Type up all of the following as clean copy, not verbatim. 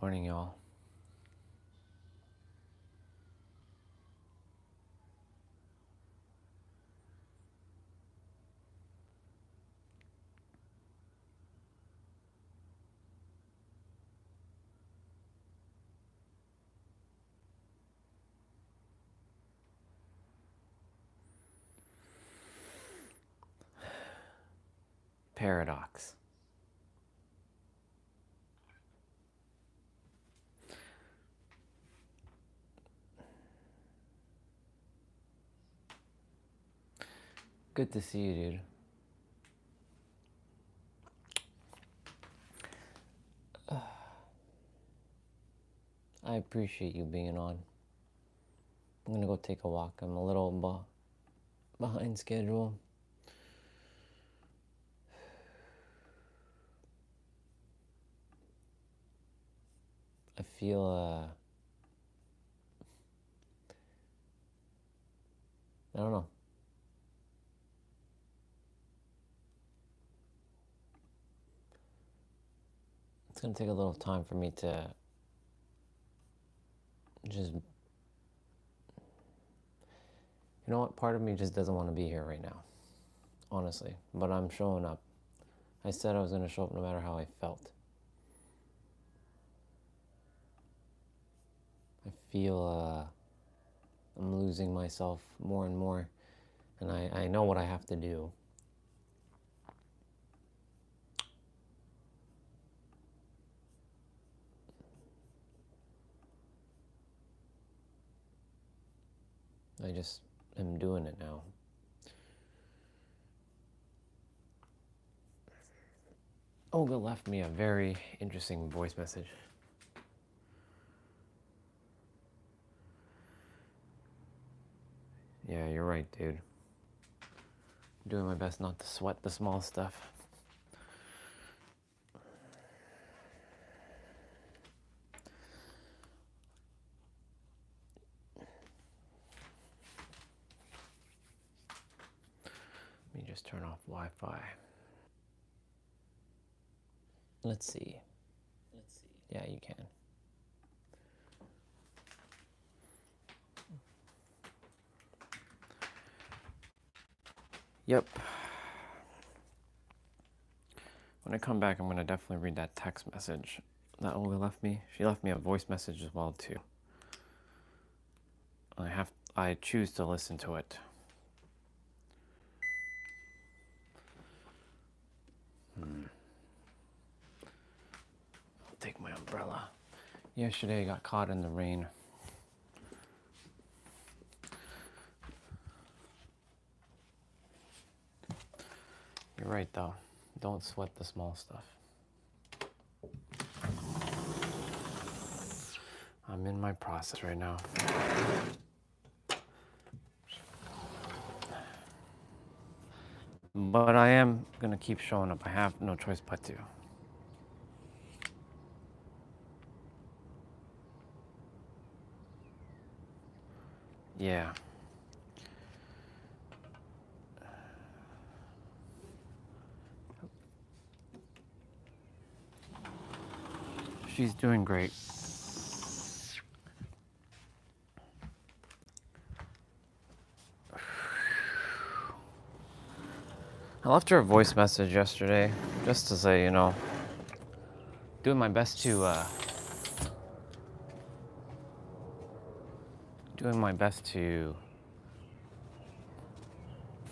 Morning, y'all. Paradox. Good to see you, dude. I appreciate you being on. I'm gonna go take a walk. I'm a little behind schedule. I feel, I don't know. It's gonna take a little time for me to just, you know what? Part of me just doesn't want to be here right now, honestly. But I'm showing up. I said I was gonna show up no matter how I felt. I feel, I'm losing myself more and more, and I know what I have to do. I just am doing it now. Olga left me a very interesting voice message. Yeah, you're right, dude. I'm doing my best not to sweat the small stuff. Let me just turn off Wi-Fi. Let's see. Yeah, you can. Yep. When I come back, I'm going to definitely read that text message that Olga left me. She left me a voice message as well, too. I choose to listen to it. I'll take my umbrella. Yesterday, I got caught in the rain. You're right, though. Don't sweat the small stuff. I'm in my process right now. But I am going to keep showing up. I have no choice but to. Yeah. She's doing great. I left her a voice message yesterday just to say, doing my best to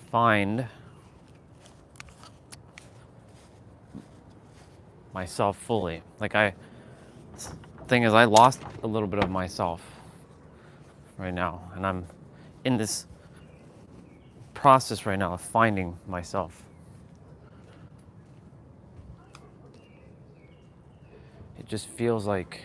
find myself fully. Thing is, I lost a little bit of myself right now, and I'm in this process right now of finding myself. It just feels like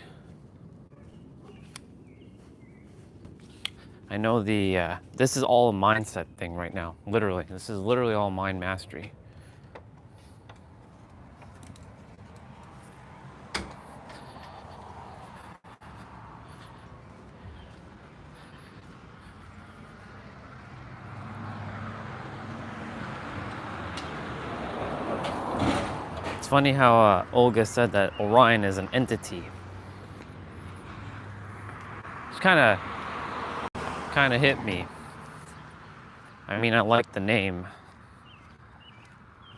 I know this is all a mindset thing right now. Literally, this is literally all mind mastery. It's funny how Olga said that Orion is an entity. Which kind of hit me. I mean, I like the name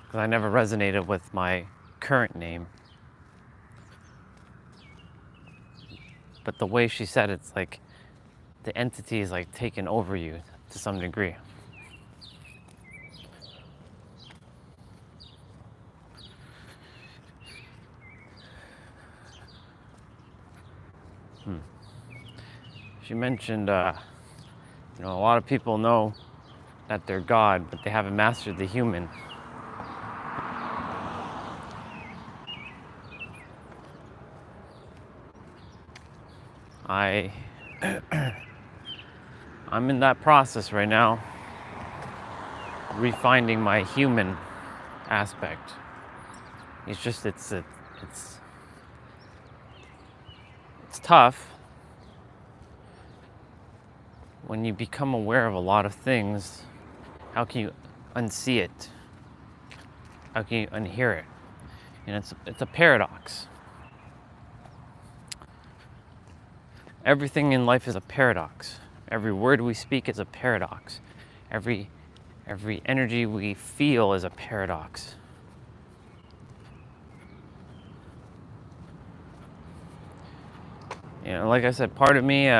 because I never resonated with my current name. But the way she said it's like the entity is like taking over you to some degree. She mentioned, a lot of people know that they're God, but they haven't mastered the human. I'm in that process right now, refinding my human aspect. It's tough when you become aware of a lot of things. How can you unsee it? How can you unhear it? And it's a paradox. Everything in life is a paradox. Every word we speak is a paradox. Every energy we feel is a paradox. Like I said, part of me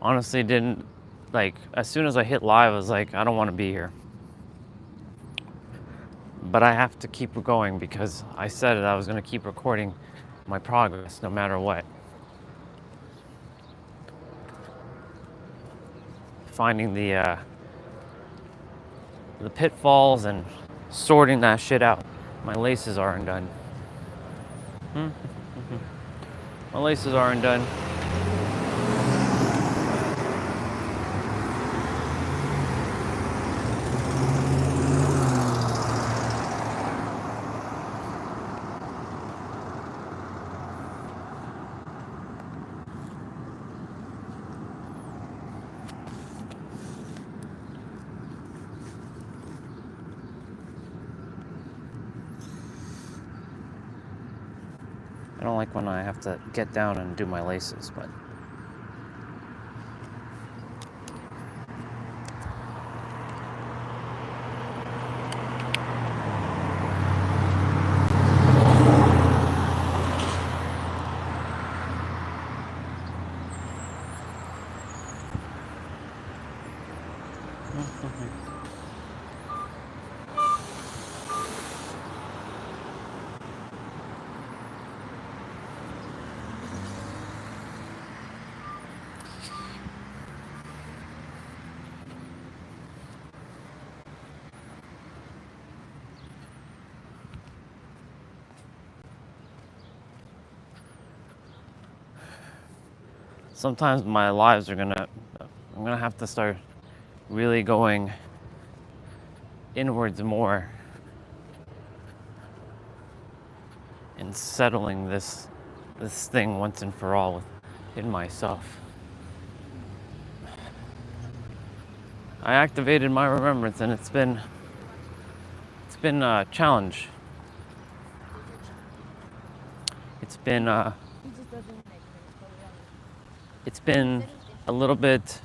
honestly didn't, as soon as I hit live, I was like, I don't want to be here. But I have to keep going because I said it, I was going to keep recording my progress no matter what. Finding the pitfalls and sorting that shit out. My laces aren't done. My laces aren't done. I don't like when I have to get down and do my laces, but sometimes my lives I'm gonna have to start really going inwards more and settling this thing once and for all within myself. I activated my remembrance, and it's been a challenge. It's been a little bit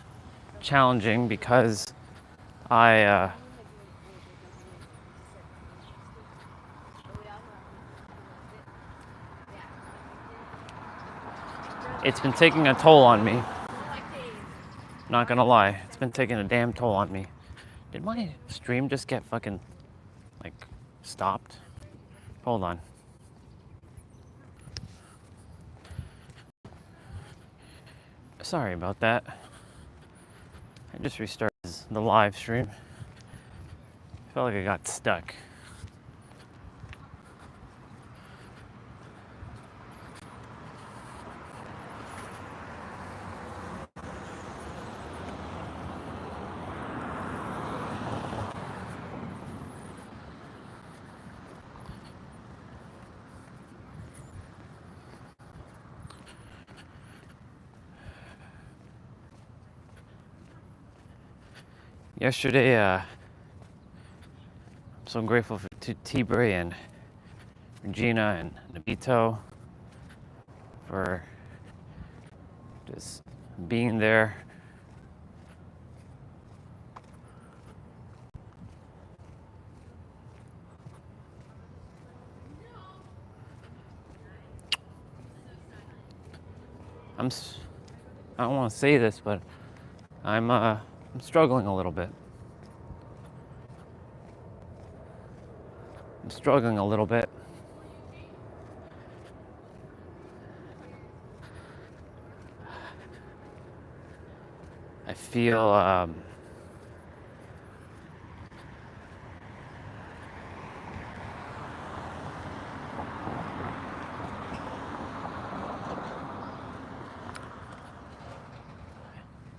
challenging because it's been taking a toll on me. Not gonna lie, it's been taking a damn toll on me. Did my stream just get fucking stopped? Hold on. Sorry about that. I just restarted the live stream. I felt like I got stuck. Yesterday, I'm so grateful for T-Bray and Regina and Nabito for Just being there. I don't want to say this, but I'm struggling a little bit. I'm struggling a little bit. I feel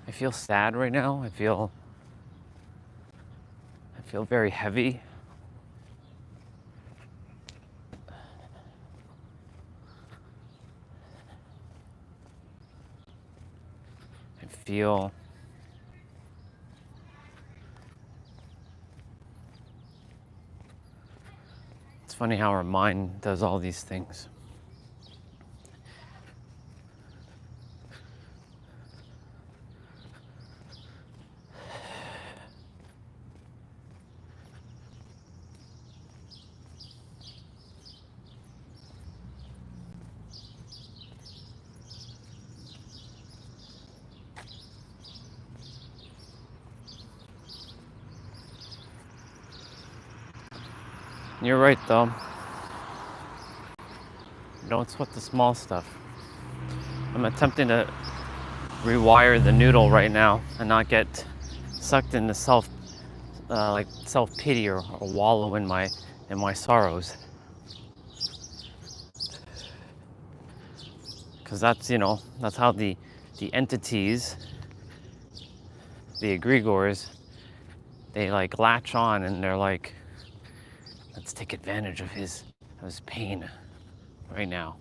I feel sad right now. I feel very heavy. I feel it's funny how our mind does all these things. You're right, though. Don't sweat the small stuff. I'm attempting to rewire the noodle right now and not get sucked into self pity or wallow in my sorrows. Because that's how the entities, the egregores, they like latch on and they're like, let's take advantage of his pain right now.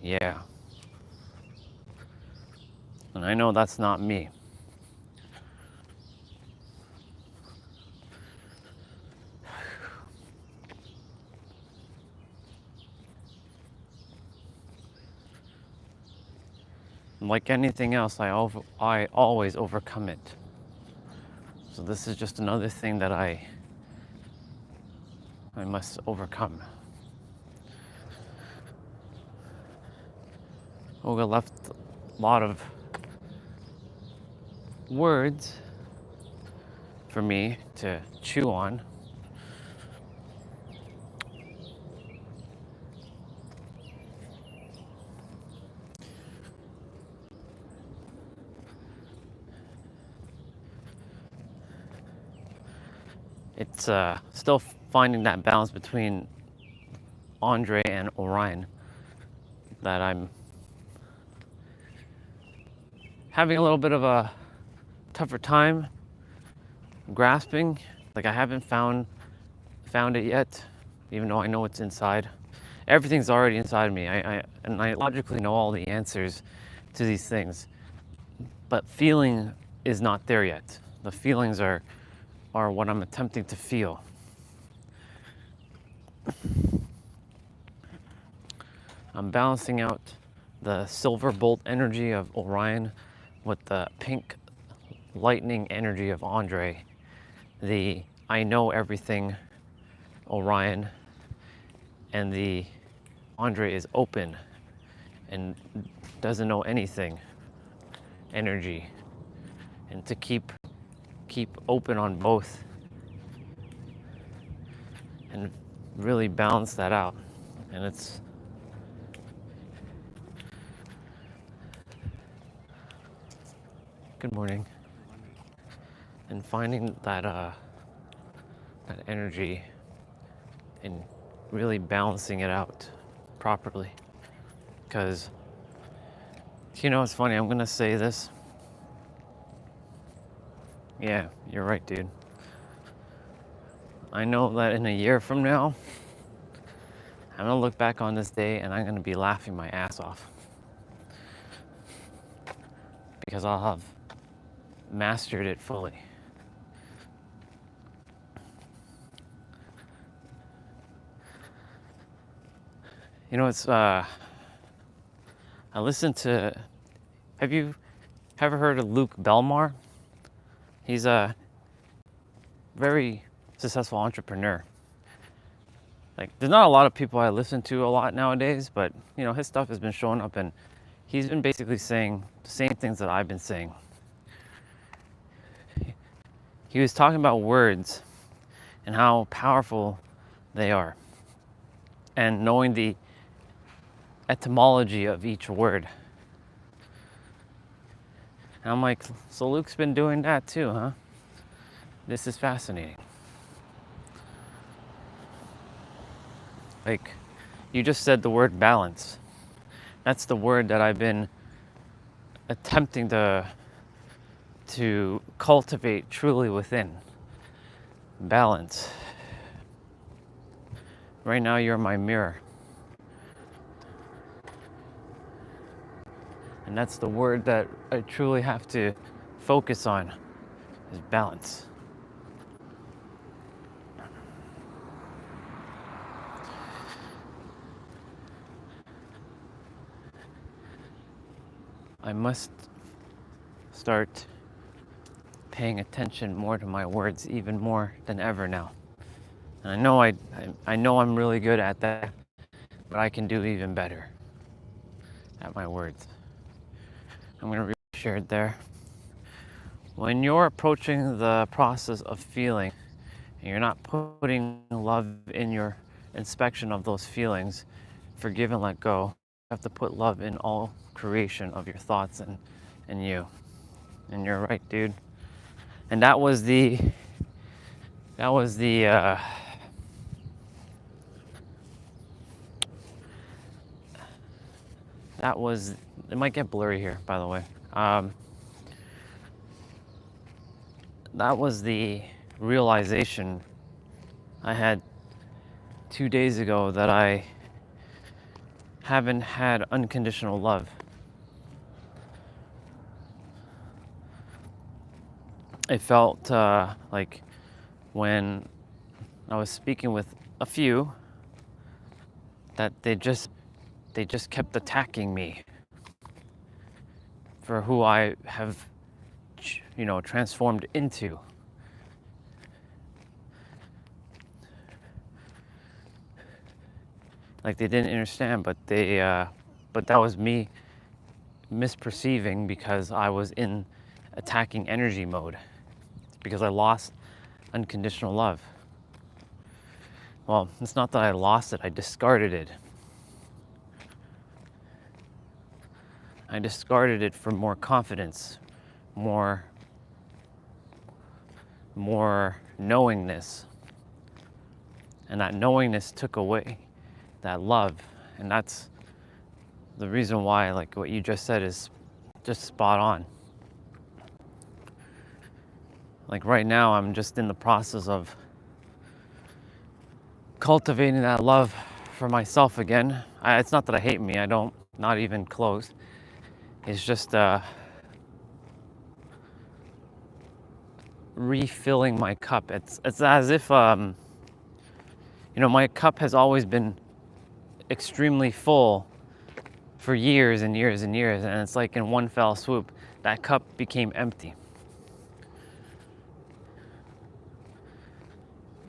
Yeah. And I know that's not me. Like anything else, I always overcome it. So this is just another thing that I must overcome. Olga left a lot of words for me to chew on. It's still finding that balance between Andre and Orion that I'm having a little bit of a tougher time grasping. Like I haven't found it yet, even though I know it's inside. Everything's already inside of me. I logically know all the answers to these things, but feeling is not there yet. The feelings are what I'm attempting to feel. I'm balancing out the silver bolt energy of Orion with the pink lightning energy of Andre, the I know everything Orion, and the Andre is open and doesn't know anything energy, and to keep open on both and really balance that out. And it's good morning. And finding that energy and really balancing it out properly. Because it's funny, I'm gonna say this. Yeah, you're right, dude. I know that in a year from now, I'm gonna look back on this day and I'm gonna be laughing my ass off. Because I'll have mastered it fully. You know, it's I listened to. Have you ever heard of Luke Belmar? He's a very successful entrepreneur. Like, there's not a lot of people I listen to a lot nowadays, but you know, his stuff has been showing up, and he's been basically saying the same things that I've been saying. He was talking about words and how powerful they are, and knowing the etymology of each word. And I'm like, so Luke's been doing that too, huh? This is fascinating. Like, you just said the word balance. That's the word that I've been attempting to cultivate truly within. Balance. Right now, you're my mirror. And that's the word that I truly have to focus on, is balance. I must start paying attention more to my words, even more than ever now. And I know I'm really good at that, but I can do even better at my words. I'm going to share it there. When you're approaching the process of feeling, and you're not putting love in your inspection of those feelings, forgive and let go, you have to put love in all creation of your thoughts and you. And you're right, dude. And that was the it might get blurry here, by the way. That was the realization I had 2 days ago, that I haven't had unconditional love. It felt like when I was speaking with a few, that they just kept attacking me for who I have, you know, transformed into. Like, they didn't understand, but but that was me misperceiving, because I was in attacking energy mode, because I lost unconditional love. Well, it's not that I lost it, I discarded it. I discarded it for more confidence, more knowingness. And that knowingness took away that love. And that's the reason why, like, what you just said is just spot on. Like, right now, I'm just in the process of cultivating that love for myself again. It's not that I hate me, I don't, not even close. It's just refilling my cup. It's as if you know, my cup has always been extremely full for years and years and years, and it's like in one fell swoop that cup became empty.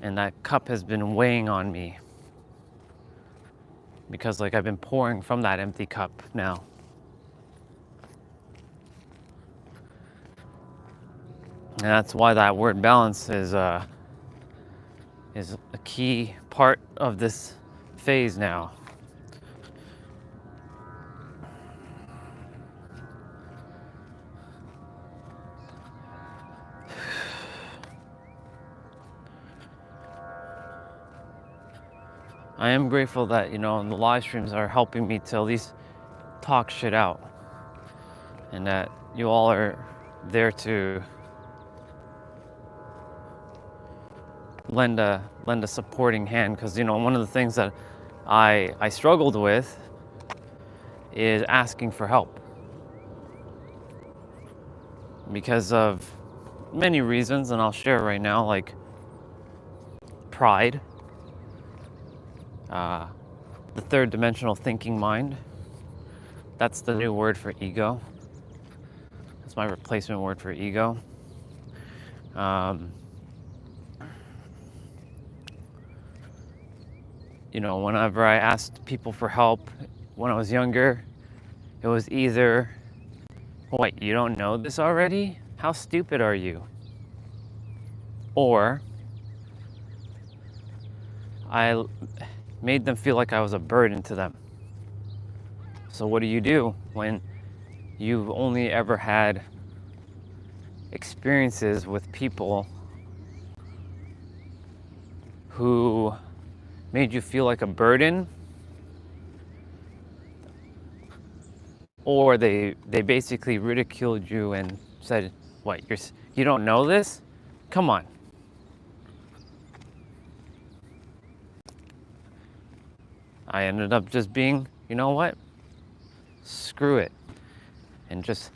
And that cup has been weighing on me, because like I've been pouring from that empty cup now. And that's why that word balance is a key part of this phase now. I am grateful that, you know, the live streams are helping me to at least talk shit out, and that you all are there to lend a supporting hand. Because, you know, one of the things that I struggled with is asking for help, because of many reasons, and I'll share right now, like pride, the third dimensional thinking mind. That's the new word for ego. That's my replacement word for ego. Whenever I asked people for help when I was younger, it was either, wait, you don't know this already? How stupid are you? Or I made them feel like I was a burden to them. So what do when you've only ever had experiences with people who made you feel like a burden, or they basically ridiculed you and said, what, you don't know this? Come on. I ended up just being, you know what? Screw it. And just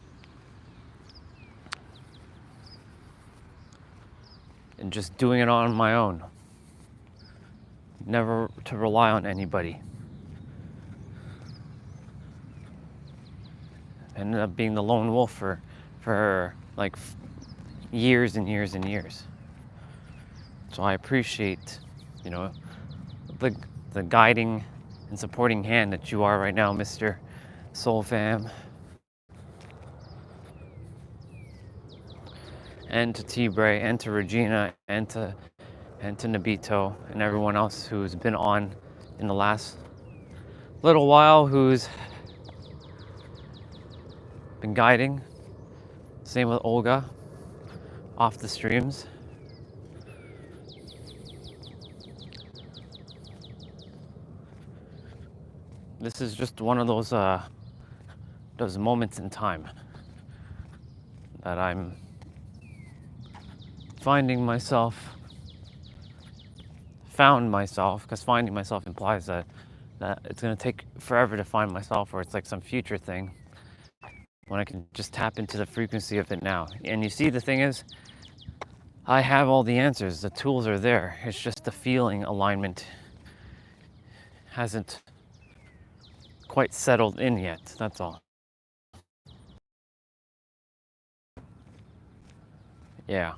doing it on my own. Never to rely on anybody. Ended up being the lone wolf for like years and years and years. So I appreciate, the guiding and supporting hand that you are right now, Mr. Soul Fam. And to T-Bray, and to Regina, and to Nabito, and everyone else who's been on in the last little while, who's been guiding. Same with Olga, off the streams. This is just one of those moments in time that I'm found myself, because finding myself implies that it's going to take forever to find myself, or it's like some future thing, when I can just tap into the frequency of it now. And you see, the thing is, I have all the answers, the tools are there, it's just the feeling alignment hasn't quite settled in yet, that's all. Yeah.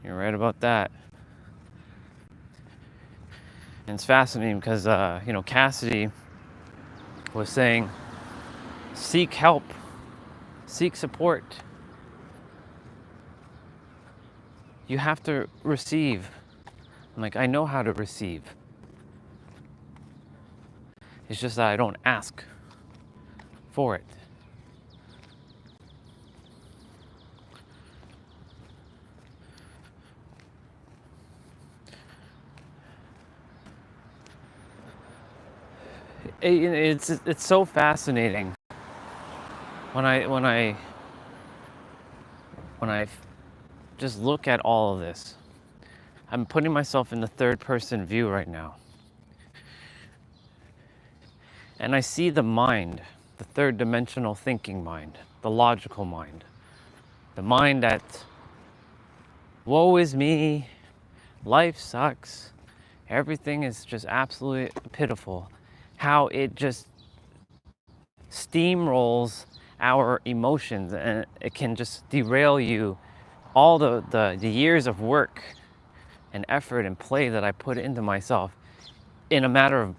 You're right about that. And it's fascinating because, Cassidy was saying, seek help, seek support. You have to receive. I'm like, I know how to receive. It's just that I don't ask for it. It's so fascinating when I just look at all of this. I'm putting myself in the third person view right now. And I see the mind, the third dimensional thinking mind, the logical mind. The mind that, woe is me, life sucks, everything is just absolutely pitiful. How it just steamrolls our emotions, and it can just derail you. All the years of work and effort and play that I put into myself in a matter of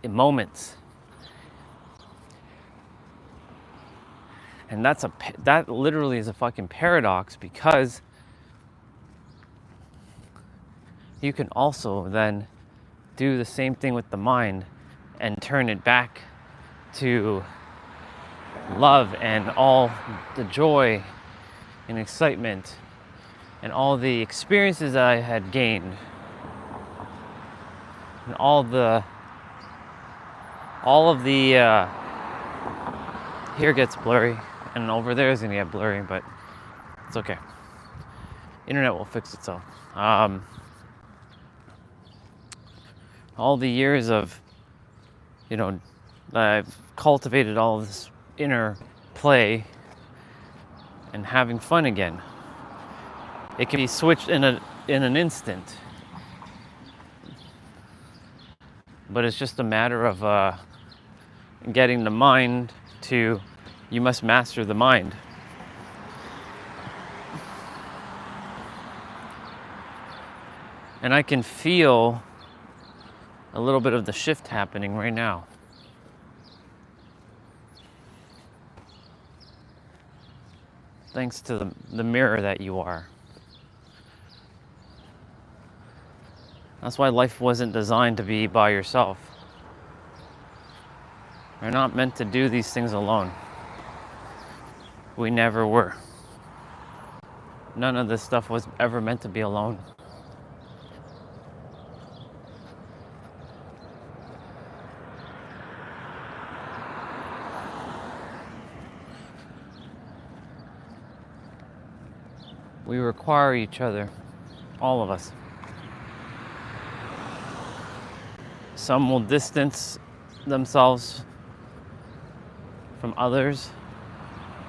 moments. And that literally is a fucking paradox, because you can also then do the same thing with the mind and turn it back to love and all the joy and excitement and all the experiences that I had gained, and all of the here gets blurry, and over there is gonna get blurry, but it's okay. Internet will fix itself. All the years of, I've cultivated all of this inner play and having fun again. It can be switched in an instant. but it's just a matter of getting the mind to, you must master the mind. And I can feel a little bit of the shift happening right now. Thanks to the mirror that you are. That's why life wasn't designed to be by yourself. We're not meant to do these things alone. We never were. None of this stuff was ever meant to be alone. We require each other, all of us. Some will distance themselves from others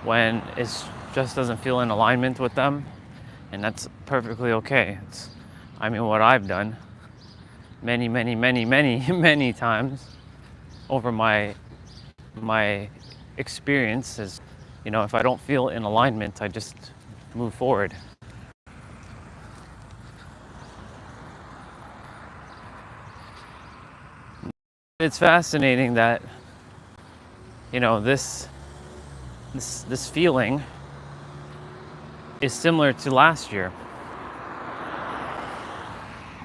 when it just doesn't feel in alignment with them, and that's perfectly okay. What I've done many many times over my experience is, if I don't feel in alignment, I just move forward. It's fascinating that, this feeling is similar to last year.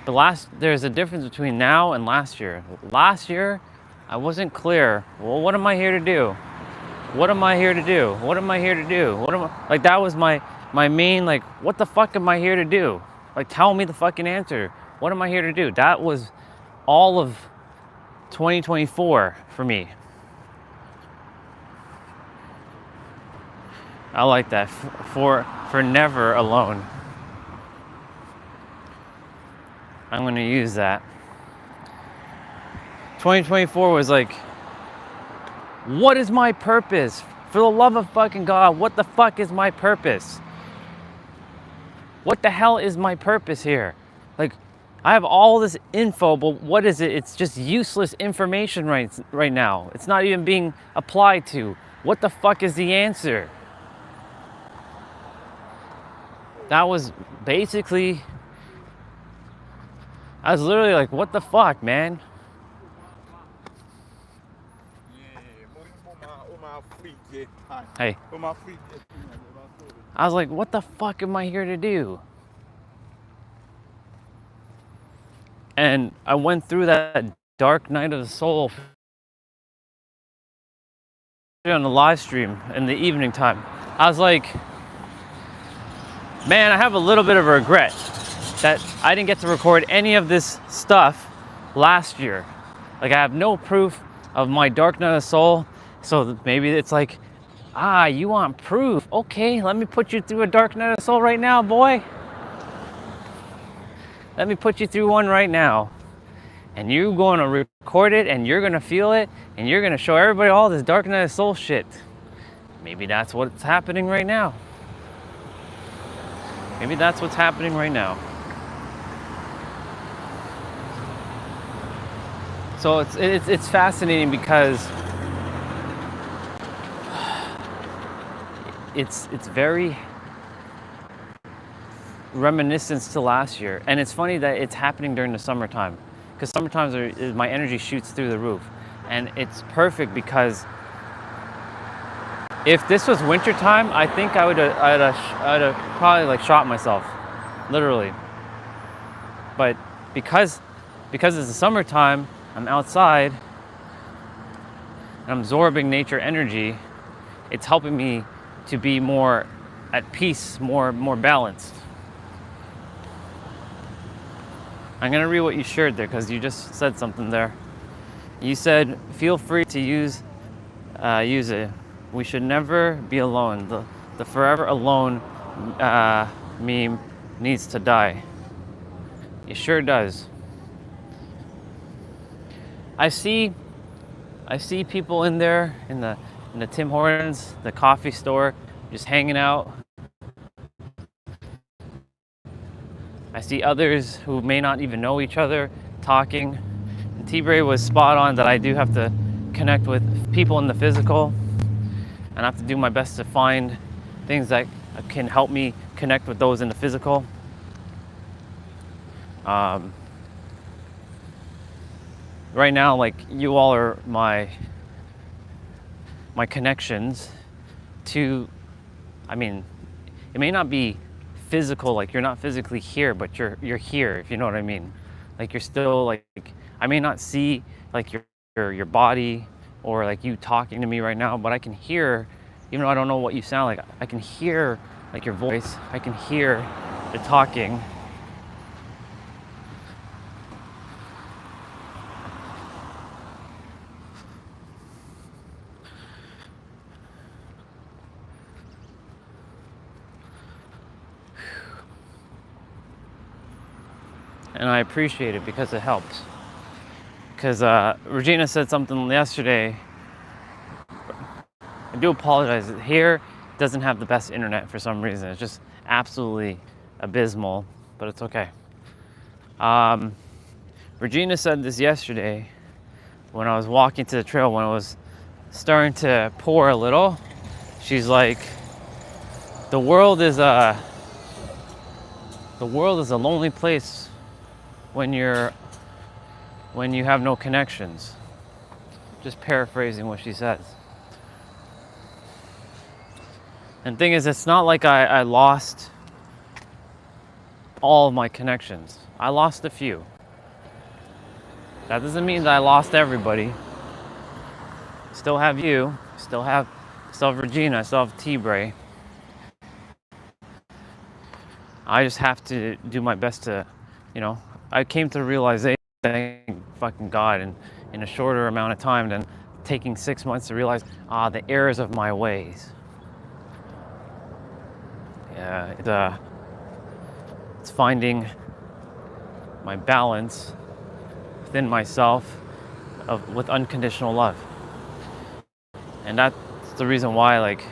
There's a difference between now and last year. Last year, I wasn't clear. Well, what am I here to do? What am I here to do? What am I here to do? That was my main, what the fuck am I here to do? Tell me the fucking answer. What am I here to do? That was all of 2024 for me. I like that. For never alone. I'm going to use that. 2024 was what is my purpose? For the love of fucking God, what the fuck is my purpose? What the hell is my purpose here? I have all this info, but what is it? It's just useless information right now. It's not even being applied to. What the fuck is the answer? That was basically, I was literally what the fuck, man? Hey. I was what the fuck am I here to do? And I went through that dark night of the soul on the live stream in the evening time. I was man, I have a little bit of a regret that I didn't get to record any of this stuff last year. I have no proof of my dark night of the soul. So maybe it's you want proof? Okay, let me put you through a dark night of the soul right now, boy. Let me put you through one right now. And you're going to record it, and you're going to feel it, and you're going to show everybody all this dark night of the soul shit. Maybe that's what's happening right now. Maybe that's what's happening right now. So it's fascinating because it's very reminiscent to last year. And it's funny that it's happening during the summertime, because summertime my energy shoots through the roof. And it's perfect because if this was wintertime, I think I'd have probably shot myself, literally. But because it's the summertime, I'm outside, I'm absorbing nature energy. It's helping me to be more at peace, more balanced. I'm gonna read what you shared there, because you just said something there. You said, feel free to use it. We should never be alone. The forever alone meme needs to die. It sure does. I see people in there in the Tim Hortons, the coffee store, just hanging out. I see others who may not even know each other talking, T-Bray was spot on that I do have to connect with people in the physical, and I have to do my best to find things that can help me connect with those in the physical. Right now, like, you all are my connections to, I mean, it may not be physical, like you're not physically here, but you're here, if you know what I mean. Like, you're still, like, I may not see like your body or like you talking to me right now, but I can hear, even though I don't know what you sound like, I can hear like your voice, I can hear the talking. And I appreciate it because it helps. Because Regina said something yesterday. I do apologize. Here doesn't have the best internet for some reason. It's just absolutely abysmal, but it's okay. Regina said this yesterday when I was walking to the trail, when it was starting to pour a little. She's like, the world is a lonely place when you have no connections. Just paraphrasing what she says. And the thing is, it's not like I lost all of my connections. I lost a few. That doesn't mean that I lost everybody. Still have you, still have Regina, still have T-Bray. I just have to do my best to, I came to the realization, thank fucking God, in a shorter amount of time than taking 6 months to realize, the errors of my ways. Yeah, it's finding my balance within myself with unconditional love. And that's the reason why, like,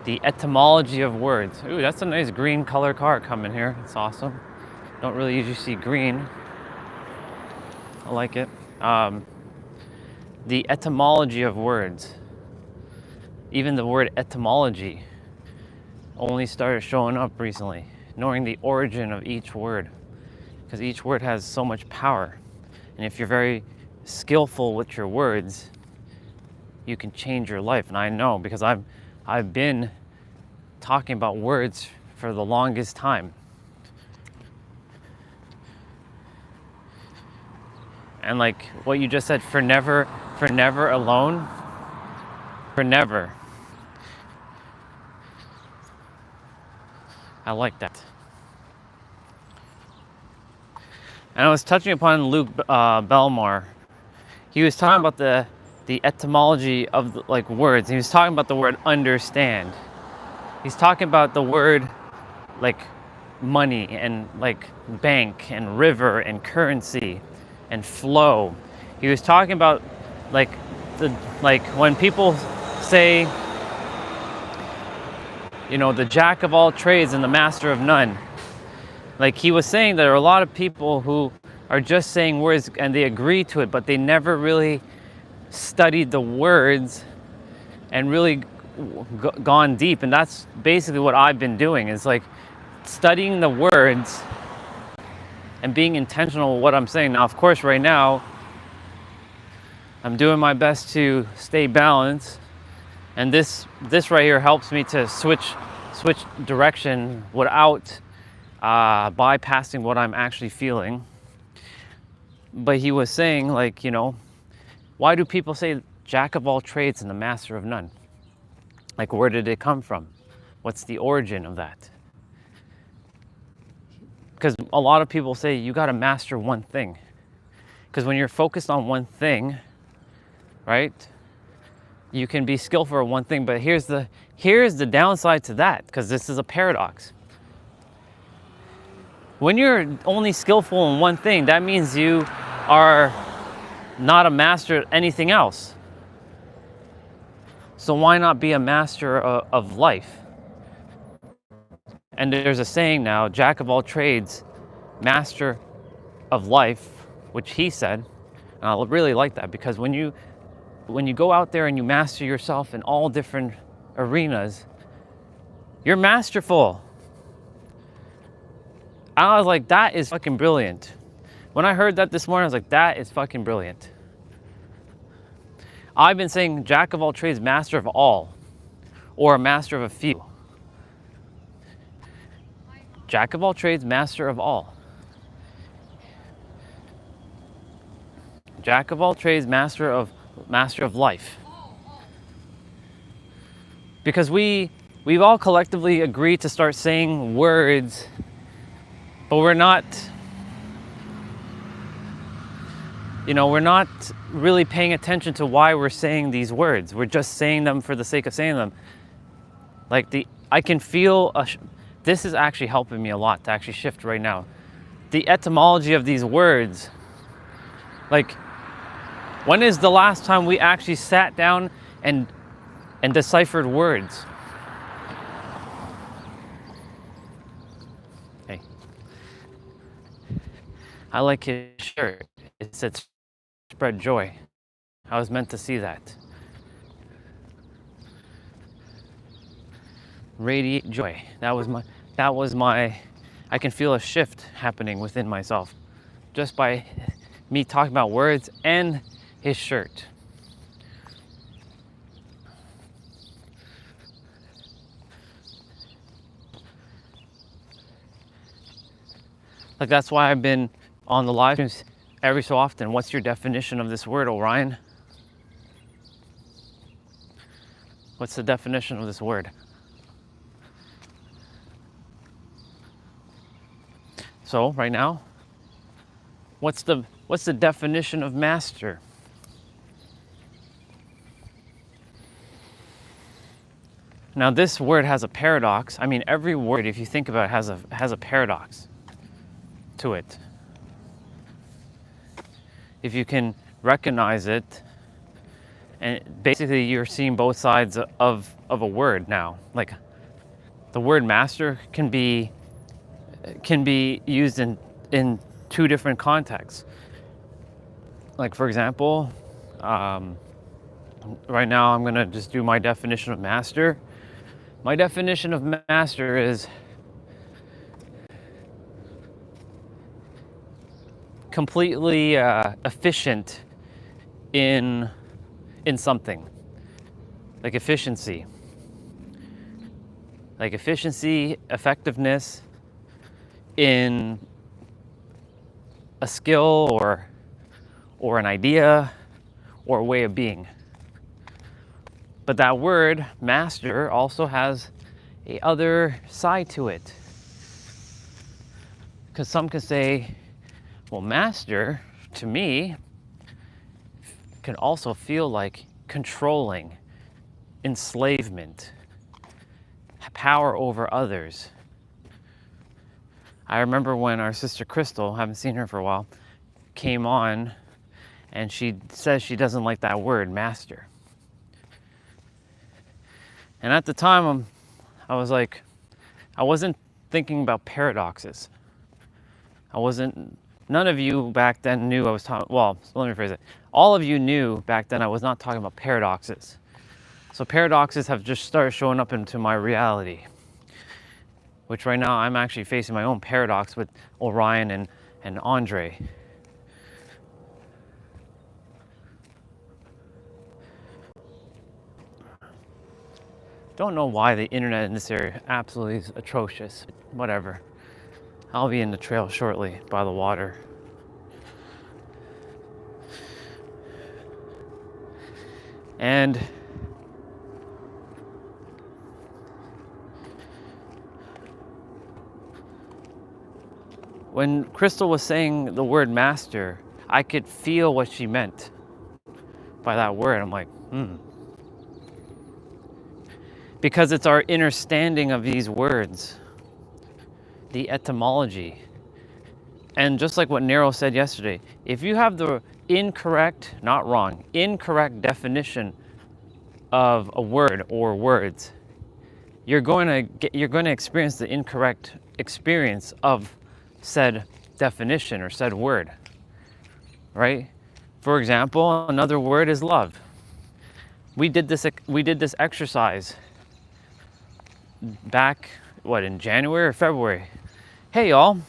the etymology of words. Ooh, that's a nice green color car coming here. It's awesome. Don't really usually see green. I like it. The etymology of words. Even the word etymology only started showing up recently, knowing the origin of each word, because each word has so much power. And if you're very skillful with your words, you can change your life. And I know, because I've been talking about words for the longest time. And like what you just said, for never alone, for never. I like that. And I was touching upon Luke Belmar. He was talking about the etymology of like words. He was talking about the word understand. He's talking about the word like money and like bank and river and currency and flow. He was talking about like when people say, the jack of all trades and the master of none. Like, he was saying there are a lot of people who are just saying words and they agree to it, but they never really studied the words and really gone deep. And that's basically what I've been doing, is like studying the words and being intentional with what I'm saying. Now, of course, right now, I'm doing my best to stay balanced. And this right here helps me to switch direction without bypassing what I'm actually feeling. But he was saying, like, why do people say jack of all trades and the master of none? Like, where did it come from? What's the origin of that? Because a lot of people say you got to master one thing. Because when you're focused on one thing, right, you can be skillful at one thing. But here's the downside to that, because this is a paradox. When you're only skillful in one thing, that means you are not a master at anything else. So why not be a master of life? And there's a saying now, jack of all trades, master of life, which he said, And I really like that, because when you go out there and you master yourself in all different arenas, you're masterful. I was like, that is fucking brilliant. When I heard that this morning, I was like, that is fucking brilliant. I've been saying jack of all trades, master of all, or a master of a few. Jack of all trades, master of all. Jack of all trades, master of life. Because we've all collectively agreed to start saying words, but we're not really paying attention to why we're saying these words. We're just saying them for the sake of saying them. Like I can feel this is actually helping me a lot to actually shift right now. The etymology of these words. Like, when is the last time we actually sat down and deciphered words? Hey, I like his shirt. It said spread joy. I was meant to see that. Radiate joy. That was my, I can feel a shift happening within myself just by me talking about words and his shirt. Like, that's why I've been on the live streams every so often. What's your definition of this word, Orion? What's the definition of this word? So right now, what's the definition of master? Now this word has a paradox. I mean, every word, if you think about it, has a paradox to it. If you can recognize it, and basically you're seeing both sides of a word now. Like, the word master can be used in two different contexts. Like, for example, right now I'm gonna just do my definition of master. My definition of master is completely efficient in something. Like efficiency, effectiveness in a skill or an idea or a way of being. But that word master also has a other side to it. Because some could say, well, master to me can also feel like controlling, enslavement, power over others. I remember when our sister Crystal, haven't seen her for a while, came on, and she says she doesn't like that word, master. And at the time, I was like, I wasn't thinking about paradoxes. None of you back then knew I was talking, well, let me rephrase it. All of you knew back then I was not talking about paradoxes. So paradoxes have just started showing up into my reality, which right now I'm actually facing my own paradox with Orion and Andre. Don't know why the internet in this area absolutely is atrocious. Whatever. I'll be in the trail shortly by the water. And when Crystal was saying the word master, I could feel what she meant by that word. I'm like, Because it's our understanding of these words, the etymology. And just like what Nero said yesterday, if you have the incorrect, not wrong, incorrect definition of a word or words, you're going to experience the incorrect experience of said definition or said word, right? For example, another word is love. We did this exercise back, in January or February. Hey y'all,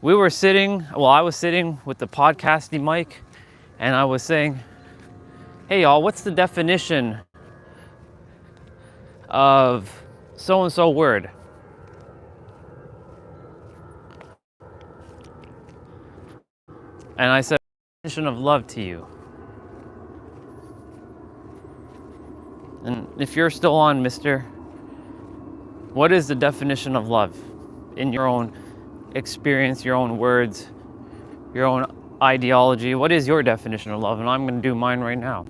I was sitting with the podcasting mic and I was saying, hey y'all, what's the definition of so-and-so word? And I said, definition of love to you. And if you're still on, mister, what is the definition of love in your own experience, your own words, your own ideology? What is your definition of love? And I'm going to do mine right now.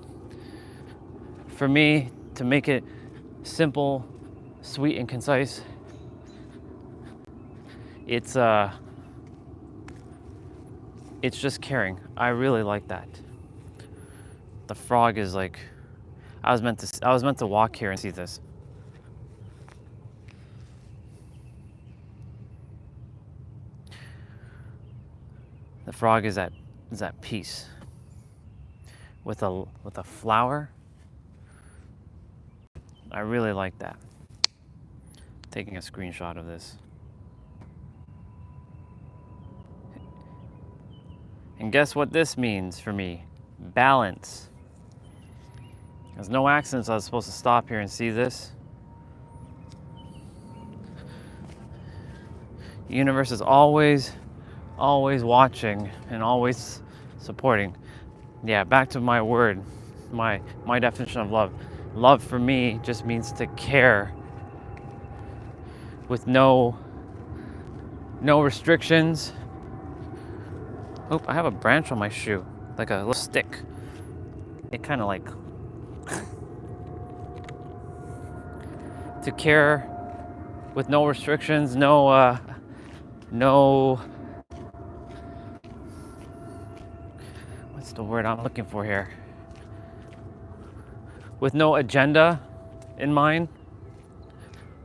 For me, to make it simple, sweet, and concise, it's just caring. I really like that. The frog is like, I was meant to walk here and see this. The frog is at peace with a flower. I really like that. Taking a screenshot of this. And guess what this means for me? Balance. There's no accidents. I was supposed to stop here and see this. The universe is always watching and always supporting. Yeah, back to my word, my definition of love. Love for me just means to care with no restrictions. Oh, I have a branch on my shoe, like a little stick. It kind of like to care with no restrictions, no what's the word I'm looking for here? With no agenda in mind,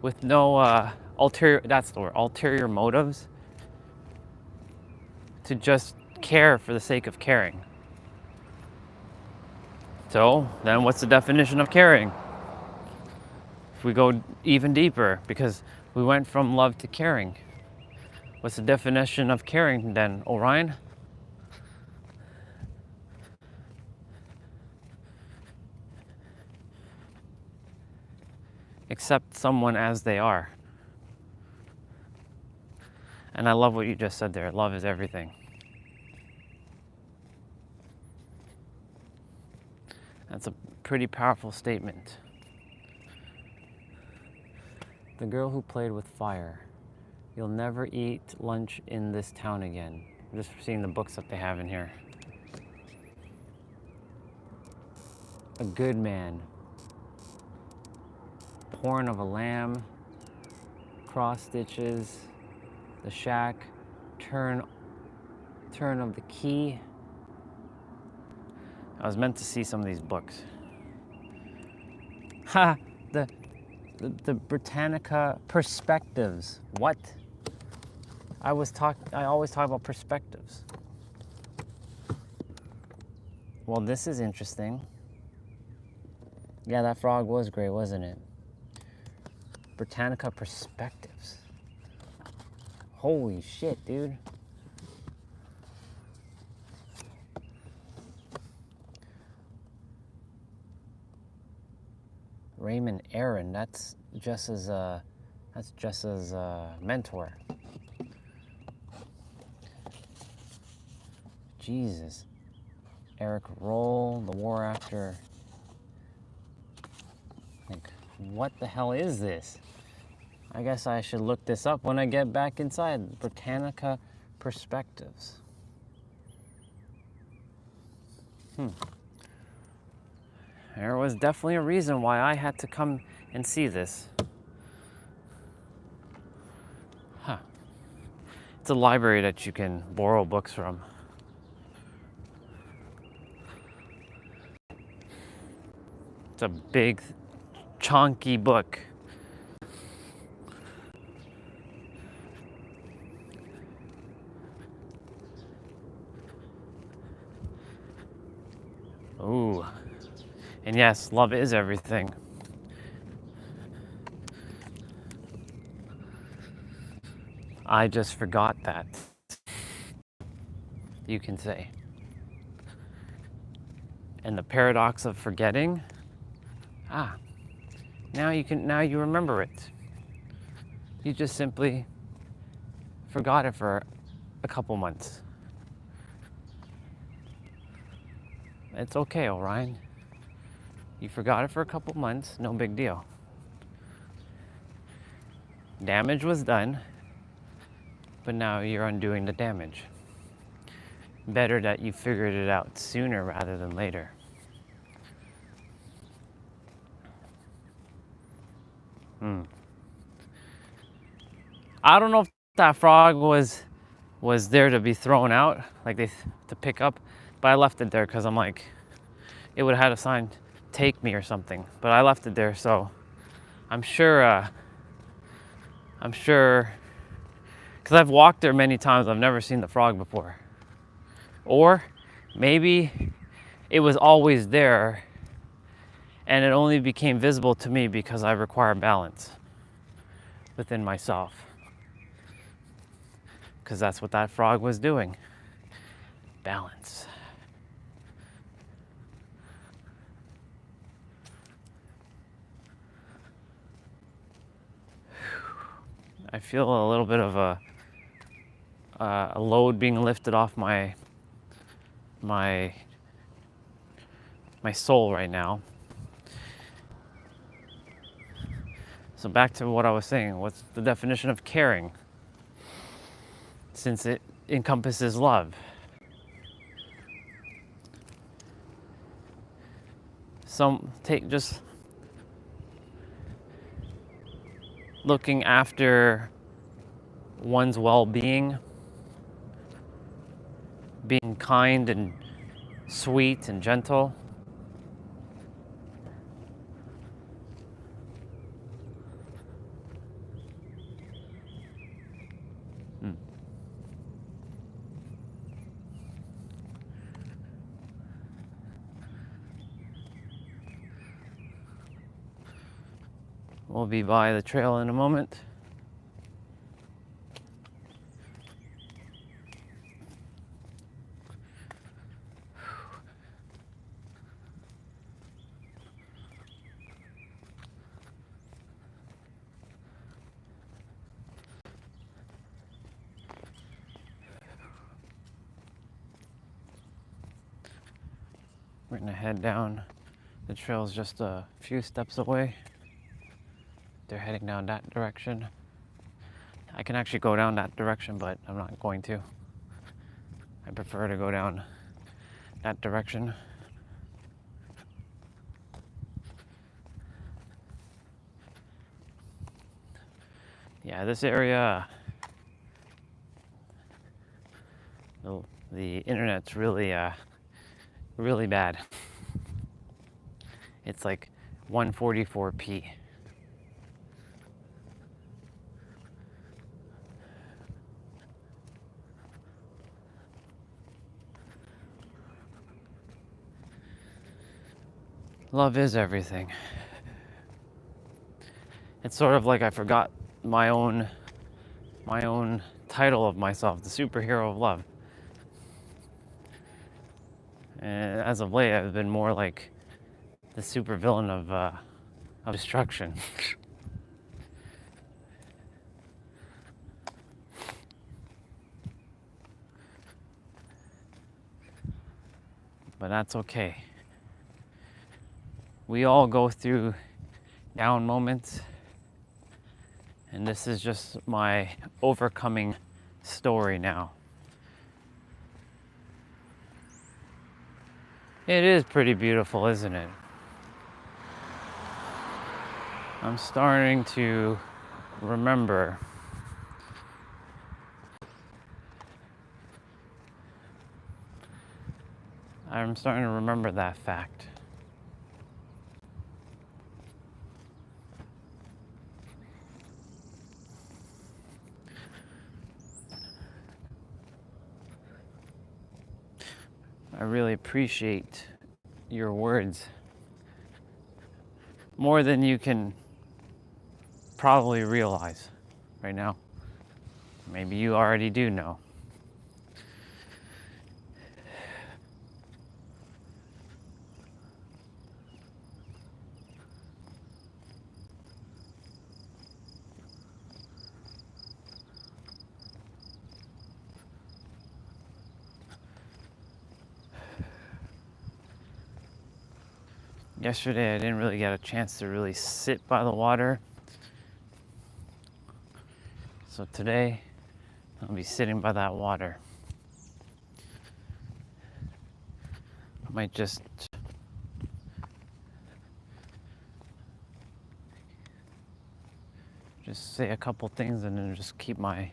with no ulterior motives, to just care for the sake of caring. So then what's the definition of caring? If we go even deeper, because we went from love to caring, what's the definition of caring then, Orion? Accept someone as they are. And I love what you just said there. Love is everything. That's a pretty powerful statement. The girl who played with fire. You'll never eat lunch in this town again. I'm just seeing the books that they have in here. A good man. Horn of a lamb. Cross stitches. The shack. Turn of the key. I was meant to see some of these books. Ha! The Britannica perspectives. What? I always talk about perspectives. Well, this is interesting. Yeah, that frog was great, wasn't it? Britannica perspectives. Holy shit, dude. Raymond Aaron, that's Jess's mentor. Jesus. Eric Roll, the war actor. Like, what the hell is this? I guess I should look this up when I get back inside. Britannica Perspectives. There was definitely a reason why I had to come and see this. Huh. It's a library that you can borrow books from. It's a big, chunky book. Ooh. And yes, love is everything. I just forgot that. You can say. And the paradox of forgetting, now you remember it. You just simply forgot it for a couple months. It's okay, Orion. You forgot it for a couple months, no big deal. Damage was done, but now you're undoing the damage. Better that you figured it out sooner rather than later. I don't know if that frog was there to be thrown out, like to pick up, but I left it there because I'm like, it would have had a sign, take me or something. But I left it there, so I'm sure, because I've walked there many times, I've never seen the frog before. Or maybe it was always there and it only became visible to me because I require balance within myself. Because that's what that frog was doing. Balance. I feel a little bit of a load being lifted off my soul right now. So back to what I was saying, what's the definition of caring? Since it encompasses love. Just looking after one's well-being, being kind and sweet and gentle. We'll be by the trail in a moment. We're gonna head down. The trail's just a few steps away. They're heading down that direction. I can actually go down that direction, but I'm not going to. I prefer to go down that direction. Yeah, this area, the internet's really bad. It's like 144p. Love is everything. It's sort of like I forgot my own title of myself, the superhero of love. And as of late, I've been more like the supervillain of destruction. But that's okay. We all go through down moments, and this is just my overcoming story now. It is pretty beautiful, isn't it? I'm starting to remember. I'm starting to remember that fact. I really appreciate your words more than you can probably realize right now. Maybe you already do know. Yesterday I didn't really get a chance to really sit by the water. So today I'll be sitting by that water. I might just say a couple things and then just keep my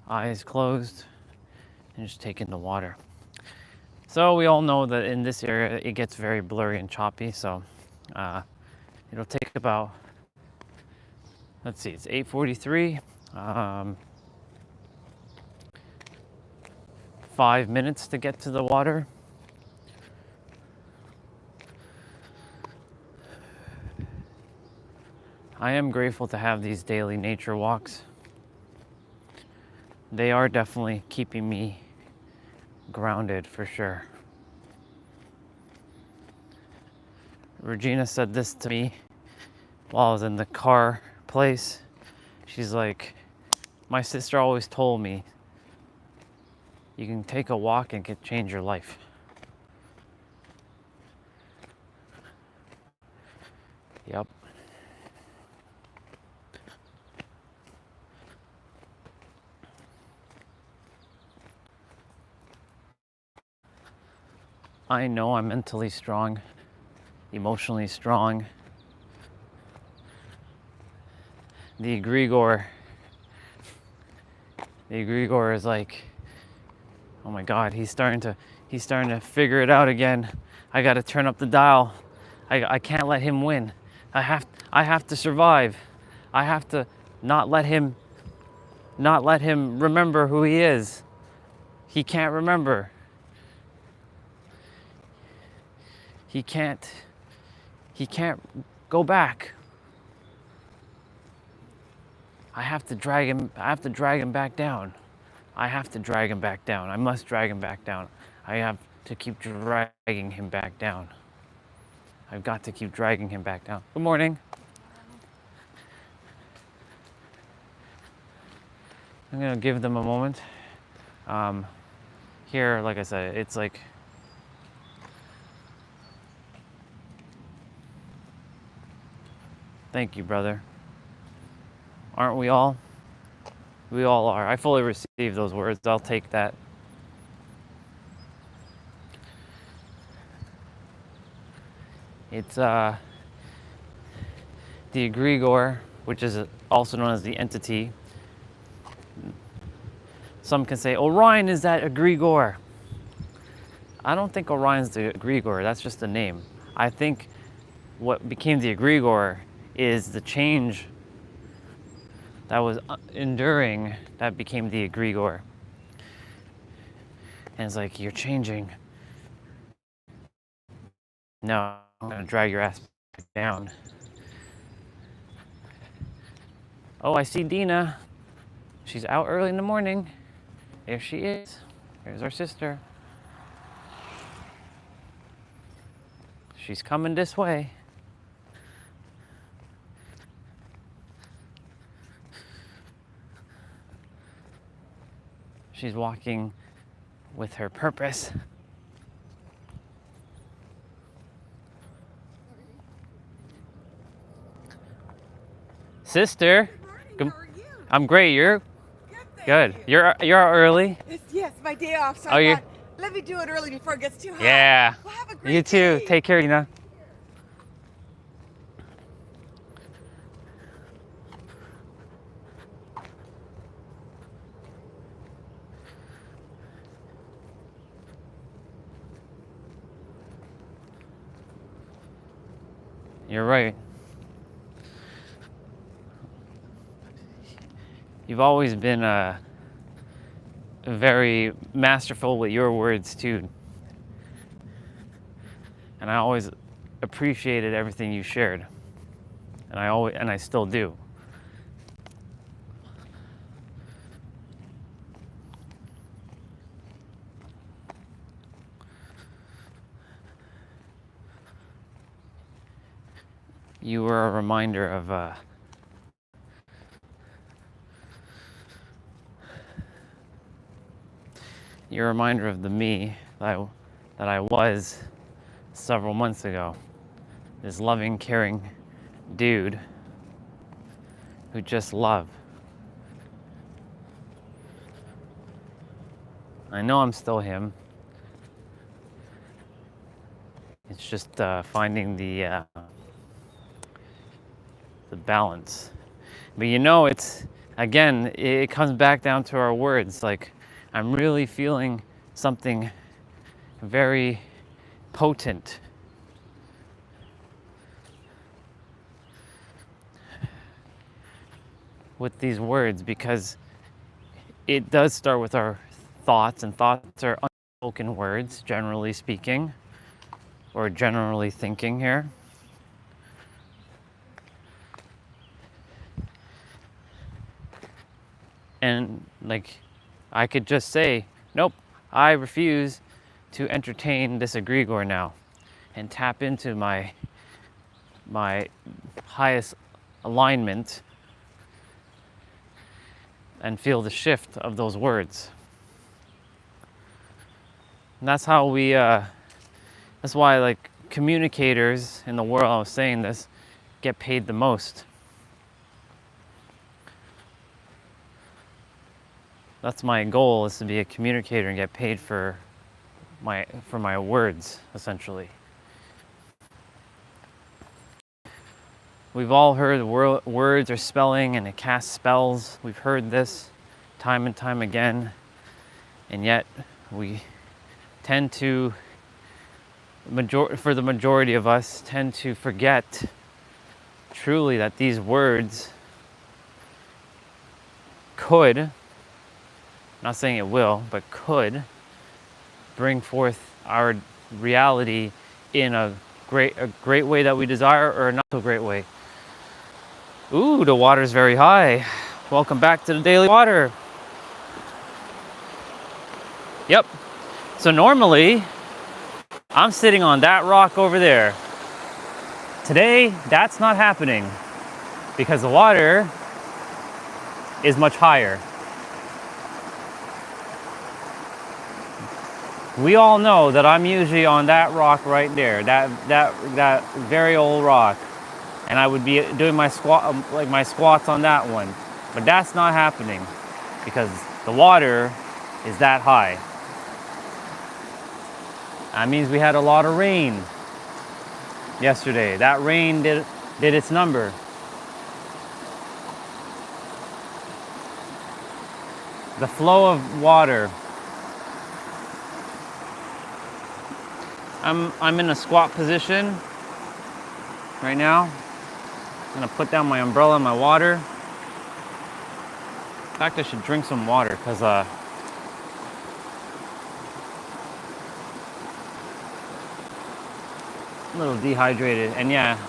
eyes closed and just take in the water. So we all know that in this area it gets very blurry and choppy, so it'll take about, let's see, it's 8:43, 5 minutes to get to the water. I am grateful to have these daily nature walks. They are definitely keeping me grounded for sure. Regina said this to me while I was in the car place. She's like, my sister always told me, you can take a walk and change your life. Yep. I know I'm mentally strong, emotionally strong. The egregore is like, oh my God, he's starting to figure it out again. I got to turn up the dial. I can't let him win. I have to survive. I have to not let him remember who he is. He can't remember. He can't go back. I have to drag him back down. I must drag him back down. I have to keep dragging him back down. I've got to keep dragging him back down. Good morning. I'm gonna give them a moment. Here, like I said, it's like, thank you, brother. Aren't we all? We all are. I fully receive those words. I'll take that. It's the egregore, which is also known as the entity. Some can say Orion is that egregore. I don't think Orion's the egregore. That's just the name. I think what became the egregore is the change that was enduring that became the egregore. And it's like, you're changing. No, I'm gonna drag your ass back down. Oh, I see Dina. She's out early in the morning. There she is. There's our sister. She's coming this way. She's walking with her purpose. Sister, Good morning, how are you? I'm great. You're Good. good. You're out early. Yes, my day off. So Oh, I thought, let me do it early before it gets too hot. Yeah. Well, have a great You too. day. Take care, Dina. You're right. You've always been very masterful with your words too. And I always appreciated everything you shared. And I still do. You were a reminder of you're a reminder of the me that I was several months ago. This loving, caring dude who just loved. I know I'm still him. It's just finding the balance. But you know, it's again, it comes back down to our words. Like, I'm really feeling something very potent. With these words, because it does start with our thoughts, and thoughts are unspoken words, generally speaking, or generally thinking here. And like, I could just say, nope, I refuse to entertain this egregore now, and tap into my highest alignment and feel the shift of those words. And that's how we, that's why like communicators in the world, I was saying this, get paid the most. That's my goal, is to be a communicator and get paid for my words, essentially. We've all heard words are spelling and it casts spells. We've heard this time and time again. And yet we tend to, for the majority of us, tend to forget truly that these words could, not saying it will, but could bring forth our reality in a great way that we desire, or a not so great way. Ooh, the water's very high. Welcome back to the Daily Water. Yep. So normally, I'm sitting on that rock over there. Today, that's not happening because the water is much higher. We all know that I'm usually on that rock right there, that very old rock. And I would be doing my squats on that one. But that's not happening because the water is that high. That means we had a lot of rain yesterday. That rain did its number. The flow of water. I'm in a squat position right now. I'm gonna put down my umbrella and my water. In fact, I should drink some water because I'm a little dehydrated. And yeah,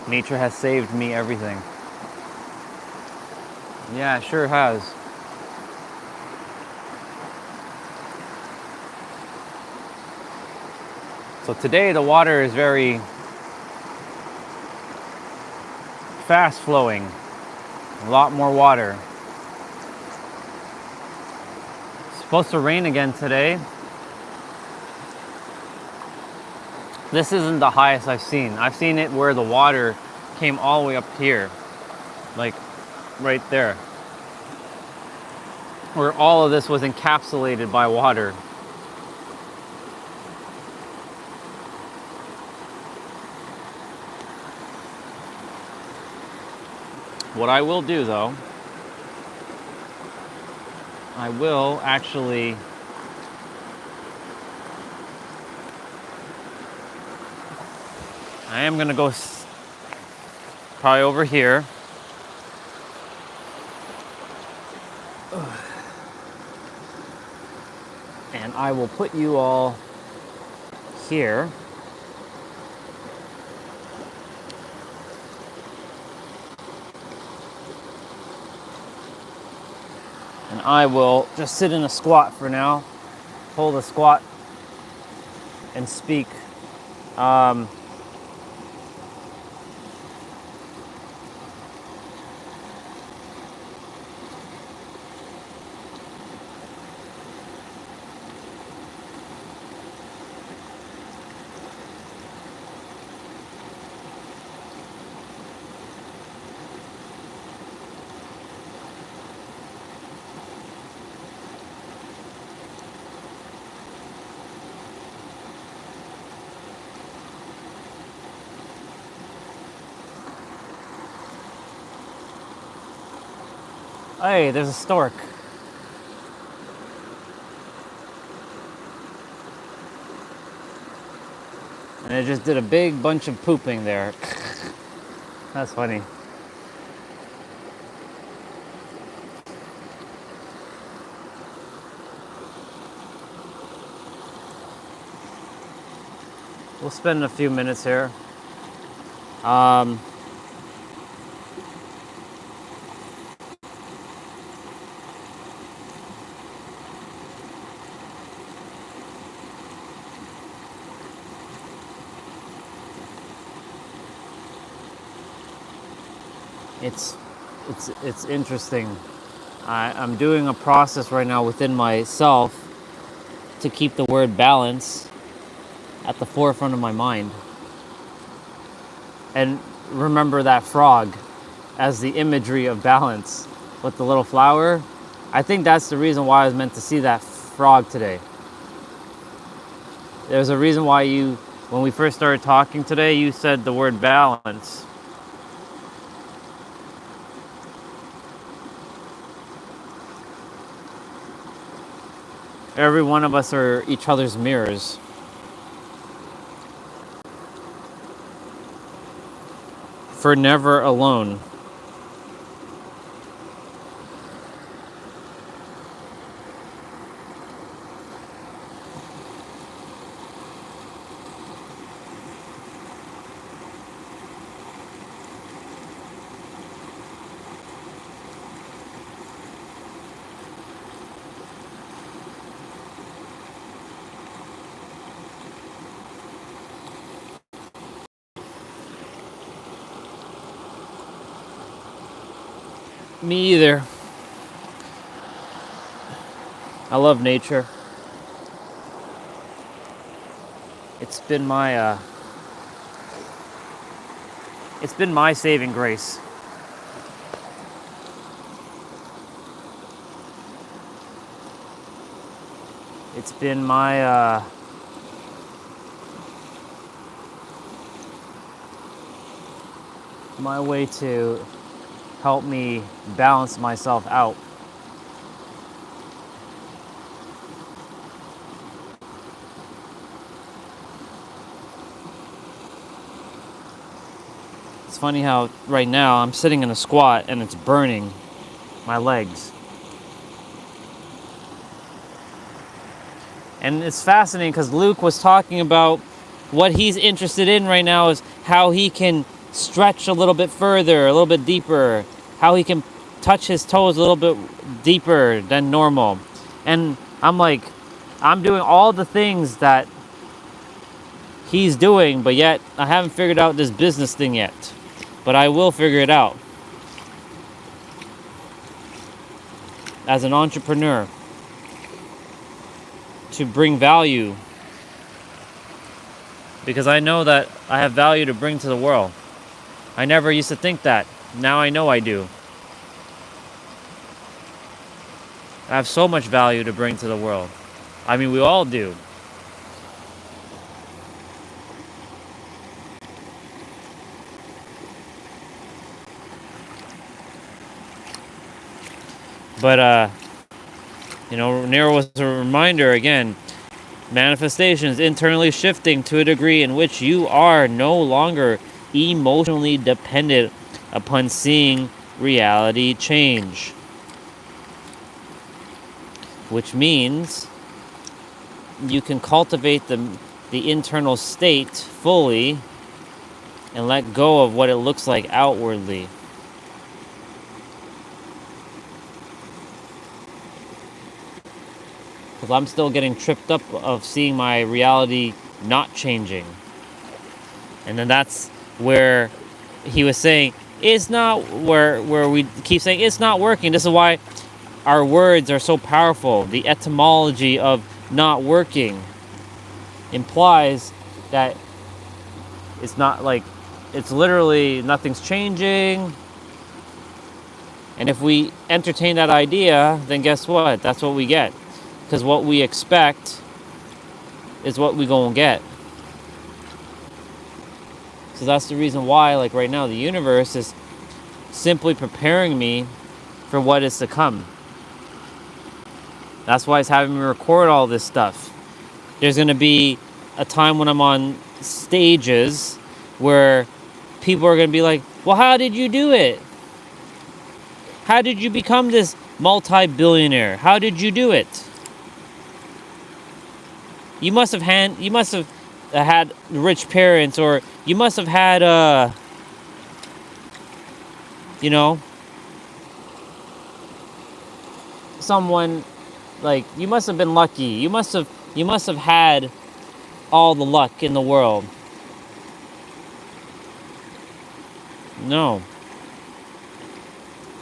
nature has saved me everything. Yeah, it sure has. So today the water is very fast flowing, a lot more water. It's supposed to rain again today. This isn't the highest I've seen. I've seen it where the water came all the way up here, like right there, where all of this was encapsulated by water. What I will do though, I will actually I am gonna go probably over here. And I will put you all here. And I will just sit in a squat for now. Hold a squat and speak. Hey, there's a stork. And it just did a big bunch of pooping there. That's funny. We'll spend a few minutes here. It's interesting. I'm doing a process right now within myself to keep the word balance at the forefront of my mind. And remember that frog as the imagery of balance with the little flower. I think that's the reason why I was meant to see that frog today. There's a reason why when we first started talking today, you said the word balance. Every one of us are each other's mirrors. For never alone. Me either. I love nature. It's been my saving grace. It's been my way to help me balance myself out. It's funny how right now I'm sitting in a squat and it's burning my legs. And it's fascinating because Luke was talking about what he's interested in right now is how he can stretch a little bit further, a little bit deeper, how he can touch his toes a little bit deeper than normal. And I'm like, I'm doing all the things that he's doing, but yet I haven't figured out this business thing yet. But I will figure it out. As an entrepreneur, to bring value, because I know that I have value to bring to the world. I never used to think that. Now I know I do. I have so much value to bring to the world. I mean, we all do. But, Nero was a reminder again. Manifestations internally shifting to a degree in which you are no longer emotionally dependent upon seeing reality change. Which means you can cultivate the internal state fully and let go of what it looks like outwardly. Because I'm still getting tripped up of seeing my reality not changing. And then that's where he was saying, it's not where we keep saying it's not working. This is why our words are so powerful. The etymology of not working implies that it's not like, it's literally nothing's changing. And if we entertain that idea, then guess what? That's what we get. Because what we expect is what we gonna get. So that's the reason why, like right now, the universe is simply preparing me for what is to come. That's why it's having me record all this stuff. There's gonna be a time when I'm on stages where people are gonna be like, well, how did you do it? How did you become this multi-billionaire? How did you do it? You must have had rich parents, or you must have had someone, like, you must have been lucky. You must have had all the luck in the world. No.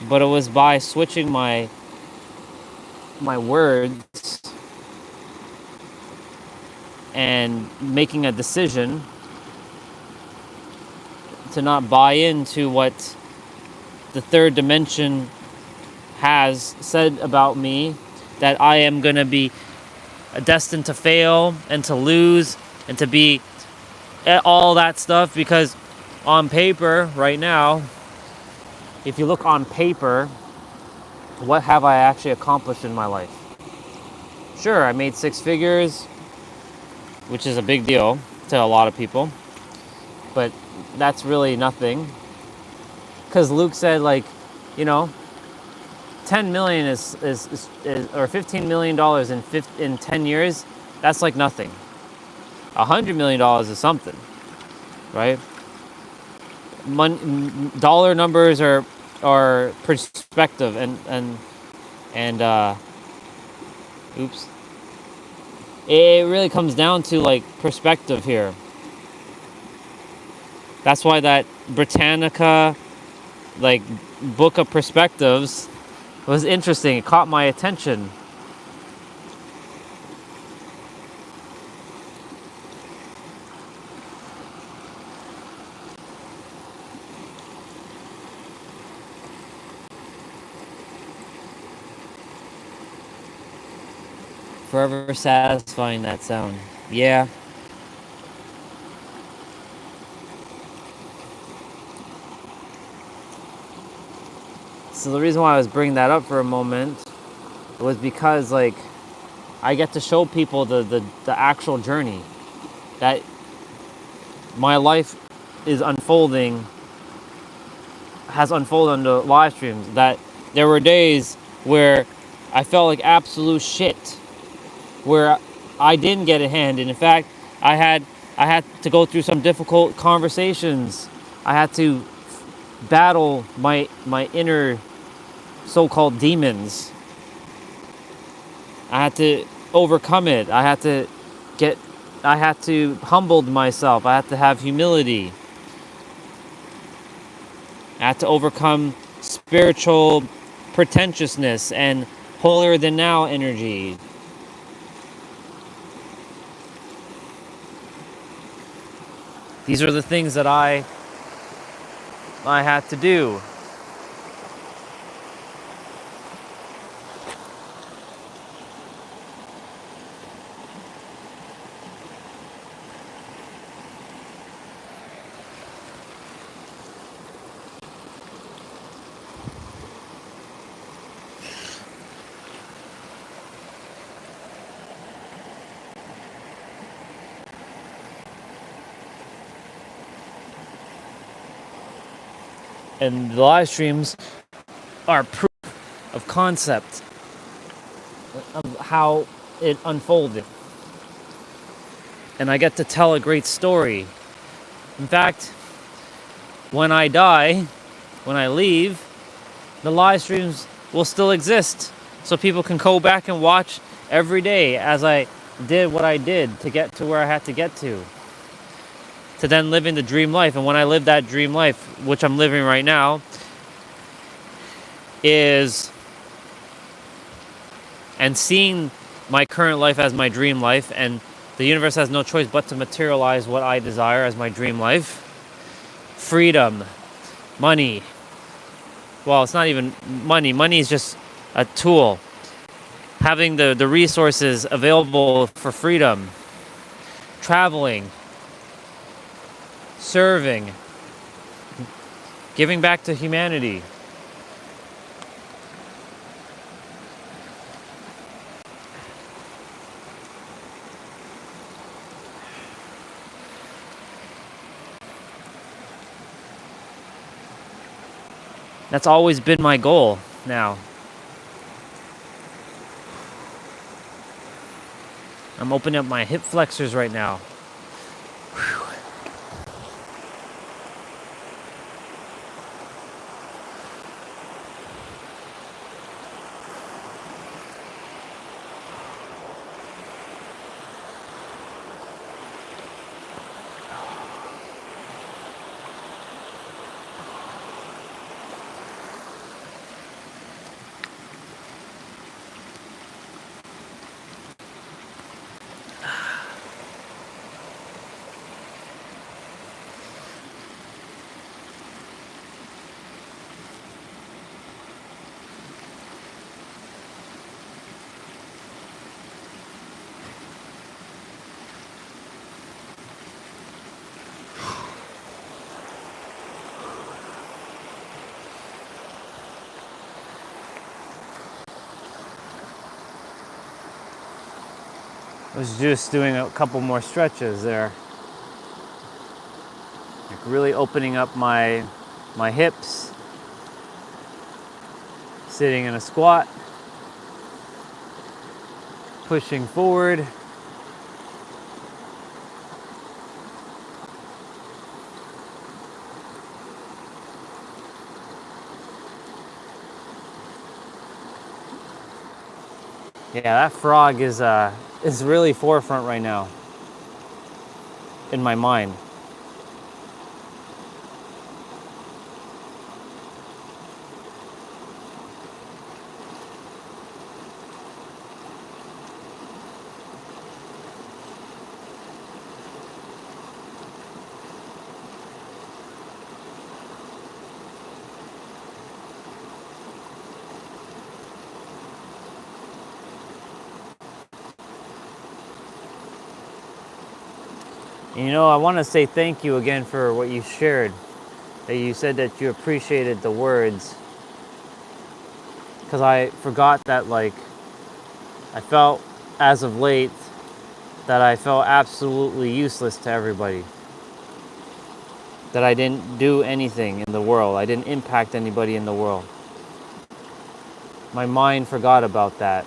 But it was by switching my words and making a decision to not buy into what the third dimension has said about me, that I am going to be destined to fail and to lose and to be all that stuff. Because on paper right now, if you look on paper, what have I actually accomplished in my life? Sure, I made 6 figures, which is a big deal to a lot of people, but that's really nothing. Because Luke said, like, 10 million is or $15 million in 10 years, that's like nothing. $100 million is something, right? Dollar numbers are perspective, and oops. It really comes down to, like, perspective here. That's why that Britannica, like, book of perspectives was interesting. It caught my attention. Forever satisfying, that sound. Yeah. So the reason why I was bringing that up for a moment was because, like, I get to show people the actual journey that my life is unfolding, has unfolded on the live streams. That there were days where I felt like absolute shit, where I didn't get a hand. And in fact, I had to go through some difficult conversations. I had to battle my inner so-called demons. I had to overcome it. I had to humble myself. I had to have humility. I had to overcome spiritual pretentiousness and holier than now energy. These are the things that I had to do. And the live streams are proof of concept of how it unfolded. And I get to tell a great story. In fact, when I die, when I leave, the live streams will still exist. So people can go back and watch every day as I did what I did to get to where I had to get to then living the dream life. And when I live that dream life, which I'm living right now, and seeing my current life as my dream life, and the universe has no choice but to materialize what I desire as my dream life. Freedom, money. Well, it's not even money. Money is just a tool. Having the resources available for freedom. Traveling. Serving. Giving back to humanity. That's always been my goal now. I'm opening up my hip flexors right now. Whew. I was just doing a couple more stretches there. Like really opening up my hips. Sitting in a squat. Pushing forward. Yeah, that frog is really forefront right now in my mind. You know, I want to say thank you again for what you shared. That you said that you appreciated the words. Because I forgot that, like, I felt as of late that I felt absolutely useless to everybody. That I didn't do anything in the world. I didn't impact anybody in the world. My mind forgot about that.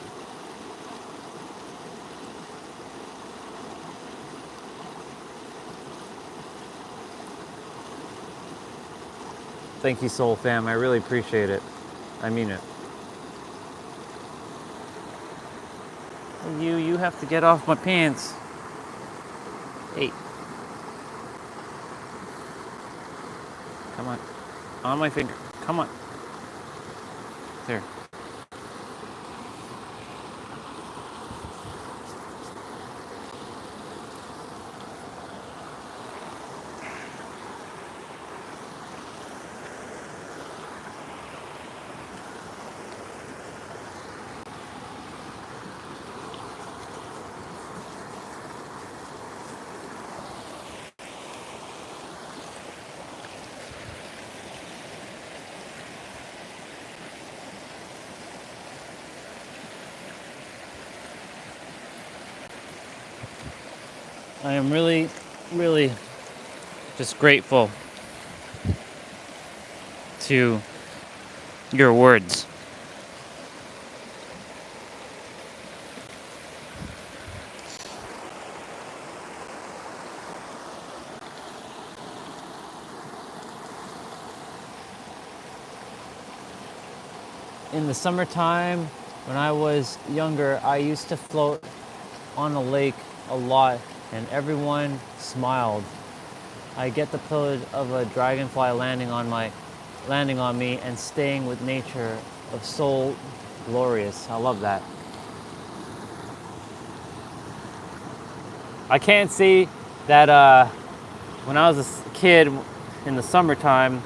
Thank you, Soul Fam. I really appreciate it. I mean it. You have to get off my pants. Hey. Come on. On my finger. Come on. There. I am really, really just grateful to your words. In the summertime, when I was younger, I used to float on a lake a lot, and everyone smiled. I get the privilege of a dragonfly landing on me and staying with nature of so glorious. I love that. I can't say that when I was a kid in the summertime,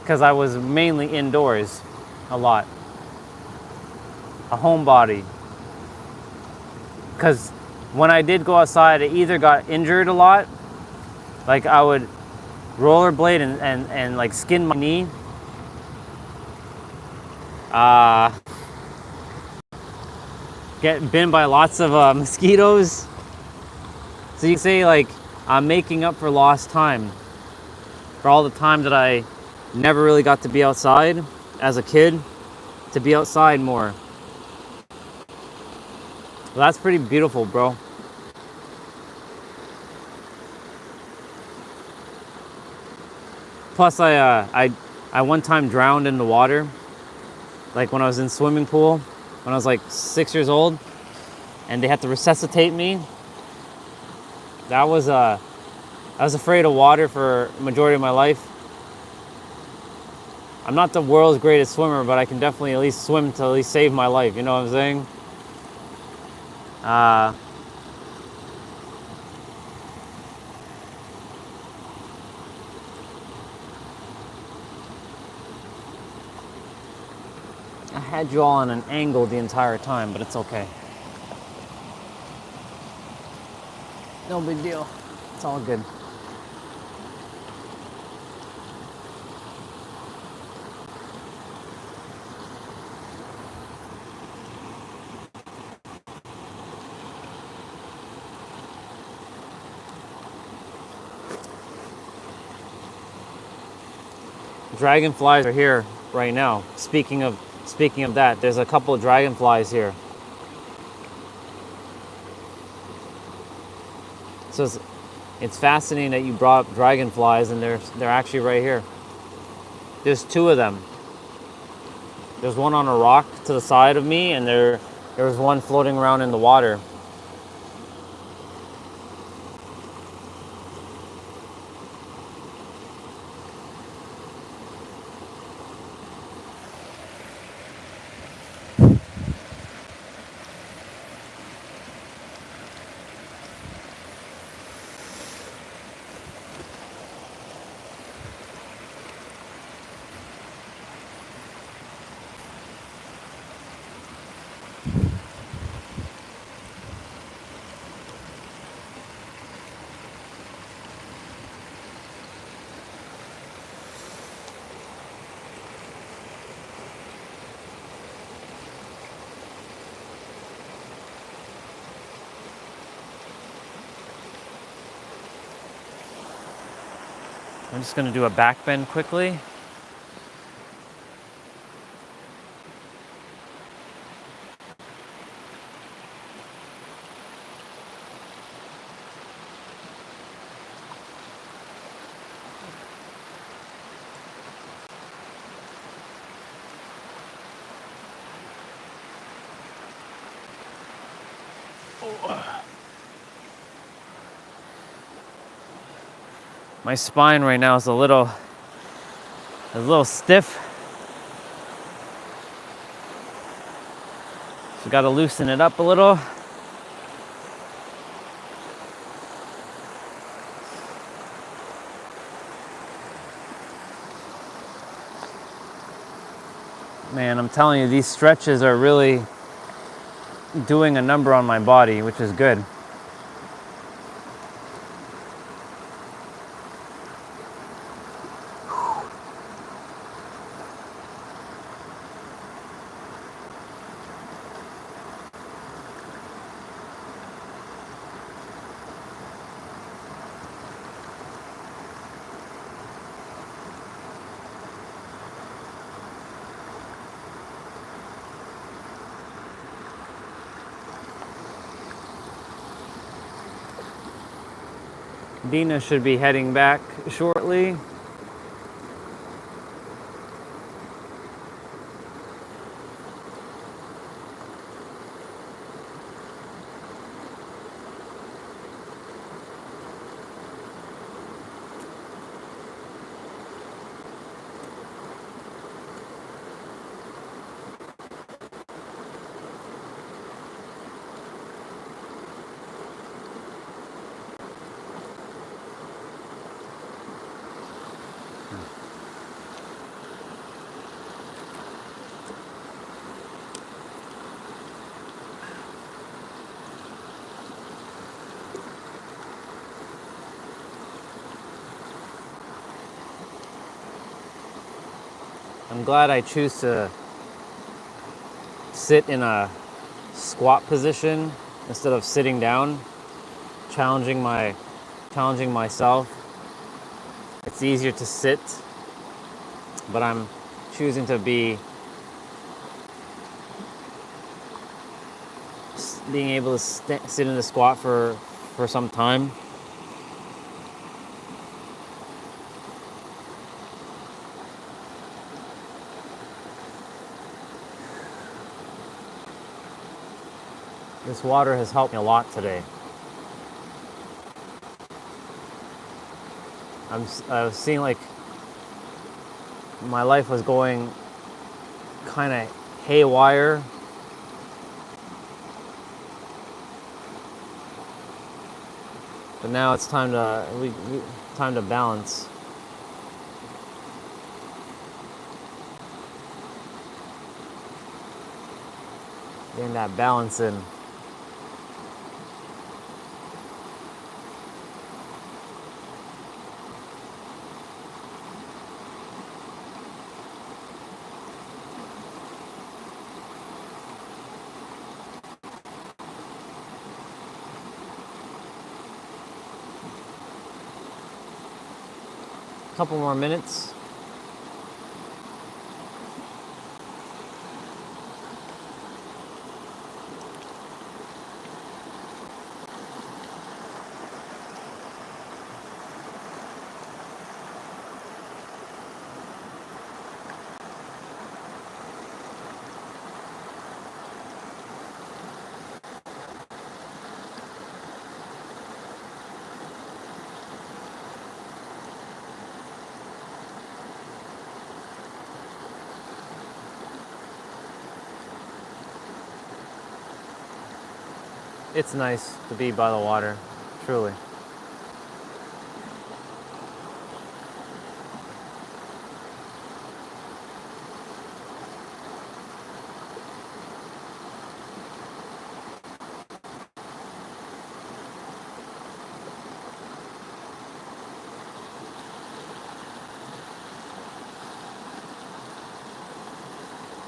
because I was mainly indoors a lot, a homebody. Because when I did go outside, I either got injured a lot, like I would rollerblade and like skin my knee, get bitten by lots of mosquitoes. So you can say like I'm making up for lost time, for all the time that I never really got to be outside as a kid, to be outside more. Well, that's pretty beautiful, bro. Plus, I one time drowned in the water, like when I was in swimming pool, when I was like 6 years old, and they had to resuscitate me. I was afraid of water for the majority of my life. I'm not the world's greatest swimmer, but I can definitely at least swim to at least save my life. You know what I'm saying? I had you all on an angle the entire time, but it's okay. No big deal. It's all good. Dragonflies are here right now. Speaking of that, there's a couple of dragonflies here. So it's fascinating that you brought up dragonflies, and they're actually right here. There's two of them. There's one on a rock to the side of me, and there was one floating around in the water. I'm just gonna do a back bend quickly. My spine right now is a little stiff. So got to loosen it up a little. Man, I'm telling you, these stretches are really doing a number on my body, which is good. Dina should be heading back shortly. I'm glad I choose to sit in a squat position instead of sitting down, challenging myself. It's easier to sit, but I'm choosing to being able to sit in the squat for some time. This water has helped me a lot today. I was seeing like my life was going kind of haywire. But now it's time to balance. Getting that balance in. Couple more minutes. It's nice to be by the water, truly.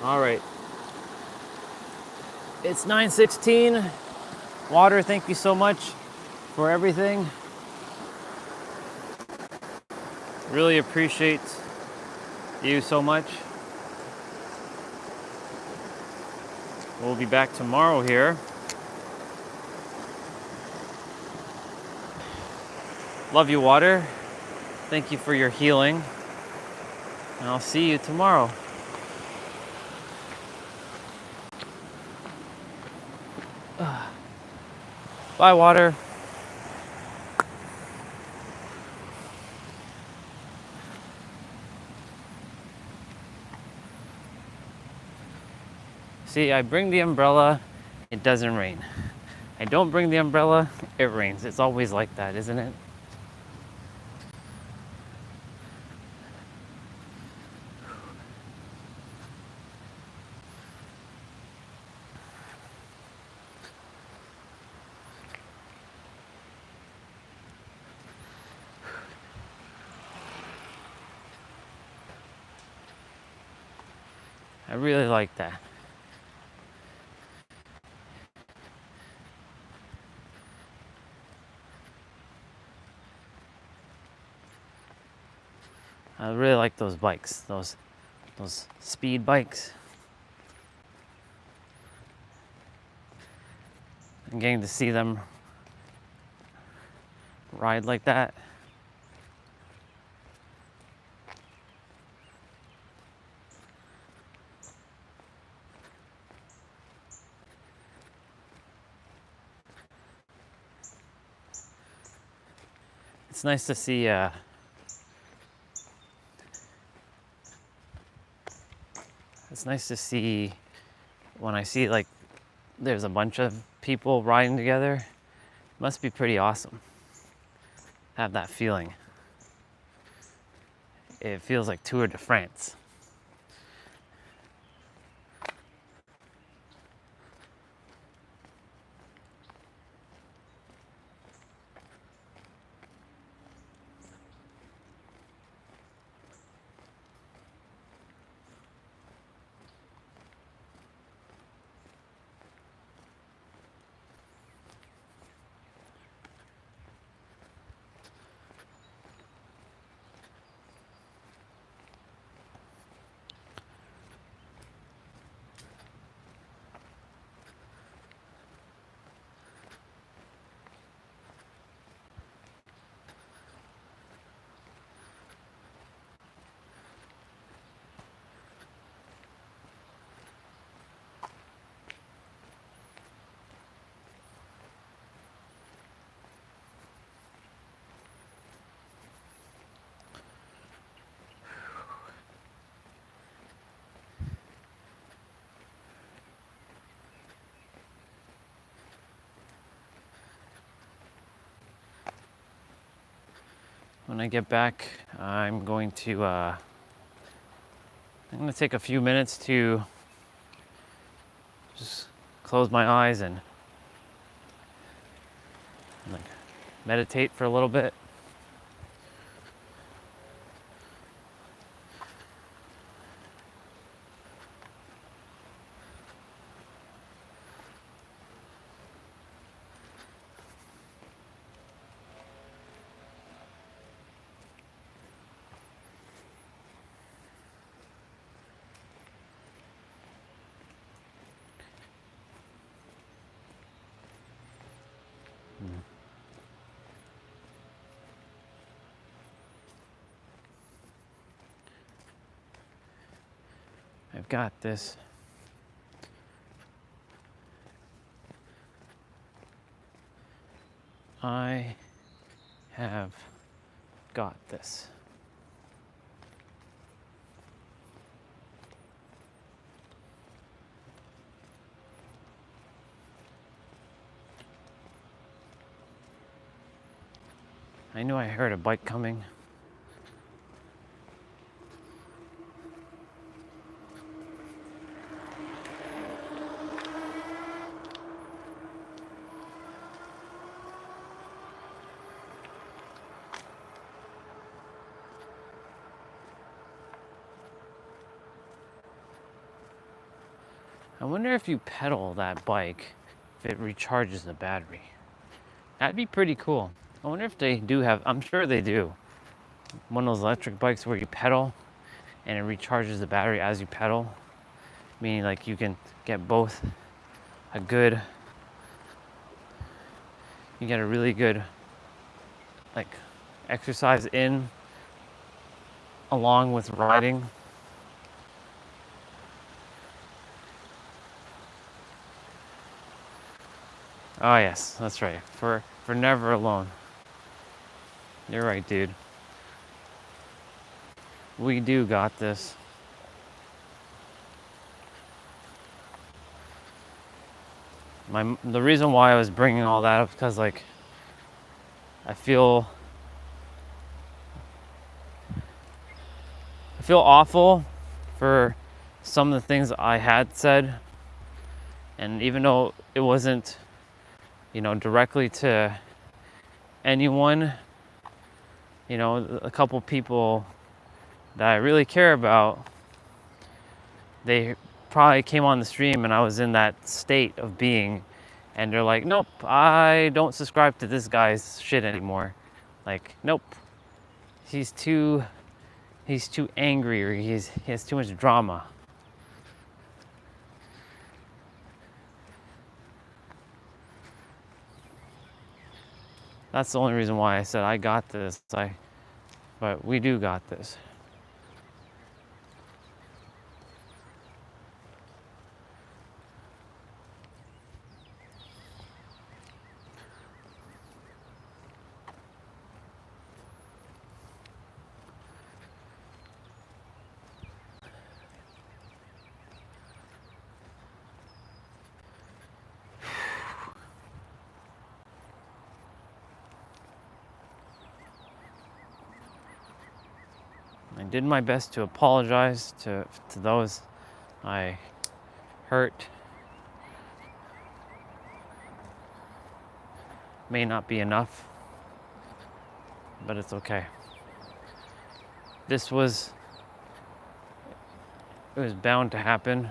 All right. It's 9:16. Water, thank you so much for everything. Really appreciate you so much. We'll be back tomorrow here. Love you, water. Thank you for your healing. And I'll see you tomorrow. Bye, water. See, I bring the umbrella, it doesn't rain. I don't bring the umbrella, it rains. It's always like that, isn't it? I really like that. I really like those bikes, those speed bikes. I'm getting to see them ride like that. It's nice to see it's nice to see when I see like there's a bunch of people riding together. It must be pretty awesome. Have that feeling. It feels like Tour de France. When I get back, I'm going to take a few minutes to just close my eyes and like meditate for a little bit. I've got this. I have got this. I knew I heard a bike coming. I wonder if you pedal that bike, if it recharges the battery. That'd be pretty cool. I wonder if they do have, I'm sure they do, one of those electric bikes where you pedal and it recharges the battery as you pedal. Meaning like you can get both you get a really good like exercise in along with riding. Oh yes, that's right. For never alone. You're right, dude. We do got this. The reason why I was bringing all that up because like I feel awful for some of the things I had said, and even though it wasn't, directly to anyone, a couple people that I really care about, they probably came on the stream and I was in that state of being, and they're like, nope, I don't subscribe to this guy's shit anymore. Like, nope, he's too angry, or he has too much drama. That's the only reason why I said I got this. But we do got this. I did my best to apologize to those I hurt. May not be enough, but it's okay. It was bound to happen.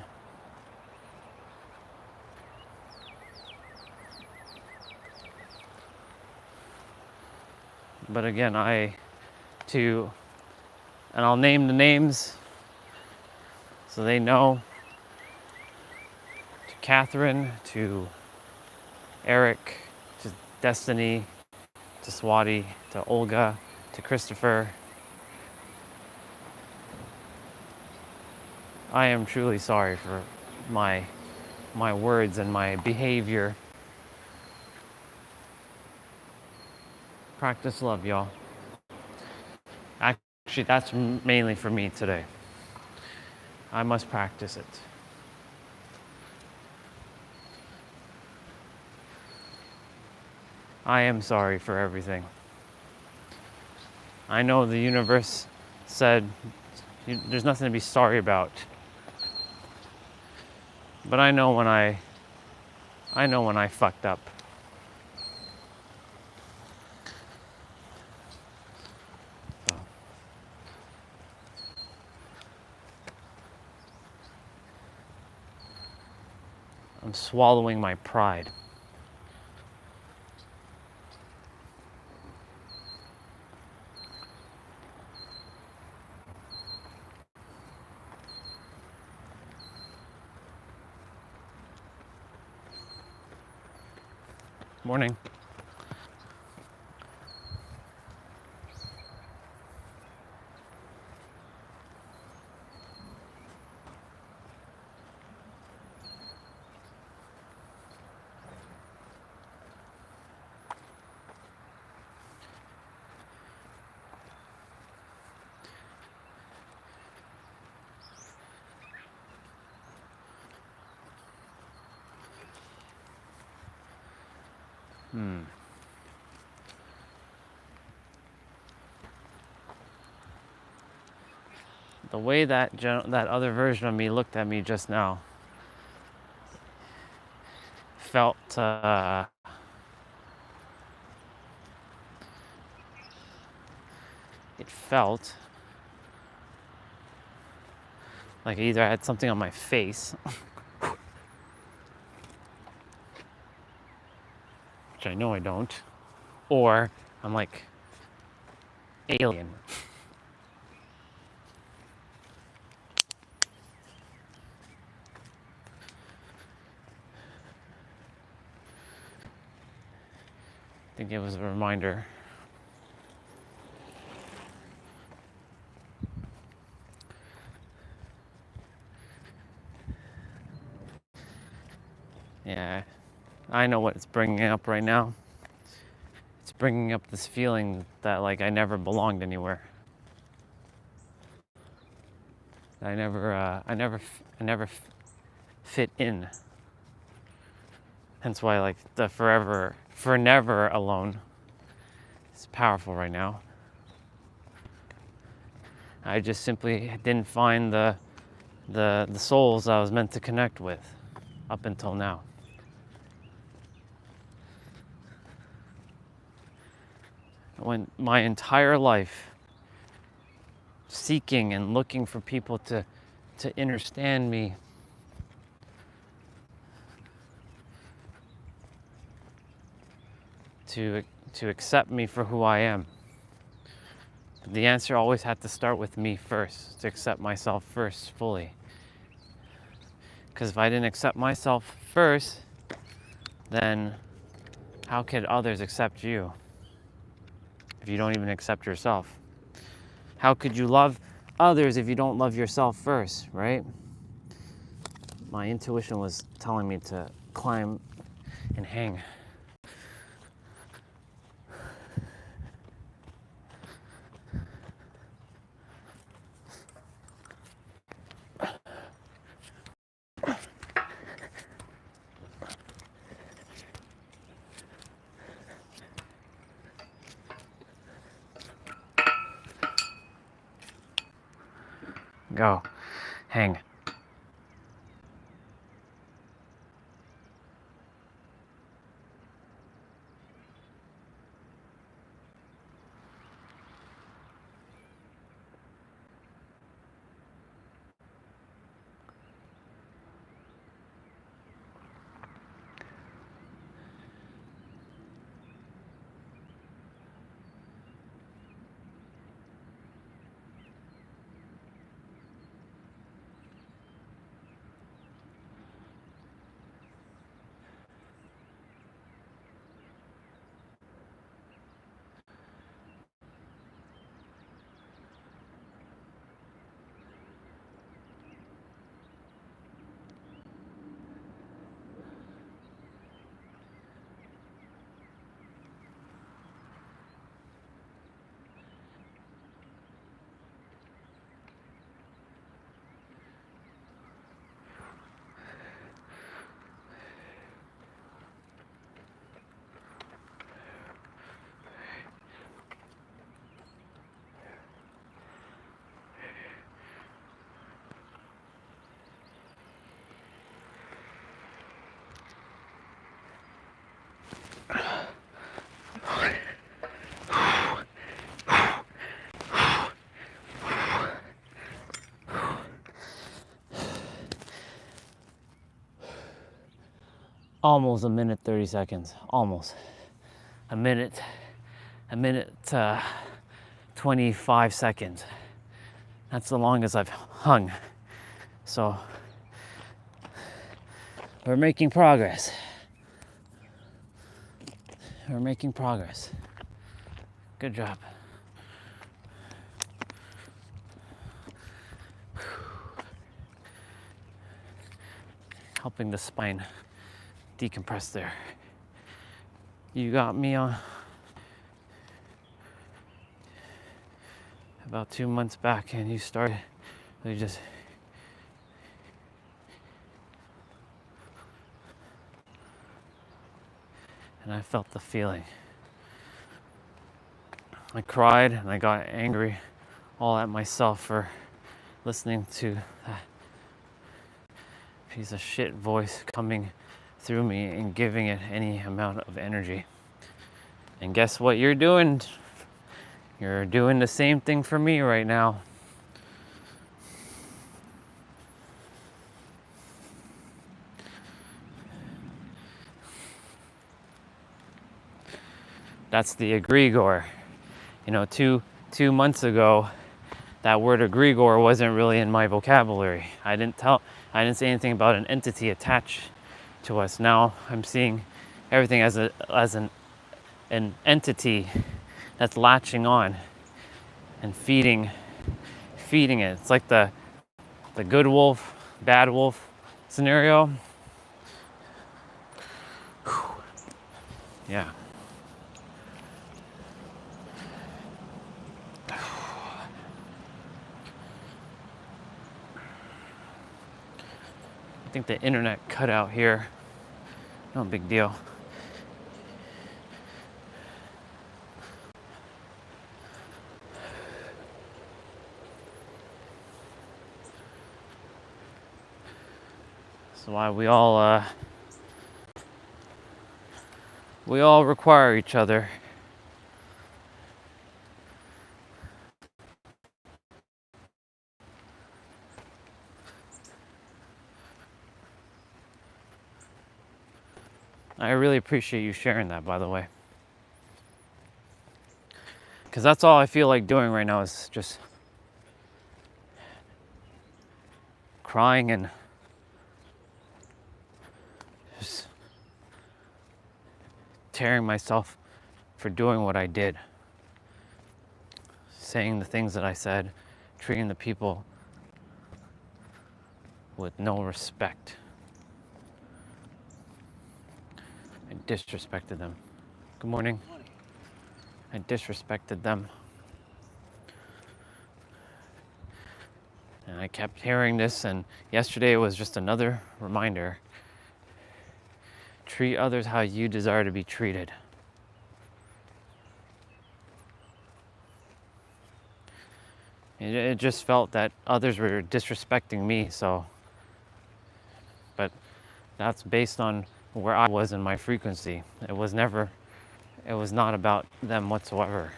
But again, and I'll name the names so they know. To Catherine, to Eric, to Destiny, to Swati, to Olga, to Christopher. I am truly sorry for my words and my behavior. Practice love, y'all. Actually, that's mainly for me today. I must practice it. I am sorry for everything. I know the universe said there's nothing to be sorry about. But I know when I fucked up. So. I'm swallowing my pride. Morning. The way that other version of me looked at me just now felt it felt like either I had something on my face, which I know I don't, or I'm like alien. I think it was a reminder. Yeah, I know what it's bringing up right now. It's bringing up this feeling that like I never belonged anywhere. I never fit in. Hence why like the for never alone is powerful right now. I just simply didn't find the souls I was meant to connect with up until now. When my entire life seeking and looking for people to understand me, to accept me for who I am. The answer always had to start with me first, to accept myself first fully. Because if I didn't accept myself first, then how could others accept you? if you don't even accept yourself? How could you love others if you don't love yourself first, right? My intuition was telling me to climb and hang. Go, hang. Almost a minute, 30 seconds, almost. A minute, 25 seconds. That's the longest I've hung. So we're making progress. We're making progress. Good job. Helping the spine decompress there. You got me on about 2 months back, and you started really just and I felt the feeling. I cried and I got angry all at myself for listening to that piece of shit voice coming through me and giving it any amount of energy. And guess what you're doing? You're doing the same thing for me right now. That's the egregore. You know, two months ago, that word egregore wasn't really in my vocabulary. I didn't say anything about an entity attached to us. Now I'm seeing everything as an entity that's latching on and feeding it. It's like the good wolf, bad wolf scenario. Yeah. I think the internet cut out here. No big deal. That's why we all require each other. I really appreciate you sharing that, by the way. Because that's all I feel like doing right now is just crying and just tearing myself for doing what I did. saying the things that I said, treating the people with no respect. I disrespected them. Good morning. I disrespected them. And I kept hearing this, and yesterday it was just another reminder. Treat others how you desire to be treated. It just felt that others were disrespecting me, but that's based on where I was in my frequency. It was not about them whatsoever.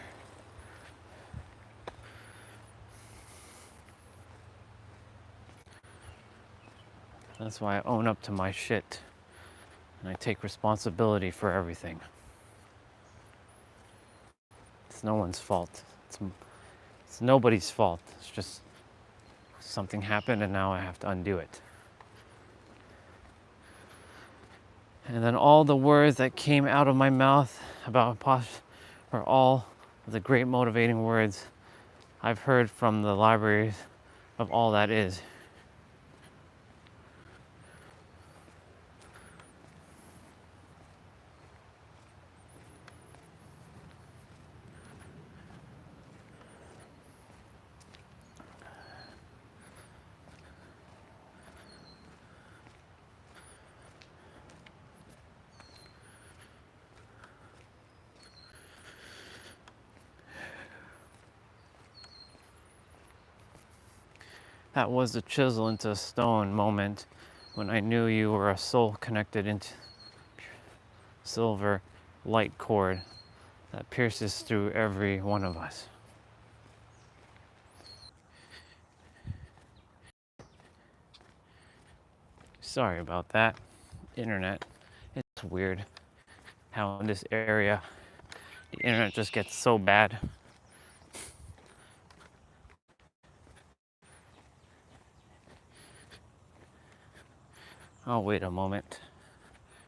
That's why I own up to my shit and I take responsibility for everything. It's no one's fault. It's nobody's fault. It's just something happened and now I have to undo it. And then all the words that came out of my mouth about are all the great motivating words I've heard from the libraries of all that is. That was the chisel into a stone moment when I knew you were a soul connected into silver light cord that pierces through every one of us. Sorry about that. Internet. It's weird how in this area the internet just gets so bad. Oh, wait a moment.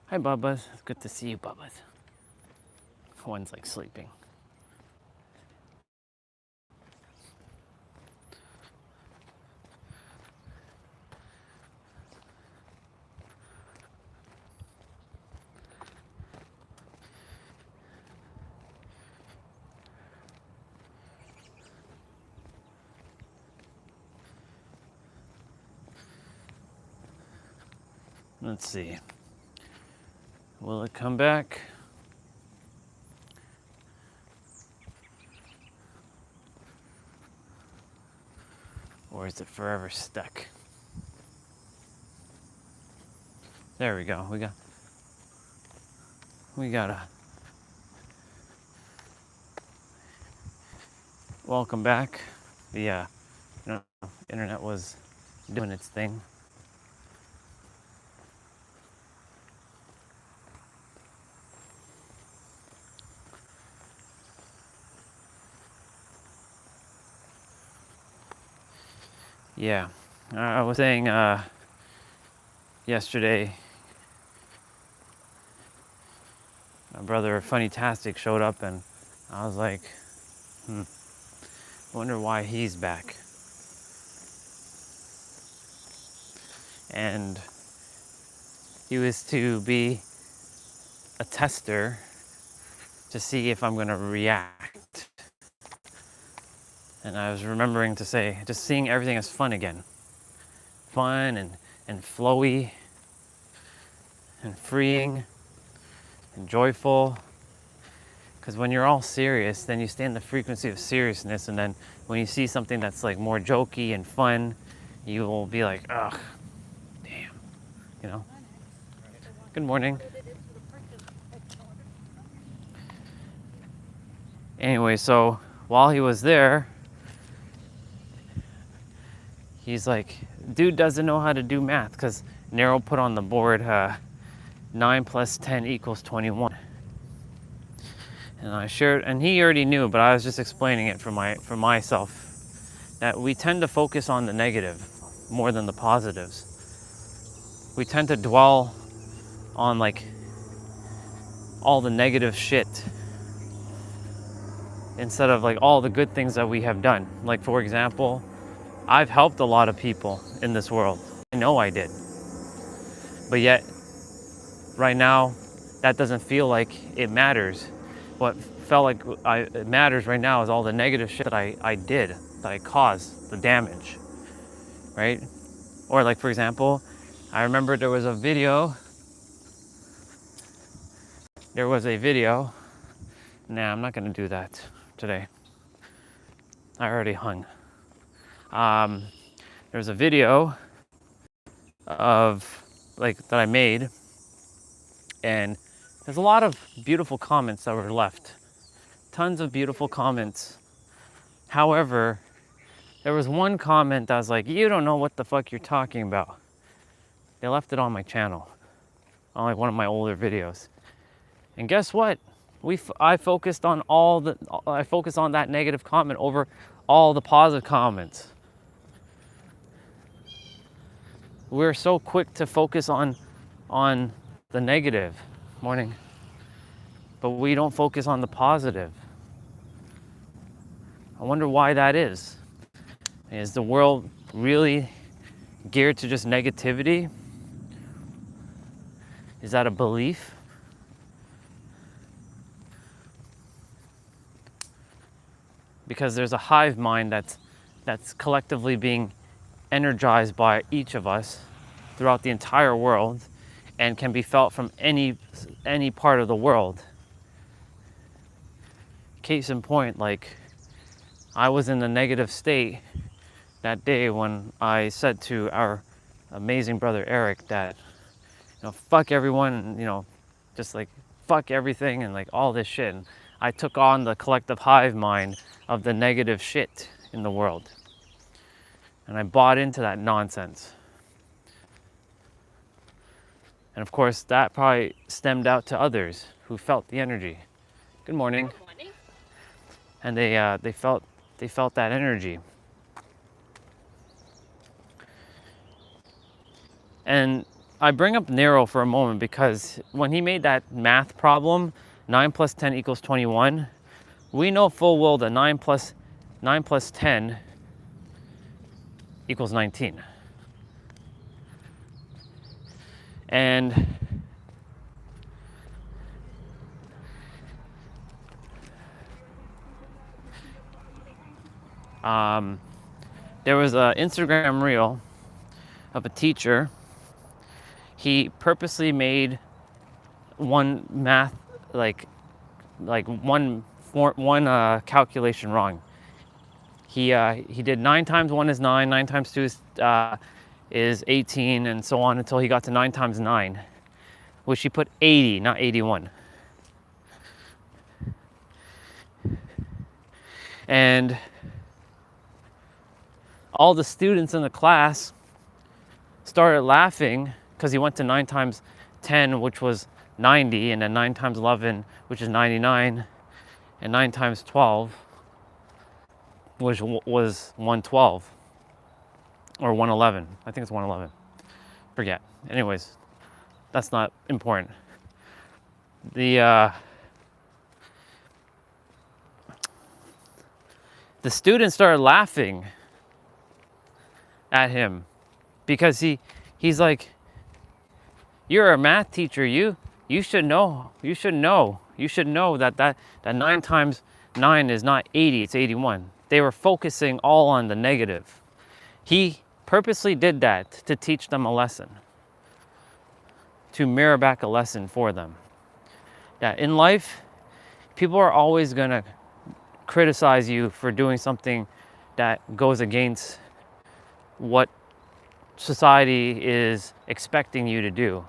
Hi, Bubbas. It's good to see you, Bubbas. One's like sleeping. Let's see. Will it come back? Or is it forever stuck? There we go. We gotta. Welcome back. The internet was doing its thing. Yeah, I was saying yesterday, my brother Funny-tastic showed up and I was like, wonder why he's back. And he was to be a tester to see if I'm gonna react. And I was remembering to say, just seeing everything as fun again. Fun and flowy and freeing and joyful. Because when you're all serious, then you stay in the frequency of seriousness. And then when you see something that's like more jokey and fun, you will be like, ugh, damn, you know? Good morning. Anyway, so while he was there, he's like, dude doesn't know how to do math because Nero put on the board 9 plus 10 equals 21. And I shared, and he already knew, but I was just explaining it for myself, that we tend to focus on the negative more than the positives. We tend to dwell on like all the negative shit instead of like all the good things that we have done. Like, for example, I've helped a lot of people in this world. I know I did. But yet, right now, that doesn't feel like it matters. What felt like it matters right now is all the negative shit that I did, that I caused, the damage, right? Or like, for example, I remember there was a video. Nah, I'm not gonna do that today. I already hung. There's a video of like that I made, and there's a lot of beautiful comments that were left. Tons of beautiful comments. However, there was one comment that was like, you don't know what the fuck you're talking about. They left it on my channel, on like one of my older videos. And guess what? I focused on that negative comment over all the positive comments. We're so quick to focus on the negative. Morning. But we don't focus on the positive. I wonder why that is. Is the world really geared to just negativity? Is that a belief? Because there's a hive mind that's collectively being energized by each of us throughout the entire world and can be felt from any part of the world. Case in point, like I was in the negative state that day when I said to our amazing brother Eric that, fuck everyone, just like fuck everything and like all this shit. And I took on the collective hive mind of the negative shit in the world. And I bought into that nonsense. And of course, that probably stemmed out to others who felt the energy. Good morning. Good morning. And they felt that energy. And I bring up Nero for a moment because when he made that math problem, 9 plus 10 equals 21, we know full well that 9 plus 10 equals 19. And there was an Instagram reel of a teacher. He purposely made one math, like one calculation wrong. He did 9 times 1 is 9, 9 times 2 is 18, and so on until he got to 9 times 9, which he put 80, not 81. And all the students in the class started laughing because he went to 9 times 10, which was 90, and then 9 times 11, which is 99, and 9 times 12, which was 112, or 111. I think it's 111. Forget. Anyways, that's not important. The students started laughing at him because he's like, you're a math teacher, you should know that 9 times 9 is not 80, it's 81. They were focusing all on the negative. He purposely did that to teach them a lesson, to mirror back a lesson for them. That in life, people are always gonna criticize you for doing something that goes against what society is expecting you to do.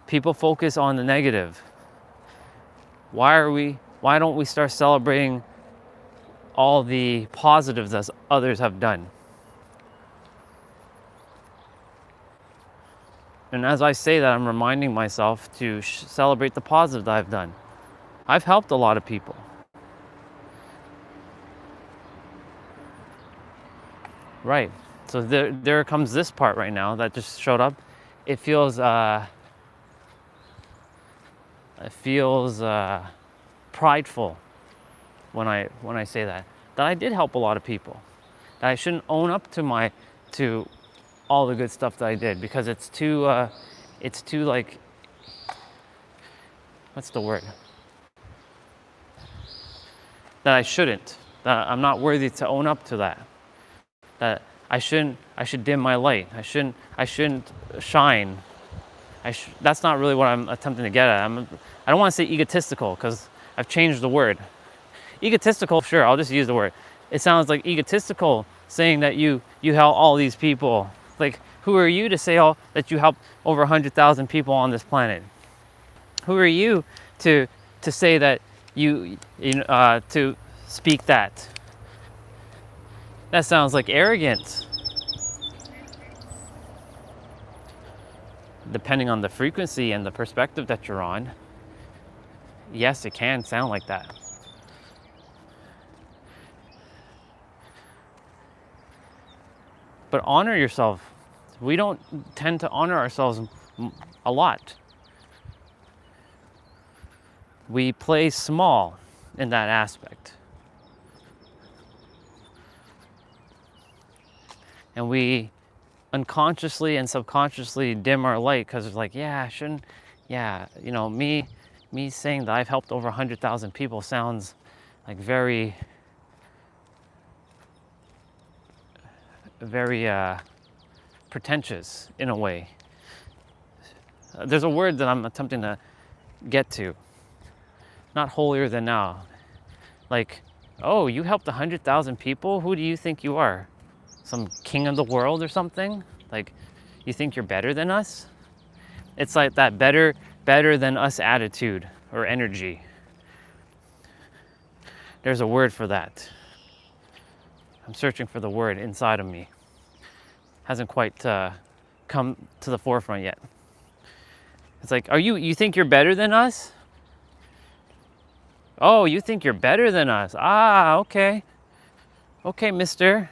People focus on the negative. Why don't we start celebrating all the positives that others have done? And as I say that, I'm reminding myself to celebrate the positive that I've done. I've helped a lot of people. Right. So there comes this part right now that just showed up. It feels prideful when I say that I did help a lot of people. That I shouldn't own up to all the good stuff that I did, because it's too like, what's the word? That I shouldn't. That I'm not worthy to own up to that. That I should dim my light. I shouldn't shine. That's not really what I'm attempting to get at. I don't want to say egotistical, because I've changed the word. Egotistical, sure, I'll just use the word. It sounds like egotistical, saying that you help all these people. Like, who are you to say that you help over 100,000 people on this planet? Who are you to say that to speak that? That sounds like arrogance. Depending on the frequency and the perspective that you're on, yes, it can sound like that. But honor yourself. We don't tend to honor ourselves a lot. We play small in that aspect. And we unconsciously and subconsciously dim our light, because it's like, me saying that I've helped over 100,000 people sounds like very pretentious in a way. There's a word that I'm attempting to get to. Not holier than thou. Like, oh, you helped 100,000 people? Who do you think you are? Some king of the world or something? Like, you think you're better than us? It's like that better than us attitude or energy. There's a word for that. I'm searching for the word inside of me. Hasn't quite come to the forefront yet. It's like, you think you're better than us? Oh, you think you're better than us? Ah, okay. Okay, Mr.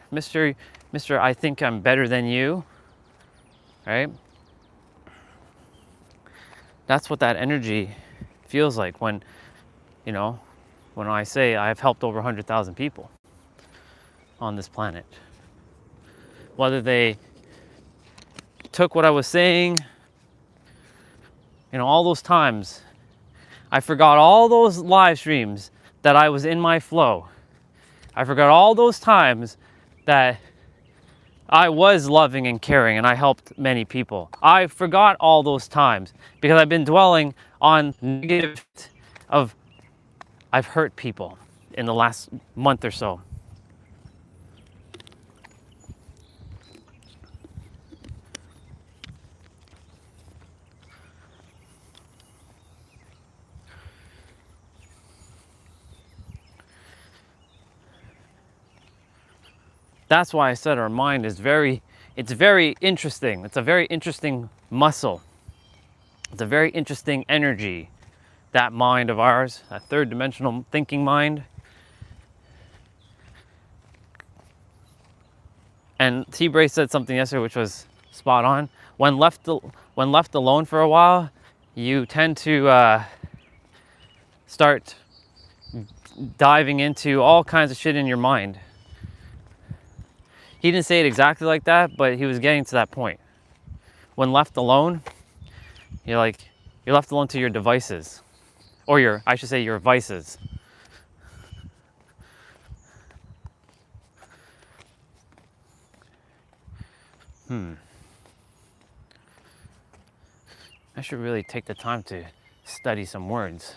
I think I'm better than you. Right? That's what that energy feels like when I say I've helped over 100,000 people on this planet. Whether they took what I was saying, all those times, I forgot all those live streams that I was in my flow. I forgot all those times that I was loving and caring and I helped many people. I forgot all those times because I've been dwelling on negative of I've hurt people in the last month or so. That's why I said our mind is very interesting. It's a very interesting muscle. It's a very interesting energy, that mind of ours, that third dimensional thinking mind. And T-Bray said something yesterday which was spot on. When left alone for a while, you tend to start diving into all kinds of shit in your mind. He didn't say it exactly like that, but he was getting to that point. When left alone, you're left alone to your devices. Or your vices. I should really take the time to study some words.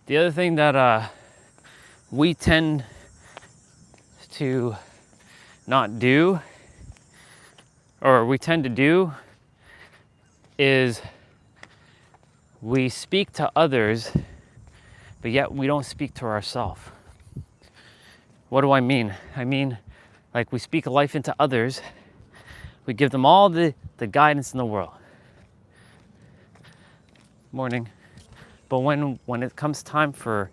The other thing that we tend to not do, or we tend to do, is we speak to others, but yet we don't speak to ourselves. What do I mean? I mean, like we speak life into others, we give them all the guidance in the world. Morning. But when it comes time for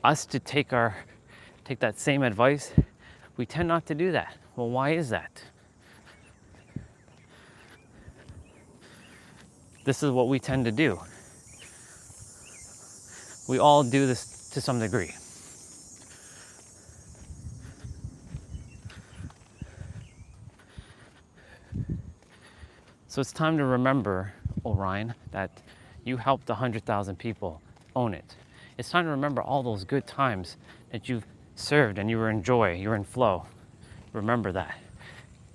us to take that same advice, we tend not to do that. Well, why is that? This is what we tend to do. We all do this to some degree. So it's time to remember, Orion, that you helped 100,000 people. Own it. It's time to remember all those good times that you've served and you were in joy, you were in flow. Remember that.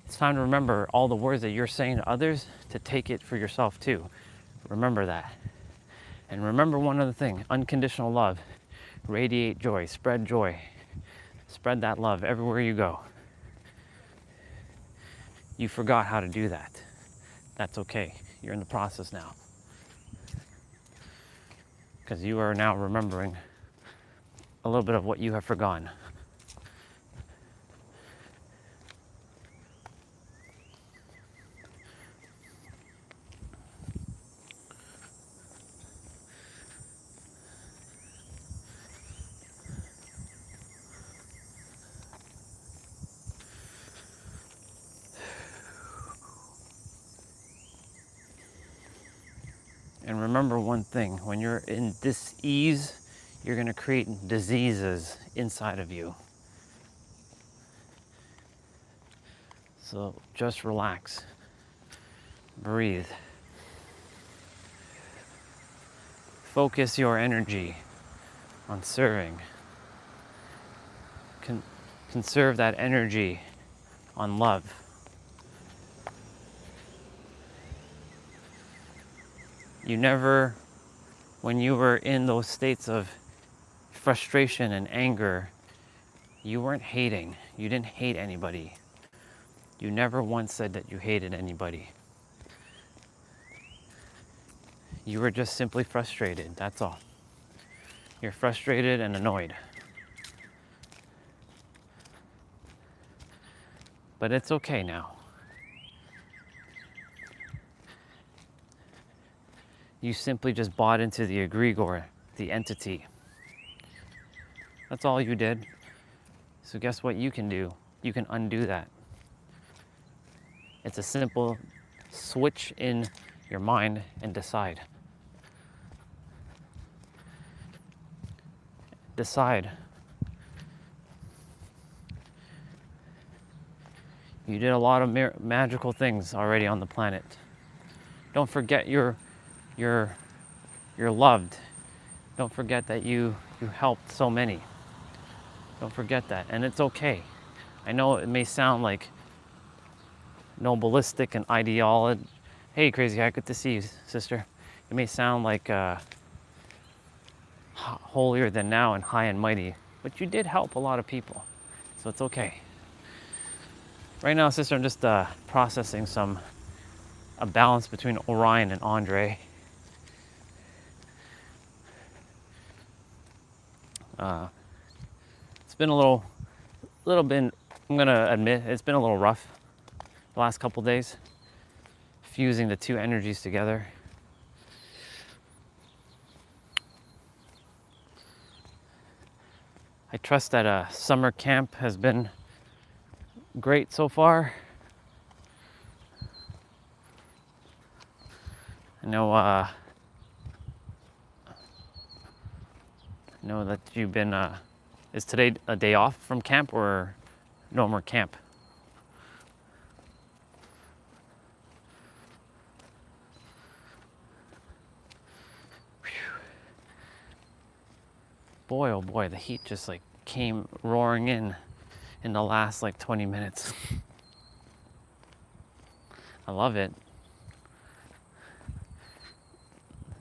It's time to remember all the words that you're saying to others, to take it for yourself too. Remember that. And remember one other thing, unconditional love. Radiate joy, spread joy. Spread that love everywhere you go. You forgot how to do that. That's okay. You're in the process now. Because you are now remembering a little bit of what you have forgotten. And remember one thing, when you're in dis-ease, you're going to create diseases inside of you. So just relax, breathe. Focus your energy on serving. Conserve that energy on love. You never, when you were in those states of frustration and anger, you weren't hating. You didn't hate anybody. You never once said that you hated anybody. You were just simply frustrated, that's all. You're frustrated and annoyed. But it's okay now. You simply just bought into the egregore, the entity. That's all you did. So guess what you can do? You can undo that. It's a simple switch in your mind and decide. Decide. You did a lot of magical things already on the planet. Don't forget you're loved. Don't forget that you helped so many. Don't forget that, and it's okay. I know it may sound like nobilistic and ideological. Hey, Crazy Hat, good to see you, sister. It may sound like holier than now and high and mighty, but you did help a lot of people, so it's okay. Right now, sister, I'm just processing a balance between Orion and Andre. It's been a little bit, I'm gonna admit, it's been a little rough the last couple days, fusing the two energies together. I trust that summer camp has been great so far. I know that you've been, is today a day off from camp or no more camp? Whew. Boy, oh boy, the heat just like came roaring in the last like 20 minutes. I love it.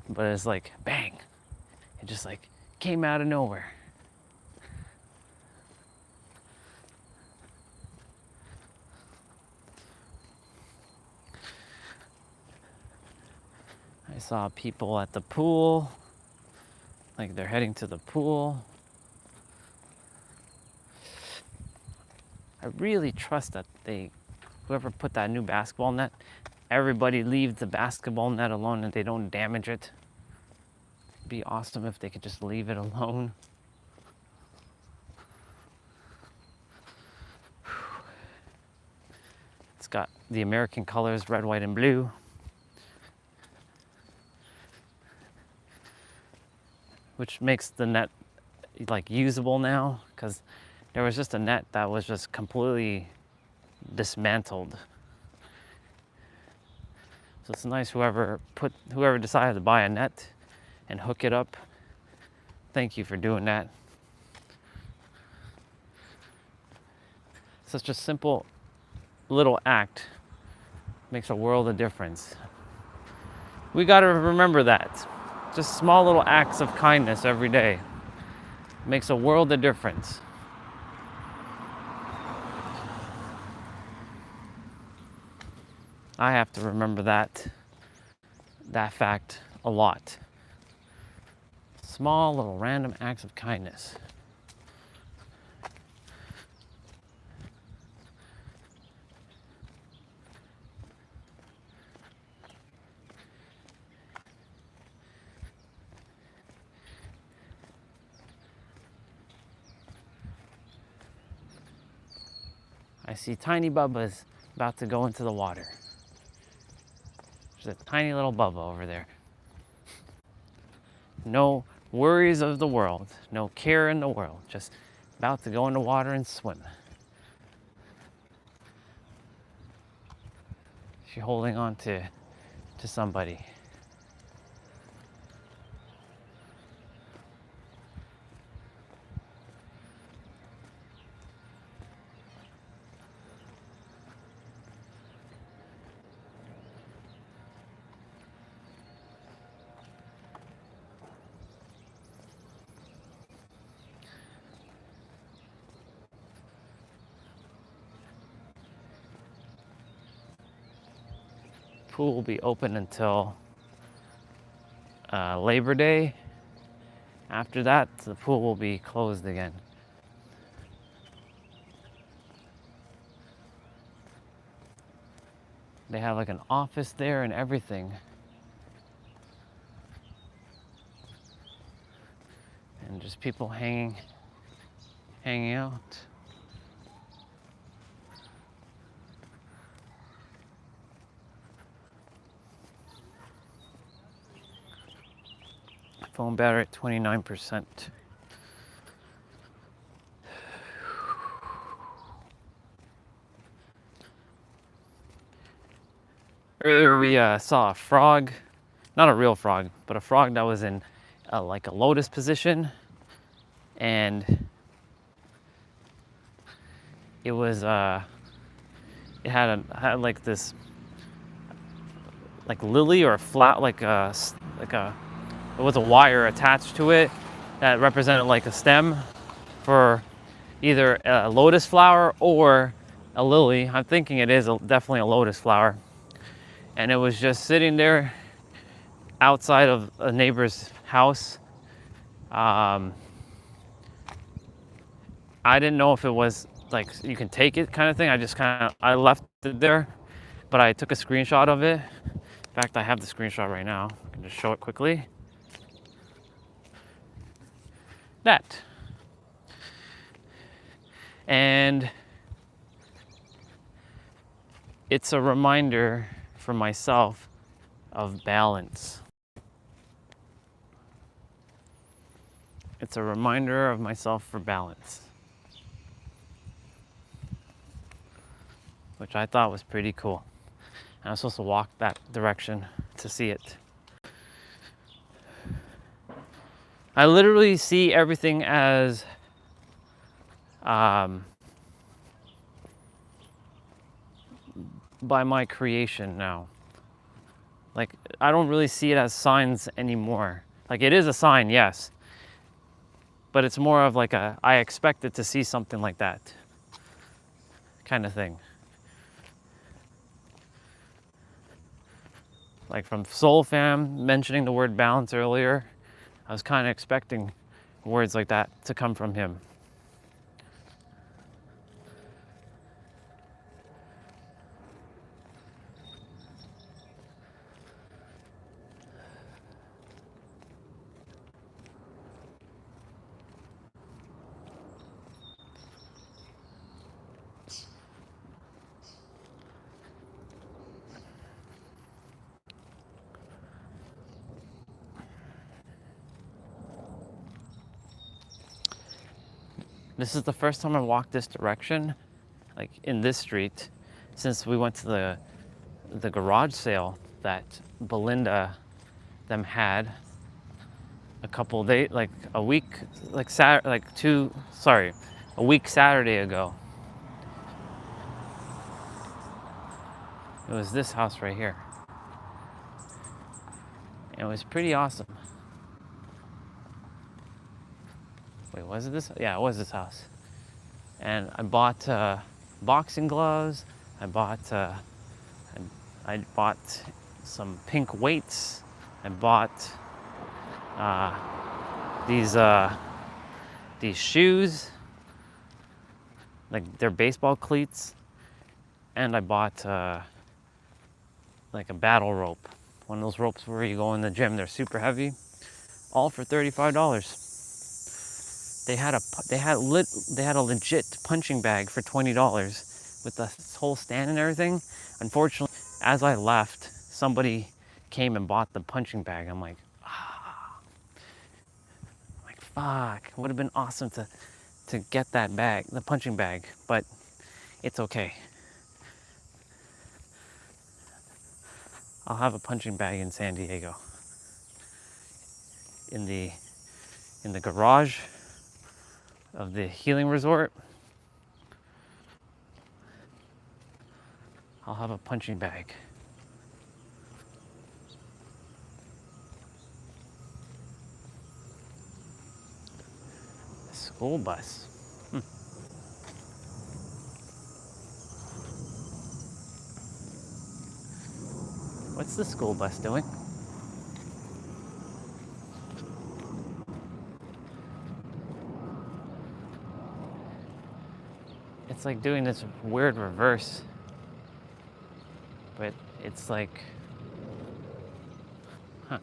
But it's like, bang. It just like came out of nowhere. I saw people at the pool, like they're heading to the pool. I really trust that whoever put that new basketball net, everybody leaves the basketball net alone and they don't damage it. It'd be awesome if they could just leave it alone. It's got the American colors, red, white, and blue. Which makes the net like usable now, because there was just a net that was just completely dismantled. So it's nice whoever decided to buy a net and hook it up. Thank you for doing that. Such a simple little act makes a world of difference. We got to remember that. Just small little acts of kindness every day makes a world of difference. I have to remember that fact a lot. Small little random acts of kindness. I see tiny Bubba's about to go into the water. There's a tiny little Bubba over there. No worries of the world, no care in the world, just about to go in the water and swim. She's holding on to somebody. Pool will be open until Labor Day. After that, the pool will be closed again. They have like an office there and everything. And just people hanging out. Phone battery at 29%. Earlier we saw a frog, not a real frog, but a frog that was in like a lotus position, and it was it had like this like lily or a flower, it was a wire attached to it that represented like a stem for either a lotus flower or a lily. I'm thinking it is definitely a lotus flower. And it was just sitting there outside of a neighbor's house. I didn't know if it was like you can take it kind of thing. I left it there, but I took a screenshot of it. In fact, I have the screenshot right now. I can just show it quickly. That. And it's a reminder for myself of balance. It's a reminder of myself for balance, which I thought was pretty cool. And I was supposed to walk that direction to see it. I literally see everything as by my creation now. Like, I don't really see it as signs anymore. Like, it is a sign, yes, but it's more of like I expected to see something like that kind of thing. like from Soul Fam mentioning the word balance earlier. I was kind of expecting words like that to come from him. This is the first time I walked this direction, like in this street, since we went to the garage sale that Belinda them had a couple days, like a week, like a week Saturday ago. It was this house right here. And it was pretty awesome. Wait, was it this? Yeah, it was this house. And I bought boxing gloves. I bought some pink weights. I bought these shoes, like they're baseball cleats, and I bought like a battle rope, one of those ropes where you go in the gym. They're super heavy, all for $35. They had a legit punching bag for $20 with the whole stand and everything. Unfortunately, as I left, somebody came and bought the punching bag. I'm like, fuck, would have been awesome to get that bag, the punching bag, but it's okay. I'll have a punching bag in San Diego. In the garage of the healing resort, I'll have a punching bag. A school bus. What's the school bus doing? It's like doing this weird reverse, but it's like, huh.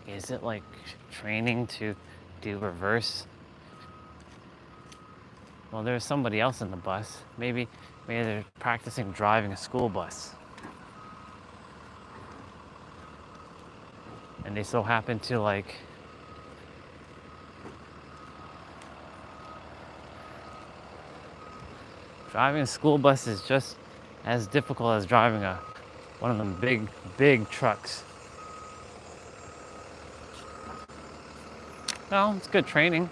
Is it like training to do reverse? Well, there's somebody else in the bus. Maybe they're practicing driving a school bus. And they so happen to like driving a school bus is just as difficult as driving one of them big trucks. Well, it's good training,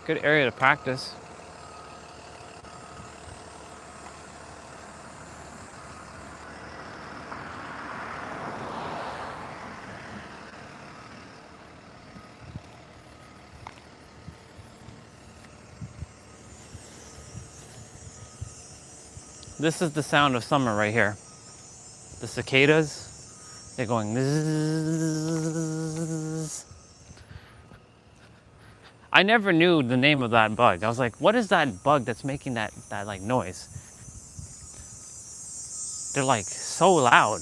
good area to practice. This is the sound of summer right here. The cicadas, they're going zzz. I never knew the name of that bug. I was like, what is that bug that's making that like noise? They're like so loud.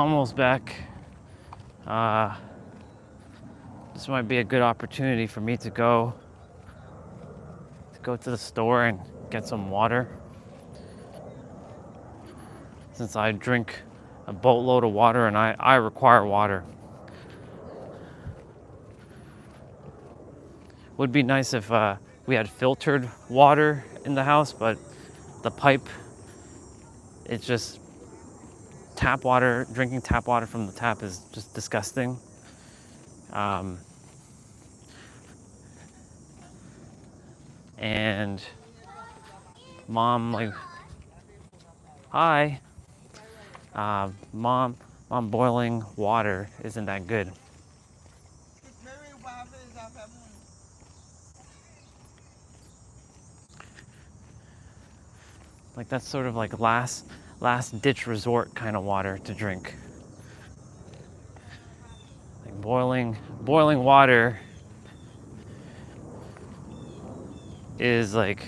almost back. This might be a good opportunity for me to go to the store and get some water. Since I drink a boatload of water and I require water. Would be nice if we had filtered water in the house, but the pipe, it's just tap water. Drinking tap water from the tap is just disgusting. And mom, like, hi. Mom boiling water isn't that good. Like that's sort of like last ditch resort kind of water to drink. Like boiling water is like,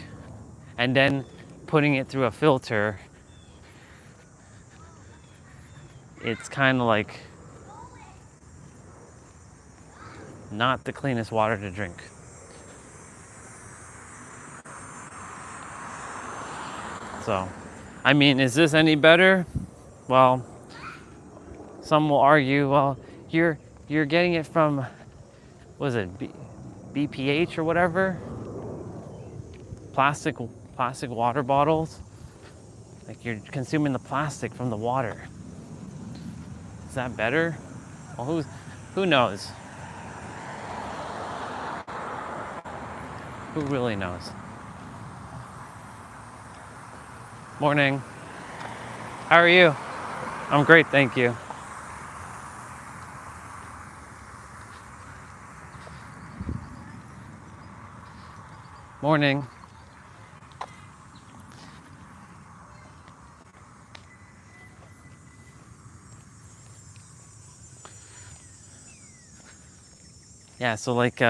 and then putting it through a filter, it's kind of like not the cleanest water to drink. So, I mean, is this any better? Well, some will argue, well, you're getting it from, what is it, BPH or whatever? Plastic water bottles. Like you're consuming the plastic from the water. Is that better? Well, who knows? Who really knows? Morning. How are you? I'm great, thank you. Morning. Yeah, so like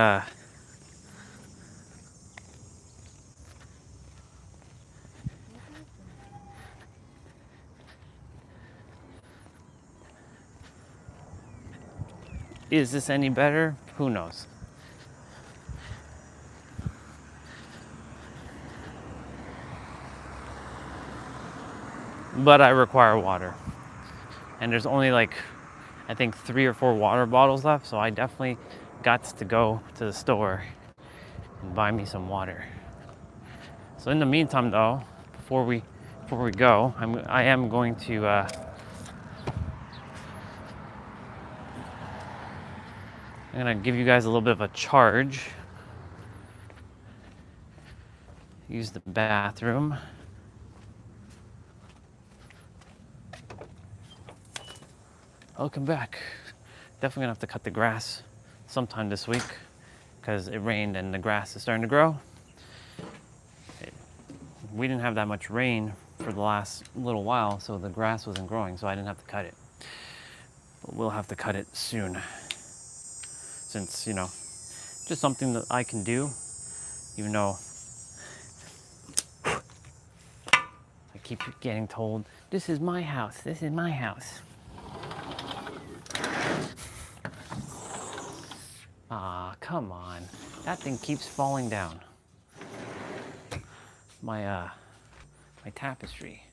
is this any better? Who knows? But I require water. And there's only like, I think 3 or 4 water bottles left, so I definitely got to go to the store and buy me some water. So in the meantime though, before we go, I am going to I'm gonna give you guys a little bit of a charge. Use the bathroom. Welcome back. Definitely gonna have to cut the grass sometime this week because it rained and the grass is starting to grow. We didn't have that much rain for the last little while, so the grass wasn't growing, so I didn't have to cut it. But we'll have to cut it soon. Since, you know, just something that I can do, even though I keep getting told, this is my house, this is my house. Ah, come on. That thing keeps falling down. My tapestry.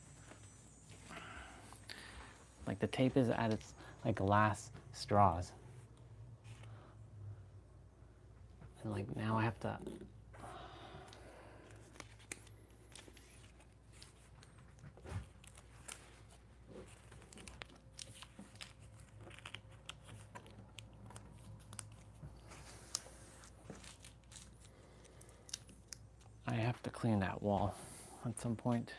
Like the tape is at its like last straws. And like now I have to clean that wall at some point.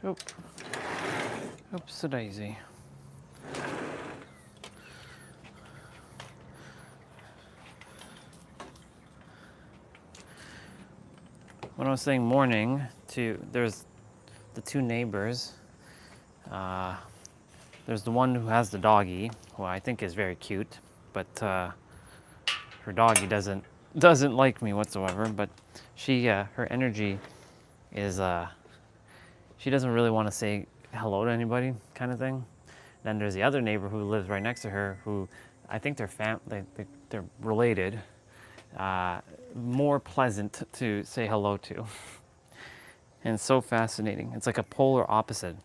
Oop. Oops, a daisy. When I was saying morning, there's the two neighbors. There's the one who has the doggy, who I think is very cute, but her doggy doesn't like me whatsoever. But she, her energy is, she doesn't really want to say hello to anybody, kind of thing. Then there's the other neighbor who lives right next to her, who I think they're related. More pleasant to say hello to. And it's so fascinating. It's like a polar opposite.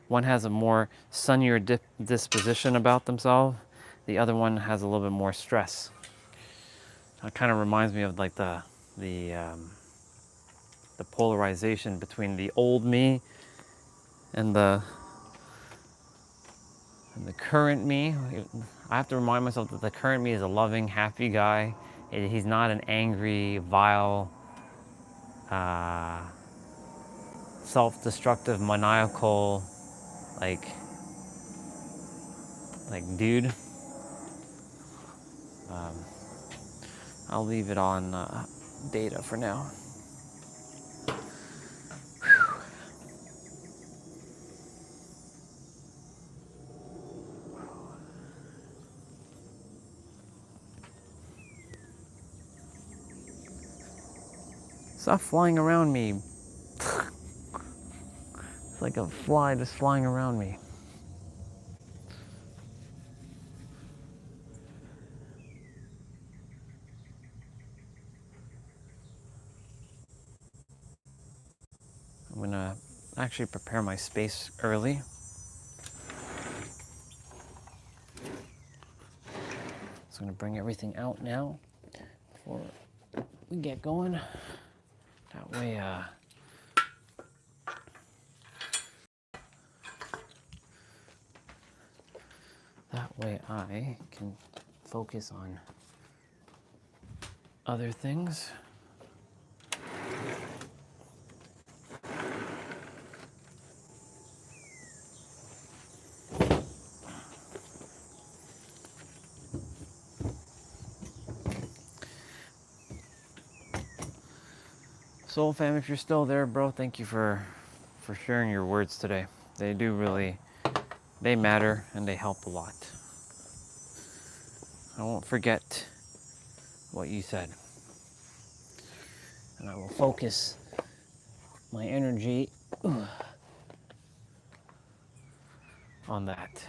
One has a more sunnier disposition about themselves. The other one has a little bit more stress. It kind of reminds me of like the polarization between the old me and the current me. I have to remind myself that the current me is a loving, happy guy. He's not an angry, vile, self-destructive, maniacal, like dude. I'll leave it on data for now. Stop flying around me. It's like a fly just flying around me. I'm gonna actually prepare my space early. So I'm gonna bring everything out now before we get going. That way I can focus on other things. Soul fam, if you're still there, bro, thank you for sharing your words today. They do really, they matter and they help a lot. I won't forget what you said. And I will focus my energy on that.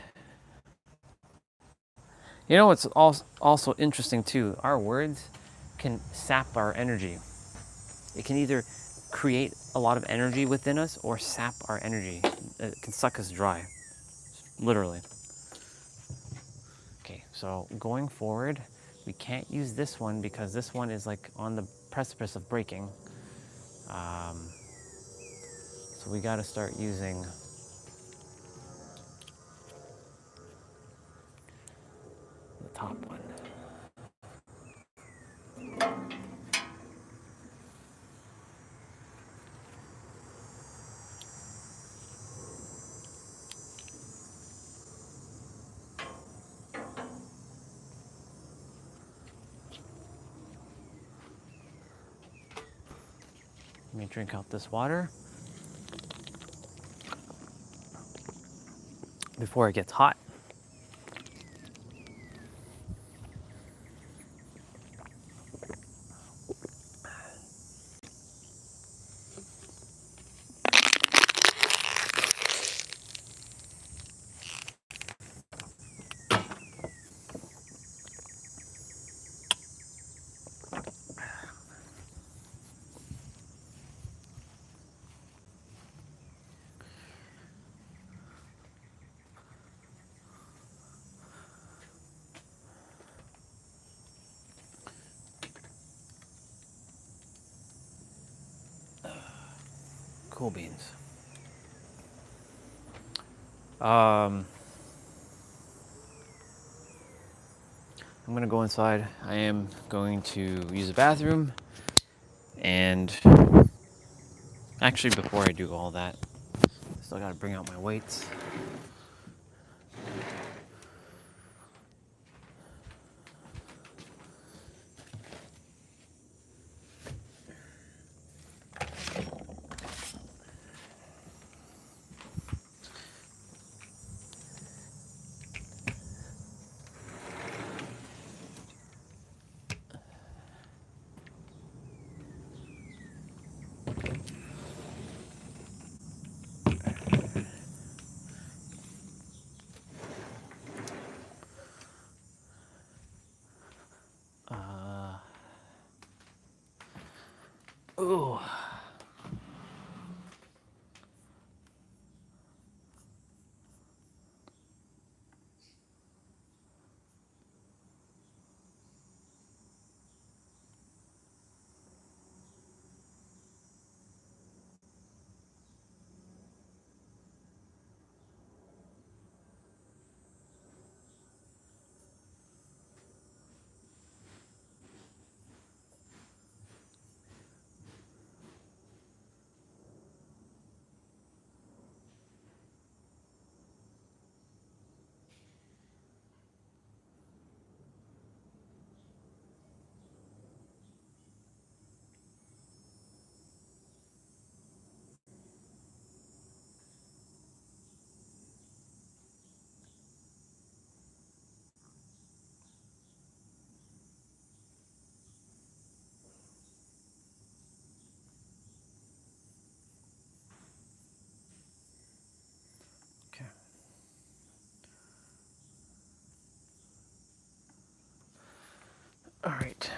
You know what's also interesting too? Our words can sap our energy. It can either create a lot of energy within us or sap our energy. It can suck us dry, literally. Okay, so going forward, we can't use this one because this one is like on the precipice of breaking. So we got to start using the top one. Let me drink out this water before it gets hot. Cool beans. I'm gonna go inside. I am going to use the bathroom, and actually before I do all that, Still gotta bring out my weights. Ooh. Okay. All right.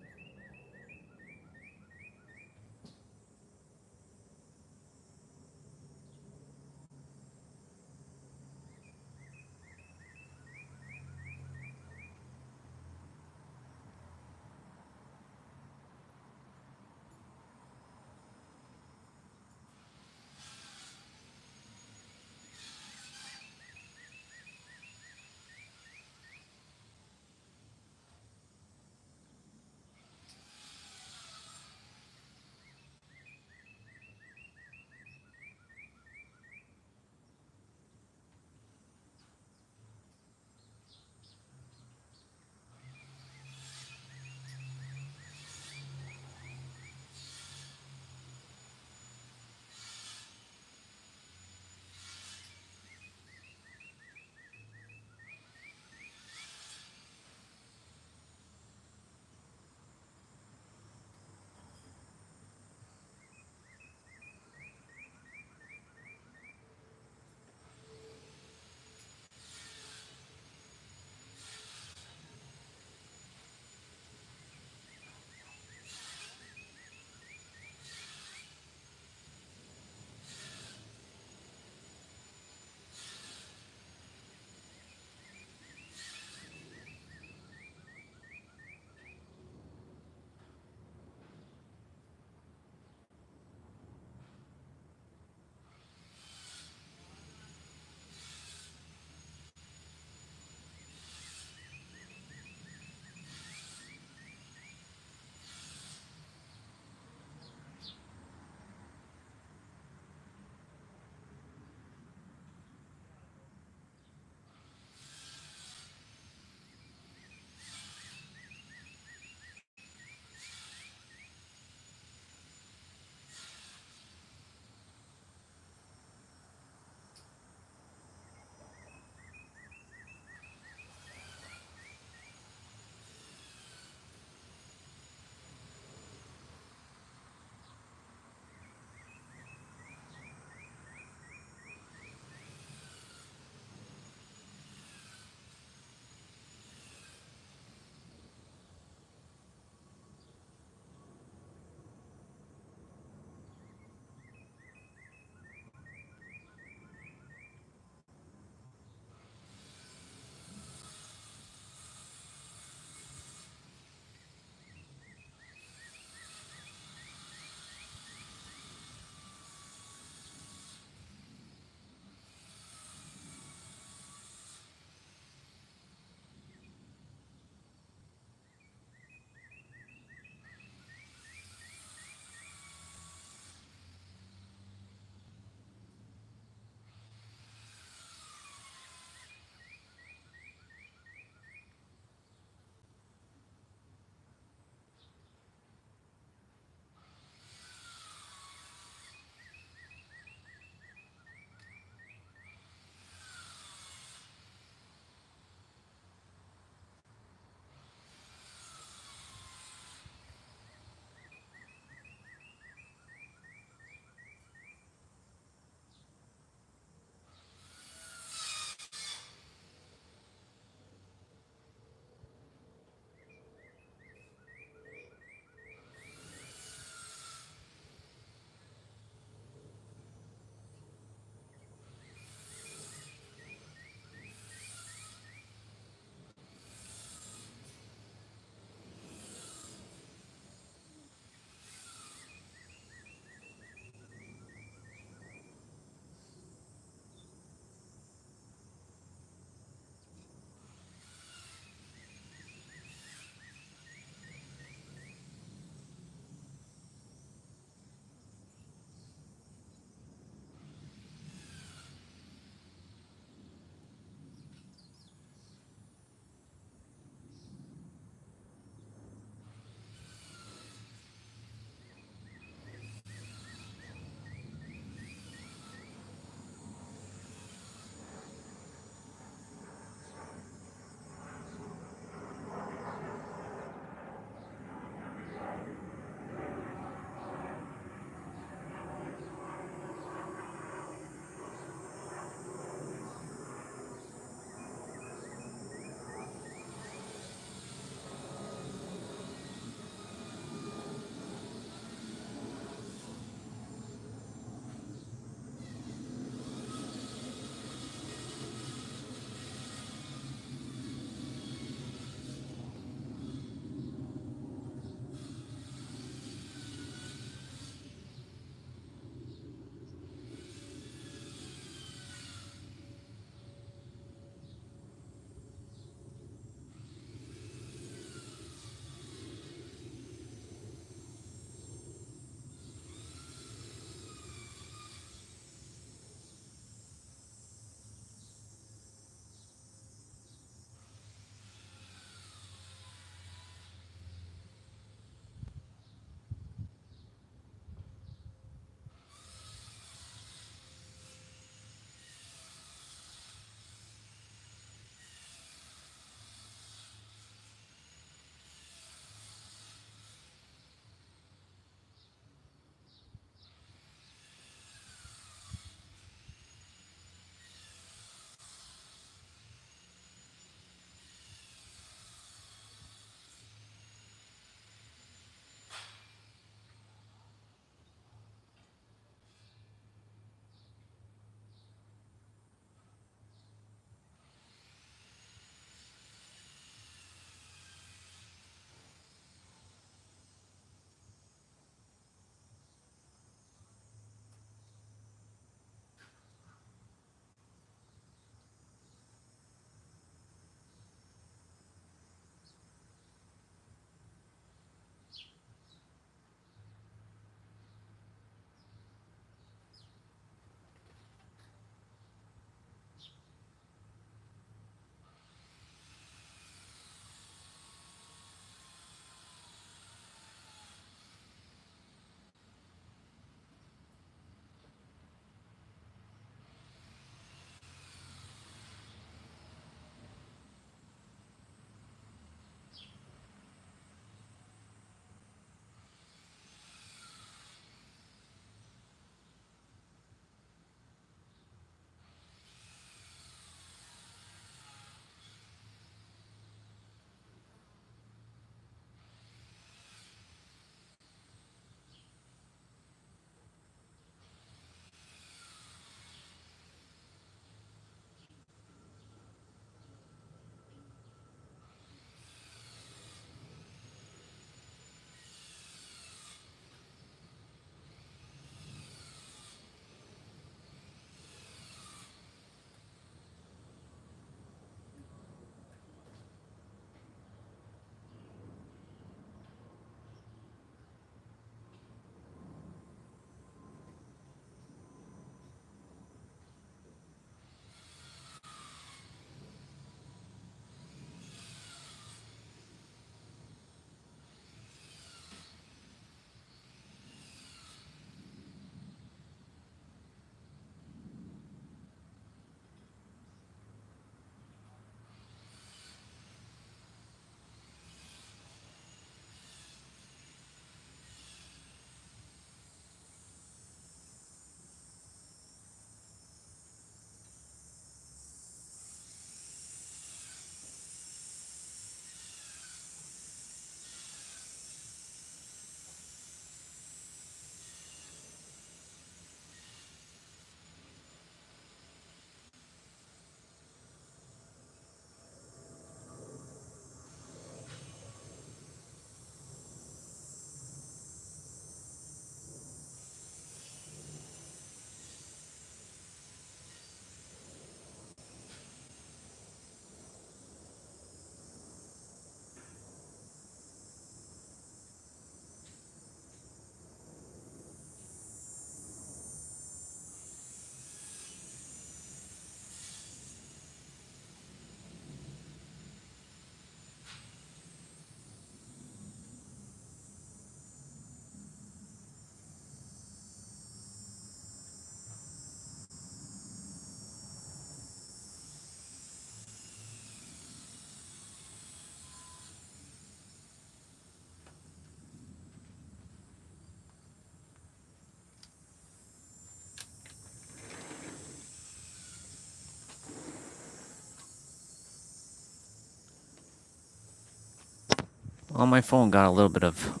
Well, my phone got a little bit of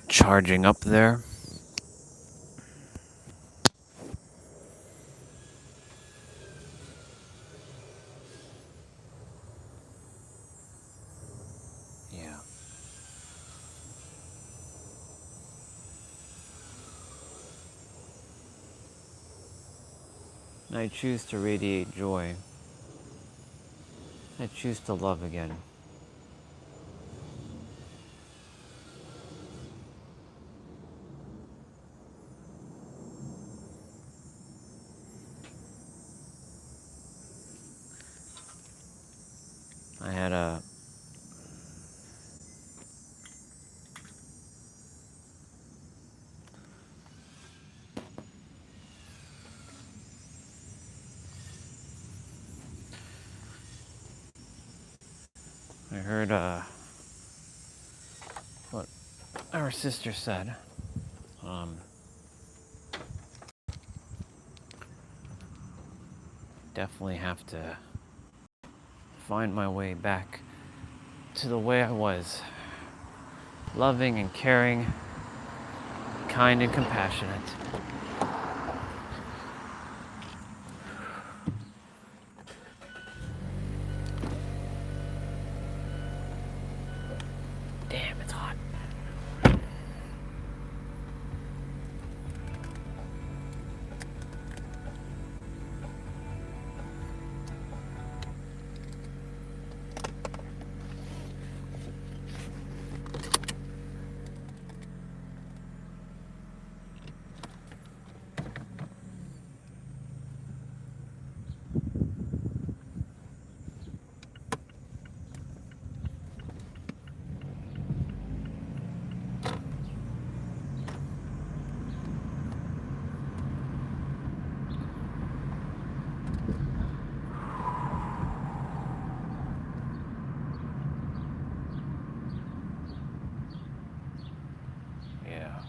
charging up there. Yeah. And I choose to radiate joy. I choose to love again. I had a I heard what our sister said. Definitely have to find my way back to the way I was. Loving and caring, kind and compassionate. Damn, it's hot. Yeah.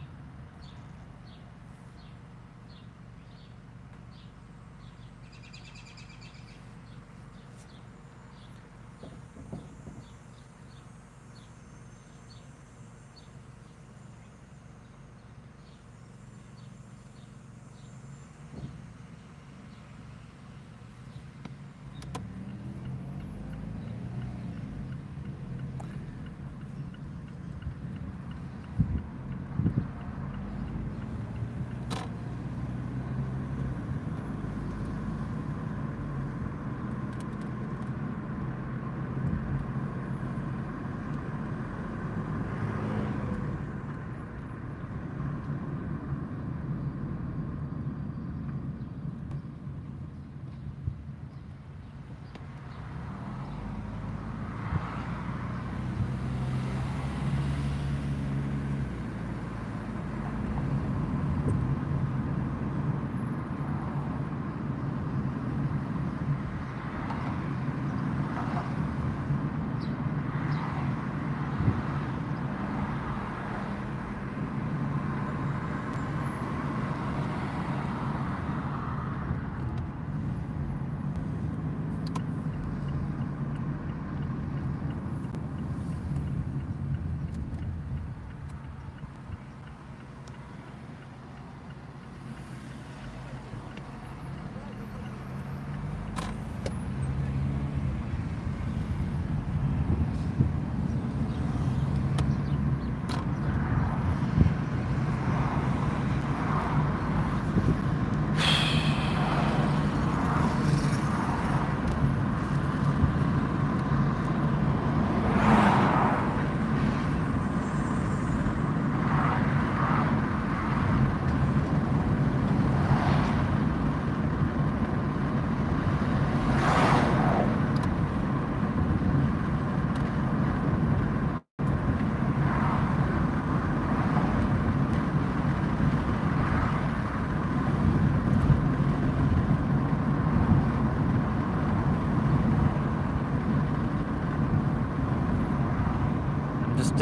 Just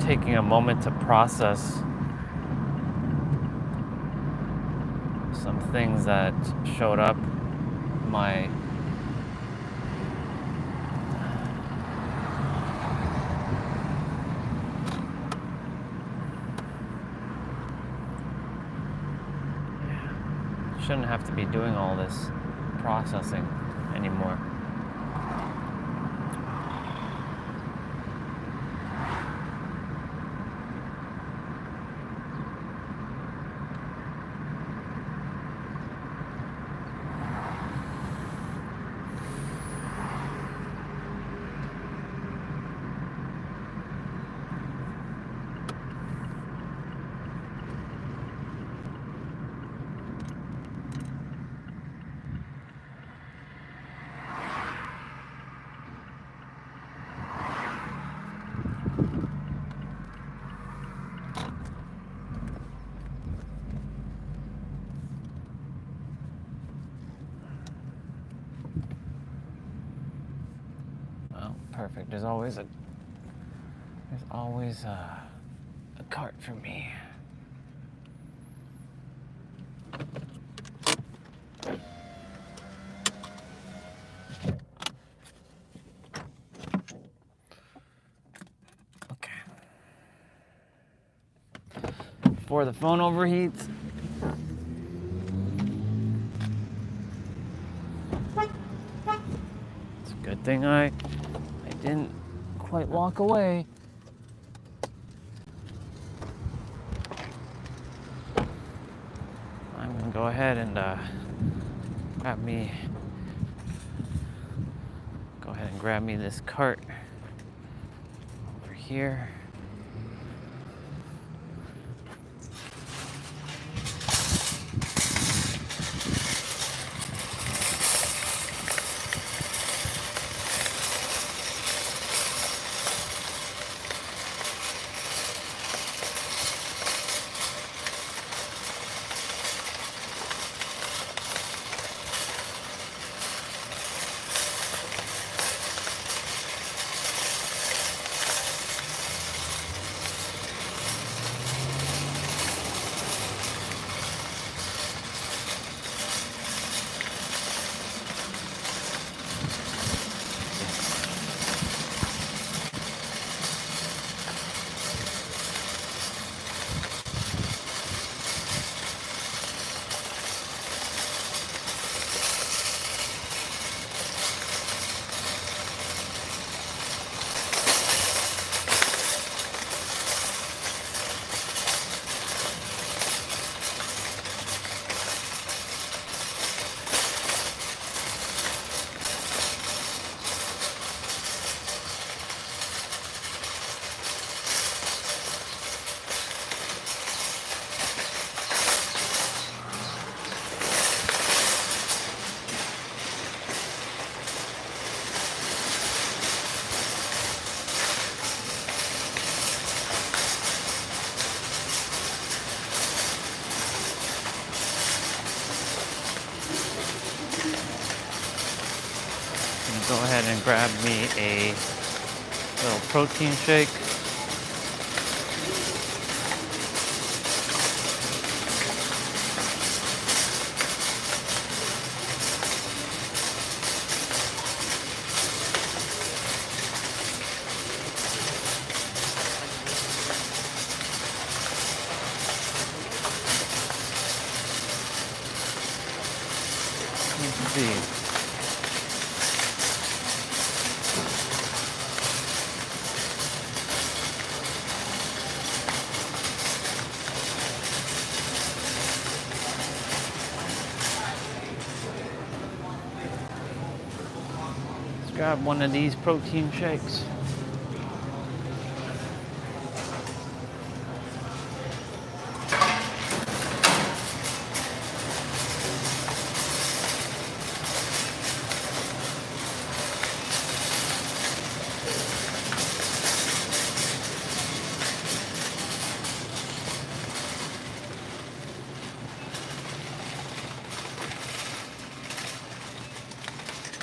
taking a moment to process some things that showed up my shouldn't have to be doing all this processing anymore. Perfect. There's always a cart for me. Okay. Before the phone overheats. It's a good thing I didn't quite walk away. I'm gonna go ahead and grab me this cart over here. Go ahead and grab me a little protein shake. Let's see. Grab one of these protein shakes.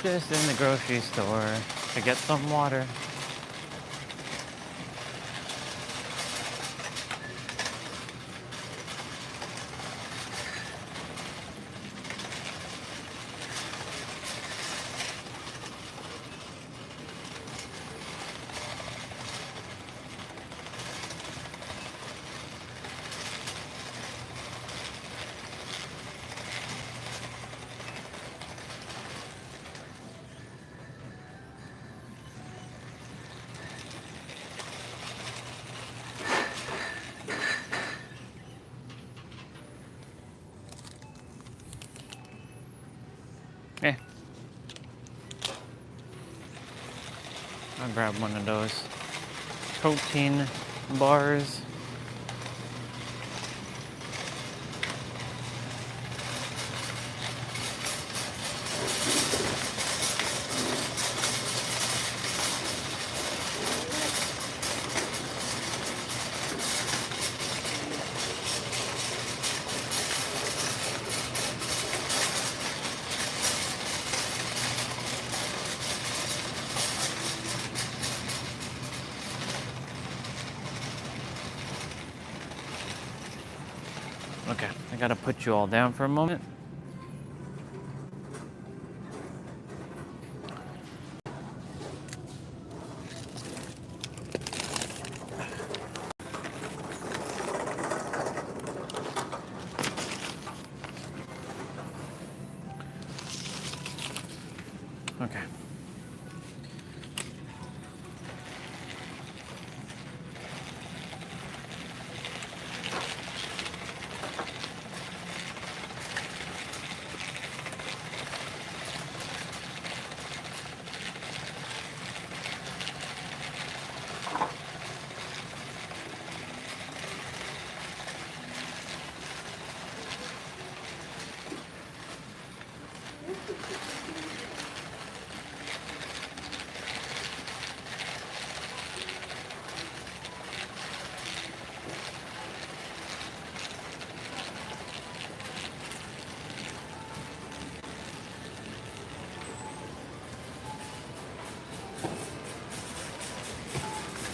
Just in the grocery store to get some water. Eh. I'll grab one of those protein bars. Okay, I gotta put you all down for a moment. Okay.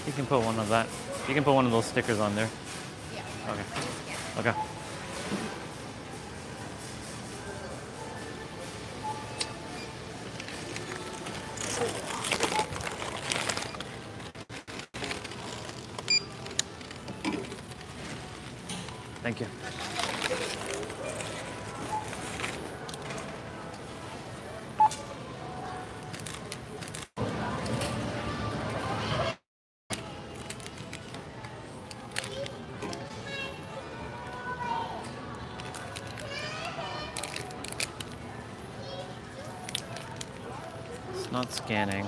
You can put one of that. You can put one of those stickers on there. Yeah. Okay. Okay. Thank you. It's not scanning.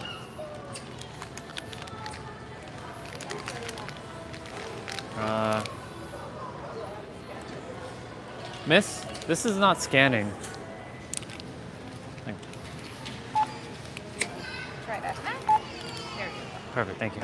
Miss, this is not scanning. Try that. There you go. Perfect, thank you.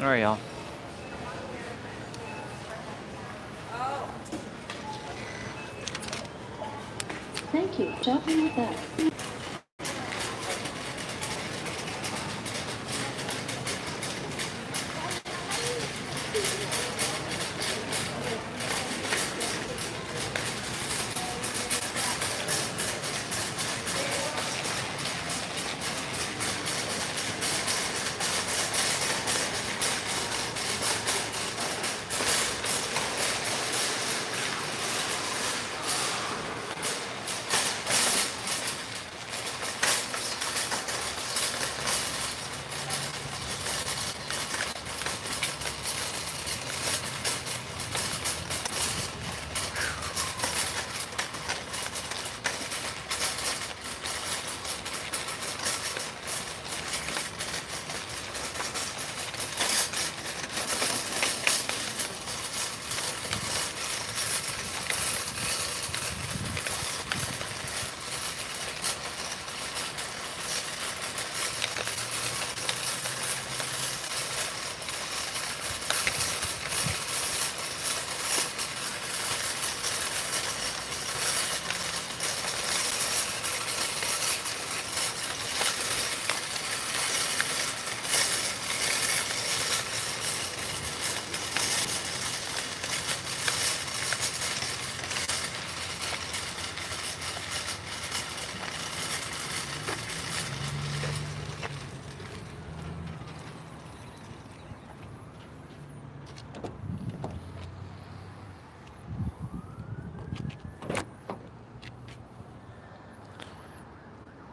All right, y'all. Thank you. Talking with that.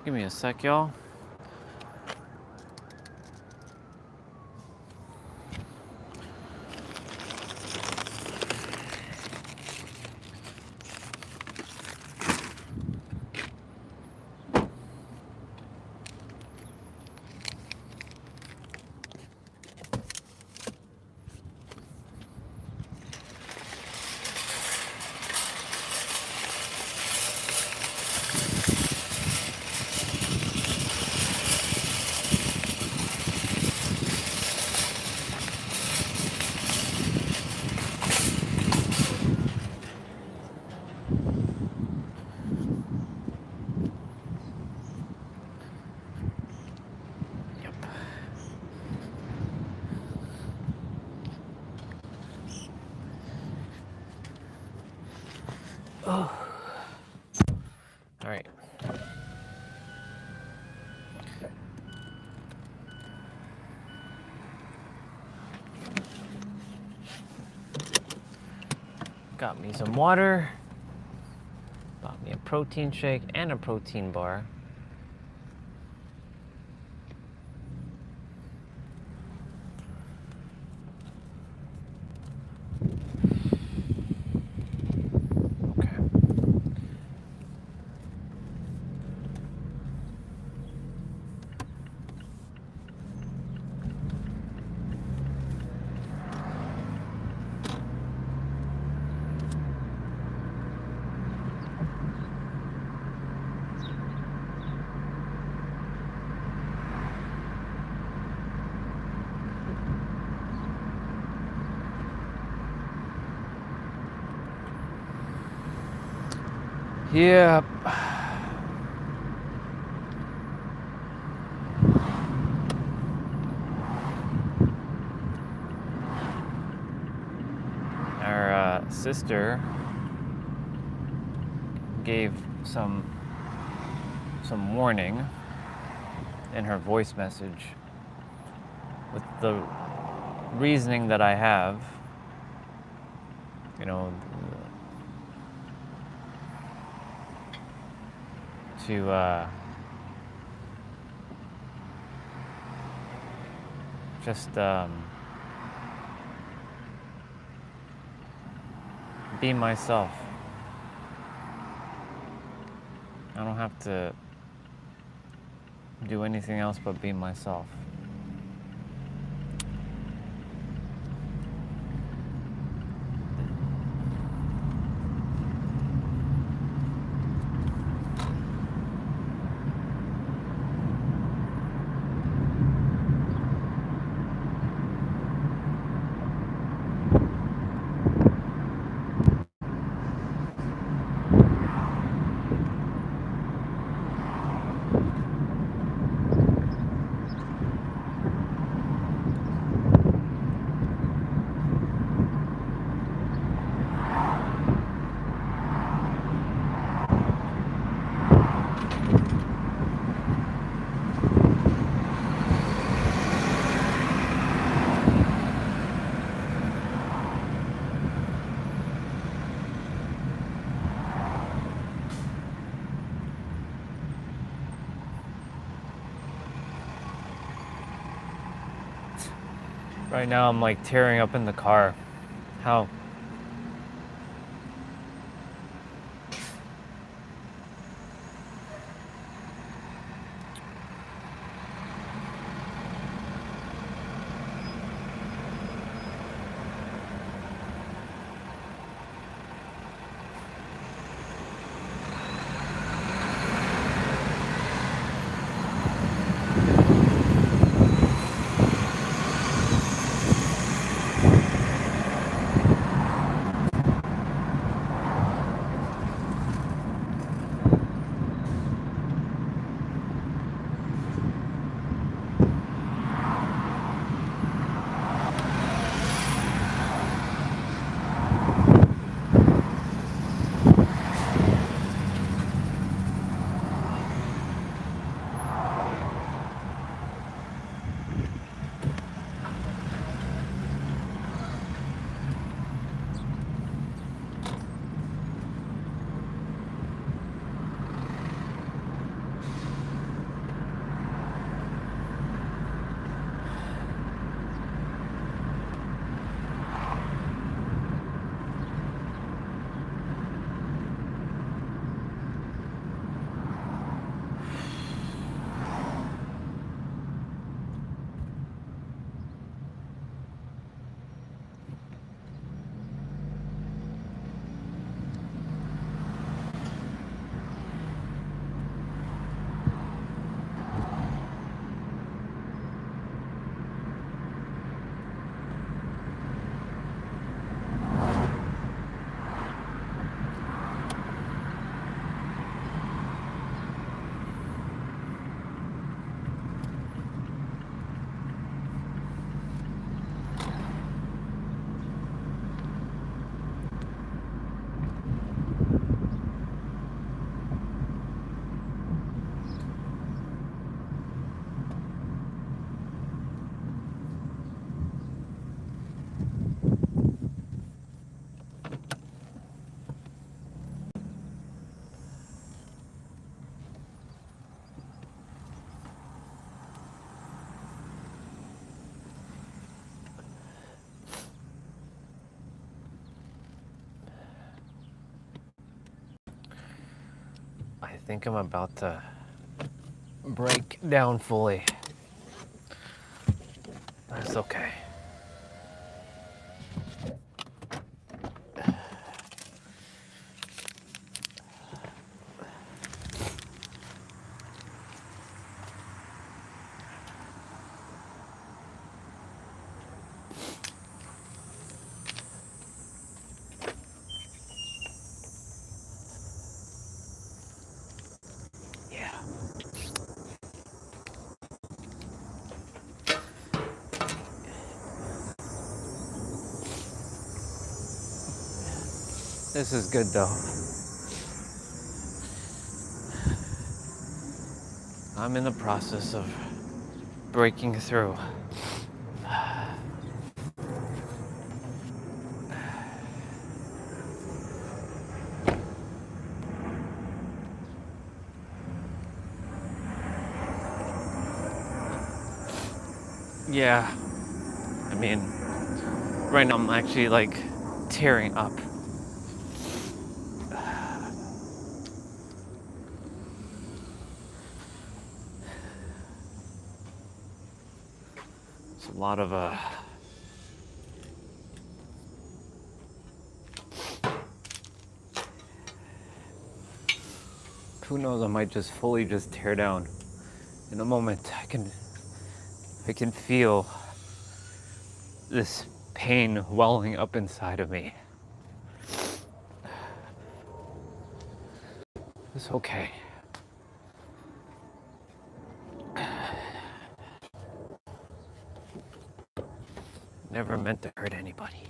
Give me a sec, y'all. Oh. All right. Got me some water. Bought me a protein shake and a protein bar. Yep. Our sister gave some warning in her voice message with the reasoning that I have, you know, to just be myself. I don't have to do anything else but be myself. Right now I'm like tearing up in the car. How? think I'm about to break down fully. That's okay. Yeah. This is good though. I'm in the process of breaking through. Yeah, I mean, right now I'm actually like tearing up. It's a lot of who knows, I might just fully just tear down in a moment. I can feel this pain welling up inside of me. It's okay. Never meant to hurt anybody.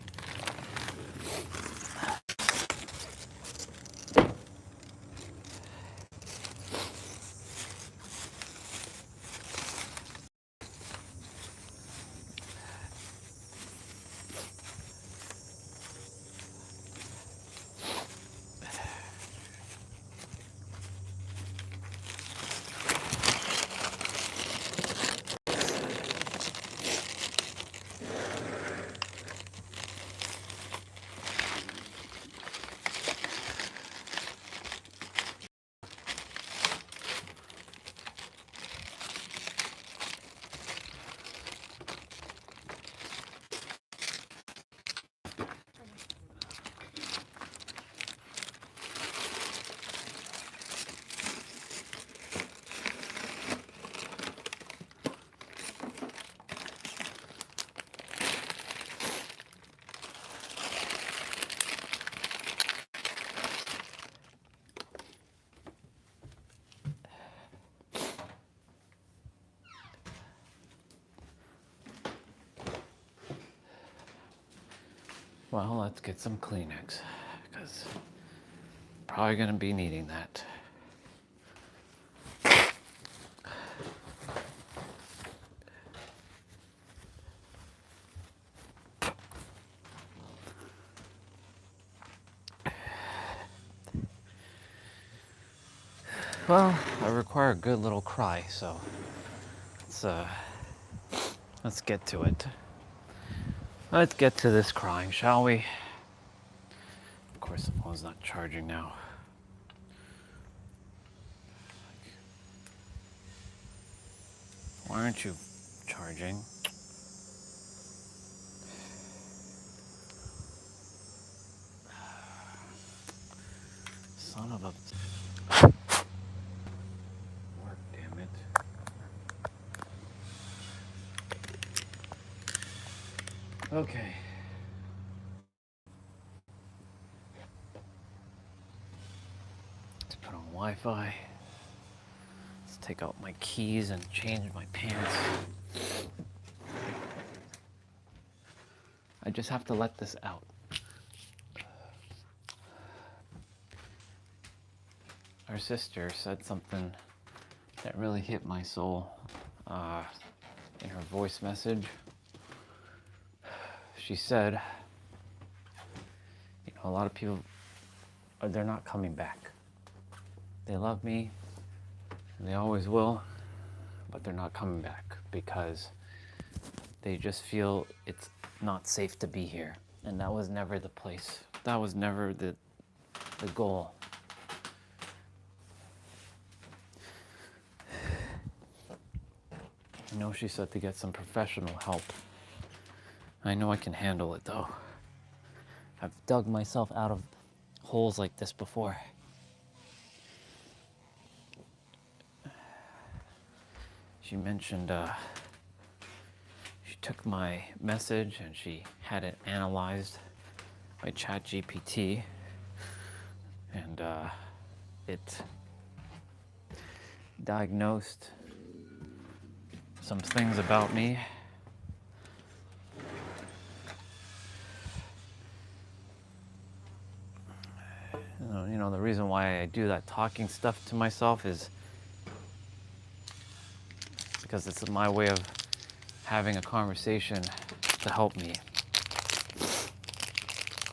Well, let's get some Kleenex, because probably gonna be needing that. Well, I require a good little cry, so let's get to it. Let's get to this crying, shall we? Of course, the phone's not charging now. Why aren't you charging? Son of a... Work, damn it. Okay. Let's put on Wi-Fi. Let's take out my keys and change my pants. I just have to let this out. Our sister said something that really hit my soul in her voice message. She said, you know, a lot of people, they're not coming back. They love me, and they always will, but they're not coming back because they just feel it's not safe to be here. And that was never the place. That was never the goal. I know she said to get some professional help. I know I can handle it though. I've dug myself out of holes like this before. She mentioned she took my message and she had it analyzed by ChatGPT, and it diagnosed some things about me. You know, the reason why I do that talking stuff to myself is because it's my way of having a conversation to help me.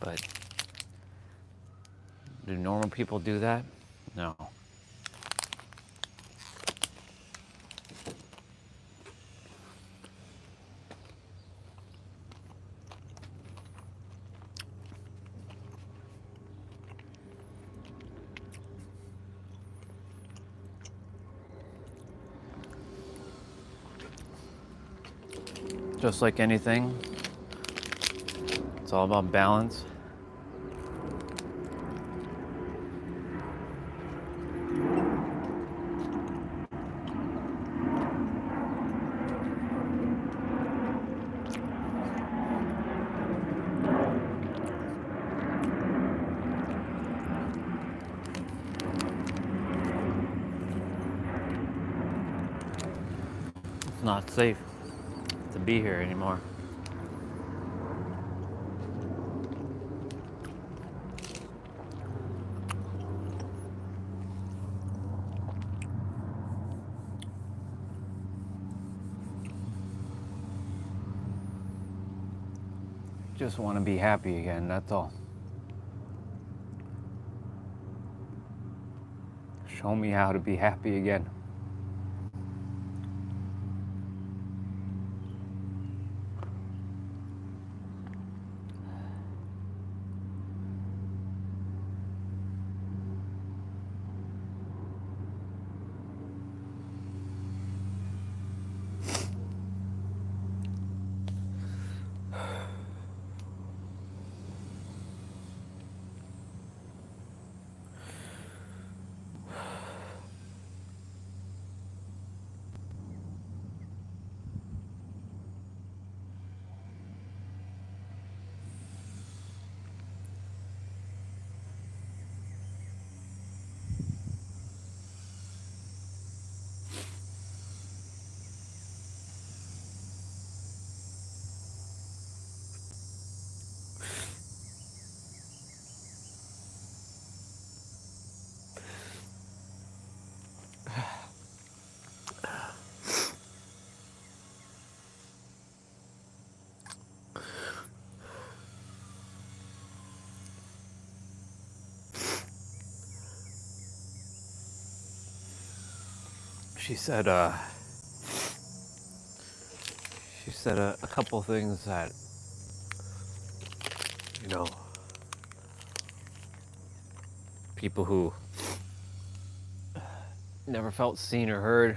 But do normal people do that? No. Just like anything, it's all about balance. It's not safe to be here anymore. Just want to be happy again, that's all. Show me how to be happy again. She said a couple things that, you know, people who never felt seen or heard,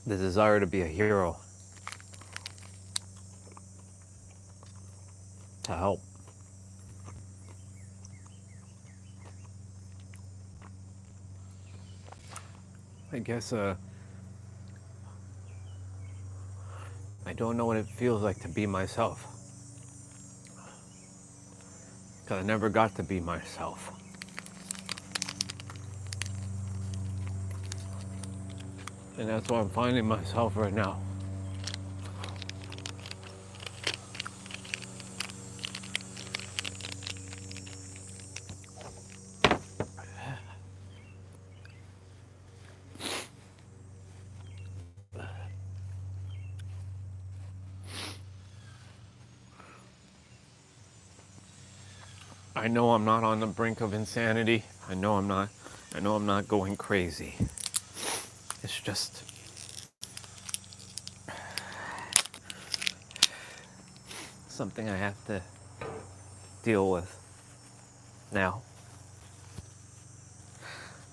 the desire to be a hero, to help. I guess I don't know what it feels like to be myself, because I never got to be myself. And that's where I'm finding myself right now. I know I'm not on the brink of insanity. I know I'm not. I know I'm not going crazy. It's just something I have to deal with now.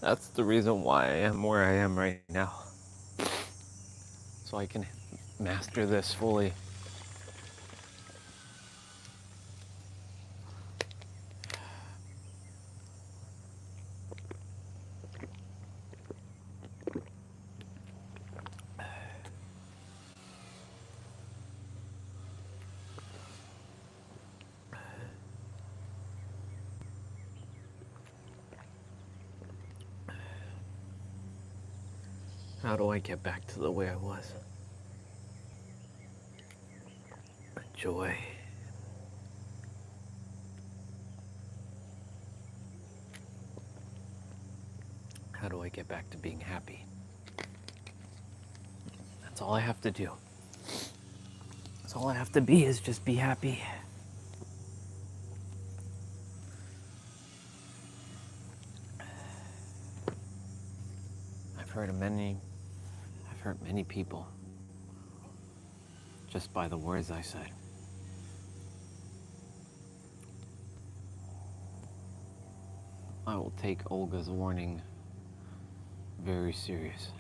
That's the reason why I am where I am right now. so I can master this fully. How do I get back to the way I was? Joy. How do I get back to being happy? That's all I have to do. That's all I have to be, is just be happy. I've hurt many people just by the words I said. I will take Olga's warning very serious.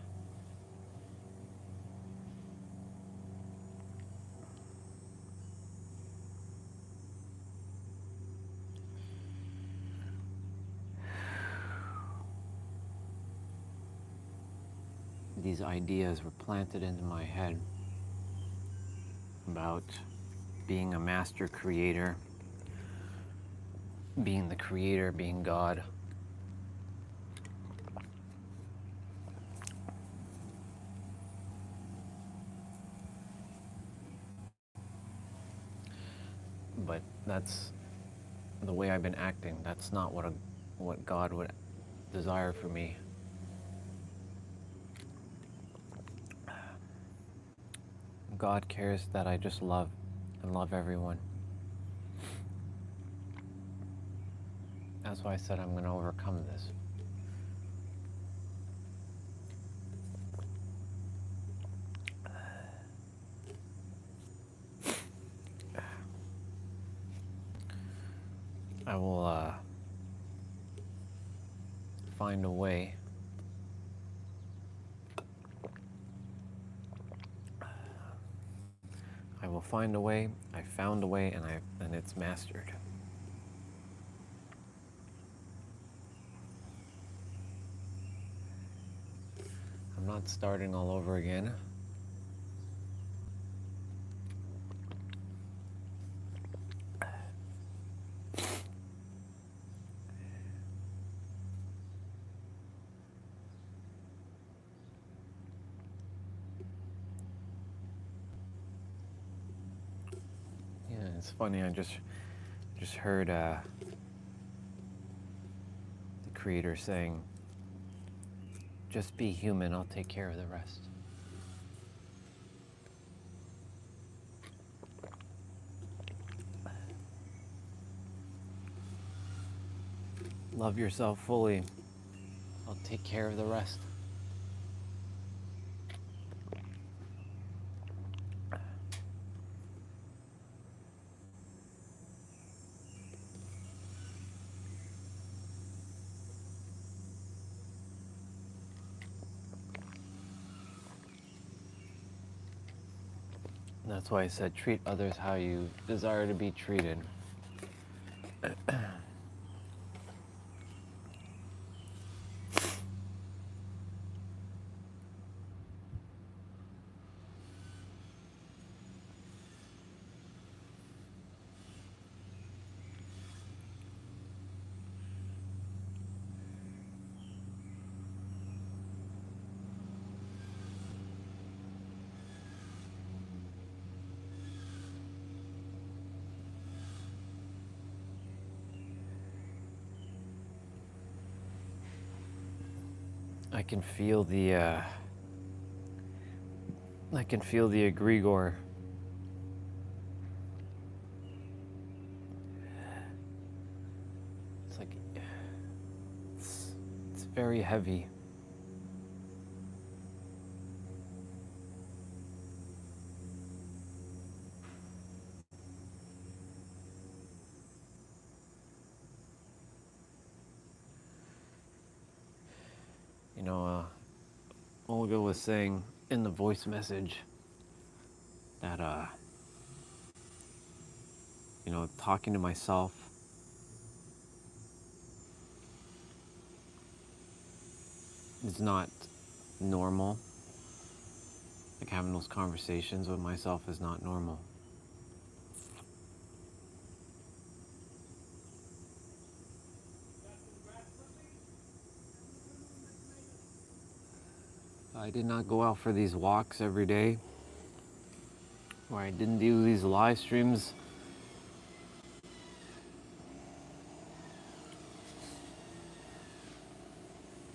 These ideas were planted into my head about being a master creator, being the creator, being God. But that's the way I've been acting. That's not what God would desire for me. God cares that I just love and love everyone. That's why I said I'm going to overcome this. I will find a way I will find a way. I found a way, and it's mastered. I'm not starting all over again. Yeah, it's funny. I just heard the creator saying, "Just be human. I'll take care of the rest." Love yourself fully. I'll take care of the rest. That's why I said treat others how you desire to be treated. I can feel the egregor. It's like it's very heavy. You know, Olga was saying in the voice message that, talking to myself is not normal. Like having those conversations with myself is not normal. I did not go out for these walks every day, or I didn't do these live streams,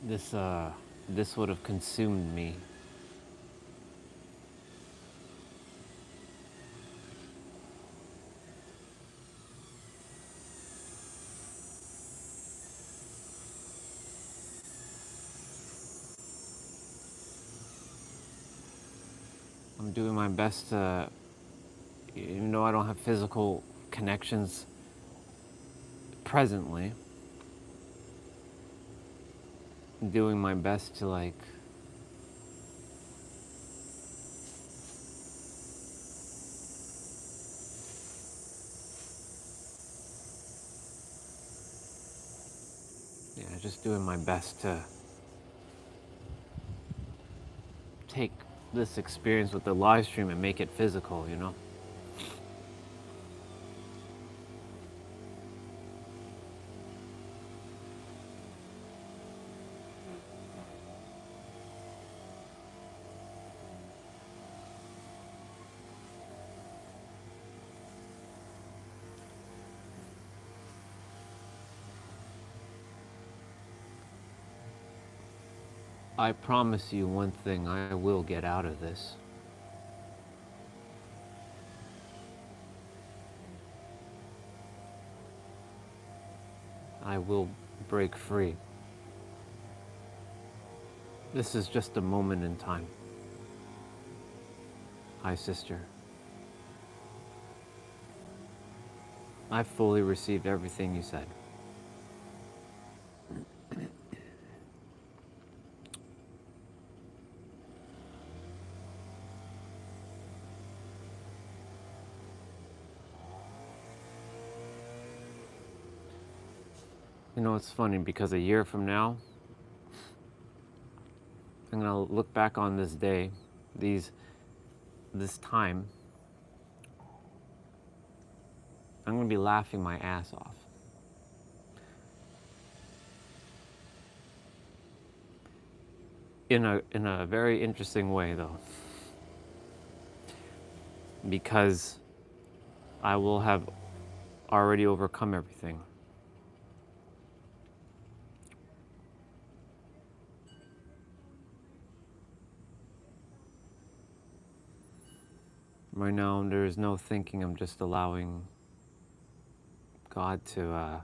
this would have consumed me. I'm doing my best to, even though I don't have physical connections presently, I'm doing my best to just doing my best to take this experience with the live stream and make it physical, I promise you one thing, I will get out of this. I will break free. This is just a moment in time. Hi, sister. I fully received everything you said. It's funny because a year from now, I'm gonna look back on this day, this time. I'm gonna be laughing my ass off. In a very interesting way, though, because I will have already overcome everything. Right now, there is no thinking. I'm just allowing God to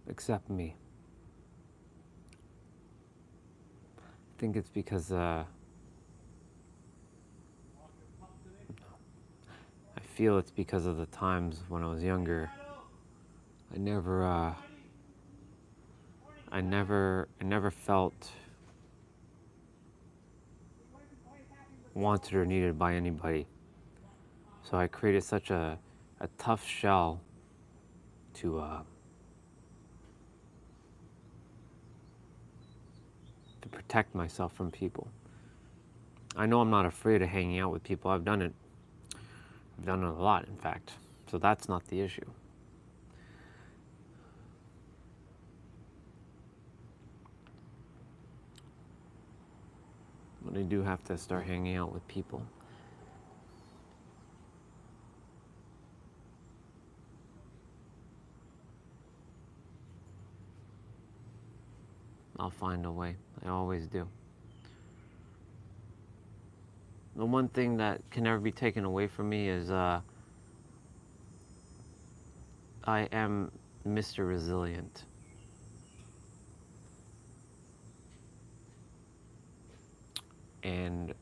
accept me. I think it's because I feel it's because of the times when I was younger. I never felt wanted or needed by anybody. So I created such a tough shell to protect myself from people. I know I'm not afraid of hanging out with people. I've done it. I've done it a lot, in fact. So that's not the issue. But I do have to start hanging out with people. I'll find a way. I always do. The one thing that can never be taken away from me is I am Mr. Resilient. And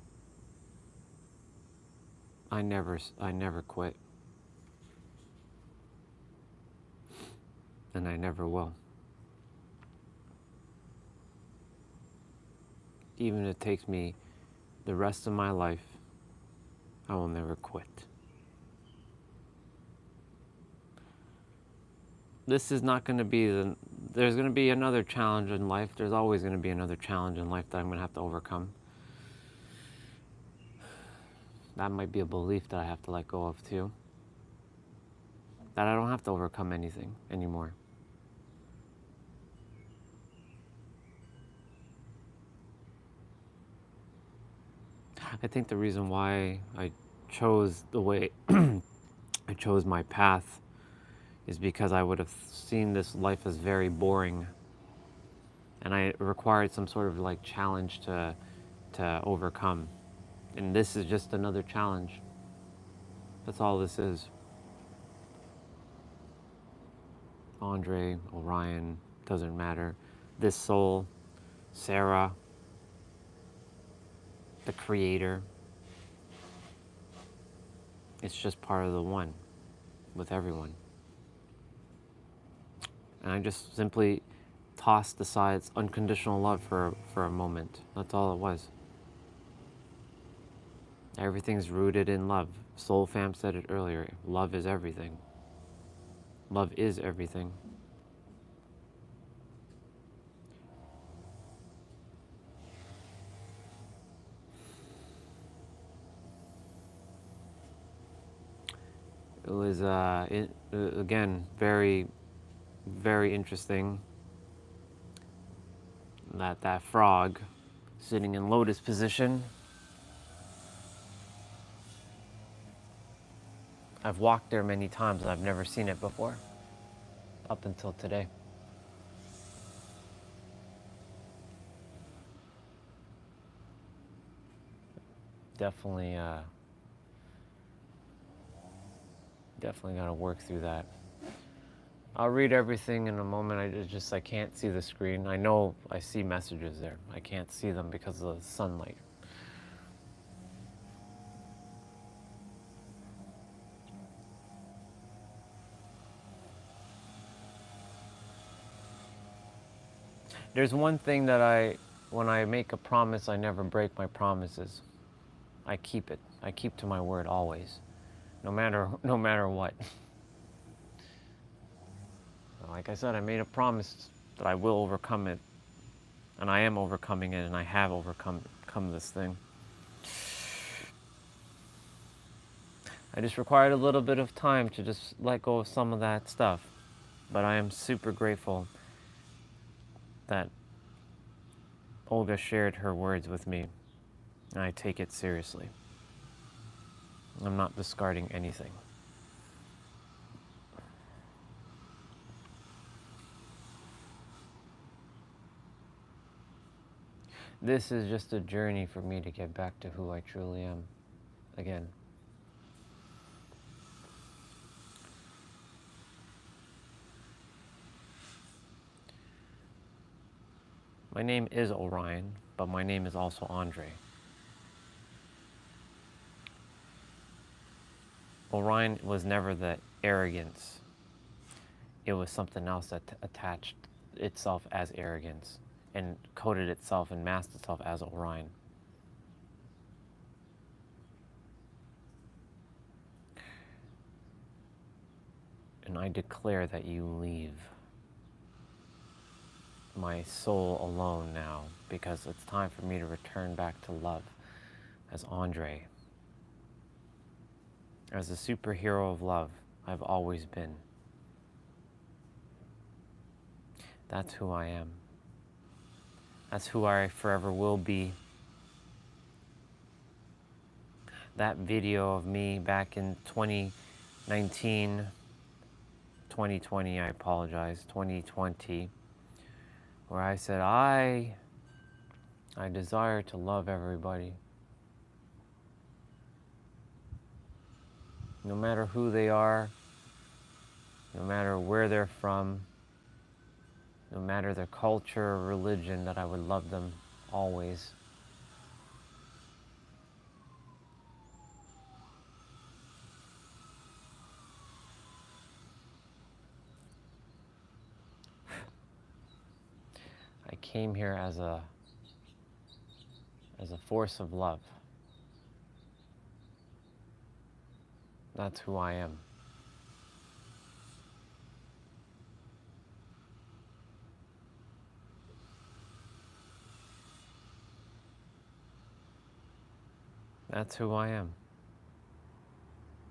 I never quit. And I never will. even if it takes me the rest of my life, I will never quit. This is not going to be there's going to be another challenge in life. There's always going to be another challenge in life that I'm going to have to overcome. That might be a belief that I have to let go of too. That I don't have to overcome anything anymore. I think the reason why I chose the way I chose my path is because I would have seen this life as very boring, and I required some sort of like challenge to overcome. And this is just another challenge. That's all this is. Andre, Orion, doesn't matter. This soul, Sarah, the creator. It's just part of the one with everyone. And I just simply tossed aside unconditional love for a moment. That's all it was. Everything's rooted in love. Soul Fam said it earlier. Love is everything. Love is everything. It was, again, very, very interesting that frog sitting in lotus position. I've walked there many times and I've never seen it before, up until today. Definitely got to work through that. I'll read everything in a moment. I can't see the screen. I know I see messages there. I can't see them because of the sunlight. There's one thing that when I make a promise, I never break my promises. I keep it. I keep to my word always, no matter what. Like I said, I made a promise that I will overcome it, and I am overcoming it, and I have overcome this thing. I just required a little bit of time to just let go of some of that stuff, but I am super grateful that Olga shared her words with me, and I take it seriously. I'm not discarding anything. This is just a journey for me to get back to who I truly am again. My name is Orion, but my name is also Andre. Orion was never the arrogance. It was something else that attached itself as arrogance and coded itself and masked itself as Orion. And I declare that you leave my soul alone now, because it's time for me to return back to love as Andre. As a superhero of love, I've always been. That's who I am. That's who I forever will be. That video of me back in 2019, 2020, I apologize, 2020, where I said, I desire to love everybody. No matter who they are, no matter where they're from, no matter their culture or religion, that I would love them always. I came here as a as a force of love. That's who I am. That's who I am.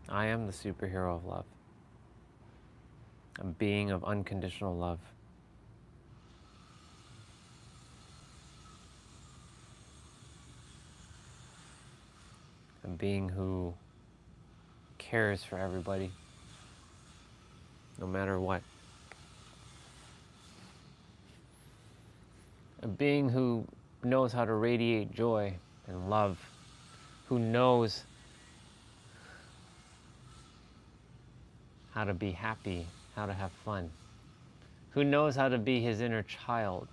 I am the superhero of love. A being of unconditional love. A being who cares for everybody, no matter what. A being who knows how to radiate joy and love, who knows how to be happy, how to have fun, who knows how to be his inner child.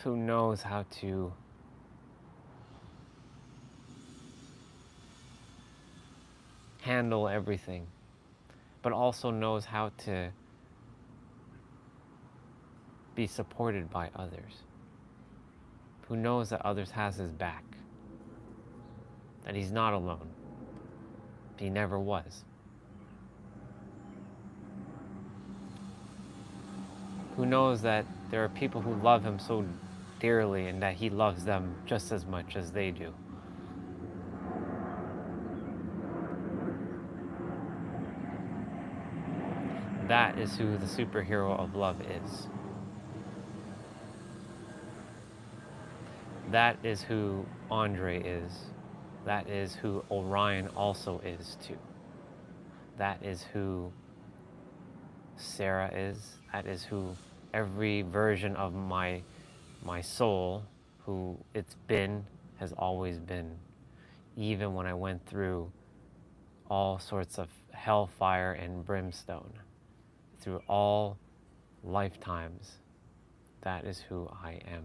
Who knows how to handle everything, but also knows how to be supported by others. Who knows that others has his back, that he's not alone. He never was. Who knows that there are people who love him so dearly and that he loves them just as much as they do. That is who the superhero of love is. That is who Andre is. That is who Orion also is too. That is who Sarah is. That is who every version of my soul, who it's been, has always been. Even when I went through all sorts of hellfire and brimstone, through all lifetimes, that is who I am.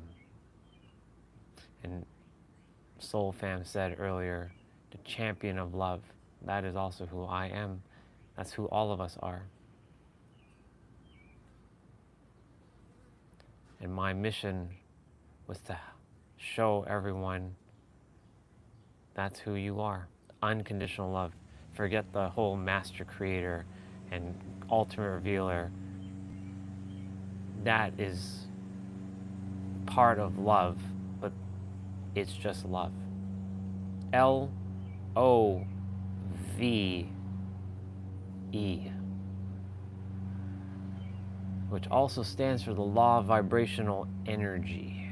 And Soul Fam said earlier, the champion of love, that is also who I am. That's who all of us are. And my mission was to show everyone that's who you are. Unconditional love. Forget the whole master creator and ultimate revealer. That is part of love, but it's just love. LOVE. Which also stands for the law of vibrational energy,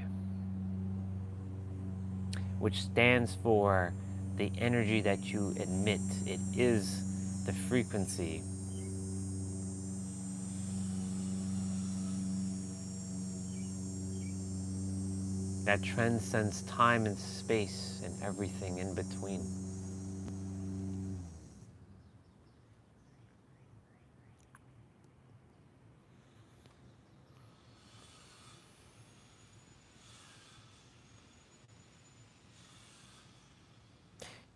which stands for the energy that you emit. It is the frequency. That transcends time and space and everything in between.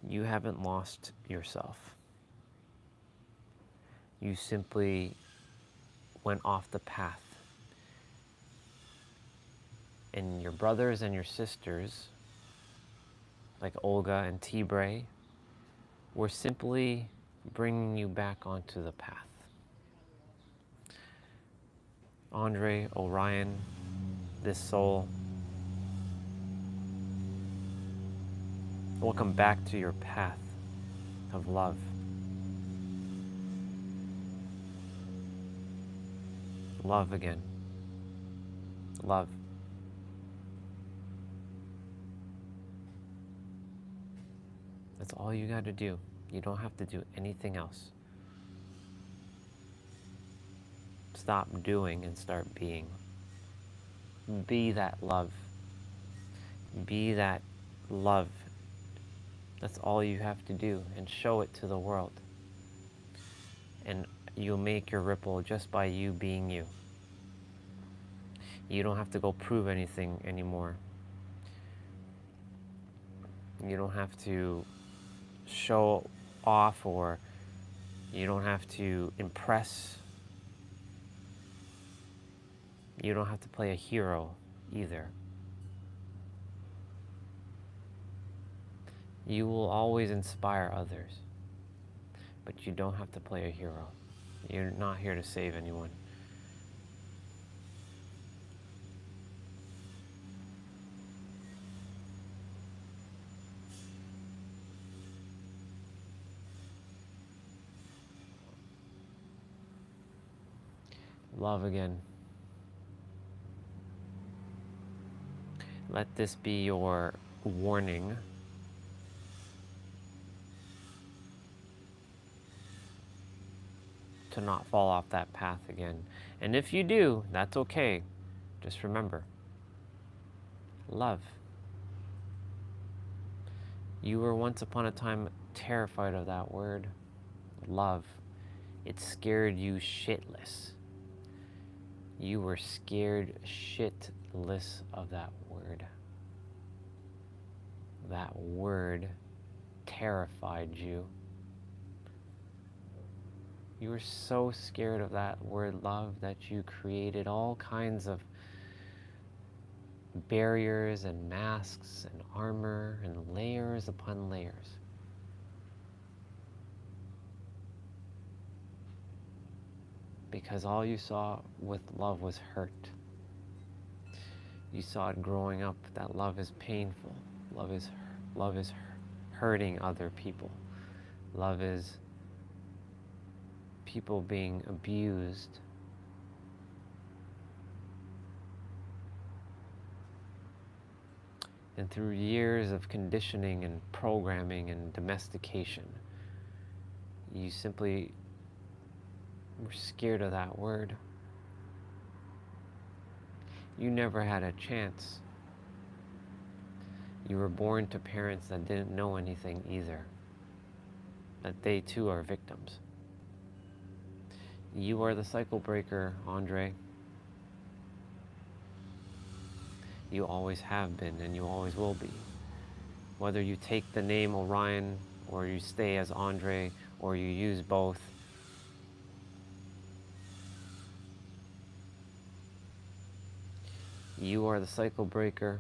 You haven't lost yourself. You simply went off the path. And your brothers and your sisters, like Olga and T-Bray, were simply bringing you back onto the path. Andre, Orion, this soul, welcome back to your path of love. Love again. Love. That's all you got to do. You don't have to do anything else. Stop doing and start being. Be that love. Be that love. That's all you have to do, and show it to the world. And you'll make your ripple just by you being you. You don't have to go prove anything anymore. You don't have to show off, or you don't have to impress. You don't have to play a hero either. You will always inspire others, but you don't have to play a hero. You're not here to save anyone. Love again. Let this be your warning to not fall off that path again. And if you do, that's okay. Just remember, love. You were once upon a time terrified of that word, love. It scared you shitless. You were scared shitless of that word. That word terrified you. You were so scared of that word love that you created all kinds of barriers and masks and armor and layers upon layers. Because all you saw with love was hurt. You saw it growing up that love is painful. Love is hurting other people. Love is people being abused. And through years of conditioning and programming and domestication, you simply were scared of that word. You never had a chance. You were born to parents that didn't know anything either, that they too are victims. You are the cycle breaker, Andre. You always have been, and you always will be. Whether you take the name Orion, or you stay as Andre, or you use both, you are the cycle breaker.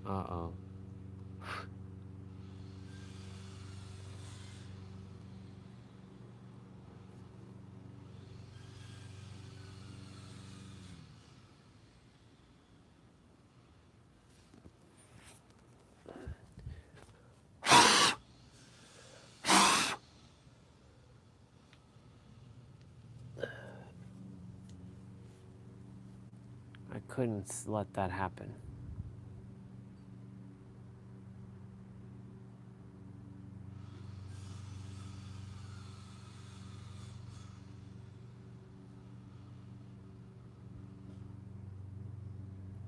Uh-oh. I couldn't let that happen.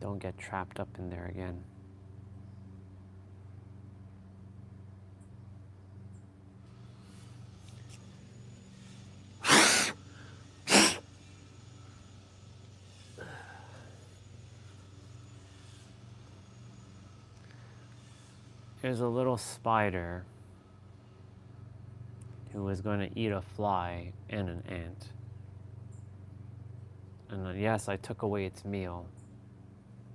Don't get trapped up in there again. There's a little spider who was going to eat a fly and an ant. And yes, I took away its meal,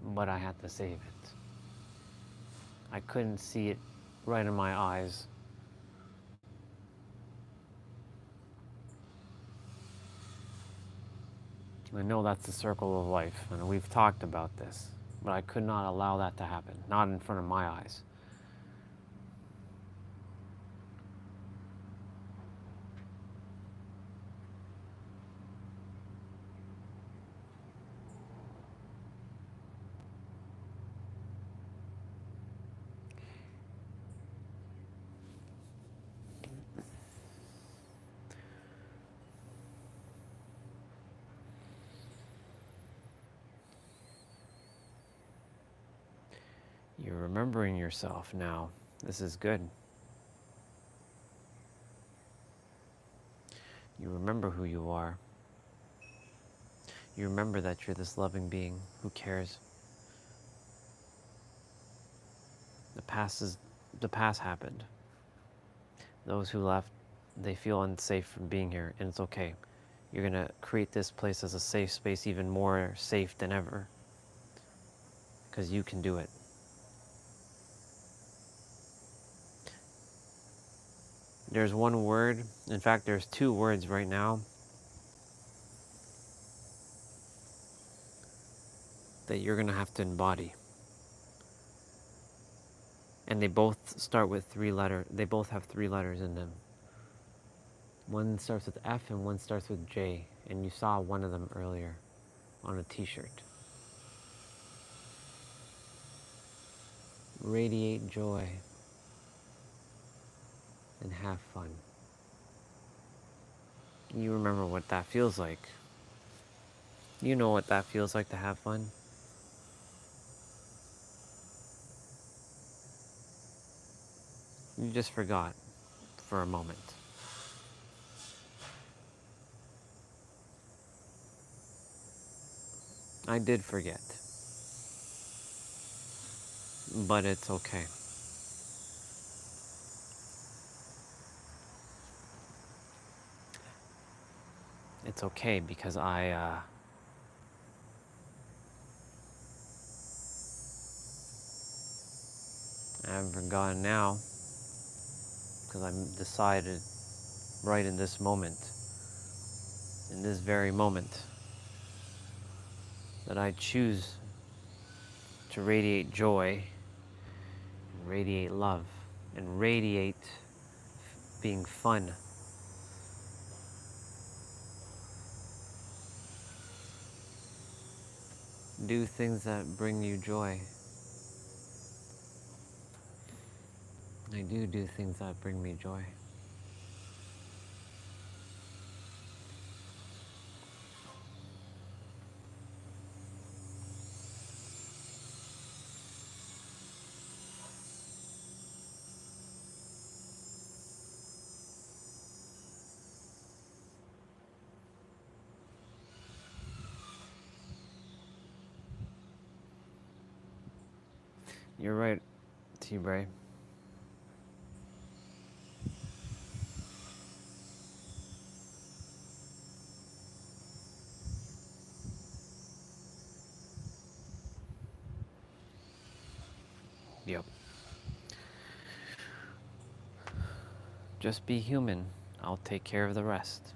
but I had to save it. I couldn't see it right in my eyes. I know that's the circle of life, and we've talked about this, but I could not allow that to happen, not in front of my eyes. You're remembering yourself now. This is good. You remember who you are. You remember that you're this loving being who cares. The past happened. Those who left, they feel unsafe from being here, and it's okay. You're gonna create this place as a safe space, even more safe than ever, because you can do it. There's one word, in fact, there's two words right now that you're gonna have to embody. And they both start with they both have 3 letters in them. One starts with F and one starts with J, and you saw one of them earlier on a t-shirt. Radiate joy and have fun. You remember what that feels like. You know what that feels like to have fun. You just forgot for a moment. I did forget. But it's okay. It's okay because I haven't forgotten now, because I've decided right in this moment, in this very moment, that I choose to radiate joy, and radiate love, and radiate being fun. Do things that bring you joy. I do things that bring me joy. You're right, T-Bray. Yep. Just be human. I'll take care of the rest.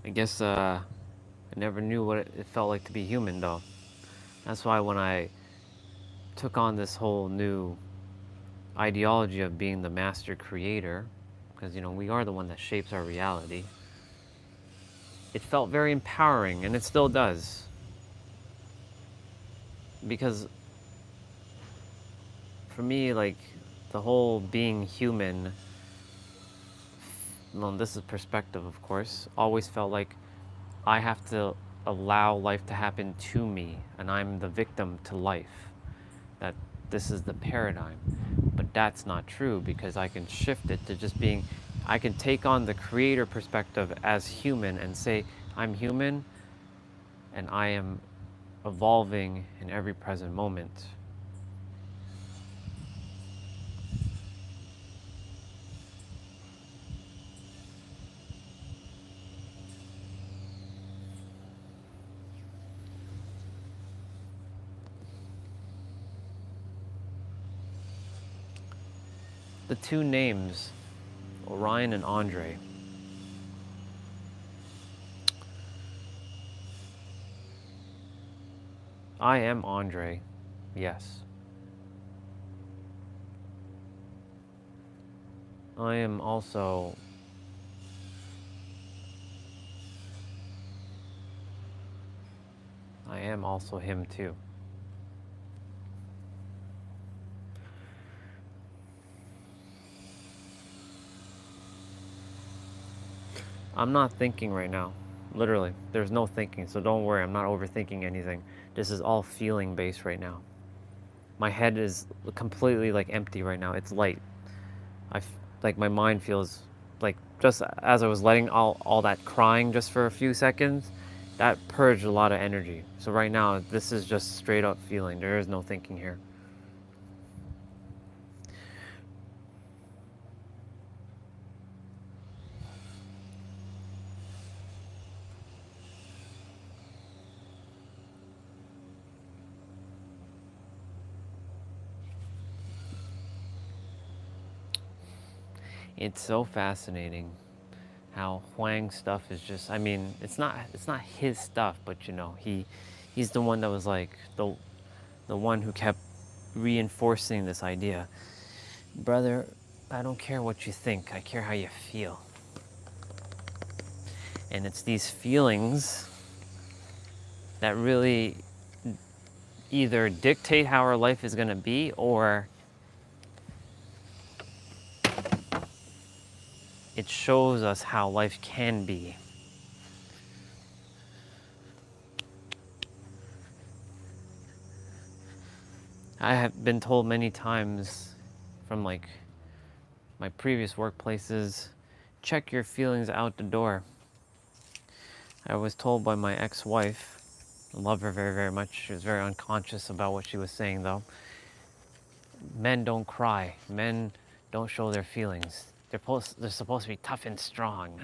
I guess I never knew what it felt like to be human, though. That's why when I took on this whole new ideology of being the master creator, because, you know, we are the one that shapes our reality, it felt very empowering, and it still does. Because for me, like, the whole being human, well, this is perspective, of course, always felt like I have to allow life to happen to me, and I'm the victim to life. That this is the paradigm. But that's not true, because I can shift it to just being, I can take on the creator perspective as human and say, I'm human and I am evolving in every present moment. The two names, Orion and Andre, I am Andre, yes. I am also him too. I'm not thinking right now. Literally, there's no thinking, so don't worry, I'm not overthinking anything. This is all feeling based right now. My head is completely like empty right now. It's light. Like my mind feels like, just as I was letting all that crying just for a few seconds, that purged a lot of energy. So right now, this is just straight up feeling. There is no thinking here. It's so fascinating how Huang stuff is just, I mean, it's not his stuff, but you know, he's the one that was like the one who kept reinforcing this idea. Brother, I don't care what you think, I care how you feel. And it's these feelings that really either dictate how our life is going to be, or it shows us how life can be. I have been told many times from like my previous workplaces, check your feelings out the door. I was told by my ex-wife, I love her very, very much. She was very unconscious about what she was saying though. Men don't cry. Men don't show their feelings. They're supposed to be tough and strong.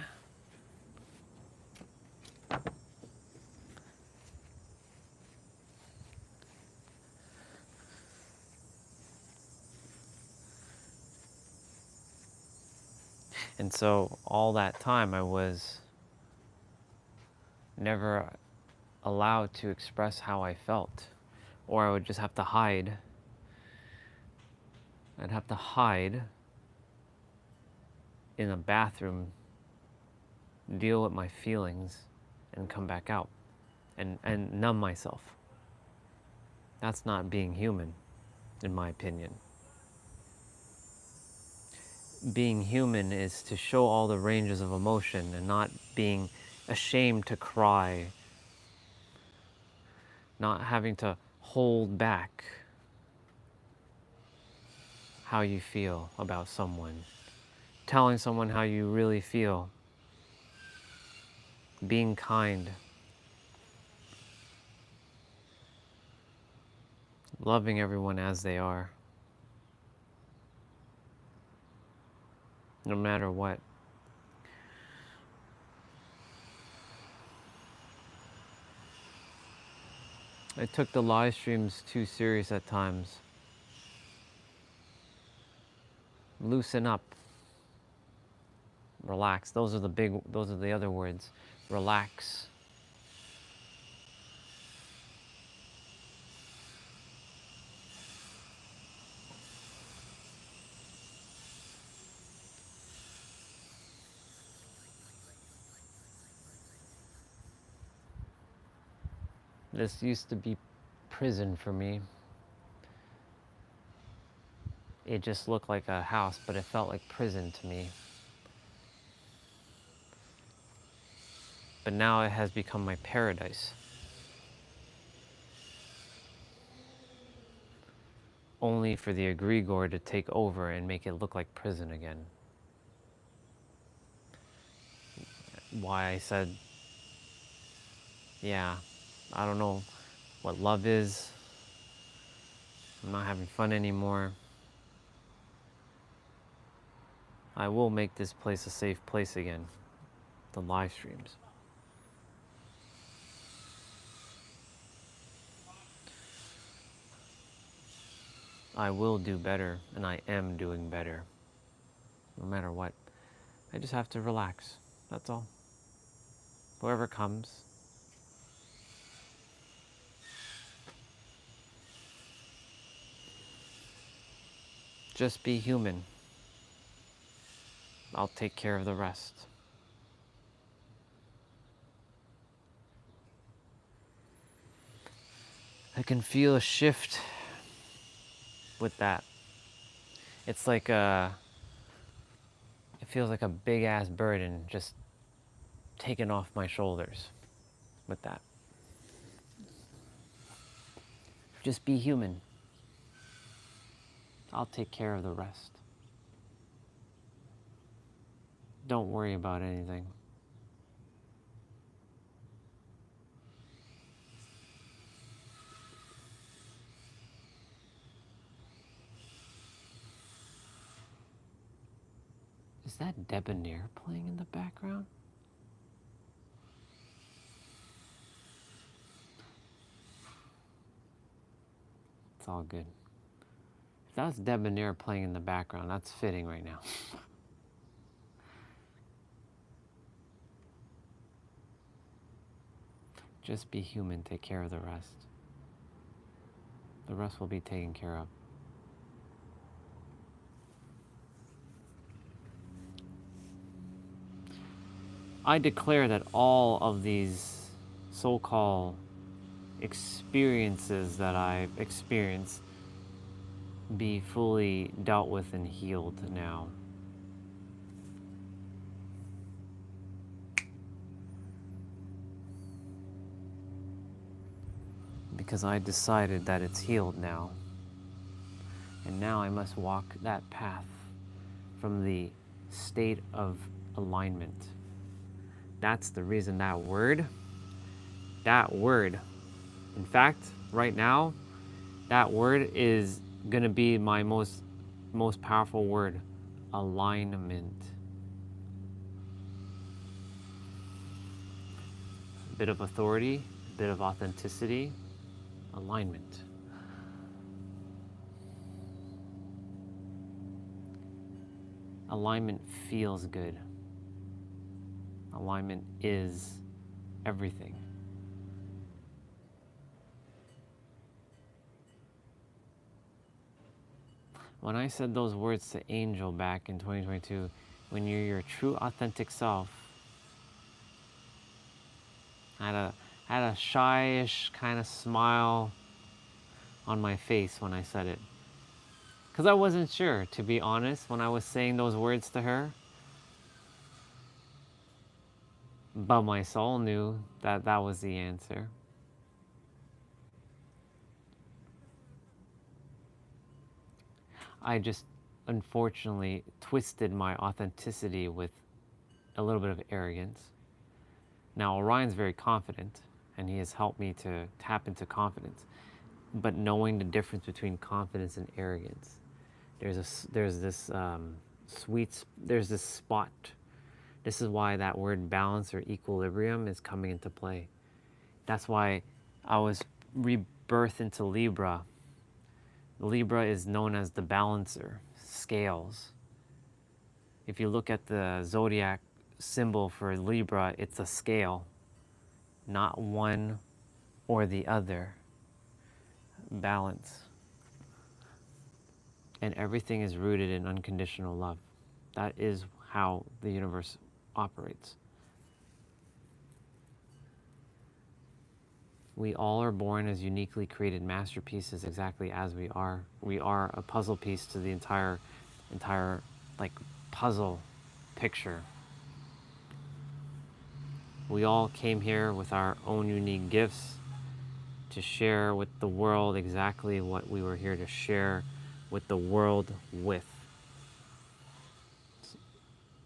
And so all that time I was never allowed to express how I felt, or I would just have to hide. I'd have to hide in a bathroom, deal with my feelings, and come back out and numb myself. That's not being human, in my opinion. Being human is to show all the ranges of emotion and not being ashamed to cry, not having to hold back how you feel about someone, telling someone how you really feel, being kind, loving everyone as they are, no matter what. I took the live streams too serious at times. Loosen up. Relax. Those are the other words. Relax. This used to be prison for me. It just looked like a house, but it felt like prison to me. But now it has become my paradise. Only for the egregore to take over and make it look like prison again. Why I said, yeah, I don't know what love is. I'm not having fun anymore. I will make this place a safe place again. The live streams. I will do better, and I am doing better. No matter what. I just have to relax. That's all. Whoever comes. Just be human. I'll take care of the rest. I can feel a shift with that. It's like it feels like a big ass burden just taken off my shoulders with that. Just be human. I'll take care of the rest. Don't worry about anything. Is that Debonair playing in the background? It's all good. If that's Debonair playing in the background, that's fitting right now. Just be human, take care of the rest. The rest will be taken care of. I declare that all of these so-called experiences that I've experienced be fully dealt with and healed now. Because I decided that it's healed now. And now I must walk that path from the state of alignment. That's the reason that word, in fact, right now, that word is gonna be my most powerful word, alignment. A bit of authority, a bit of authenticity, alignment. Alignment feels good. Alignment is everything. When I said those words to Angel back in 2022, when you're your true authentic self, I had a shy-ish kind of smile on my face when I said it. Because I wasn't sure, to be honest, when I was saying those words to her. But my soul knew that that was the answer. I just, unfortunately, twisted my authenticity with a little bit of arrogance. Now, Orion's very confident, and he has helped me to tap into confidence. But knowing the difference between confidence and arrogance, there's this spot. This is why that word balance or equilibrium is coming into play. That's why I was rebirthed into Libra. Libra is known as the balancer, scales. If you look at the zodiac symbol for Libra, it's a scale, not one or the other. Balance. And everything is rooted in unconditional love. That is how the universe operates. We all are born as uniquely created masterpieces exactly as we are. We are a puzzle piece to the entire like puzzle picture. We all came here with our own unique gifts to share with the world exactly what we were here to share with the world with.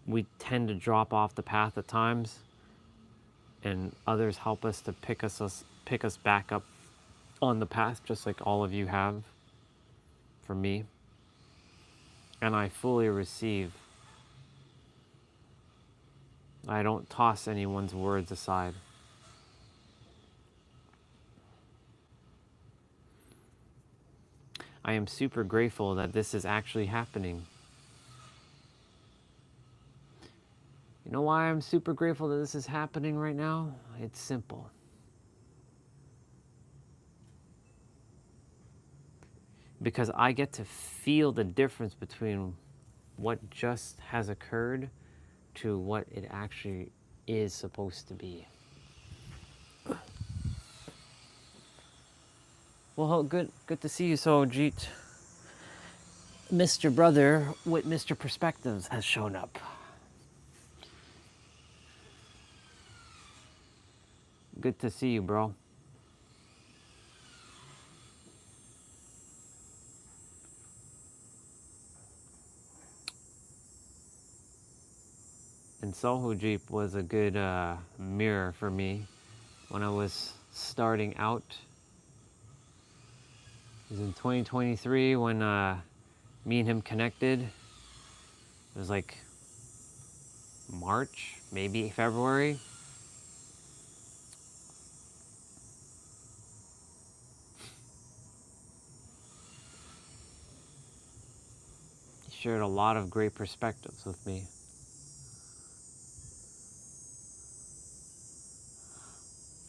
We tend to drop off the path at times, and others help us to pick us back up on the path, just like all of you have for me. And I fully receive. I don't toss anyone's words aside. I am super grateful that this is actually happening. You know why I'm super grateful that this is happening right now? It's simple. Because I get to feel the difference between what just has occurred to what it actually is supposed to be. Well, good to see you, so Jeet. Mr. Brother with Mr. Perspectives has shown up. Good to see you, bro. And Soho Jeep was a good mirror for me when I was starting out. It was in 2023 when me and him connected. It was like March, maybe February. He shared a lot of great perspectives with me.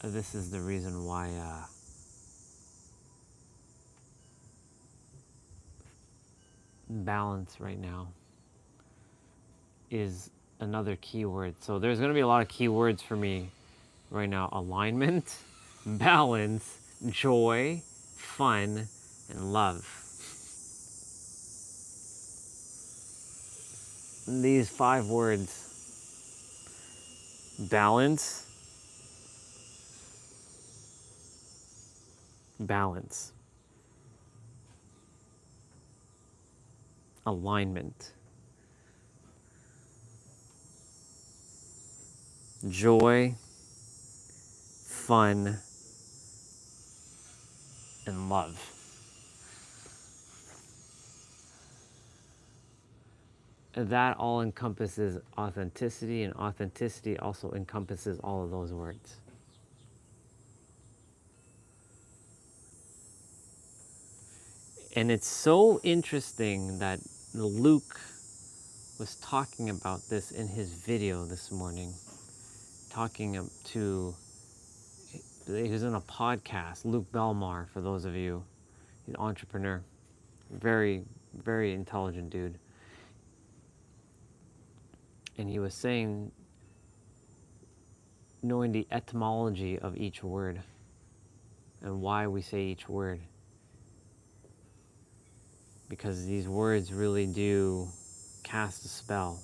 This is the reason why balance right now is another keyword. So there's going to be a lot of keywords for me right now: alignment, balance, joy, fun, and love. And these 5 words: balance, balance, alignment, joy, fun, and love. That all encompasses authenticity, and authenticity also encompasses all of those words. And it's so interesting that Luke was talking about this in his video this morning, talking to, he was in a podcast, Luke Belmar, for those of you, he's an entrepreneur, very, very intelligent dude. And he was saying, knowing the etymology of each word and why we say each word. Because these words really do cast a spell.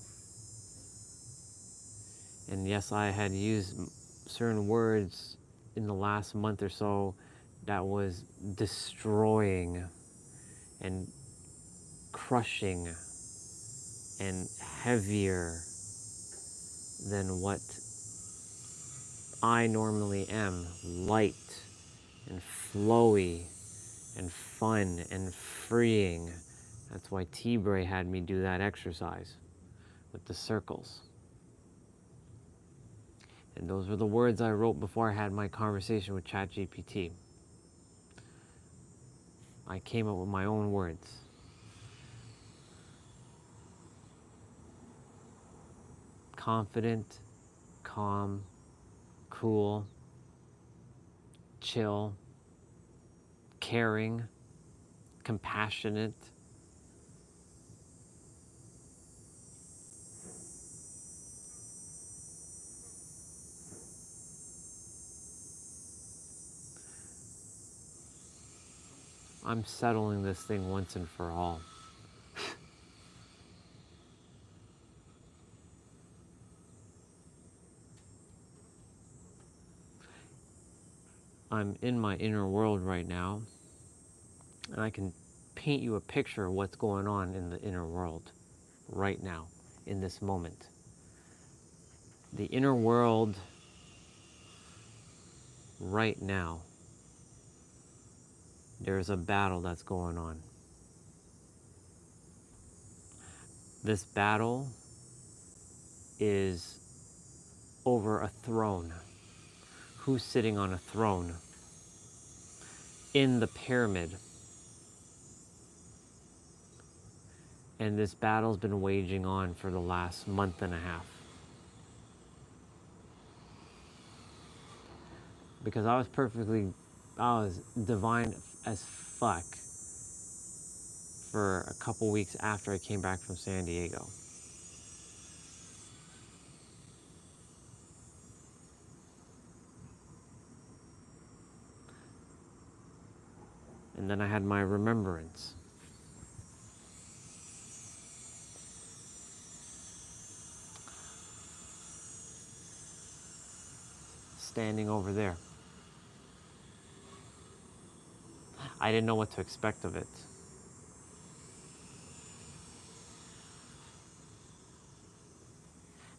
And yes, I had used certain words in the last month or so that was destroying and crushing and heavier than what I normally am. Light and flowy and fun and freeing. That's why T-Bray had me do that exercise with the circles. And those were the words I wrote before I had my conversation with ChatGPT. I came up with my own words. Confident, calm, cool, chill, caring, compassionate. I'm settling this thing once and for all. I'm in my inner world right now, and I can paint you a picture of what's going on in the inner world right now, in this moment. The inner world right now, there's a battle that's going on. This battle is over a throne. Who's sitting on a throne in the pyramid? And this battle's been waging on for the last month and a half. Because I was divine as fuck for a couple weeks after I came back from San Diego. And then I had my remembrance. standing over there. I didn't know what to expect of it.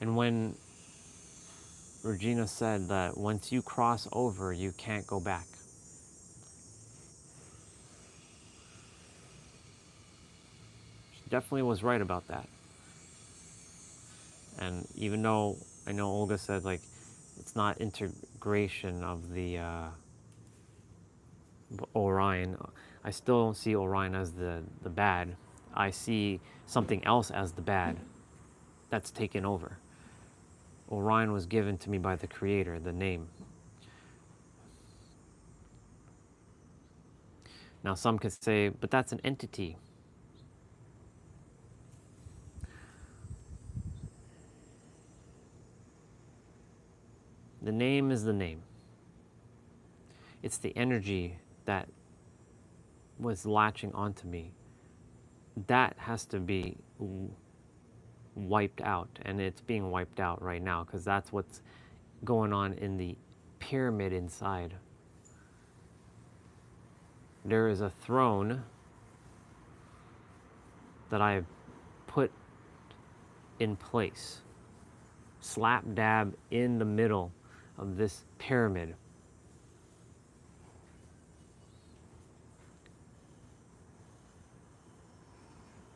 And when Regina said that once you cross over, you can't go back, she definitely was right about that. And even though I know Olga said, like, it's not integration of the Orion, I still don't see Orion as the bad. I see something else as the bad that's taken over. Orion was given to me by the Creator, the name. Now some could say, but that's an entity. The name is the name. It's the energy that was latching onto me. That has to be wiped out, and it's being wiped out right now because that's what's going on in the pyramid inside. There is a throne that I have put in place, slap dab in the middle of this pyramid.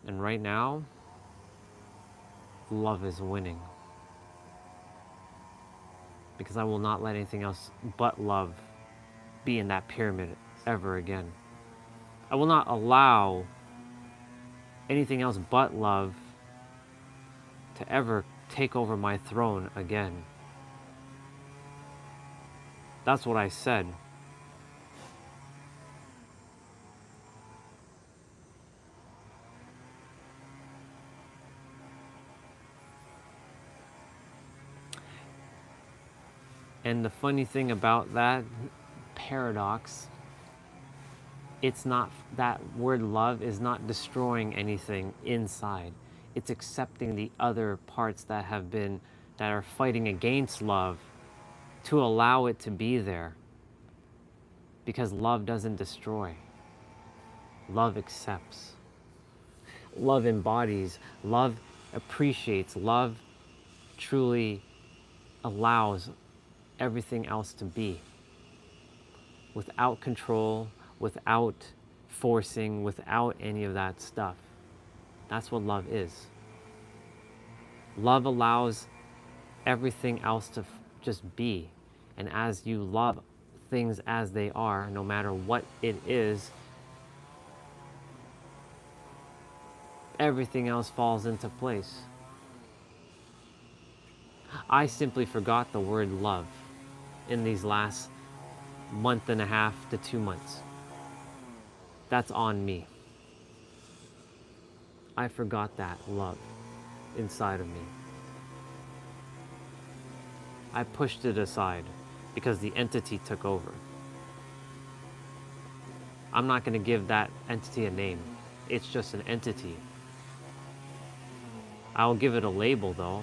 And right now, love is winning. Because I will not let anything else but love be in that pyramid ever again. I will not allow anything else but love to ever take over my throne again. That's what I said. And the funny thing about that paradox, it's not, that word love is not destroying anything inside. It's accepting the other parts that are fighting against love to allow it to be there. Because love doesn't destroy. Love accepts. Love embodies. Love appreciates. Love truly allows everything else to be. Without control, without forcing, without any of that stuff. That's what love is. Love allows everything else to just be. And as you love things as they are, no matter what it is, everything else falls into place. I simply forgot the word love in these last month and a half to 2 months. That's on me. I forgot that love inside of me. I pushed it aside because the entity took over. I'm not going to give that entity a name. It's just an entity. I'll give it a label though.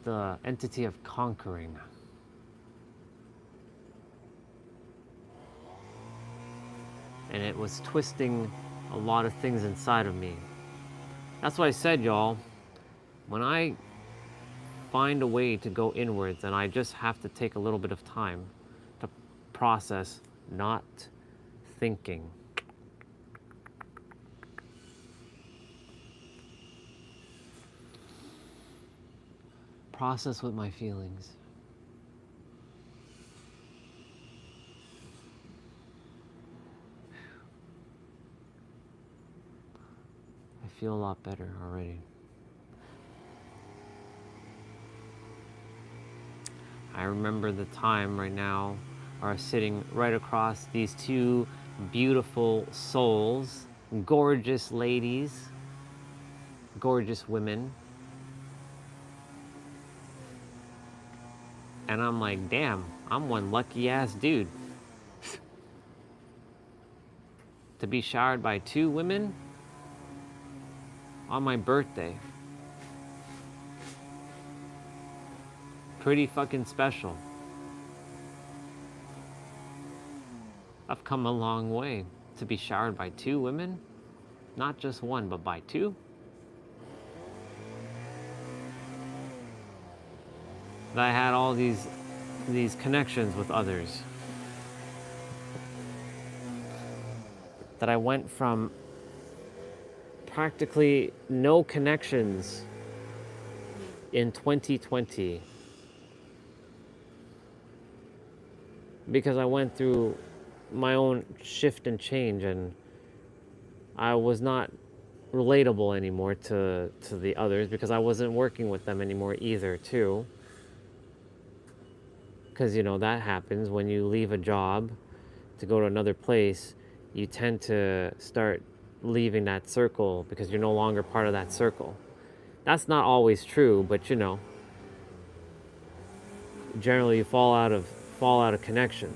The entity of conquering. And it was twisting a lot of things inside of me. That's why I said, y'all, when I find a way to go inwards, and I just have to take a little bit of time to process not thinking. Process with my feelings. I feel a lot better already. I remember the time right now, are sitting right across these two beautiful souls, gorgeous ladies, gorgeous women. And I'm like, damn, I'm one lucky ass dude. To be showered by two women on my birthday. pretty fucking special. I've come a long way to be showered by 2 women, not just one, but by 2. That I had all these connections with others. That I went from practically no connections in 2020 because I went through my own shift and change, and I was not relatable anymore to the others because I wasn't working with them anymore either too. Because, you know, that happens when you leave a job to go to another place. You tend to start leaving that circle because you're no longer part of that circle. That's not always true, but you know, generally you fall out of connection.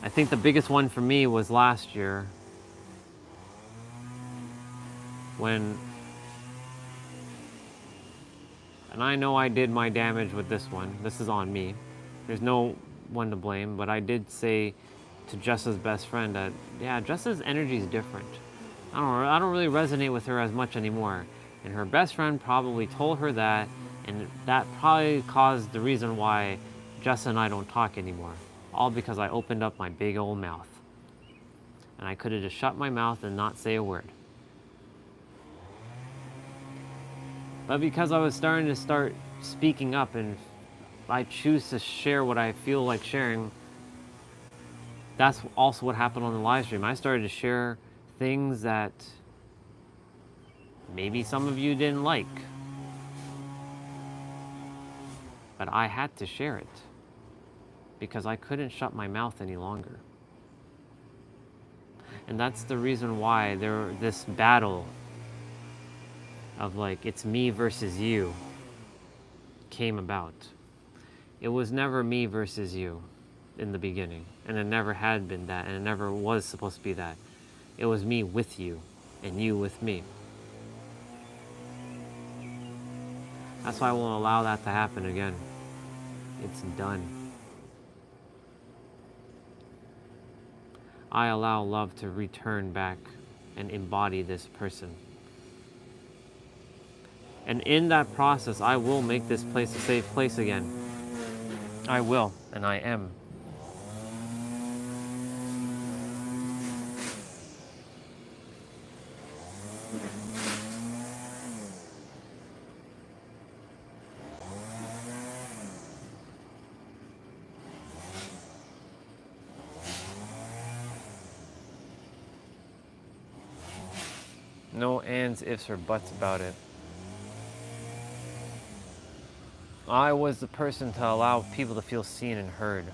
I think the biggest one for me was last year when, and I know I did my damage with this one. This is on me. There's no one to blame, but I did say to Jessa's best friend that, yeah, Jessa's energy is different. I don't really resonate with her as much anymore. And her best friend probably told her that, and that probably caused the reason why Jessa and I don't talk anymore. All because I opened up my big old mouth. And I could have just shut my mouth and not say a word. But because I was starting to speaking up, and I choose to share what I feel like sharing, that's also what happened on the live stream. I started to share things that maybe some of you didn't like, but I had to share it because I couldn't shut my mouth any longer. And that's the reason why this battle of like, it's me versus you came about. It was never me versus you in the beginning, and it never had been that, and it never was supposed to be that. It was me with you, and you with me. That's why I won't allow that to happen again. It's done. I allow love to return back and embody this person. And in that process, I will make this place a safe place again. I will, and I am. No ands, ifs, or buts about it. I was the person to allow people to feel seen and heard.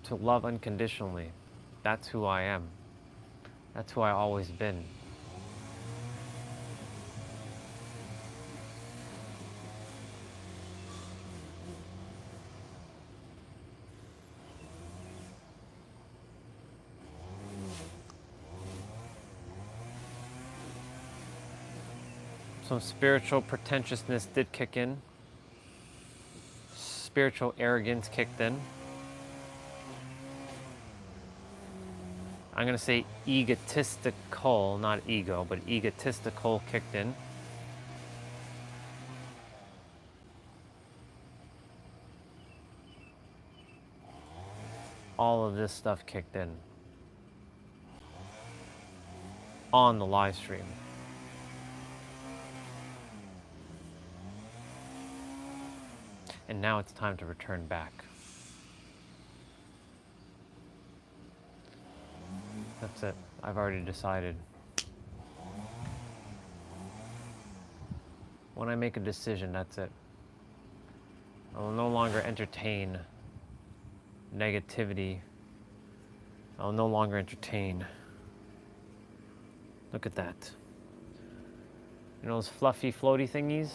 To love unconditionally. That's who I am. That's who I always been. Some spiritual pretentiousness did kick in. Spiritual arrogance kicked in. I'm going to say egotistical, not ego, but egotistical kicked in. All of this stuff kicked in on the live stream. And now it's time to return back. That's it. I've already decided. When I make a decision, that's it. I will no longer entertain negativity. I will no longer entertain. Look at that. You know those fluffy, floaty thingies?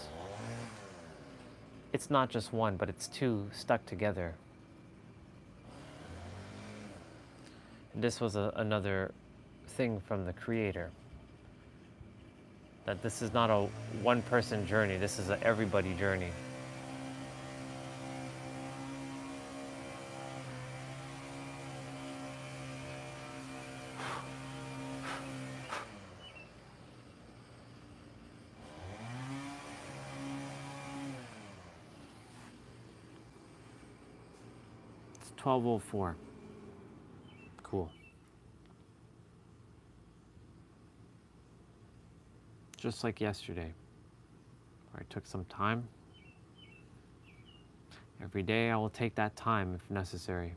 It's not just one, but it's 2 stuck together. And this was another thing from the creator. That this is not a one-person journey. This is a everybody journey. It's 12:04. Cool. Just like yesterday, where I took some time. Every day I will take that time if necessary.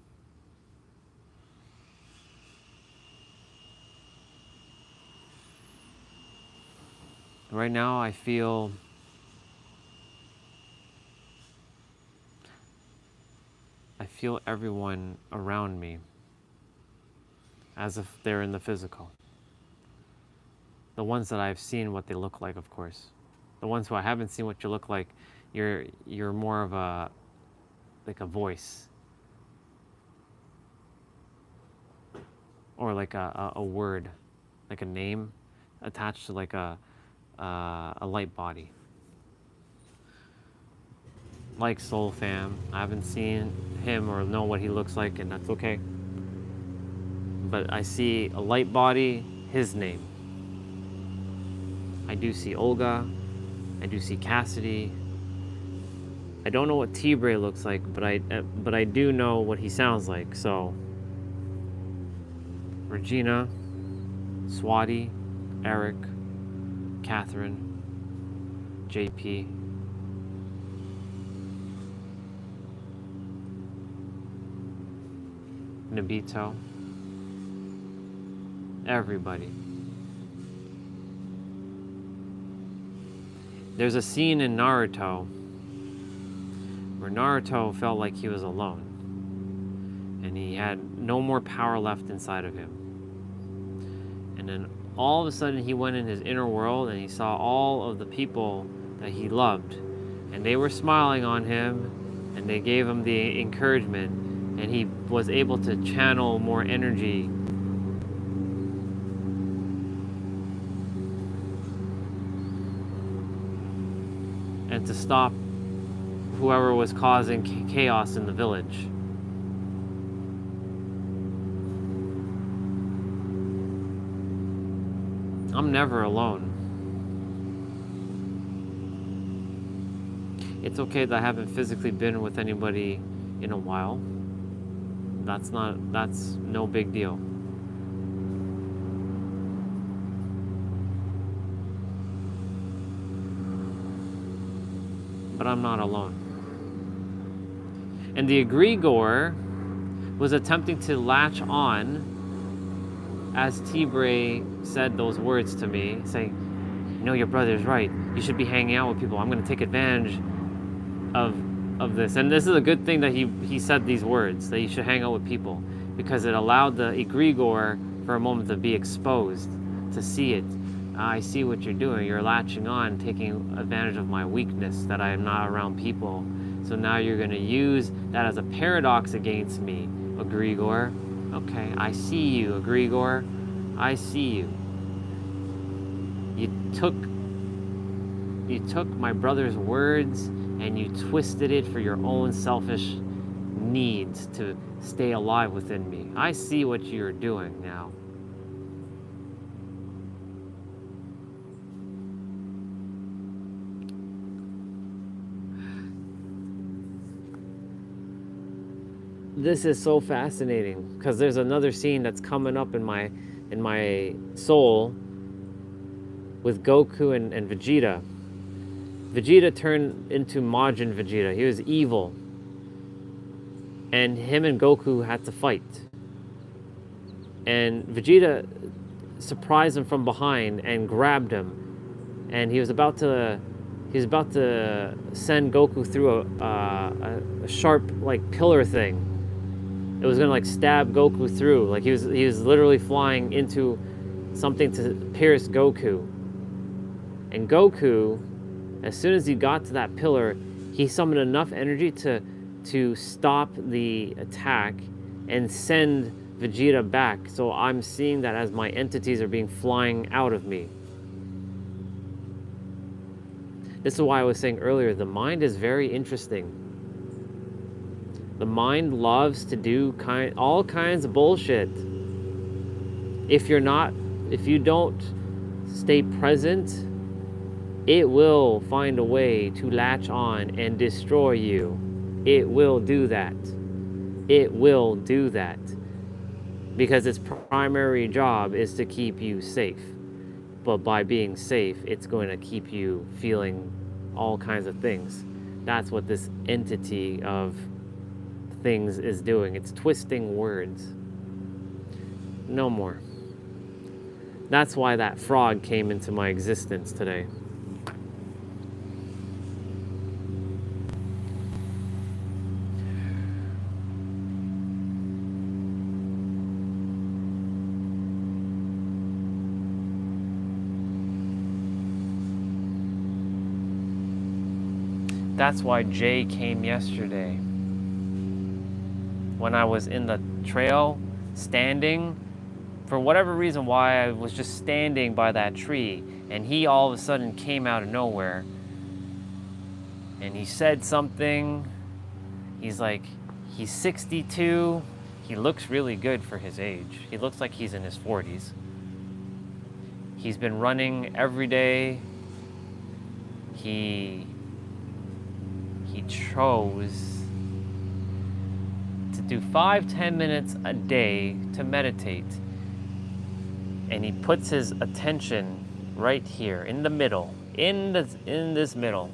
Right now I feel everyone around me as if they're in the physical. The ones that I've seen what they look like, of course. The ones who I haven't seen what you look like, you're more of a voice. Or like a word, like a name attached to like a light body. Like Soul Fam, I haven't seen him or know what he looks like, and that's okay. But I see a light body, his name. I do see Olga, I do see Cassidy. I don't know what T-Bray looks like, but I do know what he sounds like. So Regina, Swati, Eric, Catherine, JP. Nabito. Everybody. There's a scene in Naruto where Naruto felt like he was alone and he had no more power left inside of him. And then all of a sudden he went in his inner world and he saw all of the people that he loved, and they were smiling on him and they gave him the encouragement, and he was able to channel more energy and to stop whoever was causing chaos in the village. I'm never alone. It's okay that I haven't physically been with anybody in a while. That's no big deal. But I'm not alone. And the egregore was attempting to latch on as T-Bray said those words to me, saying, "You know, your brother's right. You should be hanging out with people. I'm going to take advantage of this." And this is a good thing that he said these words, that you should hang out with people, because it allowed the egregore for a moment to be exposed, to see it. I see what you're doing. You're latching on, taking advantage of my weakness, that I am not around people. So now you're going to use that as a paradox against me, egregore. Okay, I see you, egregore. I see you. You took my brother's words and you twisted it for your own selfish needs to stay alive within me. I see what you're doing now. This is so fascinating because there's another scene that's coming up in my soul with Goku and Vegeta. Vegeta turned into Majin Vegeta. He was evil. And him and Goku had to fight. And Vegeta surprised him from behind and grabbed him. And he was about to send Goku through a sharp like pillar thing. It was gonna like stab Goku through. Like he was literally flying into something to pierce Goku. And Goku, as soon as he got to that pillar, he summoned enough energy to stop the attack and send Vegeta back. So I'm seeing that as my entities are being flying out of me. This is why I was saying earlier, the mind is very interesting. The mind loves to do all kinds of bullshit. If you don't stay present, it will find a way to latch on and destroy you. It will do that. It will do that. Because its primary job is to keep you safe. But by being safe, it's going to keep you feeling all kinds of things. That's what this entity of things is doing. It's twisting words. No more. That's why that frog came into my existence today. That's why Jay came yesterday. When I was in the trail, standing, for whatever reason why I was just standing by that tree, and he all of a sudden came out of nowhere, and he said something. He's 62, he looks really good for his age. He looks like he's in his 40s. He's been running every day. He chose to do 5-10 minutes a day to meditate. And he puts his attention right here in the middle, in this middle.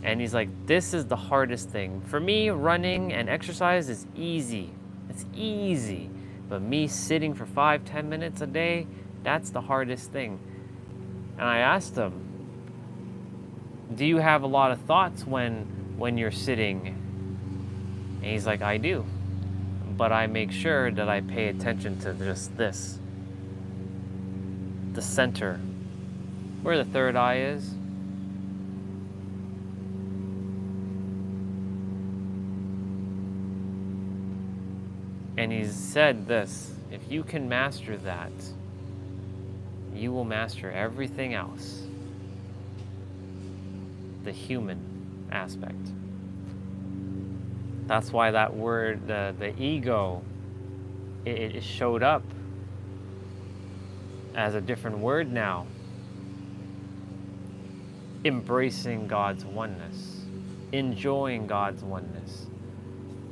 And he's like, this is the hardest thing. For me, running and exercise is easy. It's easy. But me sitting for 5-10 minutes a day, that's the hardest thing. And I asked him, do you have a lot of thoughts when you're sitting? And he's like, I do. But I make sure that I pay attention to just this. The center. Where the third eye is. And he said this, if you can master that, you will master everything else. The human aspect. That's why that word, the ego, it showed up as a different word now. Embracing God's oneness, enjoying God's oneness,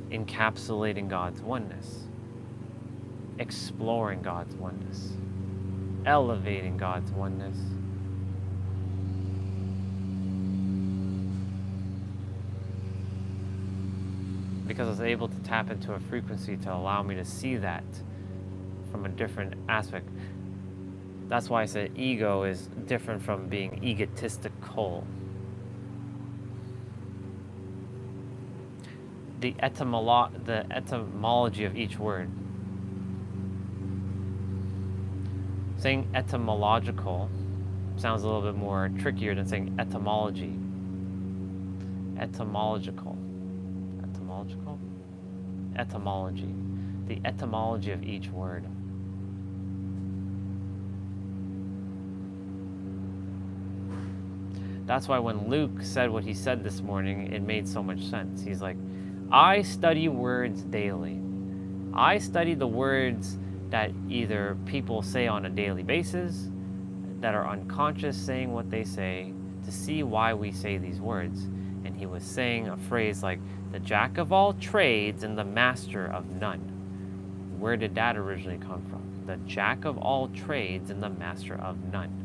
encapsulating God's oneness, exploring God's oneness, elevating God's oneness. Because I was able to tap into a frequency to allow me to see that from a different aspect. That's why I said ego is different from being egotistical. The etymology of each word. Saying etymological sounds a little bit more trickier than saying etymology. Etymological. Etymological? Etymology. The etymology of each word. That's why when Luke said what he said this morning, it made so much sense. He's like, I study words daily. I study the words that either people say on a daily basis, that are unconscious saying what they say, to see why we say these words. And he was saying a phrase like, the jack of all trades and the master of none. Where did that originally come from? The jack of all trades and the master of none.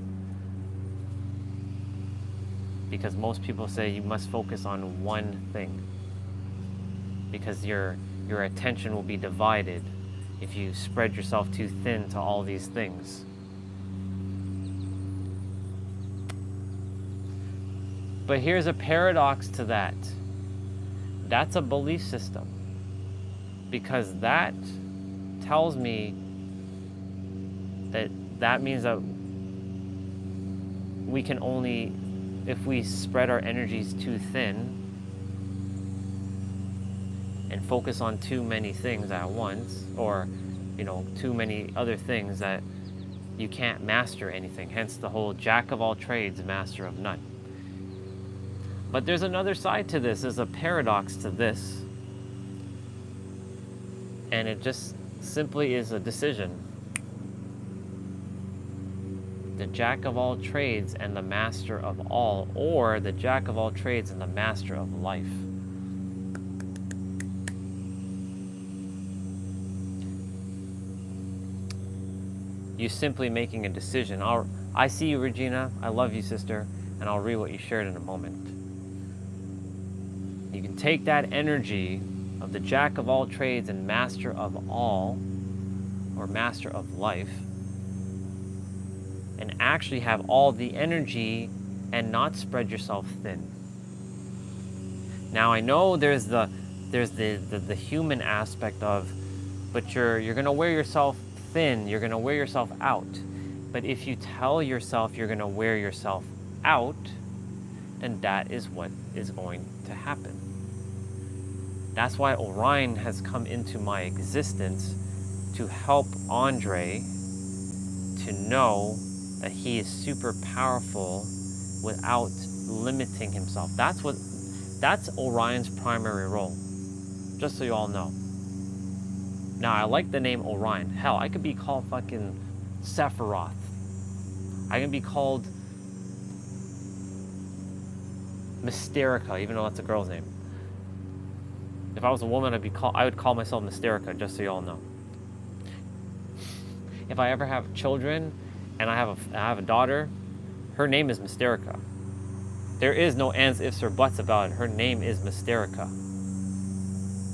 Because most people say you must focus on one thing. Because your attention will be divided if you spread yourself too thin to all these things. But here's a paradox to that. That's a belief system. Because that tells me that means that we can only, if we spread our energies too thin and focus on too many things at once, or too many other things, that you can't master anything. Hence the whole jack of all trades, master of none. But there's another side to this. There's a paradox to this. And it just simply is a decision. The jack of all trades and the master of all, or the jack of all trades and the master of life. You simply making a decision. I see you, Regina. I love you, sister. And I'll read what you shared in a moment. You can take that energy of the jack of all trades and master of all, or master of life, and actually have all the energy and not spread yourself thin. Now I know there's the human aspect of, but you're gonna wear yourself thin, you're gonna wear yourself out. But if you tell yourself you're gonna wear yourself out, then that is what is going to happen. That's why Orion has come into my existence, to help Andre to know that he is super powerful without limiting himself. That's Orion's primary role, just so you all know. Now, I like the name Orion. Hell, I could be called fucking Sephiroth. I can be called Mysterica, even though that's a girl's name. If I was a woman, I would call myself Mysterica, just so you all know. If I ever have children, and I have a daughter, her name is Mysterica. There is no ands, ifs, or buts about it. Her name is Mysterica.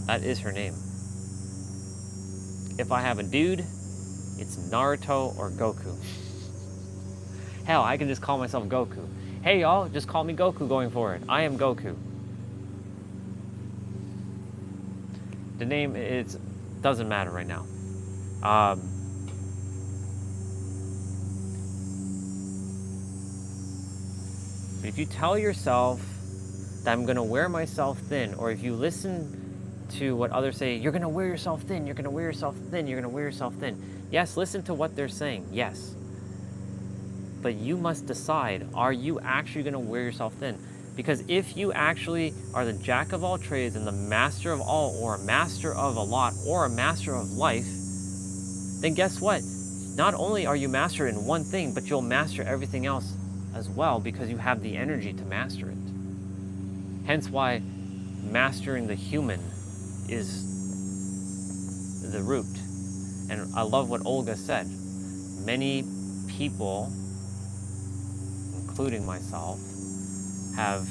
That is her name. If I have a dude, it's Naruto or Goku. Hell, I can just call myself Goku. Hey y'all, just call me Goku going forward. I am Goku. The name, doesn't matter right now. But if you tell yourself that I'm gonna wear myself thin, or if you listen to what others say, you're gonna wear yourself thin, you're gonna wear yourself thin, you're gonna wear yourself thin. Yes, listen to what they're saying, yes. But you must decide, are you actually gonna wear yourself thin? Because if you actually are the jack of all trades and the master of all, or a master of a lot, or a master of life, then guess what? Not only are you master in one thing, but you'll master everything else as well, because you have the energy to master it. Hence why mastering the human is the root. And I love what Olga said. Many people, including myself, have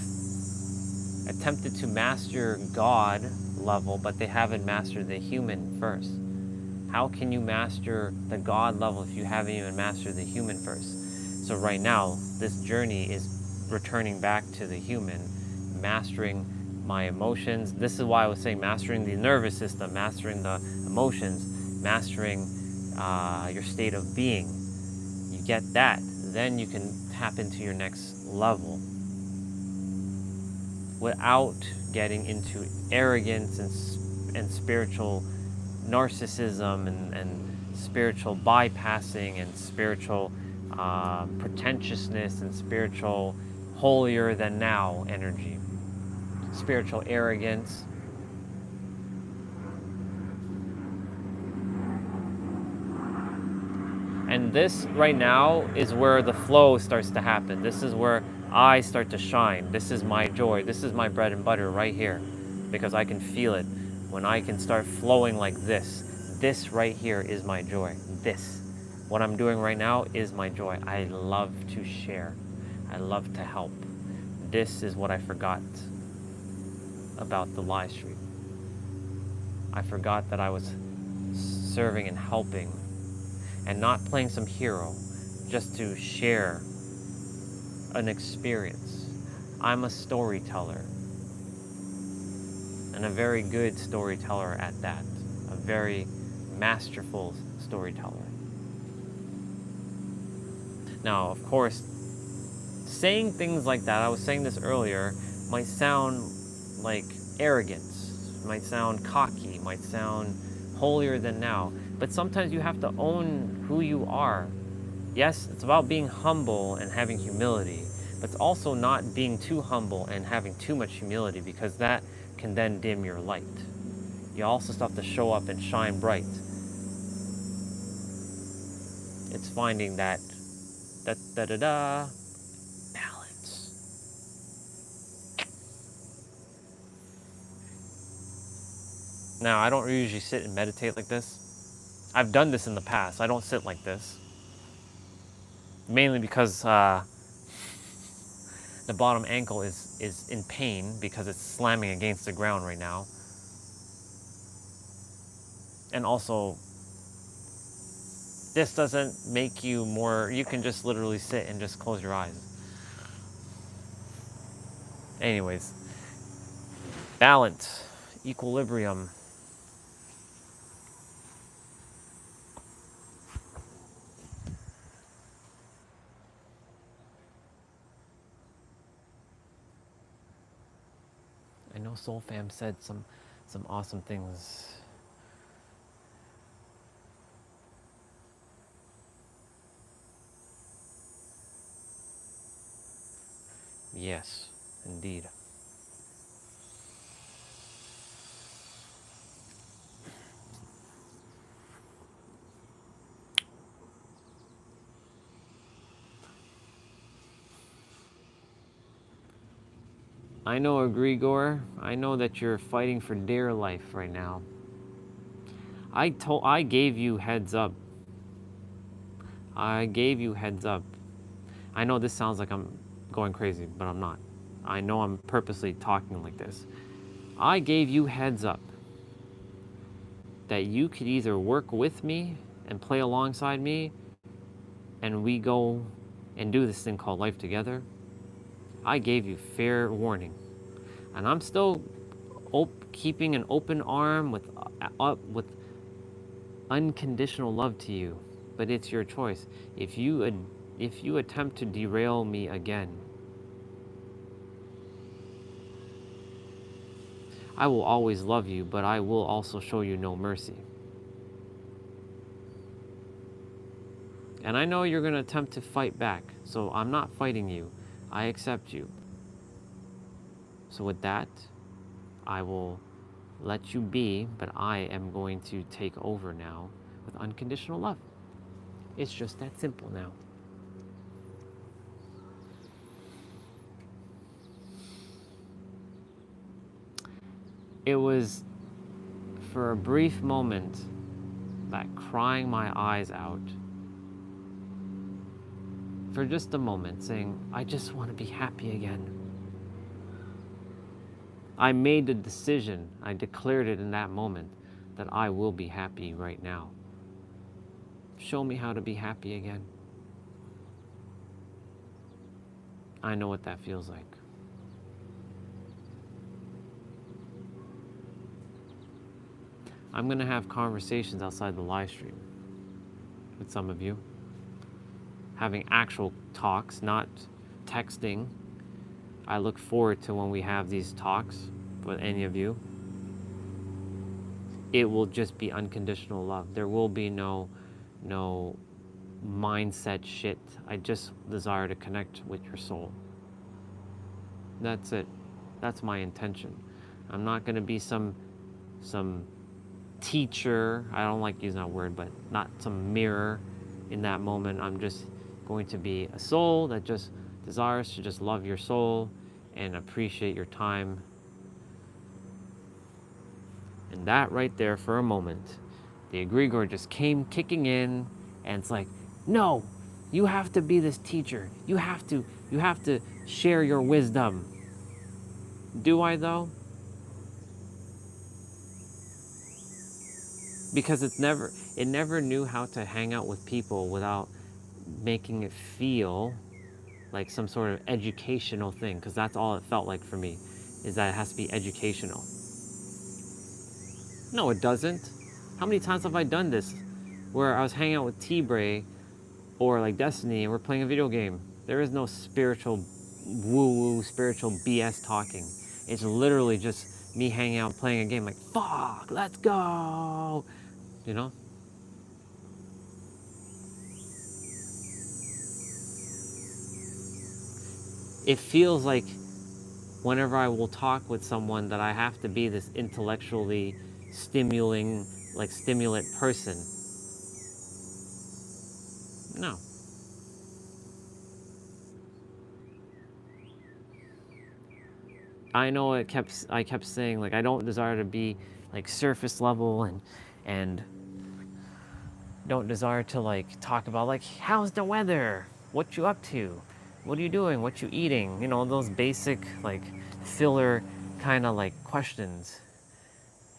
attempted to master God level, but they haven't mastered the human first. How can you master the God level if you haven't even mastered the human first? So right now, this journey is returning back to the human, mastering my emotions. This is why I was saying mastering the nervous system, mastering the emotions, mastering your state of being. You get that, then you can tap into your next level without getting into arrogance and spiritual narcissism and spiritual bypassing and spiritual pretentiousness and spiritual holier than now energy, spiritual arrogance. And this right now is where the flow starts to happen. This is where I start to shine. This is my joy. This is my bread and butter right here, because I can feel it when I can start flowing like this. This right here is my joy. This, what I'm doing right now, is my joy. I love to share. I love to help. This is what I forgot about the live stream. I forgot that I was serving and helping and not playing some hero just to share an experience. I'm a storyteller, and a very good storyteller at that. A very masterful storyteller. Now, of course, saying things like that, I was saying this earlier, might sound like arrogance, might sound cocky, might sound holier than now. But sometimes you have to own who you are Yes, it's about being humble and having humility, but it's also not being too humble and having too much humility, because that can then dim your light. You also still have to show up and shine bright. It's finding that balance. Now, I don't usually sit and meditate like this. I've done this in the past. I don't sit like this. Mainly because the bottom ankle is in pain because it's slamming against the ground right now. And also, this doesn't make you more, you can just literally sit and just close your eyes. Anyways, balance, equilibrium. I know Soul Fam said some awesome things. Yes, indeed. I know, Grigor. I know that you're fighting for dear life right now. I gave you heads up. I gave you heads up. I know this sounds like I'm going crazy, but I'm not. I know I'm purposely talking like this. I gave you heads up that you could either work with me and play alongside me, and we go and do this thing called life together. I gave you fair warning, and I'm still keeping an open arm with unconditional love to you. But it's your choice. If you attempt to derail me again, I will always love you, but I will also show you no mercy. And I know you're going to attempt to fight back, so I'm not fighting you. I accept you. So with that, I will let you be, but I am going to take over now with unconditional love. It's just that simple now. It was for a brief moment that crying my eyes out, for just a moment, saying, I just want to be happy again. I made the decision, I declared it in that moment, that I will be happy right now. Show me how to be happy again. I know what that feels like. I'm going to have conversations outside the live stream with some of you. Having actual talks, not texting. I look forward to when we have these talks with any of you. It will just be unconditional love. There will be no mindset shit. I just desire to connect with your soul. That's it. That's my intention. I'm not going to be some teacher. I don't like using that word, but not some mirror in that moment. I'm just going to be a soul that just desires to just love your soul and appreciate your time. And that right there, for a moment, the egregore just came kicking in, and it's like, no, you have to be this teacher. You have to share your wisdom. Do I though? Because it never knew how to hang out with people without making it feel like some sort of educational thing, because that's all it felt like for me, is that it has to be educational. No, it doesn't. How many times have I done this where I was hanging out with T-Bray or like Destiny and we're playing a video game? There is no spiritual woo-woo, spiritual BS talking. It's literally just me hanging out playing a game like, fuck, let's go, you know? it feels like whenever I will talk with someone that I have to be this intellectually stimulant person. No. I know I kept saying, like, I don't desire to be like surface level and don't desire to like talk about like how's the weather, what you up to, what are you doing, what you eating, those basic like filler kind of like questions,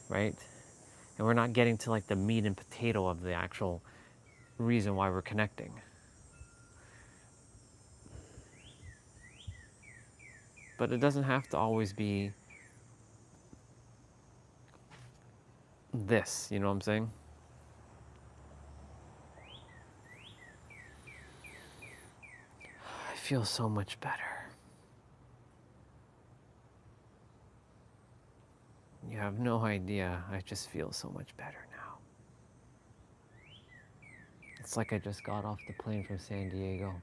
right? And we're not getting to like the meat and potato of the actual reason why we're connecting. But it doesn't have to always be this, you know what I'm saying? I feel so much better. You have no idea, I just feel so much better now. It's like I just got off the plane from San Diego.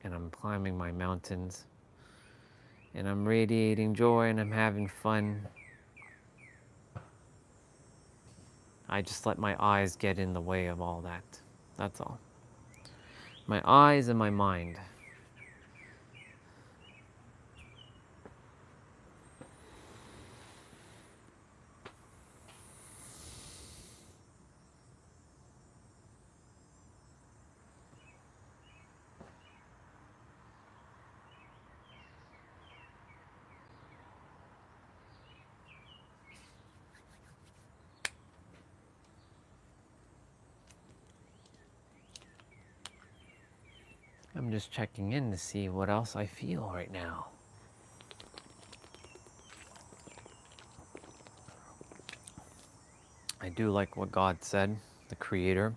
And I'm climbing my mountains. And I'm radiating joy and I'm having fun. I just let my eyes get in the way of all that. That's all. My eyes and my mind. I'm just checking in to see what else I feel right now. I do like what God said, the Creator.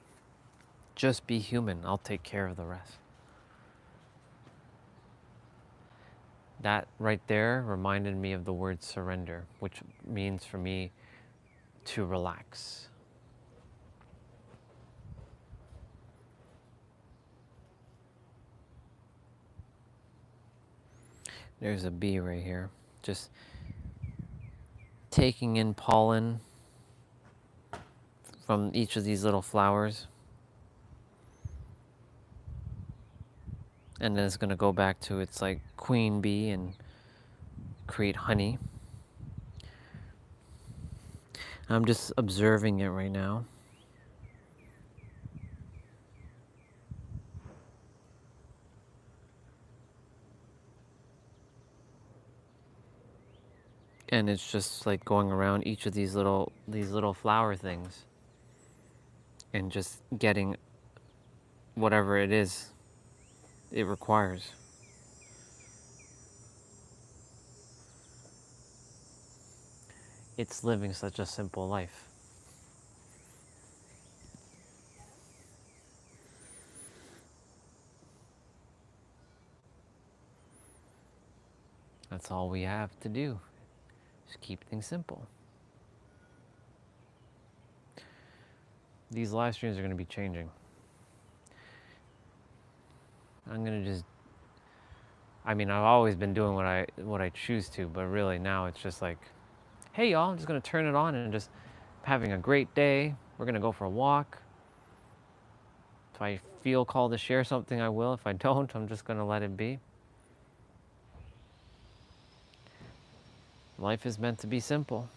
Just be human, I'll take care of the rest. That right there reminded me of the word surrender, which means for me to relax. There's a bee right here, just taking in pollen from each of these little flowers. And then it's going to go back to its like queen bee and create honey. I'm just observing it right now. And it's just like going around each of these little flower things and just getting whatever it is it requires. It's living such a simple life. That's all we have to do, is keep things simple. These live streams are going to be changing. I'm going to just, I've always been doing what I choose to, but really now it's just like, hey y'all, I'm just going to turn it on and just having a great day. We're going to go for a walk. If I feel called to share something, I will. If I don't, I'm just going to let it be. Life is meant to be simple.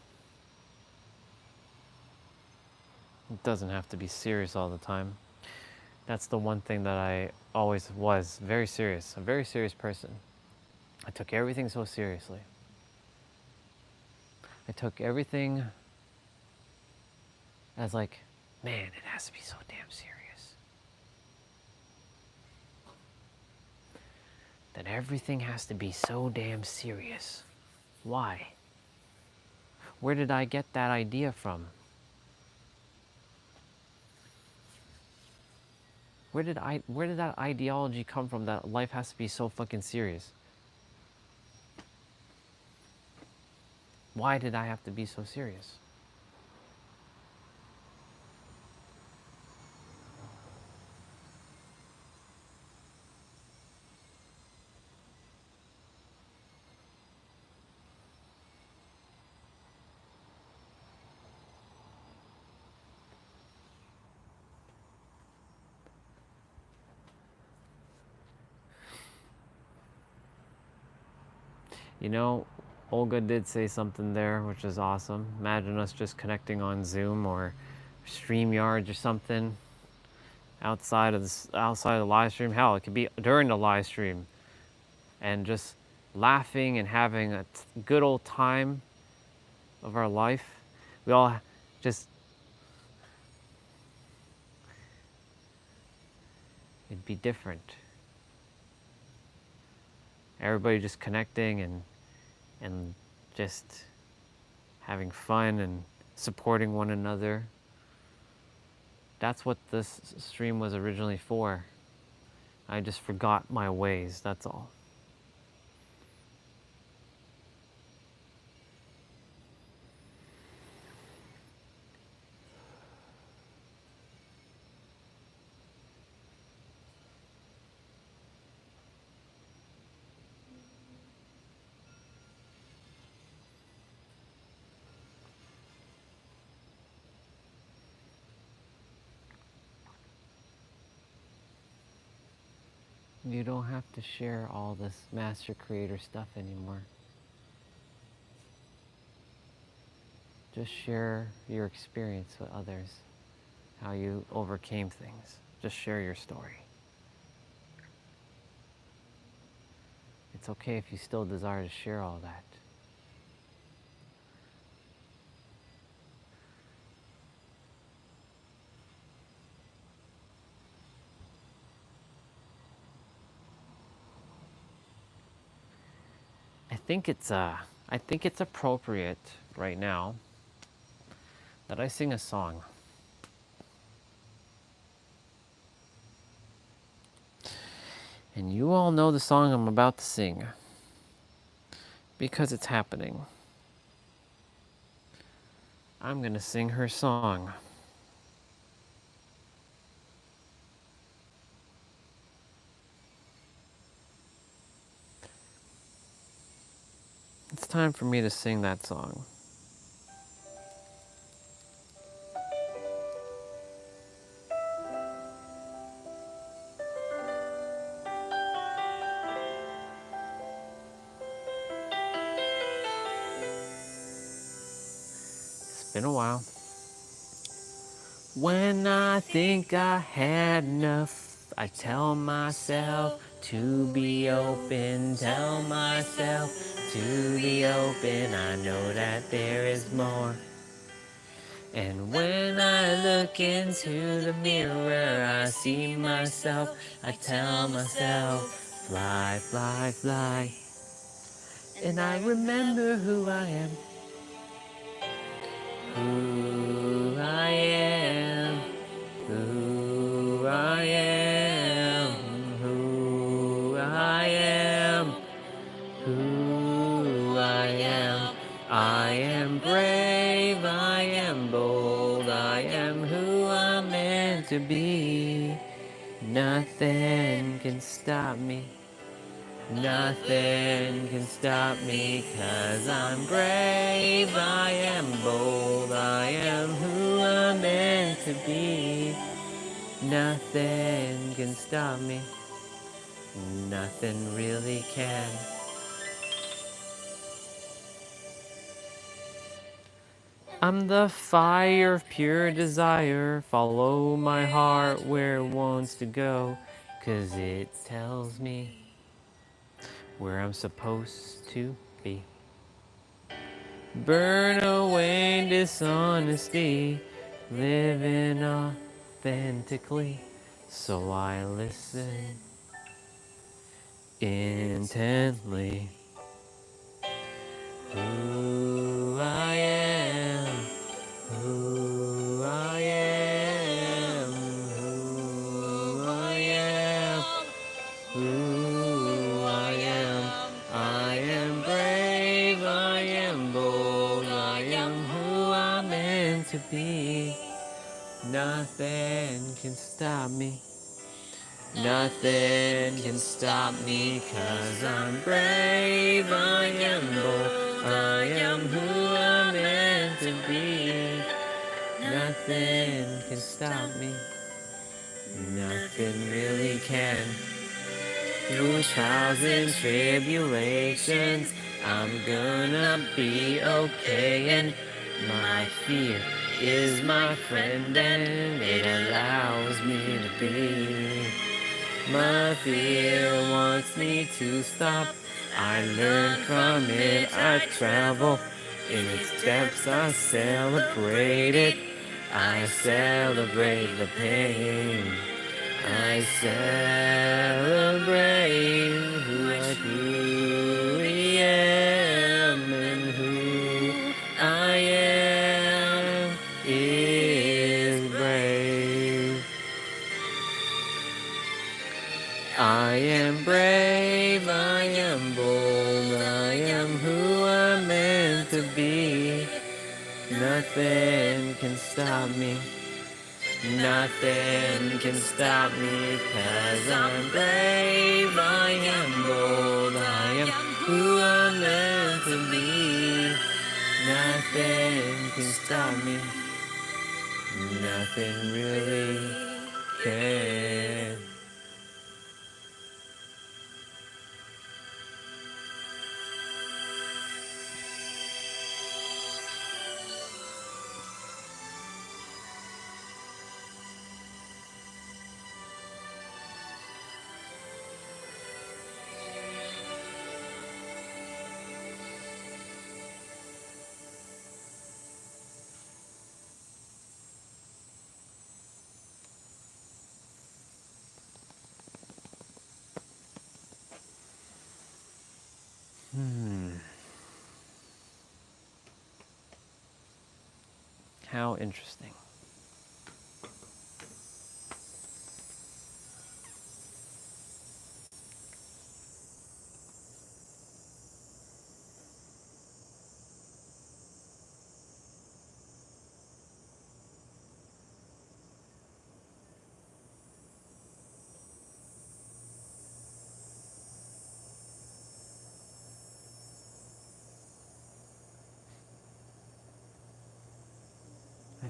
It doesn't have to be serious all the time. That's the one thing that I always was, very serious, a very serious person. I took everything so seriously. I took everything as like, man, it has to be so damn serious. That everything has to be so damn serious. Why? Where did I get that idea from? Where did that ideology come from that life has to be so fucking serious? Why did I have to be so serious? You know, Olga did say something there, which is awesome. Imagine us just connecting on Zoom or StreamYard or something outside of the live stream. Hell, it could be during the live stream, and just laughing and having a good old time of our life. We all just, it'd be different. Everybody just connecting and just having fun and supporting one another. That's what this stream was originally for. I just forgot my ways, that's all. You don't have to share all this master creator stuff anymore. Just share your experience with others, how you overcame things. Just share your story. It's okay if you still desire to share all that. I think it's appropriate right now that I sing a song. And you all know the song I'm about to sing because it's happening. I'm gonna sing her song. It's time for me to sing that song. It's been a while. When I think I had enough, I tell myself to be open, tell myself to be open. I know that there is more. And when I look into the mirror, I see myself, I tell myself, fly, fly, fly. And I remember who I am, who I am, who I am, who I am, who I am. I am brave, I am bold, I am who I'm meant to be. Nothing can stop me. Nothing can stop me, 'cause I'm brave, I am bold, I am who I'm meant to be. Nothing can stop me, nothing really can. I'm the fire of pure desire, follow my heart where it wants to go, 'cause it tells me where I'm supposed to be. Burn away dishonesty, living authentically, so I listen intently. Who I am, who I am, who I am, who I am. I am brave, I am bold, I am who I'm meant to be. Nothing can stop me. Nothing can stop me, 'cause I'm brave, I am bold, I am who I'm meant to be. Nothing can stop me, nothing really can. Through trials and tribulations, I'm gonna be okay, and my fear is my friend, and it allows me to be. My fear wants me to stop. I learn from it, I travel in its depths, I celebrate it. I celebrate the pain. I celebrate who I truly am, and who I am is brave. I am brave, I am bold, I am who I'm meant to be. Nothing can stop me. Nothing can stop me, 'cause I'm brave, I am bold, I am who I'm meant to be. Nothing can stop me. Nothing really can. How interesting. I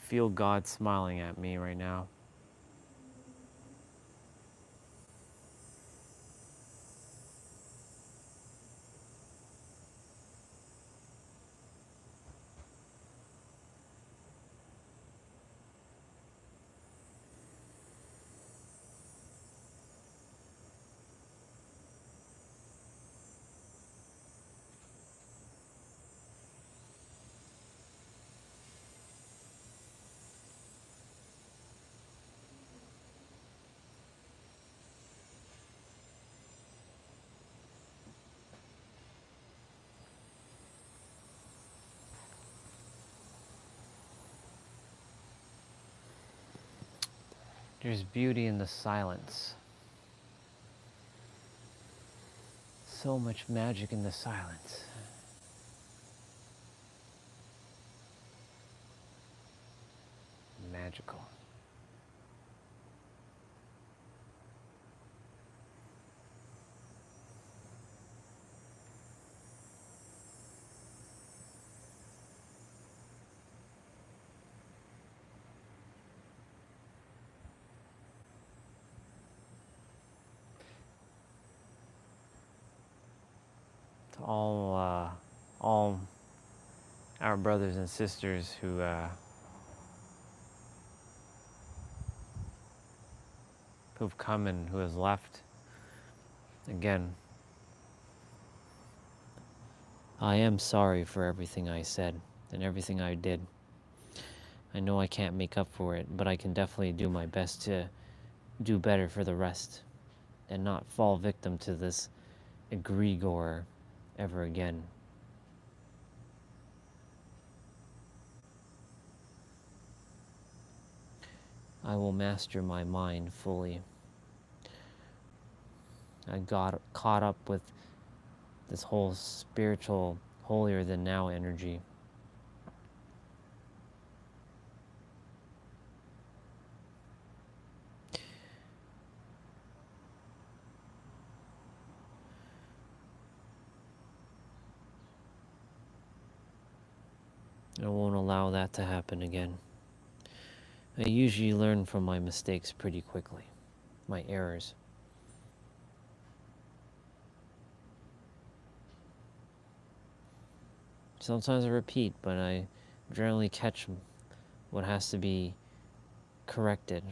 feel God smiling at me right now. There's beauty in the silence. So much magic in the silence. Magical. To all our brothers and sisters who've come and who has left. Again, I am sorry for everything I said and everything I did. I know I can't make up for it, but I can definitely do my best to do better for the rest and not fall victim to this egregore ever again. I will master my mind fully. I got caught up with this whole spiritual, holier than now energy. I won't allow that to happen again. I usually learn from my mistakes pretty quickly, my errors. Sometimes I repeat, but I generally catch what has to be corrected.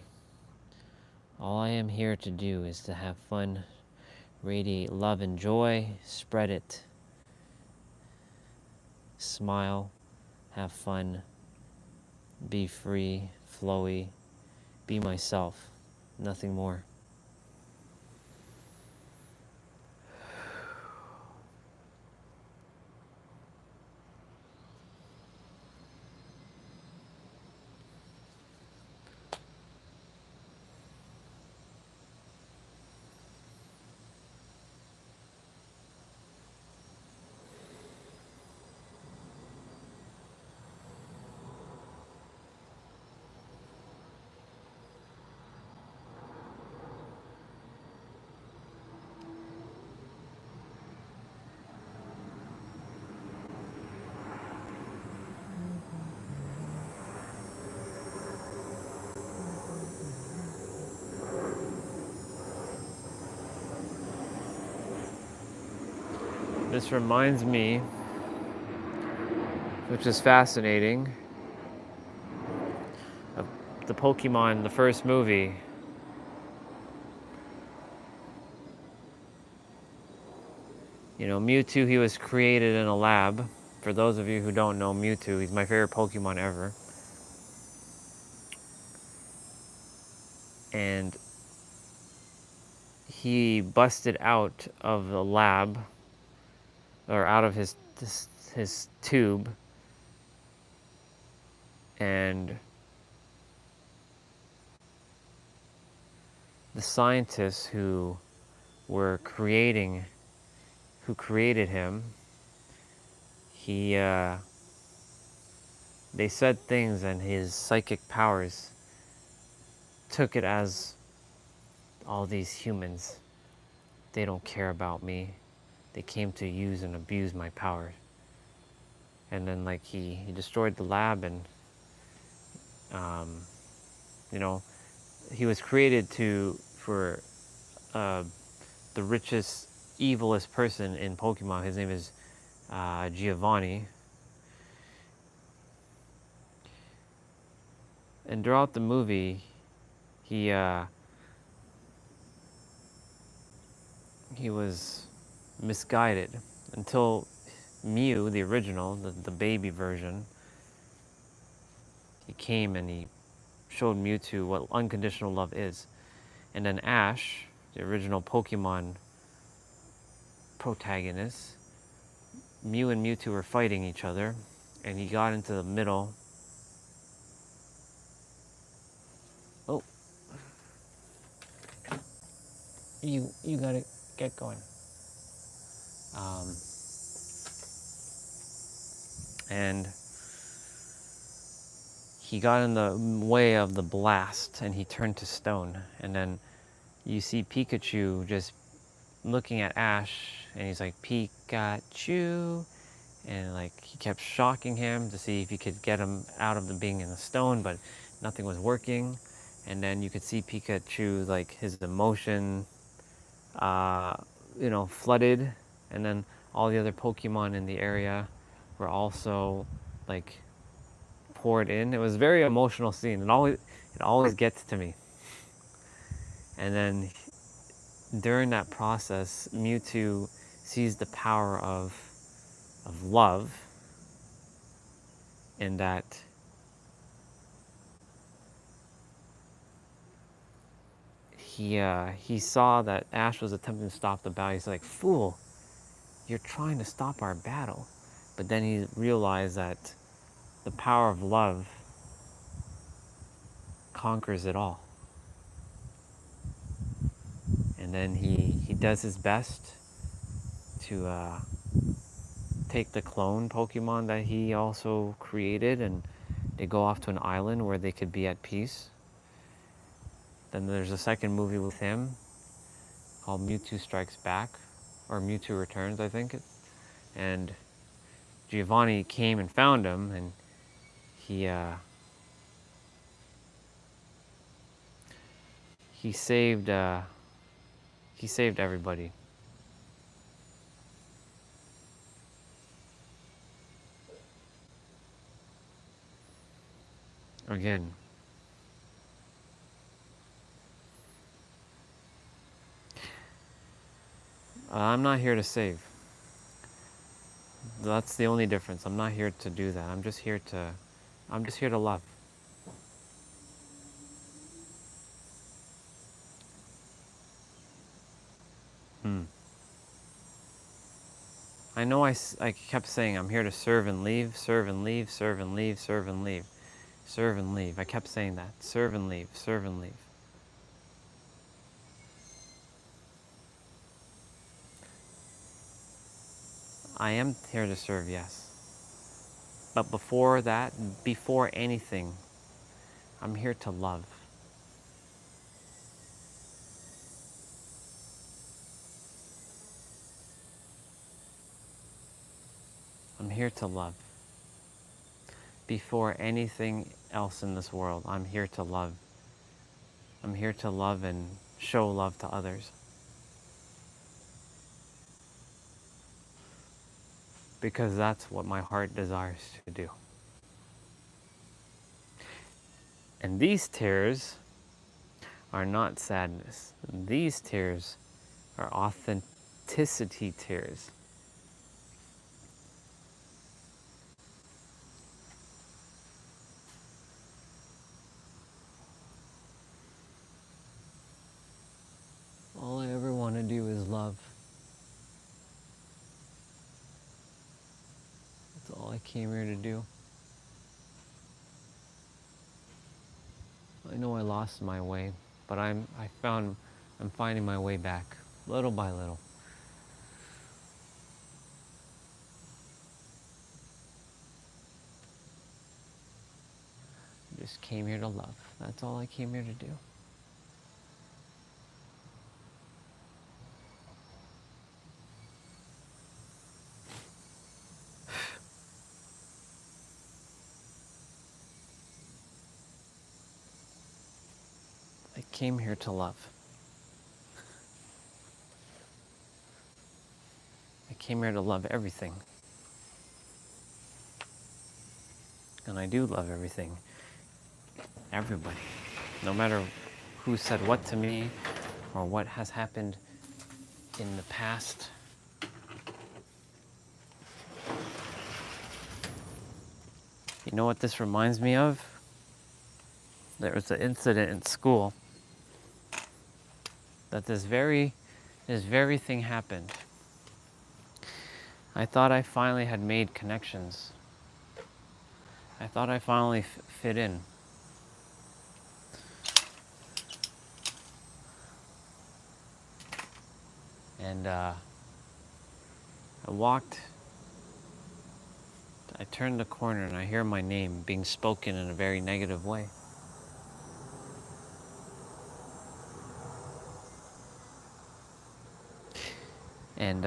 All I am here to do is to have fun, radiate love and joy, spread it, smile, have fun, be free, flowy, be myself, nothing more. This reminds me, which is fascinating, of the Pokemon, the first movie. You know, Mewtwo, he was created in a lab. For those of you who don't know Mewtwo, he's my favorite Pokemon ever. And he busted out of the lab, or out of his tube, and the scientists who created him, they said things, and his psychic powers took it as, all these humans, they don't care about me. They came to use and abuse my powers. And then like he destroyed the lab, and you know, he was created for the richest, evilest person in Pokemon. His name is Giovanni. And throughout the movie, he was misguided until Mew, the original, the baby version, he came and he showed Mewtwo what unconditional love is. And then Ash, the original Pokemon protagonist, Mew and Mewtwo were fighting each other, and he got into the middle. Oh, you gotta get going. And he got in the way of the blast, and he turned to stone. And then you see Pikachu just looking at Ash, and he's like, Pikachu, and like he kept shocking him to see if he could get him out of the being in the stone, but nothing was working. And then you could see Pikachu, like his emotion, flooded, and then all the other Pokemon in the area were also like poured in. It was a very emotional scene. It always gets to me. And then during that process, Mewtwo sees the power of love, in that he saw that Ash was attempting to stop the battle. He's like, fool, you're trying to stop our battle. But then he realized that the power of love conquers it all. And then he does his best to take the clone Pokemon that he also created, and they go off to an island where they could be at peace. Then there's a second movie with him called Mewtwo Strikes Back, or Mewtwo Returns, I think. And Giovanni came and found him, and he he saved everybody. Again. I'm not here to save. That's the only difference. I'm not here to do that. I'm just here to love. I know I kept saying I'm here to serve and leave, serve and leave, serve and leave, serve and leave, serve and leave. I kept saying that. Serve and leave, serve and leave. I am here to serve, yes. But before that, before anything, I'm here to love. I'm here to love. Before anything else in this world, I'm here to love. I'm here to love and show love to others. Because that's what my heart desires to do. And these tears are not sadness. These tears are authenticity tears. All I ever want to do is love. That's all I came here to do. I know I lost my way, but I'm finding my way back, little by little. I just came here to love. That's all I came here to do. I came here to love. I came here to love everything. And I do love everything. Everybody. No matter who said what to me or what has happened in the past. You know what this reminds me of? There was an incident in school that this very thing happened. I thought I finally had made connections. I thought I finally fit in. And I turned the corner and I hear my name being spoken in a very negative way. And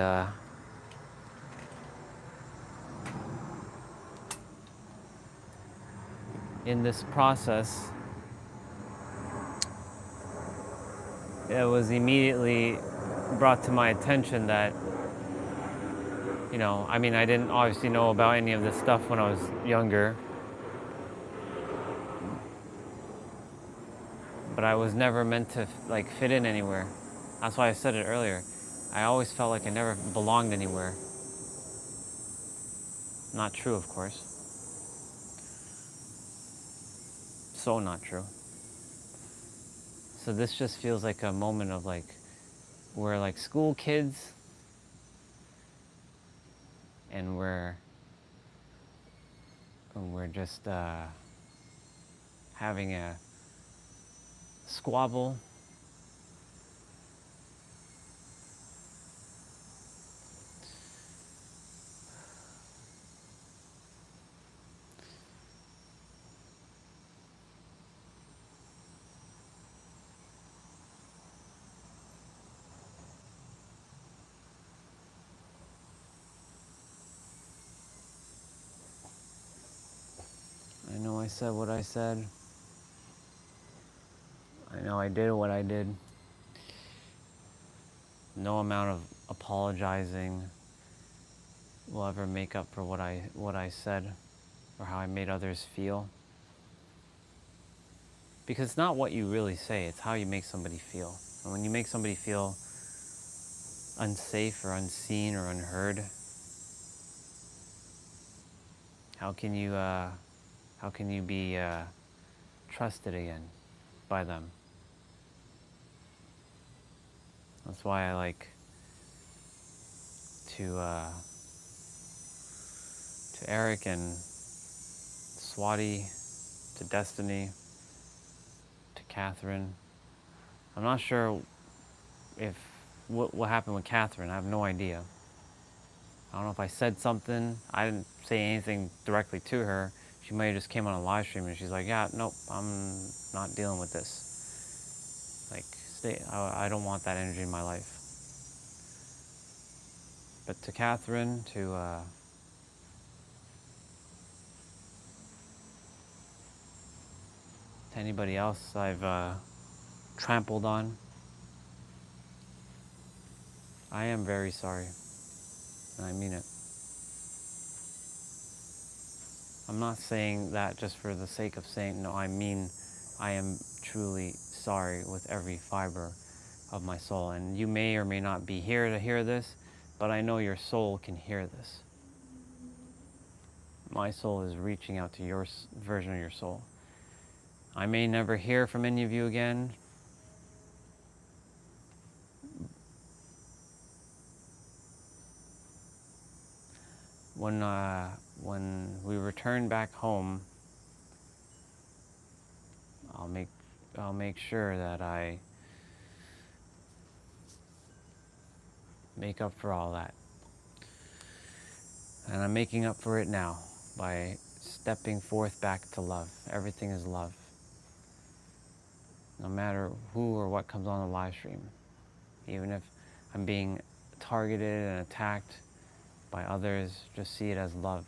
in this process, it was immediately brought to my attention that, I didn't obviously know about any of this stuff when I was younger, but I was never meant to fit in anywhere. That's why I said it earlier. I always felt like I never belonged anywhere. Not true, of course. So not true. So this just feels like a moment of we're school kids, and we're just having a squabble. I know I said what I said. I I did what I did. No amount of apologizing will ever make up for what I said or how I made others feel. Because it's not what you really say, it's how you make somebody feel. And when you make somebody feel unsafe or unseen or unheard, how can you be trusted again by them? That's why I like to Eric and Swati, to Destiny, to Catherine. I'm not sure if what happened with Catherine. I have no idea. I don't know if I said something. I didn't say anything directly to her. She might have just came on a live stream and she's like, yeah, nope, I'm not dealing with this. Like, I don't want that energy in my life. But to Catherine, to anybody else I've trampled on, I am very sorry. And I mean it. I'm not saying that just for the sake of saying, no, I mean, I am truly sorry with every fiber of my soul. And you may or may not be here to hear this, but I know your soul can hear this. My soul is reaching out to your version of your soul. I may never hear from any of you again. When we return back home, I'll make sure that I make up for all that. And I'm making up for it now by stepping forth back to love. Everything is love. No matter who or what comes on the live stream. Even if I'm being targeted and attacked by others, just see it as love.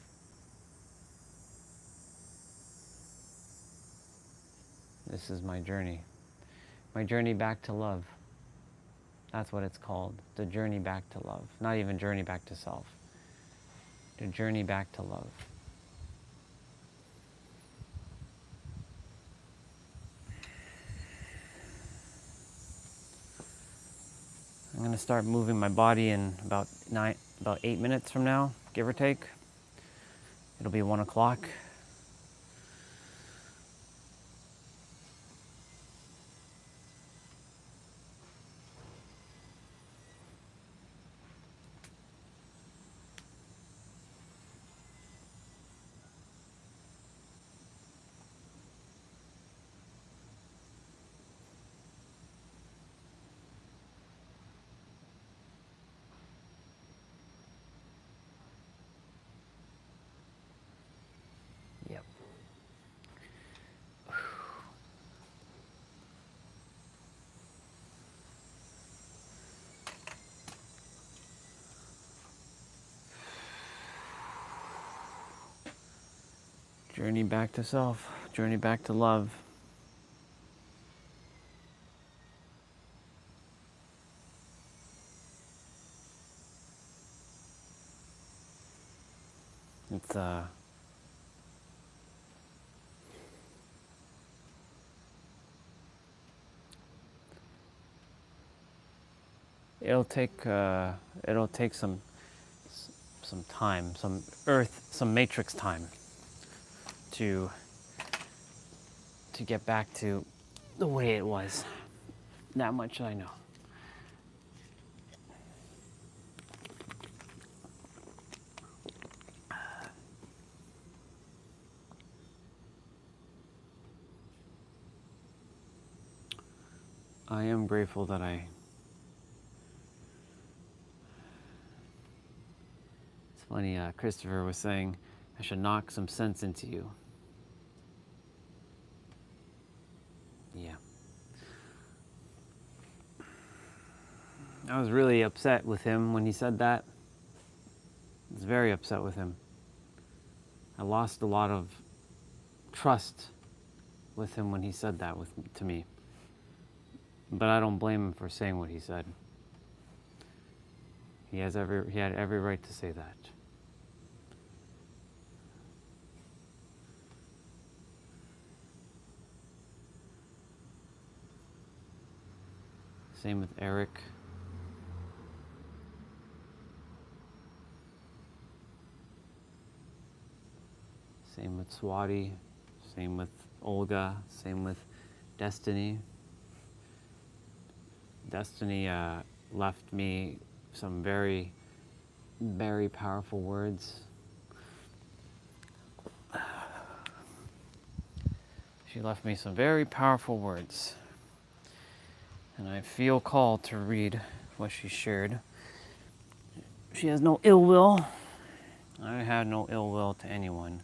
This is my journey. My journey back to love. That's what it's called. The journey back to love. Not even journey back to self. The journey back to love. I'm going to start moving my body in about 8 minutes from now, give or take. It'll be 1 o'clock. Yep. Journey back to self, journey back to love. It's it'll take some time, some matrix time to get back to the way it was. That much I know. I am grateful that it's funny, Christopher was saying, I should knock some sense into you. Yeah. I was really upset with him when he said that. I was very upset with him. I lost a lot of trust with him when he said that to me. But I don't blame him for saying what he said. He had every right to say that. Same with Eric. Same with Swati. Same with Olga. Same with Destiny. Destiny left me some very, very powerful words. She left me some very powerful words. And I feel called to read what she shared. She has no ill will. I have no ill will to anyone.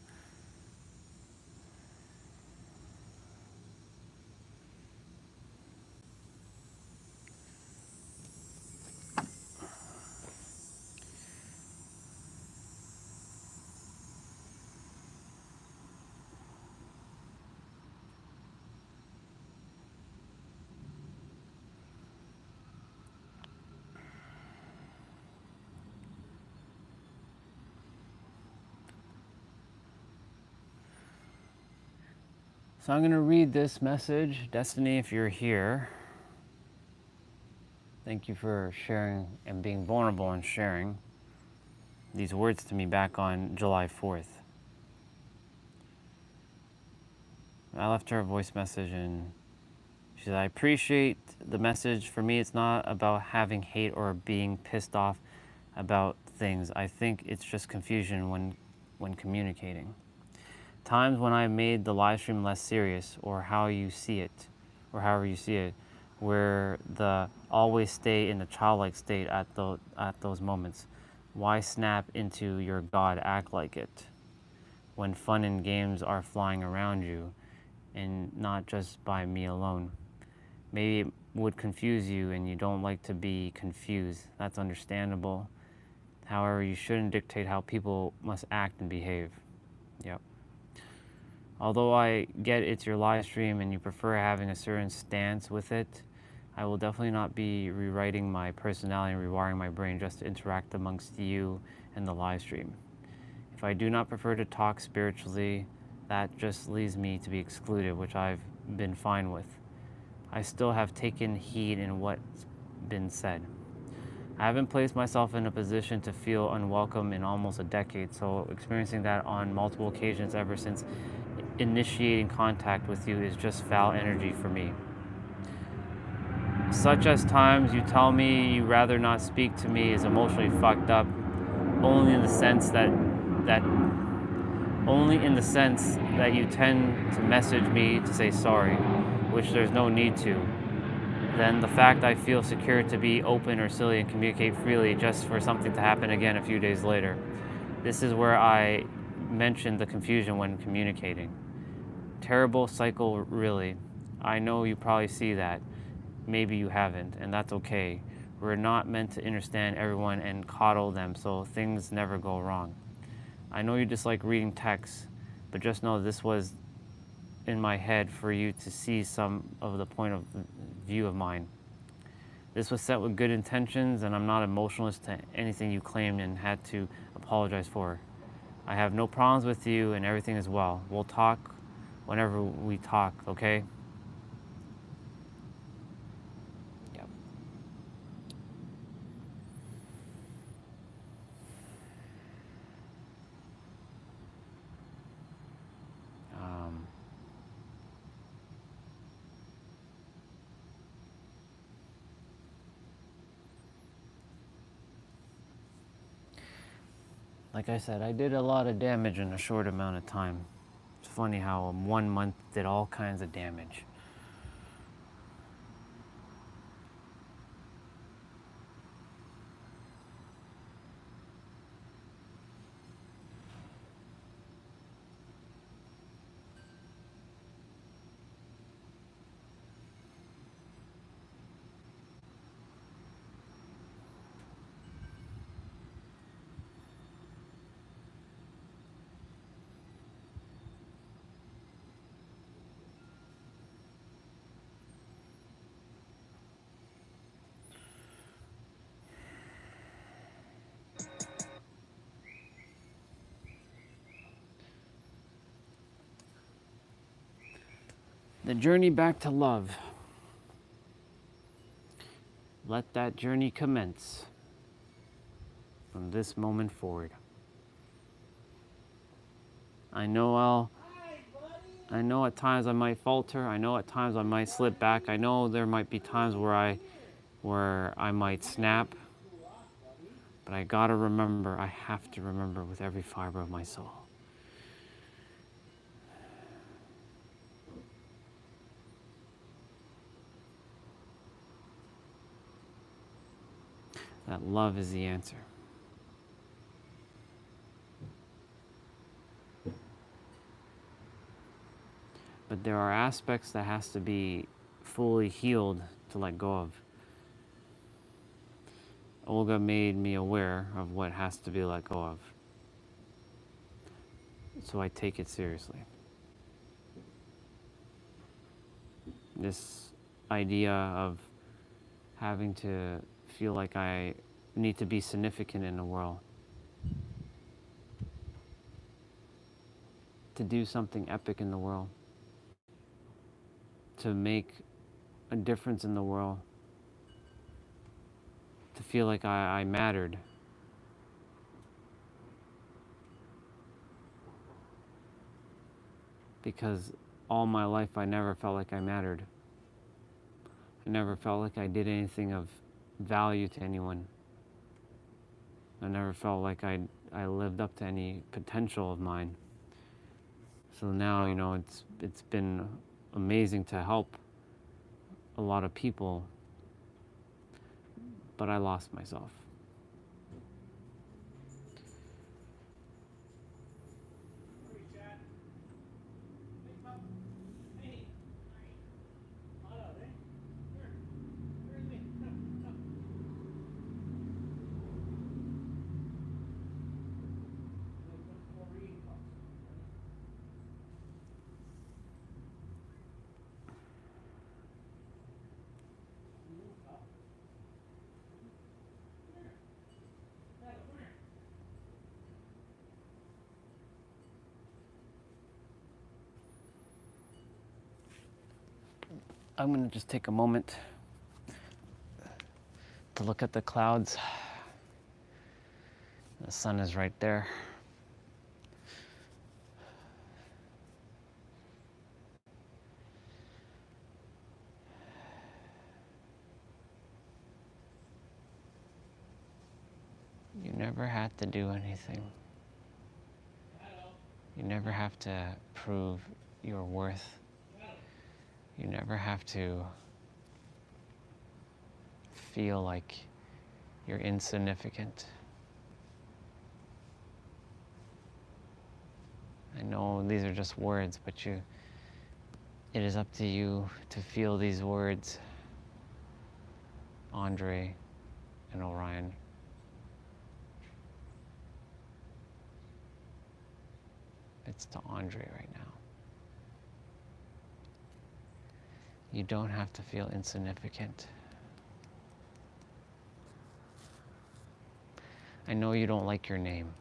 So I'm going to read this message. Destiny, if you're here, thank you for sharing and being vulnerable and sharing these words to me back on July 4th. I left her a voice message and she said, I appreciate the message. For me, it's not about having hate or being pissed off about things. I think it's just confusion when communicating. Times when I made the live stream less serious, or how you see it, or however you see it, where the always stay in the childlike state at those moments. Why snap into your God, act like it, when fun and games are flying around you, and not just by me alone? Maybe it would confuse you and you don't like to be confused. That's understandable. However, you shouldn't dictate how people must act and behave. Yep. Although I get it's your live stream and you prefer having a certain stance with it, I will definitely not be rewriting my personality and rewiring my brain just to interact amongst you and the live stream. If I do not prefer to talk spiritually, that just leaves me to be excluded, which I've been fine with. I still have taken heed in what's been said. I haven't placed myself in a position to feel unwelcome in almost a decade, so experiencing that on multiple occasions ever since initiating contact with you is just foul energy for me. Such as times you tell me you rather not speak to me is emotionally fucked up, only in the sense that you tend to message me to say sorry, which there's no need to. Then the fact I feel secure to be open or silly and communicate freely just for something to happen again a few days later. This is where I mentioned the confusion when communicating. Terrible cycle, really. I know you probably see that. Maybe you haven't, and that's okay. We're not meant to understand everyone and coddle them, so things never go wrong. I know you dislike reading texts, but just know this was in my head for you to see some of the point of view of mine. This was set with good intentions, and I'm not emotionless to anything you claimed and had to apologize for. I have no problems with you and everything is well. We'll talk whenever we talk, okay? Yep. Like I said, I did a lot of damage in a short amount of time. It's funny how 1 month did all kinds of damage. The journey back to love. Let that journey commence from this moment forward. I know at times I might falter. I know at times I might slip back. I know there might be times where I might snap. But I gotta remember, I have to remember with every fiber of my soul. That love is the answer. But there are aspects that has to be fully healed to let go of. Olga made me aware of what has to be let go of. So I take it seriously. This idea of having to feel like I need to be significant in the world. To do something epic in the world. To make a difference in the world. To feel like I mattered. Because all my life I never felt like I mattered. I never felt like I did anything of value to anyone. I never felt like I lived up to any potential of mine. So now, you know, it's been amazing to help a lot of people, but I lost myself. I'm gonna just take a moment to look at the clouds. The sun is right there. You never had to do anything. You never have to prove your worth. You never have to feel like you're insignificant. I know these are just words, but it is up to you to feel these words, Andre and Orion. It's to Andre right now. You don't have to feel insignificant. I know you don't like your name,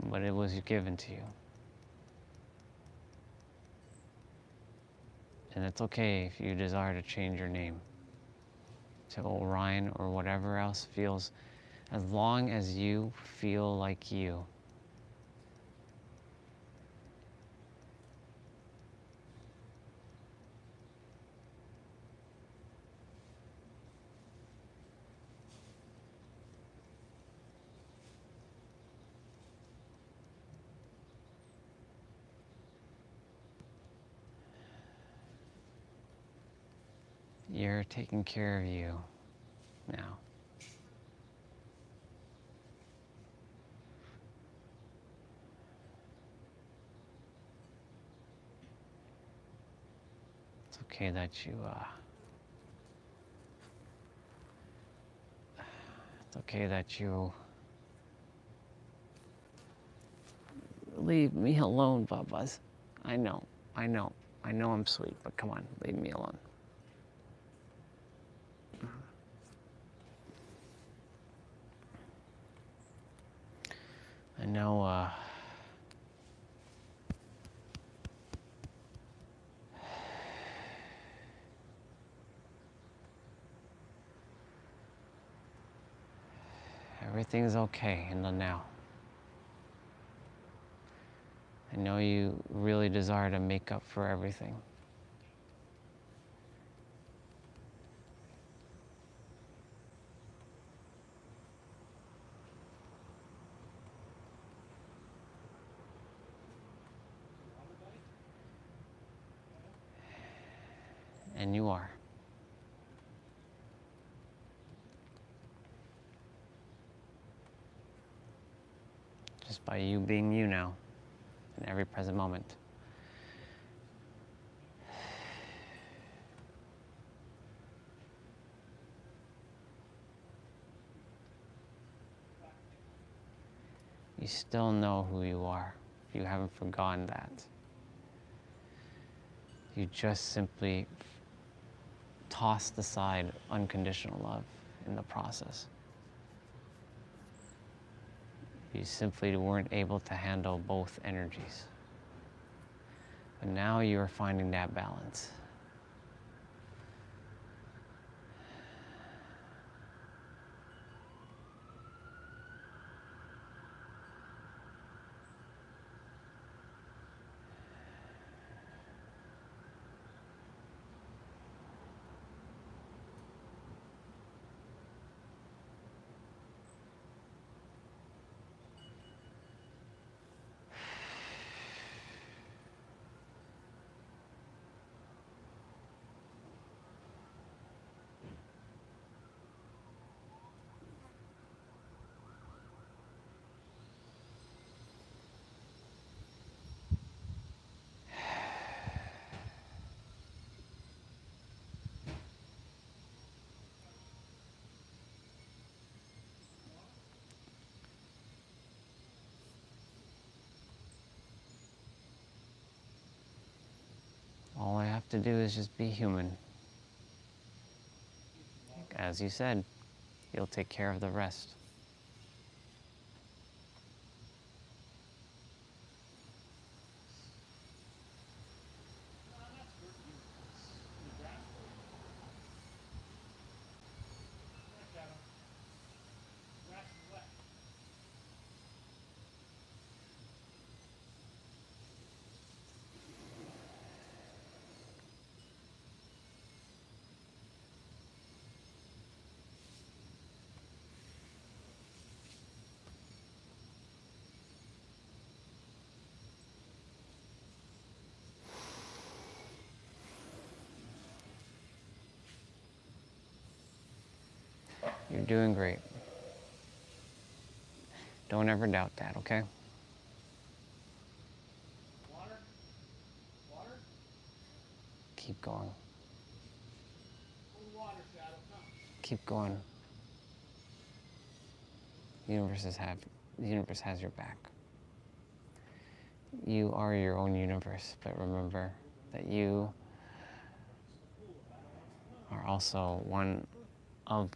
but it was given to you. And it's okay if you desire to change your name to Orion or whatever else feels, as long as you feel like you. You're taking care of you now. It's okay that it's okay that you leave me alone, Babas. I know I'm sweet, but come on, leave me alone. I know Everything's okay in the now. I know you really desire to make up for everything. And you are. Just by you being you now, in every present moment. You still know who you are. You haven't forgotten that. You just simply tossed aside unconditional love in the process. You simply weren't able to handle both energies. But now you are finding that balance. All I have to do is just be human. As you said, you'll take care of the rest. You're doing great. Don't ever doubt that, okay? Water? Water? Keep going. Cold water, Shadow, come. Keep going. The universe has your back. You are your own universe, but remember that you are also one of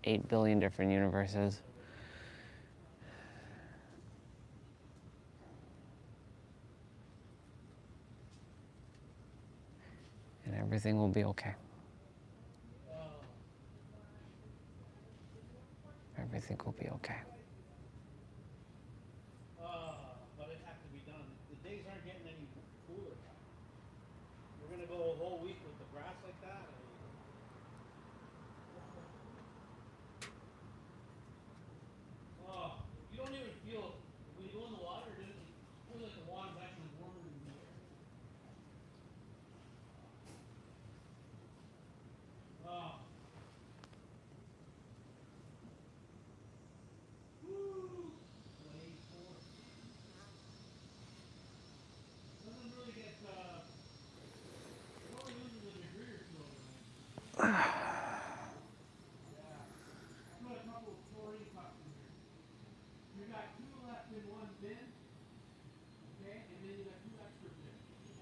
8 billion different universes. And everything will be okay. Everything will be okay. But it has to be done. The days aren't getting any cooler. We're gonna go a whole week with the grass like that. You don't even feel when you go in the water. It doesn't feel like the water's actually warmer than the air. Woo! Wave force. Doesn't really get. It only loses a degree or two overnight. I put a couple of chlorine cups in here. You got 2 left in one bin, okay, and then you got 2 extra bins.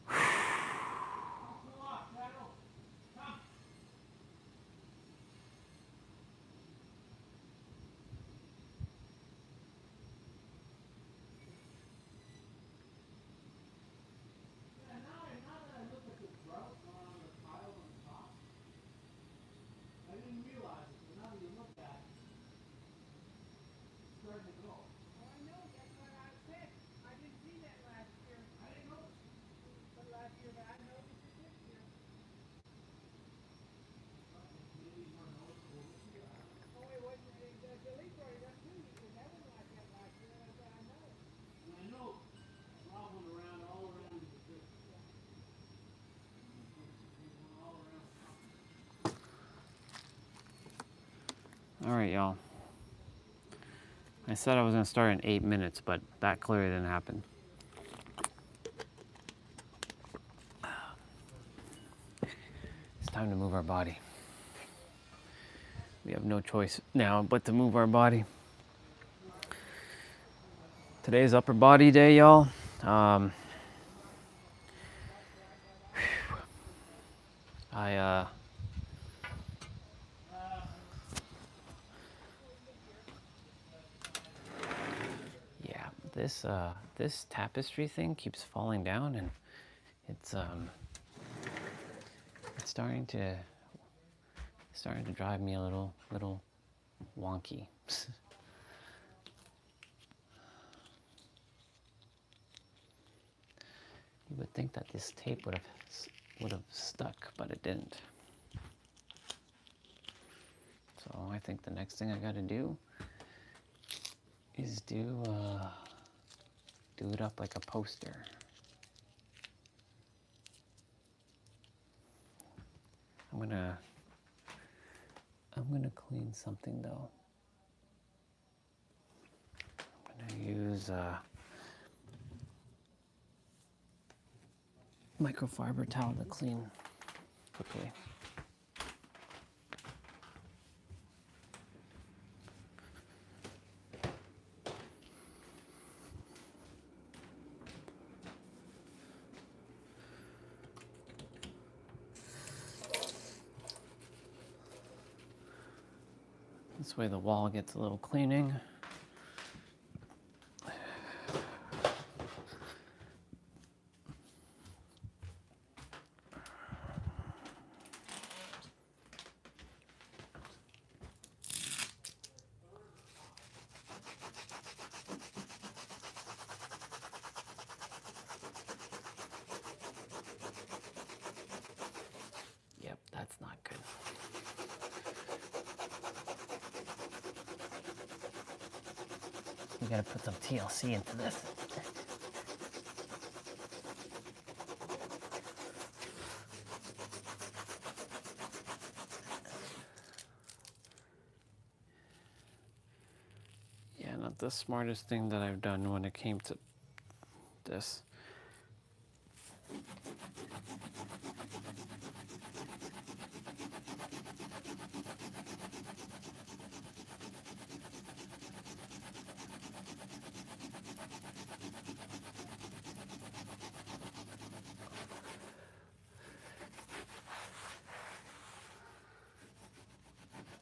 Come on, Shadow. Come. All right, y'all. I said I was gonna start in 8 minutes, but that clearly didn't happen. It's time to move our body. We have no choice now but to move our body. Today's upper body day, y'all. Yeah, this tapestry thing keeps falling down, and it's starting to drive me a little wonky. You would think that this tape would have stuck, but it didn't. So I think the next thing I got to do is do it up like a poster. I'm gonna clean something though. I'm gonna use microfiber towel to clean quickly. This way the wall gets a little cleaning. Yep, that's not good. We gotta put some TLC into this. Yeah, not the smartest thing that I've done when it came to this.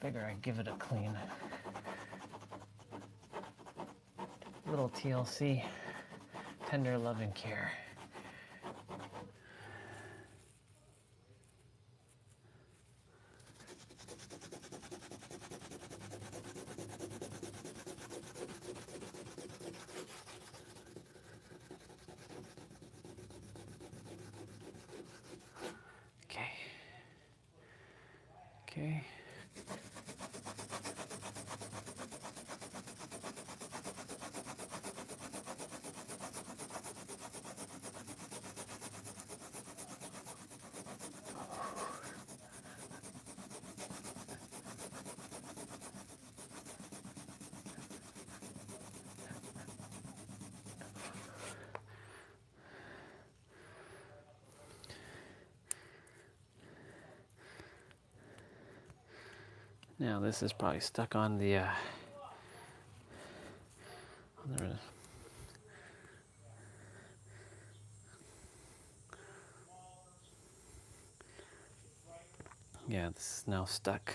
Figure I'd give it a clean. Little TLC, tender love and care. Okay. Okay. Now this is probably stuck on the yeah, this is now stuck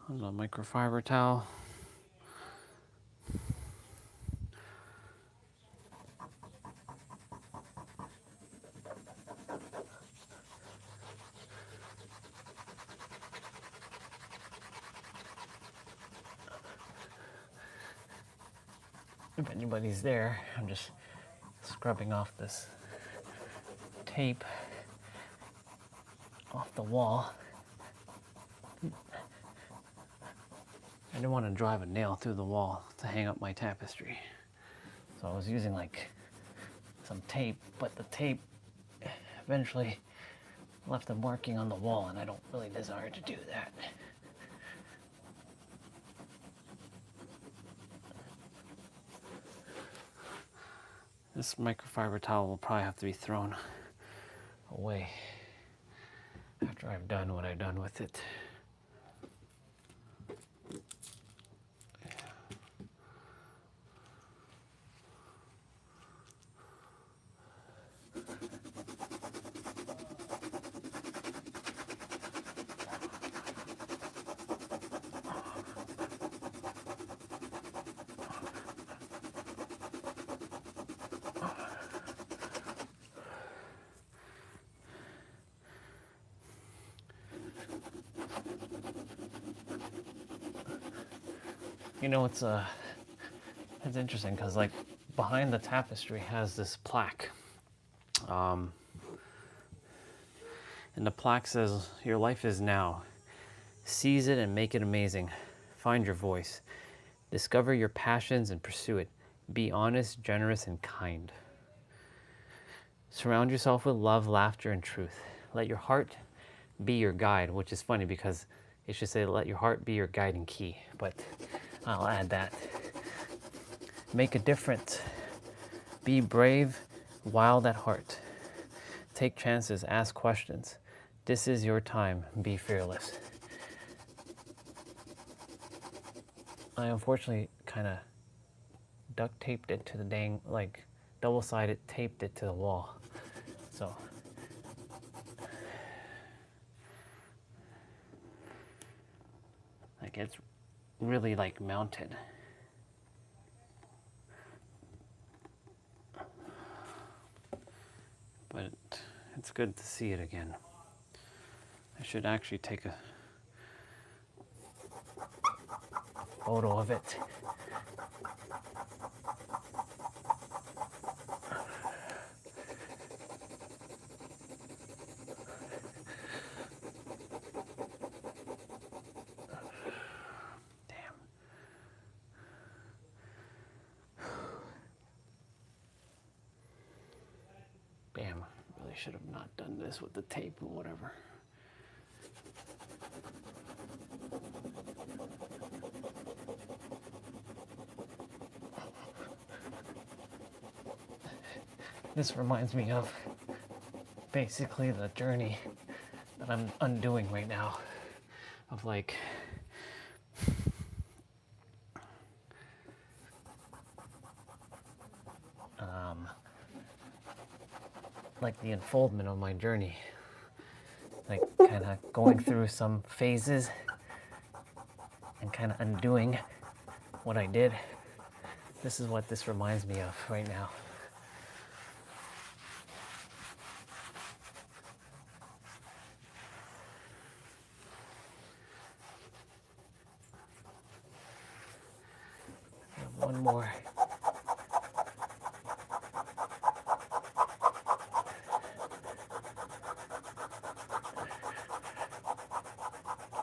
on the microfiber towel. If anybody's there, I'm just scrubbing off this tape off the wall. I didn't want to drive a nail through the wall to hang up my tapestry. So I was using like some tape, but the tape eventually left a marking on the wall, and I don't really desire to do that. This microfiber towel will probably have to be thrown away after I've done what I've done with it. You know, it's interesting because like behind the tapestry has this plaque. And the plaque says, "Your life is now. Seize it and make it amazing. Find your voice. Discover your passions and pursue it. Be honest, generous, and kind. Surround yourself with love, laughter, and truth. Let your heart be your guide," which is funny because it should say, "Let your heart be your guiding key," but I'll add that. "Make a difference. Be brave, wild at heart. Take chances, ask questions. This is your time. Be fearless." I unfortunately kind of duct taped it to the dang, like double-sided taped it to the wall. So like it's really like mounted. But it's good to see it again. I should actually take a photo of it. Bam, really should have not done this with the tape or whatever. This reminds me of basically the journey that I'm undoing right now of like like the unfoldment of my journey, like kind of going through some phases and kind of undoing what I did. This is what this reminds me of right now. One more.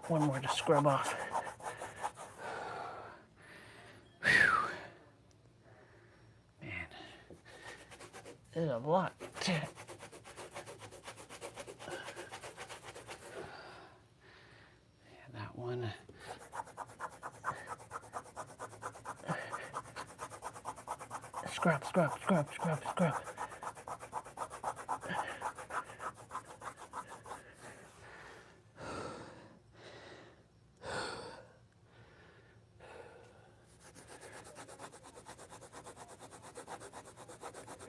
One more to scrub off. Whew. Man, there's a lot. Yeah, that one. Scrub, scrub, scrub, scrub, scrub.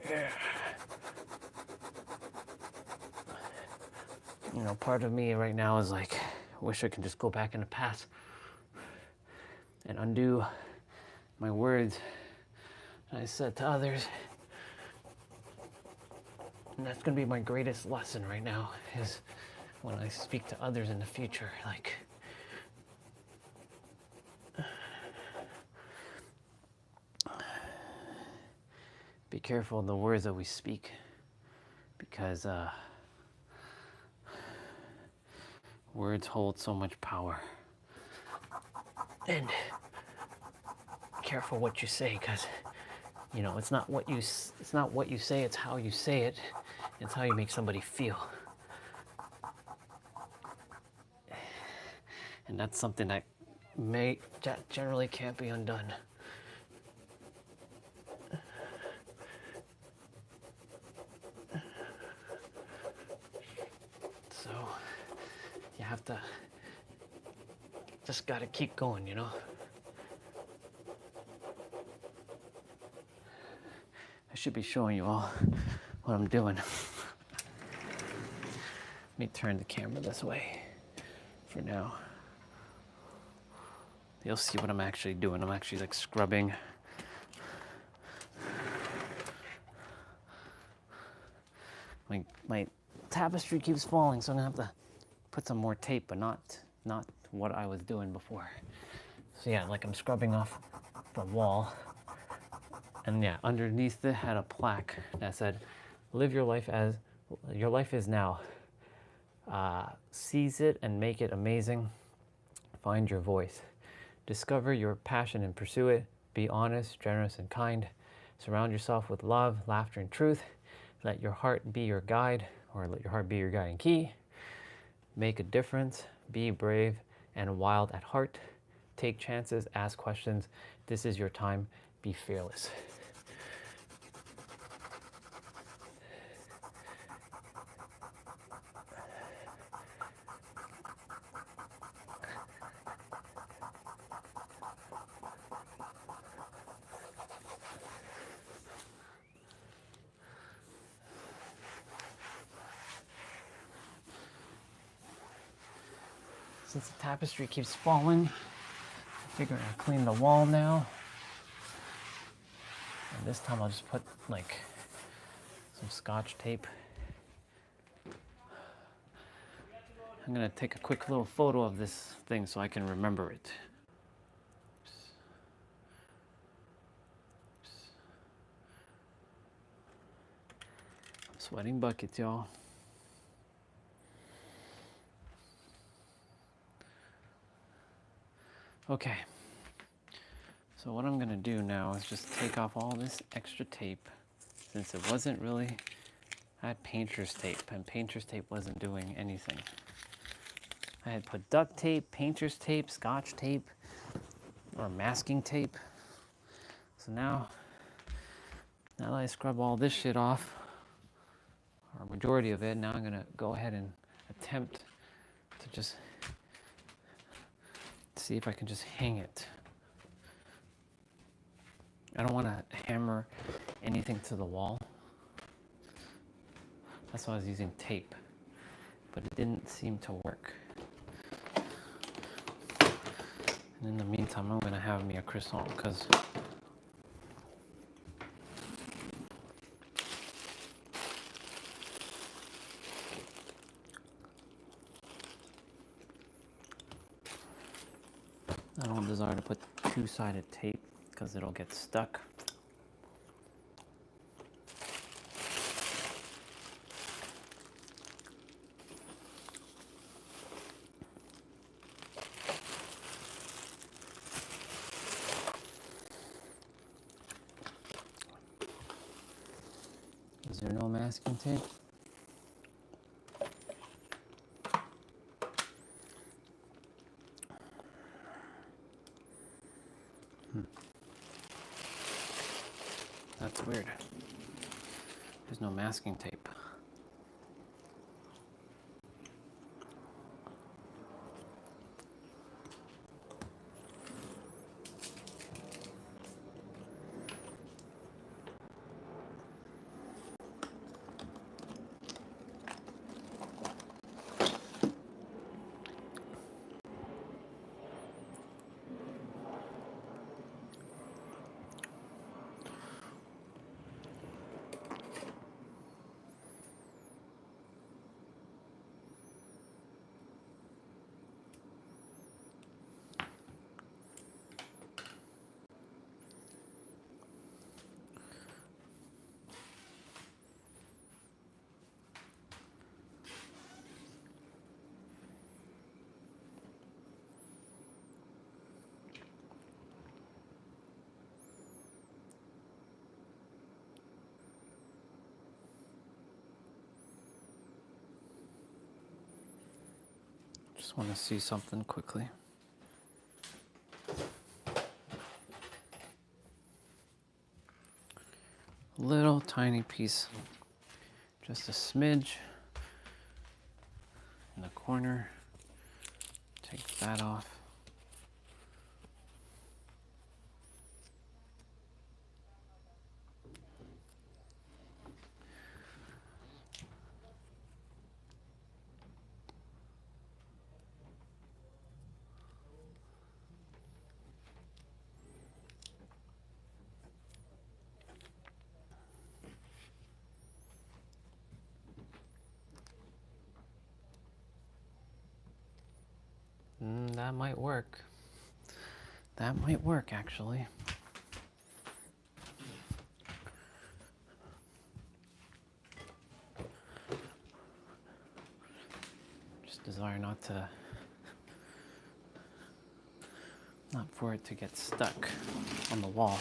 Yeah. You know, part of me right now is like, wish I could just go back in the past and undo my words that I said to others. And that's gonna be my greatest lesson right now, is when I speak to others in the future, like, be careful of the words that we speak, because words hold so much power. And careful what you say, because you know, it's not what you say, it's how you say it. It's how you make somebody feel. And that's something that generally can't be undone. So you have to just gotta keep going, you know? I should be showing you all what I'm doing. Let me turn the camera this way for now. You'll see what I'm actually doing. I'm actually like scrubbing. My tapestry keeps falling, so I'm gonna have to put some more tape, but not what I was doing before. So yeah, like I'm scrubbing off the wall. And yeah, underneath it had a plaque that said, "Live your life as your life is now. Seize it and make it amazing. Find your voice. Discover your passion and pursue it. Be honest, generous, and kind. Surround yourself with love, laughter, and truth. Let your heart be your guide, or let your heart be your guiding key. Make a difference. Be brave and wild at heart. Take chances, ask questions. This is your time. Be fearless." Since the tapestry keeps falling, I figure I'll clean the wall now. And this time I'll just put like some Scotch tape. I'm gonna take a quick little photo of this thing so I can remember it. I'm sweating buckets, y'all. Okay, so what I'm gonna do now is just take off all this extra tape, since it wasn't really, I had painter's tape, and painter's tape wasn't doing anything. I had put duct tape, painter's tape, Scotch tape, or masking tape. So now that I scrub all this shit off, or majority of it, now I'm gonna go ahead and attempt to just see if I can just hang it. I don't want to hammer anything to the wall. That's why I was using tape, but it didn't seem to work. And in the meantime, I'm gonna have me a croissant, because I don't desire to put two-sided tape because it'll get stuck. Is there no masking tape? That's weird. There's no masking tape. Just want to see something quickly. Little tiny piece, just a smidge in the corner. Take that off. That might work. That might work, actually. Just desire not for it to get stuck on the wall.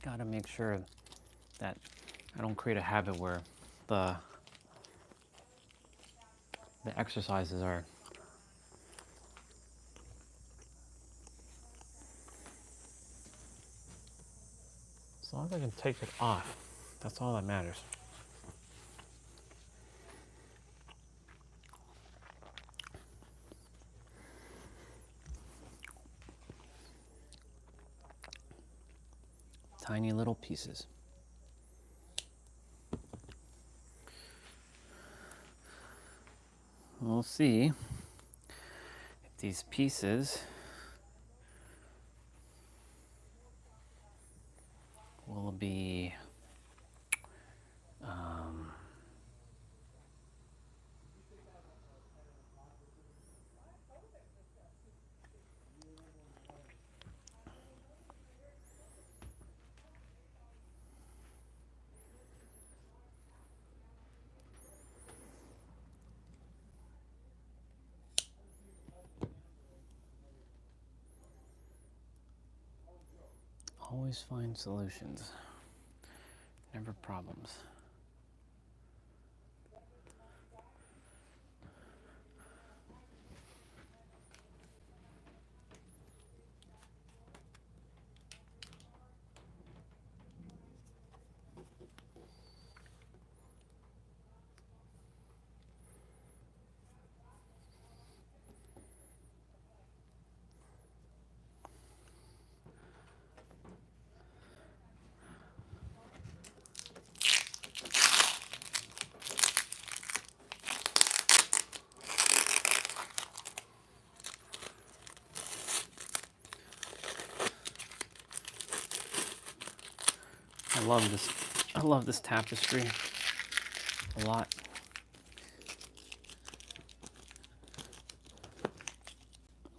Gotta make sure that I don't create a habit where the exercises are as long as I can take it off, that's all that matters. Tiny little pieces. We'll see if these pieces will be always find solutions, never problems. I love this tapestry a lot.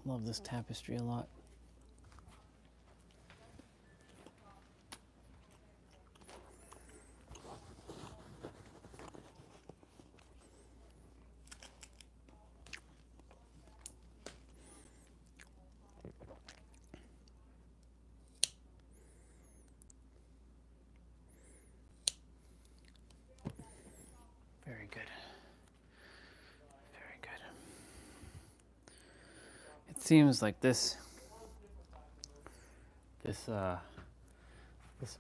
Love this tapestry a lot. Very good. Very good. It seems like this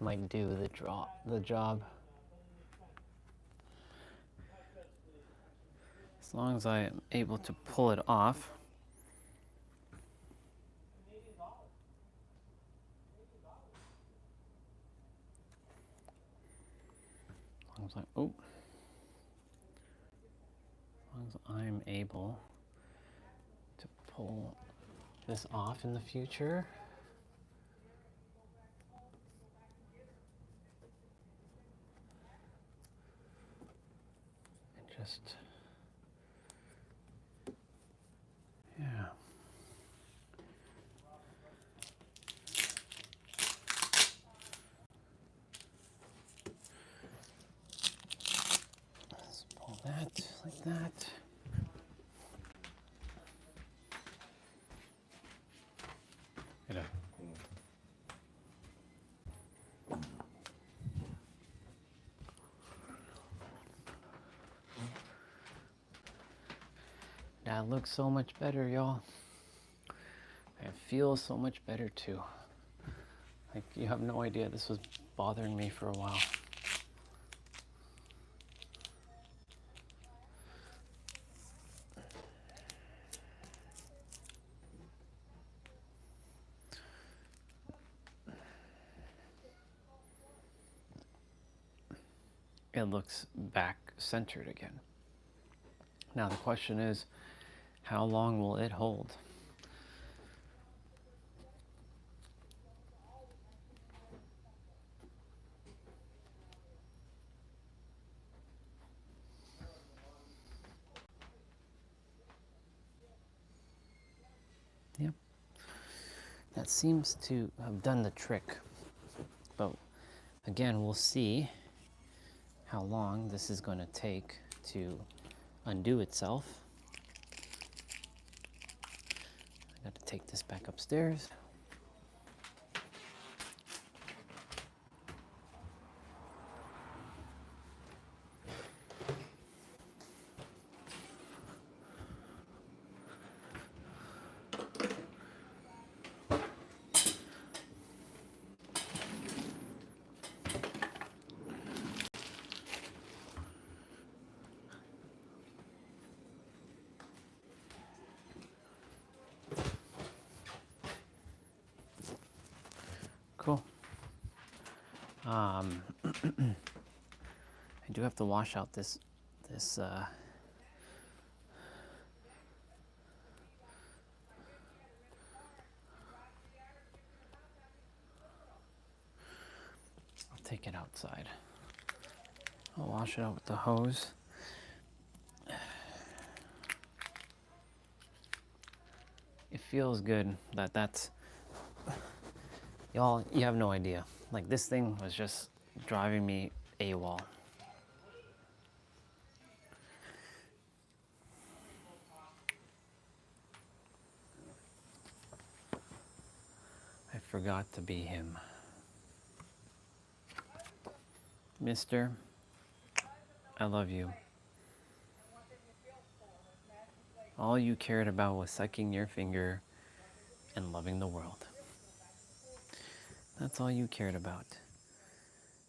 might do the job. As long as I am able to pull it off. As long as I'm able to pull this off in the future. Just, yeah. Let's pull that like that. Get up. That looks so much better, y'all. It feels so much better too. Like, you have no idea, this was bothering me for a while. It looks back centered again. Now the question is, how long will it hold? Yep. That seems to have done the trick. But again, we'll see how long this is going to take to undo itself. I got to take this back upstairs. Cool. I do have to wash out this I'll take it outside. I'll wash it out with the hose. It feels good that's y'all, you have no idea. Like, this thing was just driving me AWOL. I forgot to be him. Mister, I love you. All you cared about was sucking your finger and loving the world. That's all you cared about.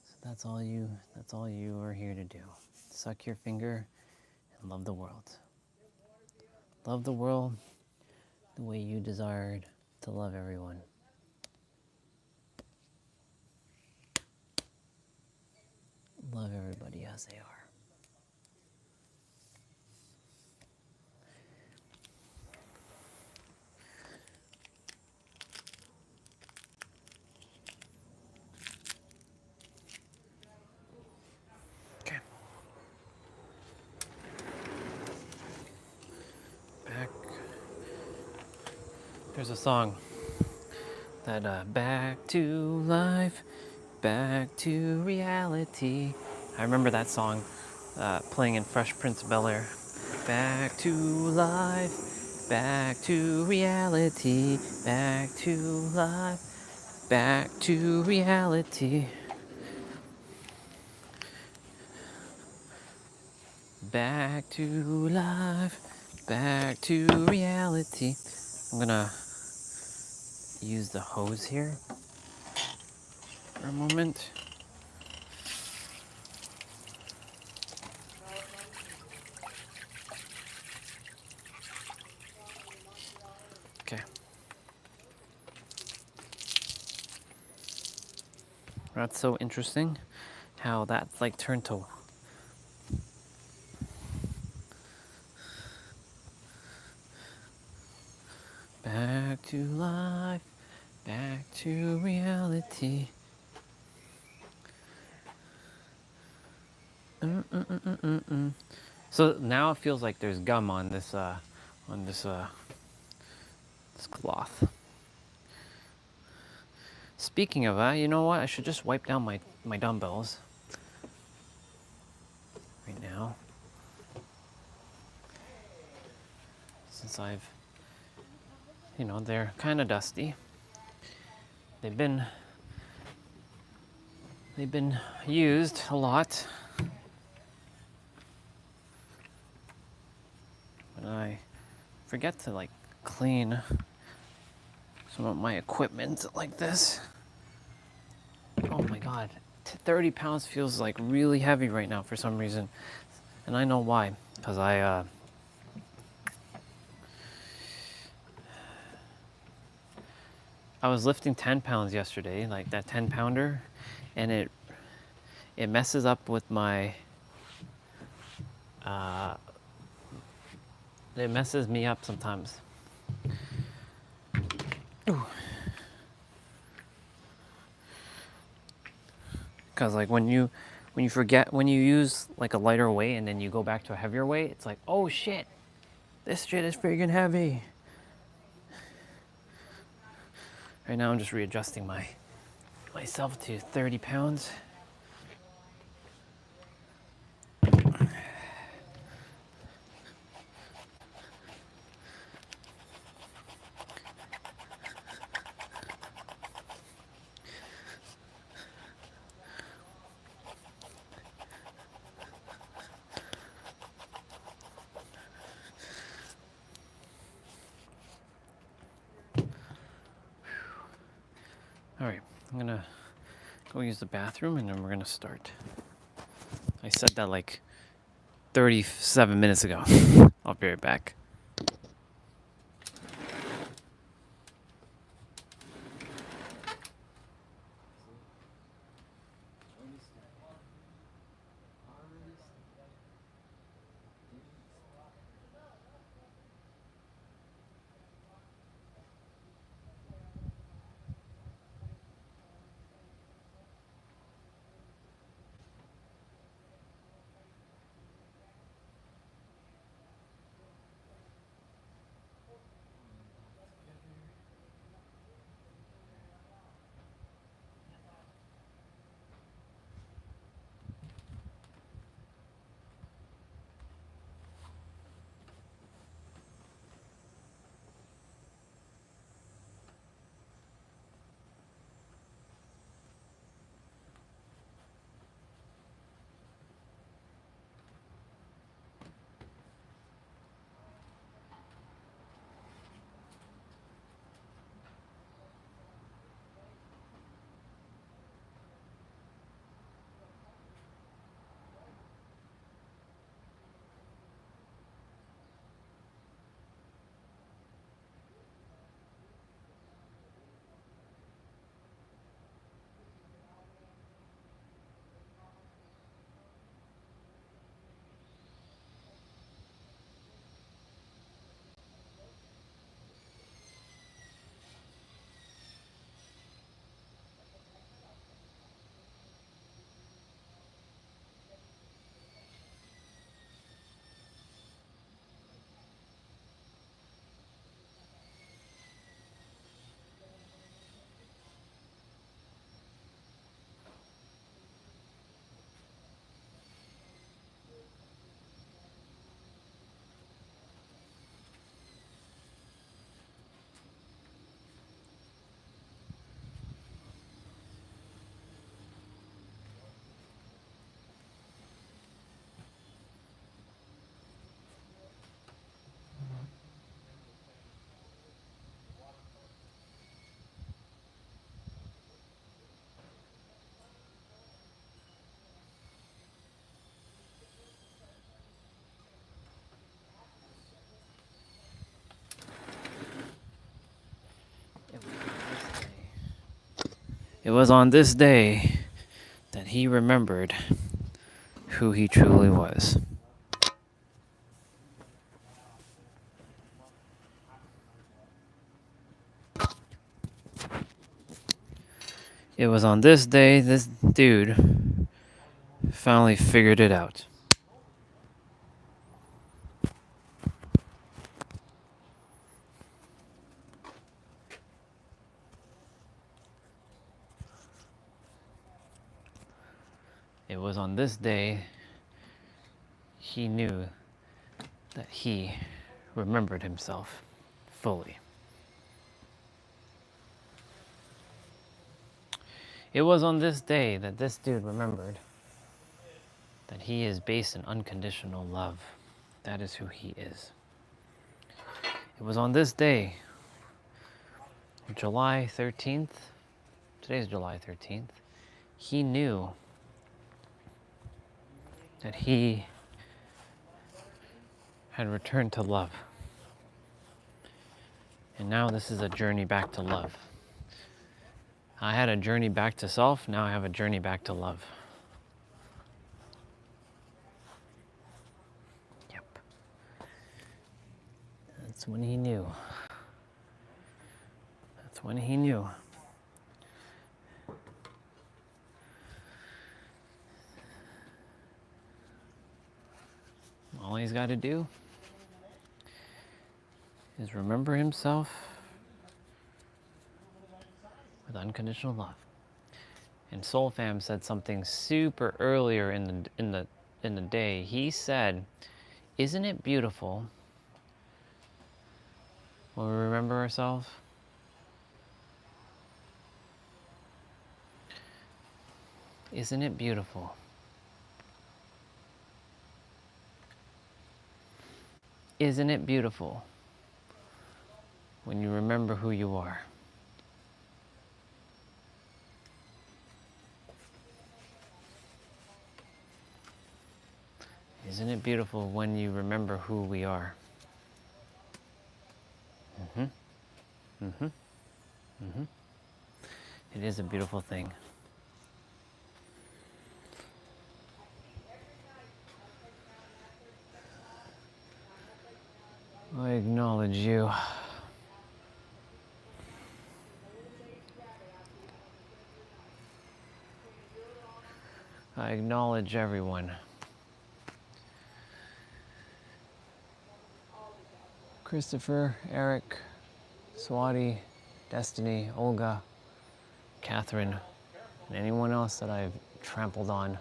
So that's all you are here to do. Suck your finger and love the world. Love the world the way you desired to love everyone. Love everybody as they are. Okay. Back. There's a song that back to life, back to reality. I remember that song playing in Fresh Prince of Bel-Air. Back to life, back to reality, back to life, back to reality. Back to life, back to reality. I'm gonna use the hose here for a moment. Okay. That's so interesting how that's like turned to back to life, back to reality. So now it feels like there's gum on this this cloth. Speaking of that, you know what? I should just wipe down my dumbbells right now. Since I've, they're kind of dusty. They've been used a lot. And I forget to like clean some of my equipment like this. Oh my god, 30 pounds feels like really heavy right now for some reason. And I know why, because I was lifting 10 pounds yesterday, like that 10 pounder, and it messes up with my, it messes me up sometimes. Because like when you use like a lighter weight and then you go back to a heavier weight, it's like, oh shit, this shit is freaking heavy. Right now I'm just readjusting myself to 30 pounds. All right, I'm gonna go use the bathroom and then we're gonna start. I said that like 37 minutes ago. I'll be right back. It was on this day that he remembered who he truly was. It was on this day this dude finally figured it out. was on this day he knew that he remembered himself fully. It was on this day that this dude remembered that he is based in unconditional love. That is who he is. It was on this day, July 13th, today's July 13th, he knew that he had returned to love. And now this is a journey back to love. I had a journey back to self, now I have a journey back to love. Yep. That's when he knew. That's when he knew. All he's got to do is remember himself with unconditional love. And Soul Fam said something super earlier in the day. He said, "Isn't it beautiful when we remember ourselves?" Isn't it beautiful? Isn't it beautiful when you remember who you are? Isn't it beautiful when you remember who we are? It is a beautiful thing. I acknowledge you. I acknowledge everyone. Christopher, Eric, Swati, Destiny, Olga, Catherine, and anyone else that I've trampled on.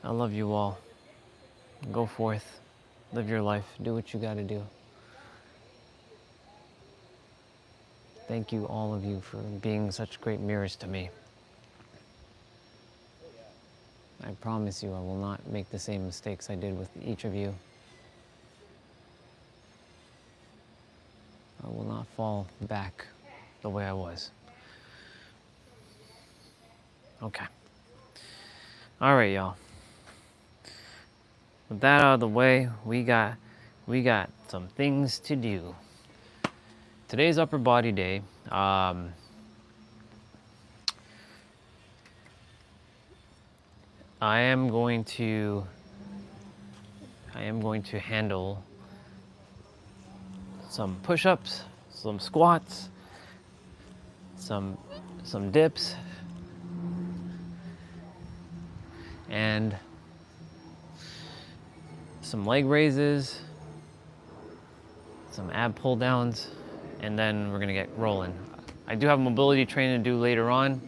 I love you all. Go forth, live your life, do what you gotta do. Thank you, all of you, for being such great mirrors to me. I promise you I will not make the same mistakes I did with each of you. I will not fall back the way I was. Okay. All right, y'all. With that out of the way, we got some things to do. Today's upper body day. I am going to handle some push-ups, some squats, some dips, and some leg raises, some ab pull downs, and then we're gonna get rolling. I do have mobility training to do later on.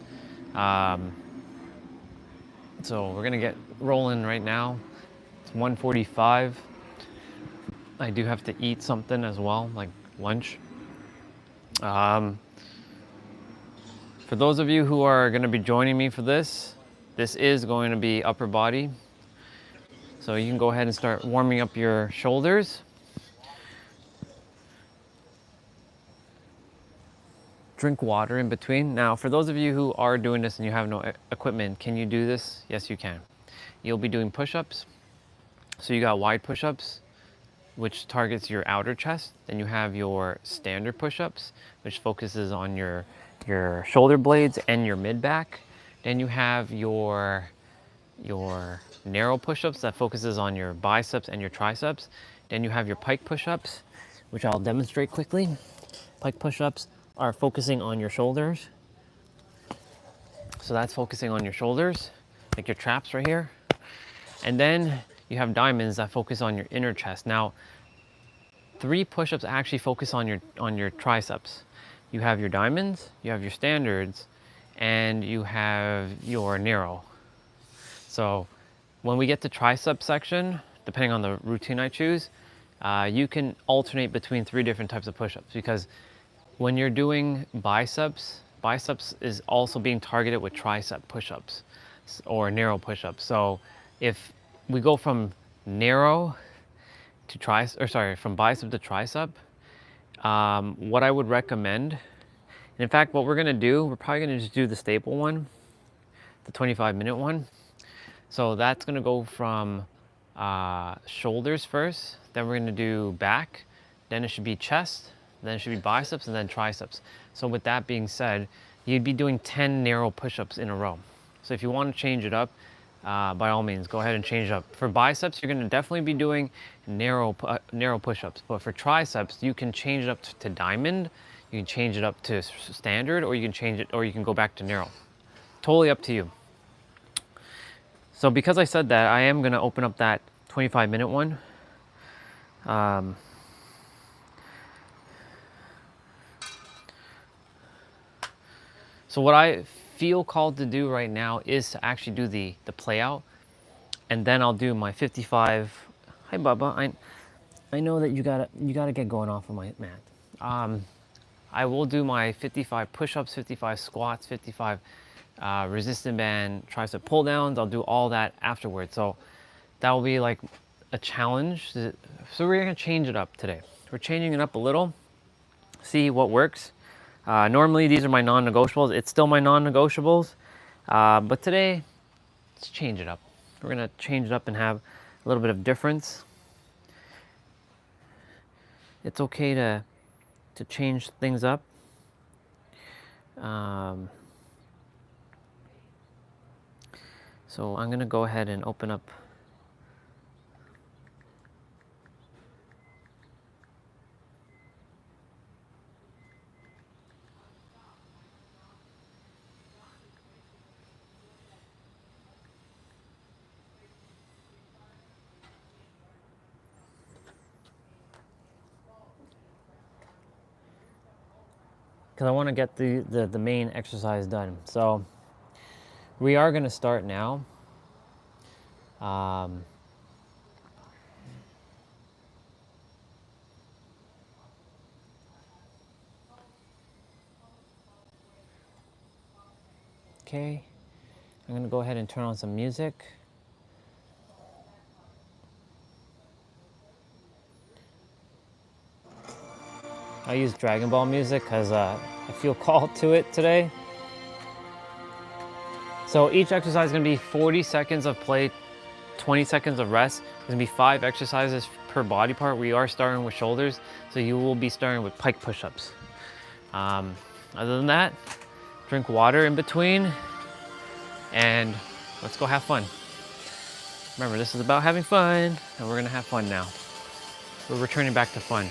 So we're gonna get rolling right now. It's 1:45. I do have to eat something as well, like lunch. For those of you who are gonna be joining me for this is going to be upper body. So you can go ahead and start warming up your shoulders. Drink water in between. Now, for those of you who are doing this and you have no equipment, can you do this? Yes, you can. You'll be doing push-ups. So you got wide push-ups, which targets your outer chest. Then you have your standard push-ups, which focuses on your shoulder blades and your mid-back. Then you have your narrow push-ups that focuses on your biceps and your triceps. Then you have your pike push-ups, which I'll demonstrate quickly. Pike push-ups are focusing on your shoulders. So that's focusing on your shoulders, like your traps right here. And then you have diamonds that focus on your inner chest. Now, 3 push-ups actually focus on your triceps. you have your diamonds, you have your standards, and you have your narrow. So when we get to tricep section, depending on the routine I choose, you can alternate between 3 different types of push-ups, because when you're doing biceps, biceps is also being targeted with tricep push-ups or narrow push-ups. So if we go from narrow to from bicep to tricep, what I would recommend, and in fact, what we're gonna do, we're probably gonna just do the staple one, the 25-minute one. So that's gonna go from shoulders first, then we're gonna do back, then it should be chest, then it should be biceps, and then triceps. So with that being said, you'd be doing 10 narrow push-ups in a row. So if you want to change it up, by all means, go ahead and change it up. For biceps, you're gonna definitely be doing narrow push-ups, but for triceps, you can change it up to diamond, you can change it up to standard, or you can change it, or you can go back to narrow. Totally up to you. So because I said that, I am gonna open up that 25-minute one. So what I feel called to do right now is to actually do the play out, and then I'll do my 55. Hi Bubba, I know that you gotta get going off of my mat. I will do my 55 push-ups, 55 squats, 55 resistant band tricep pull downs. I'll do all that afterwards. So that will be like a challenge. So we're gonna change it up today. We're changing it up a little, see what works. Normally these are my non-negotiables. It's still my non-negotiables, but today let's change it up. We're gonna change it up and have a little bit of difference. It's okay to change things up. So I'm gonna go ahead and open up. Because I want to get the main exercise done. So we are going to start now. Okay, I'm going to go ahead and turn on some music. I use Dragon Ball music because I feel called to it today. So each exercise is going to be 40 seconds of play, 20 seconds of rest. There's going to be 5 exercises per body part. We are starting with shoulders, so you will be starting with pike push-ups. Other than that, drink water in between, and let's go have fun. Remember, this is about having fun, and we're going to have fun now. We're returning back to fun.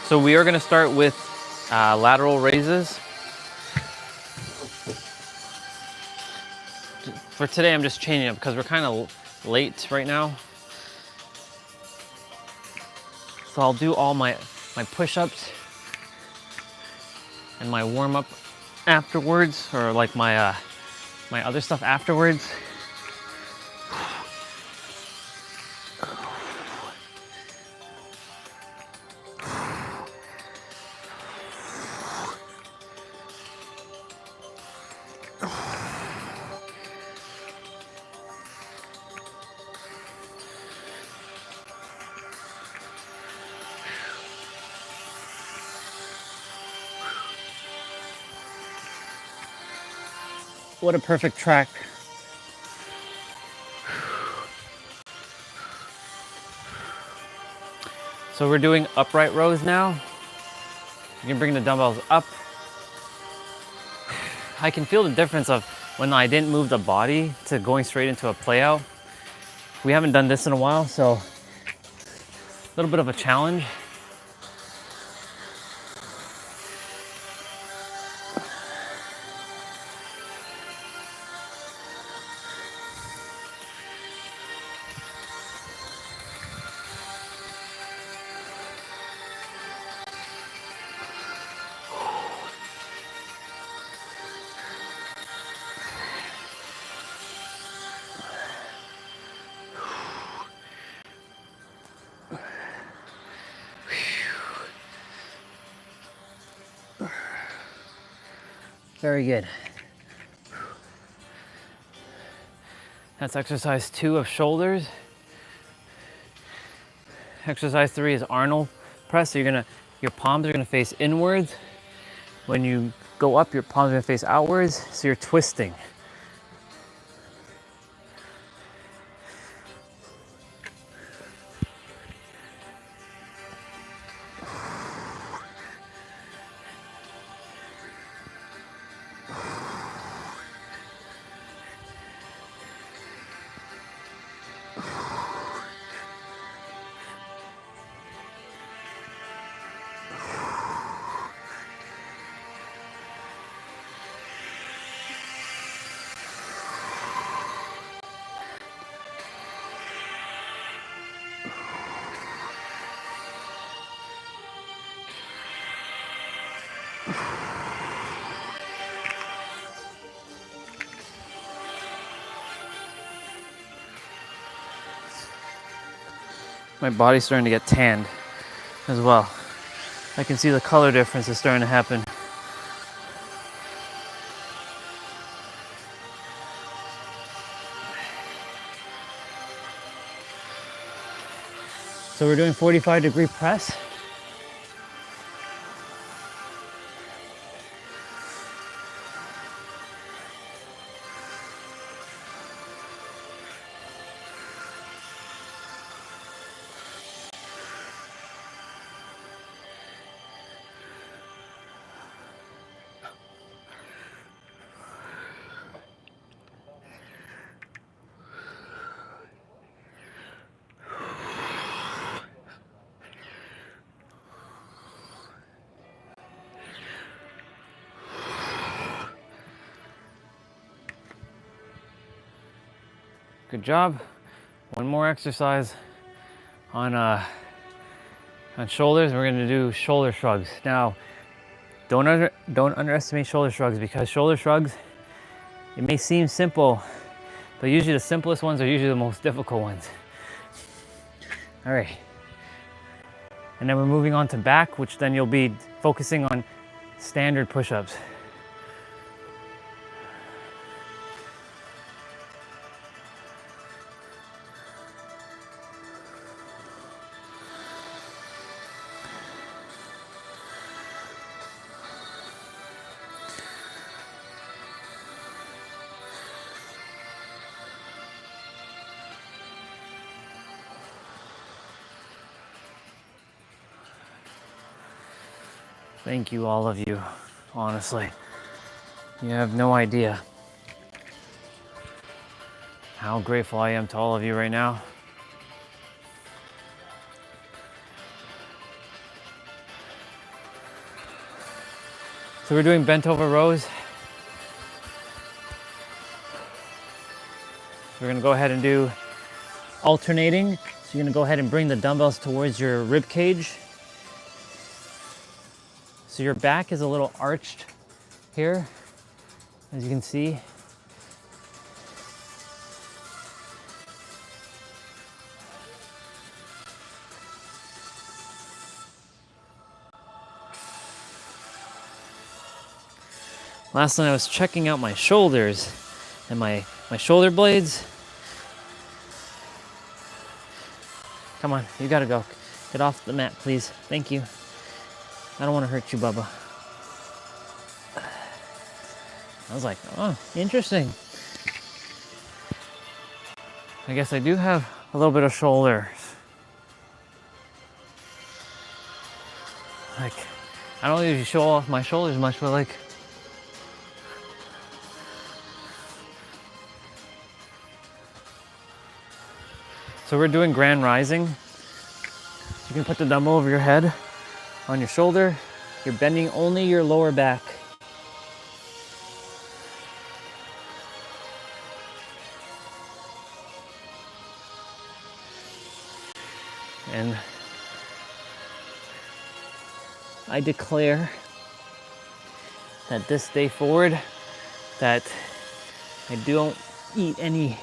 So we are going to start with lateral raises. For today, I'm just changing it because we're kind of late right now. So I'll do all my push-ups and my warm-up afterwards, or like my other stuff afterwards. What a perfect track. So we're doing upright rows now. You can bring the dumbbells up. I can feel the difference of when I didn't move the body to going straight into a play out. We haven't done this in a while, so a little bit of a challenge. Very good. That's exercise 2 of shoulders. Exercise 3 is Arnold press. So your palms are gonna face inwards. When you go up, your palms are gonna face outwards, so you're twisting. My body's starting to get tanned as well. I can see the color difference is starting to happen. So we're doing 45-degree press. Good job. One more exercise on shoulders. We're gonna do shoulder shrugs. Now, don't underestimate shoulder shrugs, because shoulder shrugs, it may seem simple, but usually the simplest ones are usually the most difficult ones. All right. And then we're moving on to back, which then you'll be focusing on standard push-ups. Thank you, all of you, honestly. You have no idea how grateful I am to all of you right now. So we're doing bent over rows. We're gonna go ahead and do alternating. So you're gonna go ahead and bring the dumbbells towards your rib cage. So your back is a little arched here, as you can see. Last night I was checking out my shoulders and my shoulder blades. Come on, you gotta go. Get off the mat, please. Thank you. I don't want to hurt you, Bubba. I was like, oh, interesting. I guess I do have a little bit of shoulders. Like, I don't usually show off my shoulders much, but like, so we're doing grand rising. You can put the dumbbell over your head, on your shoulder. You're bending only your lower back. And I declare that this day forward, that I don't eat anything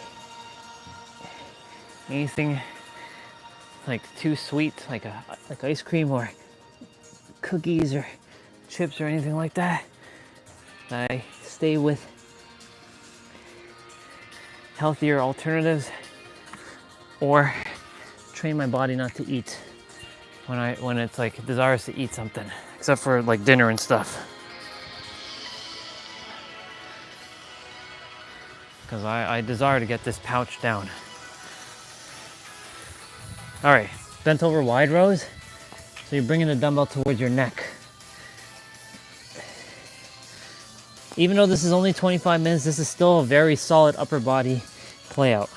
like too sweet, like ice cream or cookies or chips or anything like that. I stay with healthier alternatives or train my body not to eat when it's like desires to eat something, except for like dinner and stuff. Because I desire to get this pouch down. All right, bent over wide rows. So you're bringing the dumbbell towards your neck. Even though this is only 25 minutes, this is still a very solid upper body play out.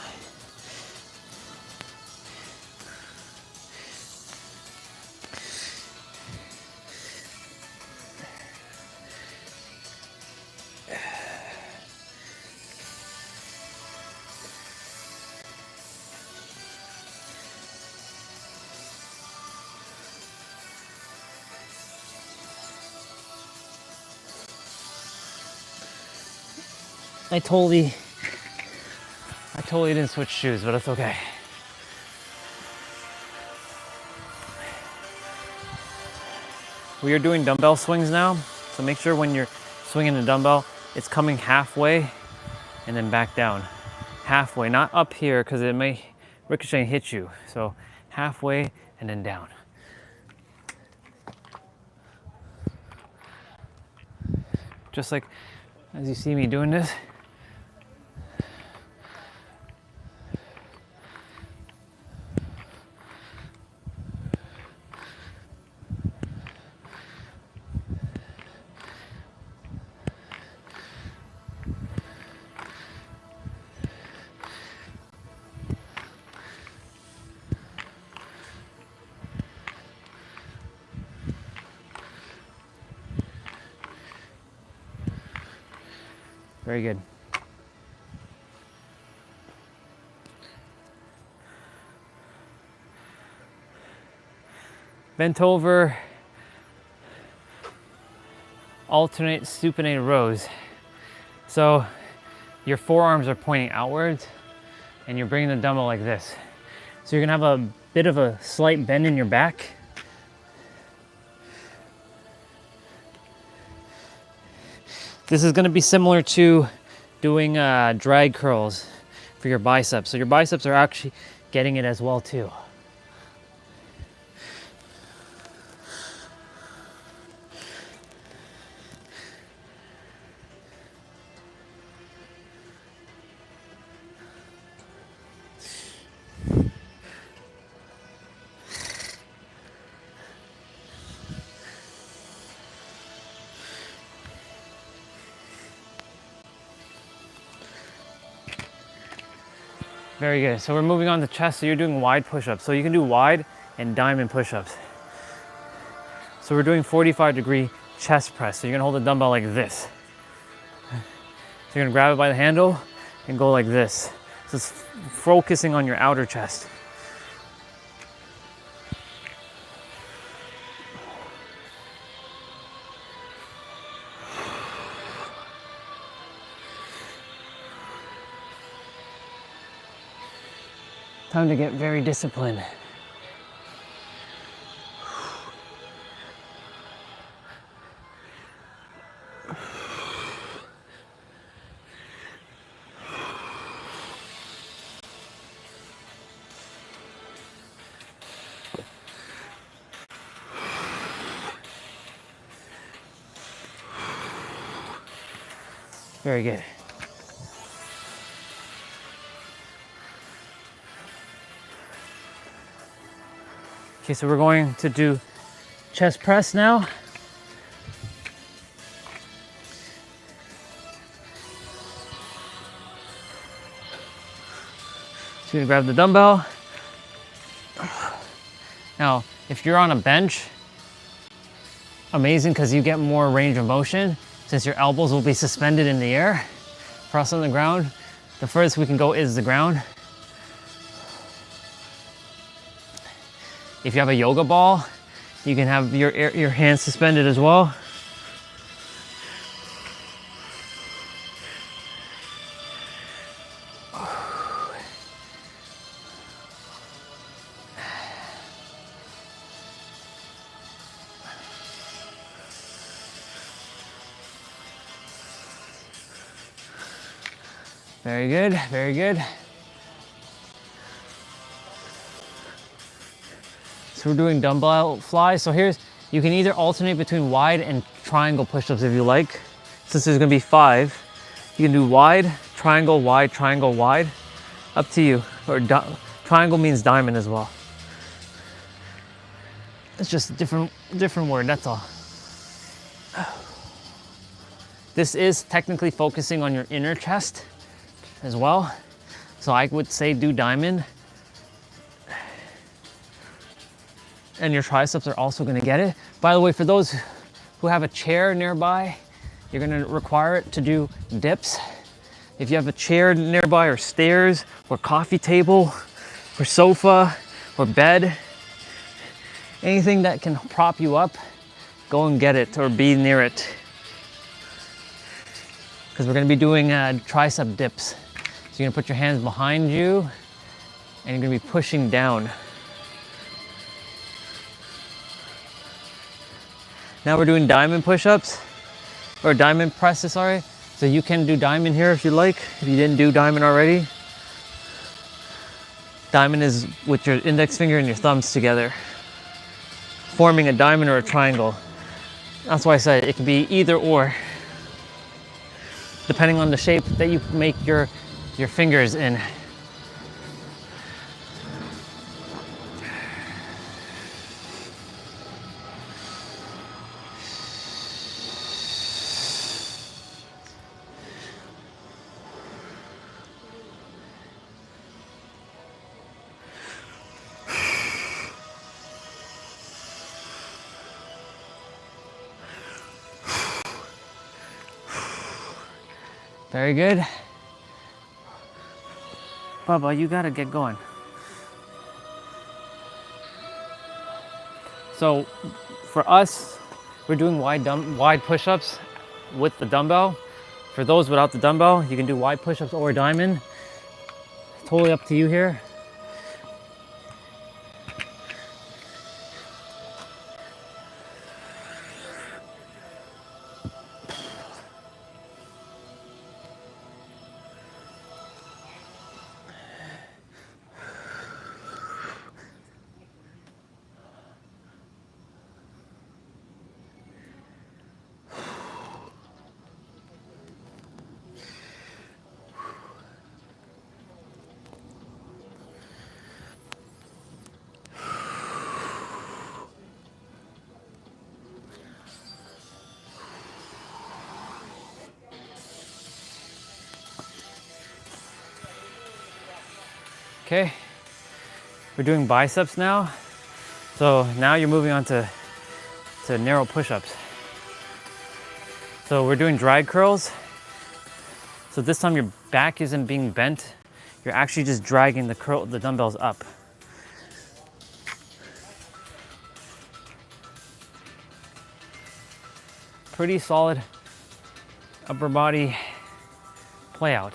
I totally didn't switch shoes, but it's okay. We are doing dumbbell swings now, so make sure when you're swinging the dumbbell, it's coming halfway and then back down. Halfway, not up here because it may ricochet and hit you. So halfway and then down. Just like as you see me doing this. Very good. Bent over, alternate supinated rows. So your forearms are pointing outwards and you're bringing the dumbbell like this. So you're gonna have a bit of a slight bend in your back. This is gonna be similar to doing drag curls for your biceps. So your biceps are actually getting it as well too. Very good. So we're moving on to chest. So you're doing wide push-ups. So you can do wide and diamond push-ups. So we're doing 45-degree chest press. So you're gonna hold the dumbbell like this. So you're gonna grab it by the handle and go like this. So it's focusing on your outer chest. Time to get very disciplined. Very good. Okay, so we're going to do chest press now. So you're gonna grab the dumbbell. Now, if you're on a bench, amazing because you get more range of motion since your elbows will be suspended in the air. For us on the ground, the furthest we can go is the ground. If you have a yoga ball, you can have your hands suspended as well. Very good, very good. So we're doing dumbbell flies. So here's, you can either alternate between wide and triangle push-ups if you like. Since there's gonna be 5, you can do wide, triangle, wide. Up to you. Or triangle means diamond as well. It's just a different word, that's all. This is technically focusing on your inner chest as well. So I would say do diamond. And your triceps are also gonna get it. By the way, for those who have a chair nearby, you're gonna require it to do dips. If you have a chair nearby, or stairs, or coffee table, or sofa, or bed, anything that can prop you up, go and get it or be near it. Because we're gonna be doing tricep dips. So you're gonna put your hands behind you and you're gonna be pushing down. Now we're doing diamond push-ups, or diamond presses, sorry. So you can do diamond here if you like, if you didn't do diamond already. Diamond is with your index finger and your thumbs together, forming a diamond or a triangle. That's why I said it can be either or, depending on the shape that you make your fingers in. Very good. Bubba, you gotta get going. So for us, we're doing wide push-ups with the dumbbell. For those without the dumbbell, you can do wide push-ups or diamond. Totally up to you here. Okay, we're doing biceps now. So now you're moving on to narrow push-ups. So we're doing drag curls. So this time your back isn't being bent. You're actually just dragging the dumbbells up. Pretty solid upper body play out.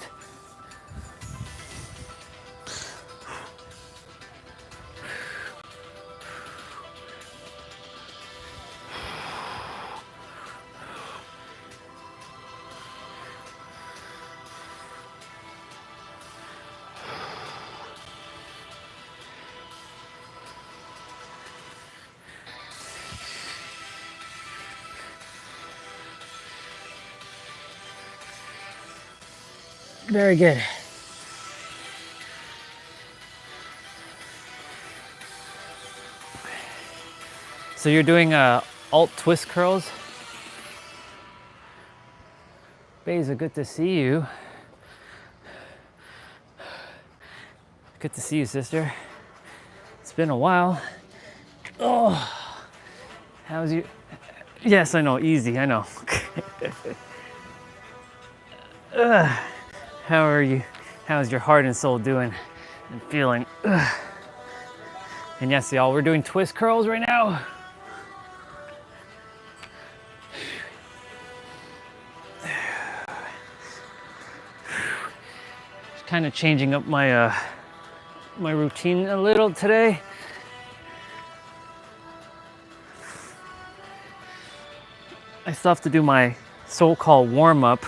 Very good. So you're doing alt twist curls. Beza, good to see you. Good to see you, sister. It's been a while. Oh, how's you? Yes, I know, easy, I know. How are you? How's your heart and soul doing and feeling? And yes, y'all, we're doing twist curls right now. Just kind of changing up my my routine a little today. I still have to do my so-called warm-up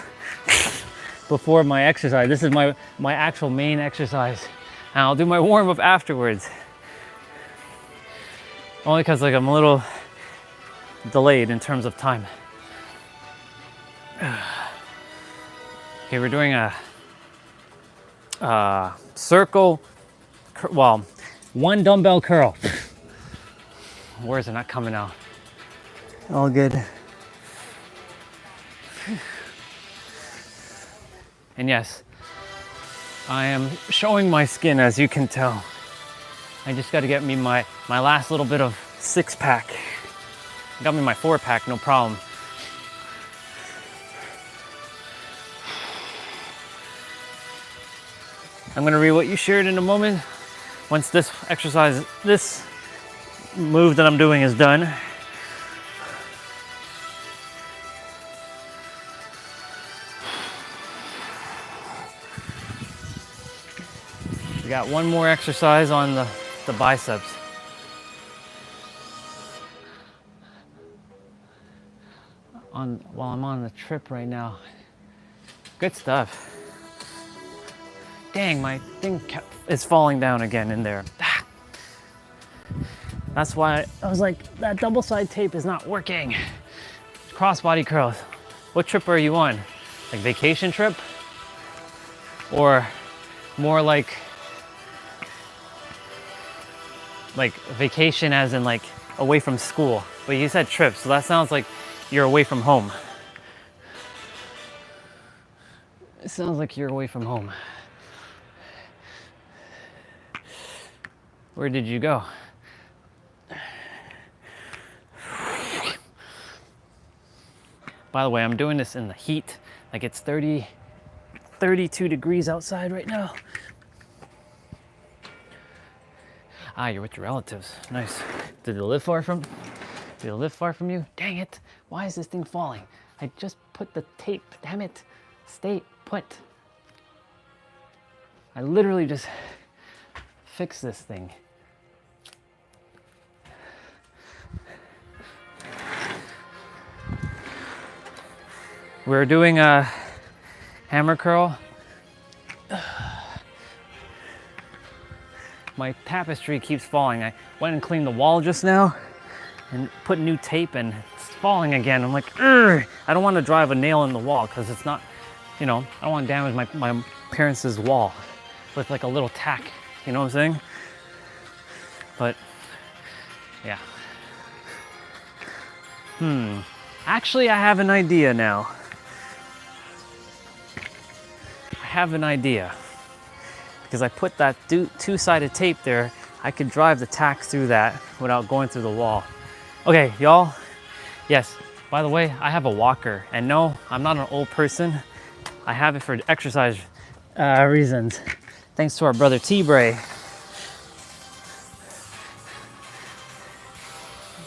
before my exercise. This is my actual main exercise. And I'll do my warm-up afterwards. Only because like I'm a little delayed in terms of time. Okay, we're doing a circle, well, one dumbbell curl. Words are not coming out. All good. And yes, I am showing my skin, as you can tell. I just got to get me my last little bit of 6-pack. Got me my 4-pack, no problem. I'm gonna read what you shared in a moment. Once this exercise, this move that I'm doing is done. We got one more exercise on the biceps. While I'm on the trip right now. Good stuff. Dang, my thing is falling down again in there. That's why I was like, that double side tape is not working. Crossbody curls. What trip are you on? Like vacation trip? Or more like vacation as in like away from school? But you said trip, so that sounds like you're away from home. It sounds like you're away from home. Where did you go? By the way, I'm doing this in the heat. Like it's 32 degrees outside right now. Ah, you're with your relatives. Nice. Did they live far from you? Dang it. Why is this thing falling? I just put the tape. Damn it. Stay put. I literally just fixed this thing. We're doing a hammer curl. My tapestry keeps falling. I went and cleaned the wall just now and put new tape and it's falling again. I'm like, ugh. I don't want to drive a nail in the wall because it's not, you know, I don't want to damage my parents' wall with like a little tack, you know what I'm saying? But yeah. Actually, I have an idea now. Because I put that two-sided tape there, I could drive the tack through that without going through the wall. Okay, y'all, yes, by the way, I have a walker. And no, I'm not an old person. I have it for exercise reasons. Thanks to our brother T-Bray.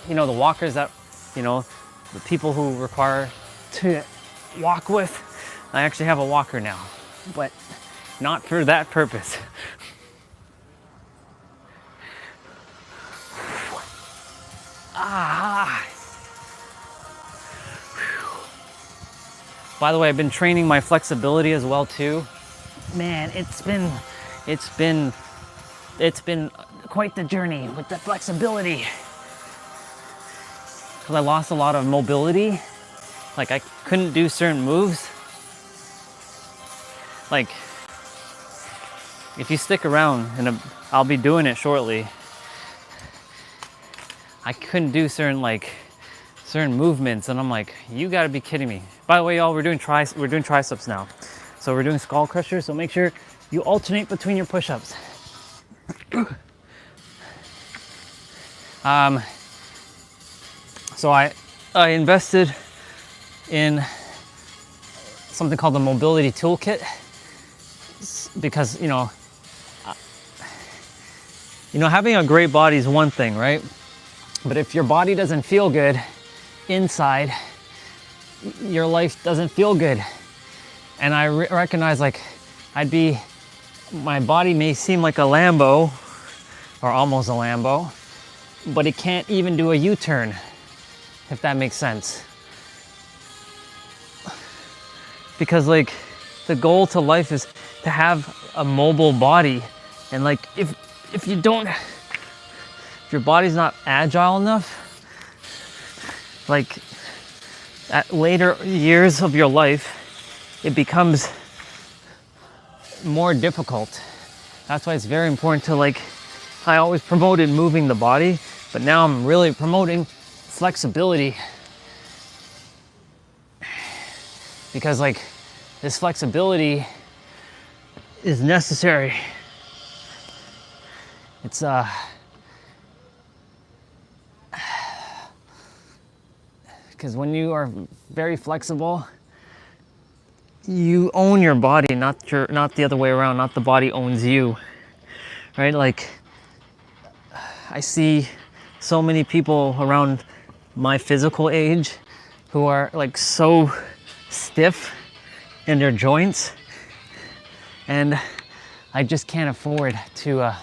You know, the walkers that, you know, the people who require to walk with. I actually have a walker now, but not for that purpose. By the way, I've been training my flexibility as well too. Man, it's been quite the journey with the flexibility. Because I lost a lot of mobility. Like I couldn't do certain moves. Like if you stick around, and I'll be doing it shortly, I couldn't do certain movements, and I'm like, you gotta be kidding me. By the way, y'all, we're doing triceps now. So we're doing skull crushers, so make sure you alternate between your push-ups. So I invested in something called the mobility toolkit, because you know having a great body is one thing, right? But if your body doesn't feel good inside, your life doesn't feel good. And I recognize, like, my body may seem like a Lambo, or almost a Lambo, but it can't even do a U-turn, if that makes sense. Because like, the goal to life is to have a mobile body. And like, if you don't, if your body's not agile enough, like at later years of your life, it becomes more difficult. That's why it's very important to, like, I always promoted moving the body, but now I'm really promoting flexibility. Because like this flexibility is necessary. It's because when you are very flexible, you own your body, not the other way around, not the body owns you. Right? Like I see so many people around my physical age who are like so stiff in their joints, and I just can't afford to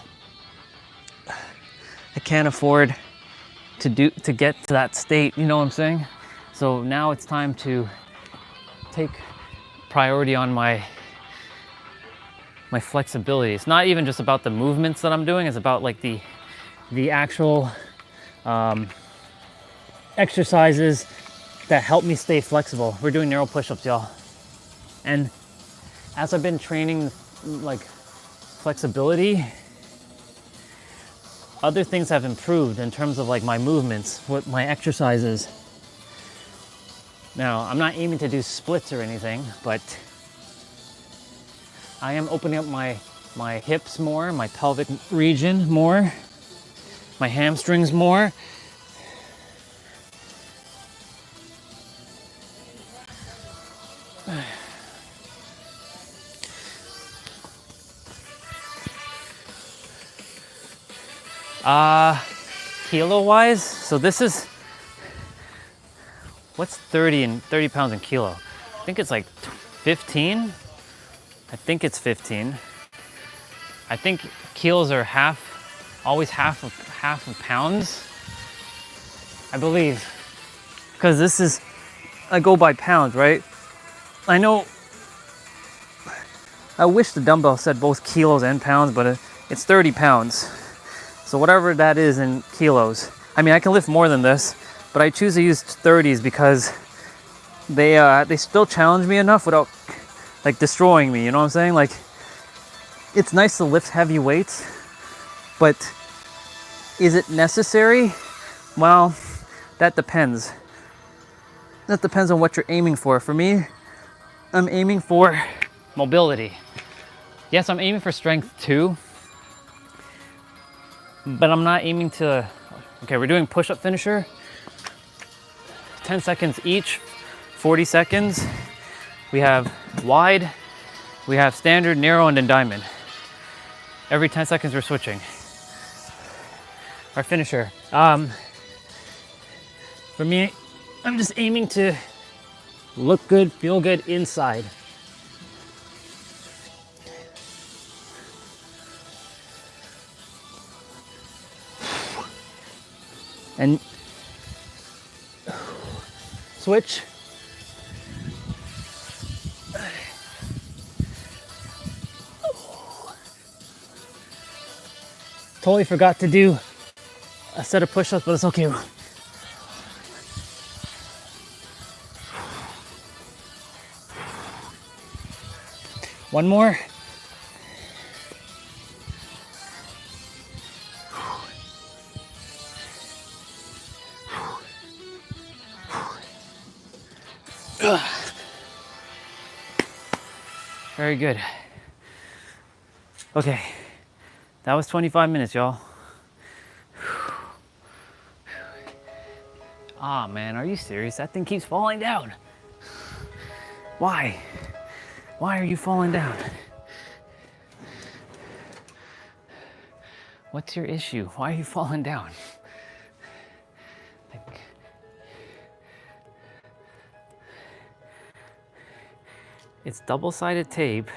to get to that state, you know what I'm saying? So now it's time to take priority on my flexibility. It's not even just about the movements that I'm doing, it's about like the actual exercises that help me stay flexible. We're doing narrow push-ups, y'all. And as I've been training like flexibility, other things have improved in terms of like my movements, what my exercises. Now, I'm not aiming to do splits or anything, but I am opening up my hips more, my pelvic region more, my hamstrings more. Kilo wise, so this is, what's 30 pounds in kilo? I think it's like 15. I think it's 15. I think kilos are always half of pounds, I believe. Because this is, I go by pounds, right? I know, I wish the dumbbell said both kilos and pounds, but it's 30 pounds. So whatever that is in kilos. I mean, I can lift more than this, but I choose to use 30s because they still challenge me enough without like destroying me, you know what I'm saying? Like, it's nice to lift heavy weights, but is it necessary? Well, that depends. That depends on what you're aiming for. For me, I'm aiming for mobility. Yes, I'm aiming for strength too, but I'm not aiming to, okay, we're doing push-up finisher, 10 seconds each, 40 seconds. We have wide, we have standard, narrow, and then diamond. Every 10 seconds we're switching. Our finisher. For me, I'm just aiming to look good, feel good inside. And switch. Totally forgot to do a set of push-ups, but it's okay. One more. Very good. Okay, that was 25 minutes, y'all. Ah, man, are you serious? That thing keeps falling down. Why? Why are you falling down? What's your issue? Why are you falling down? Like, it's double-sided tape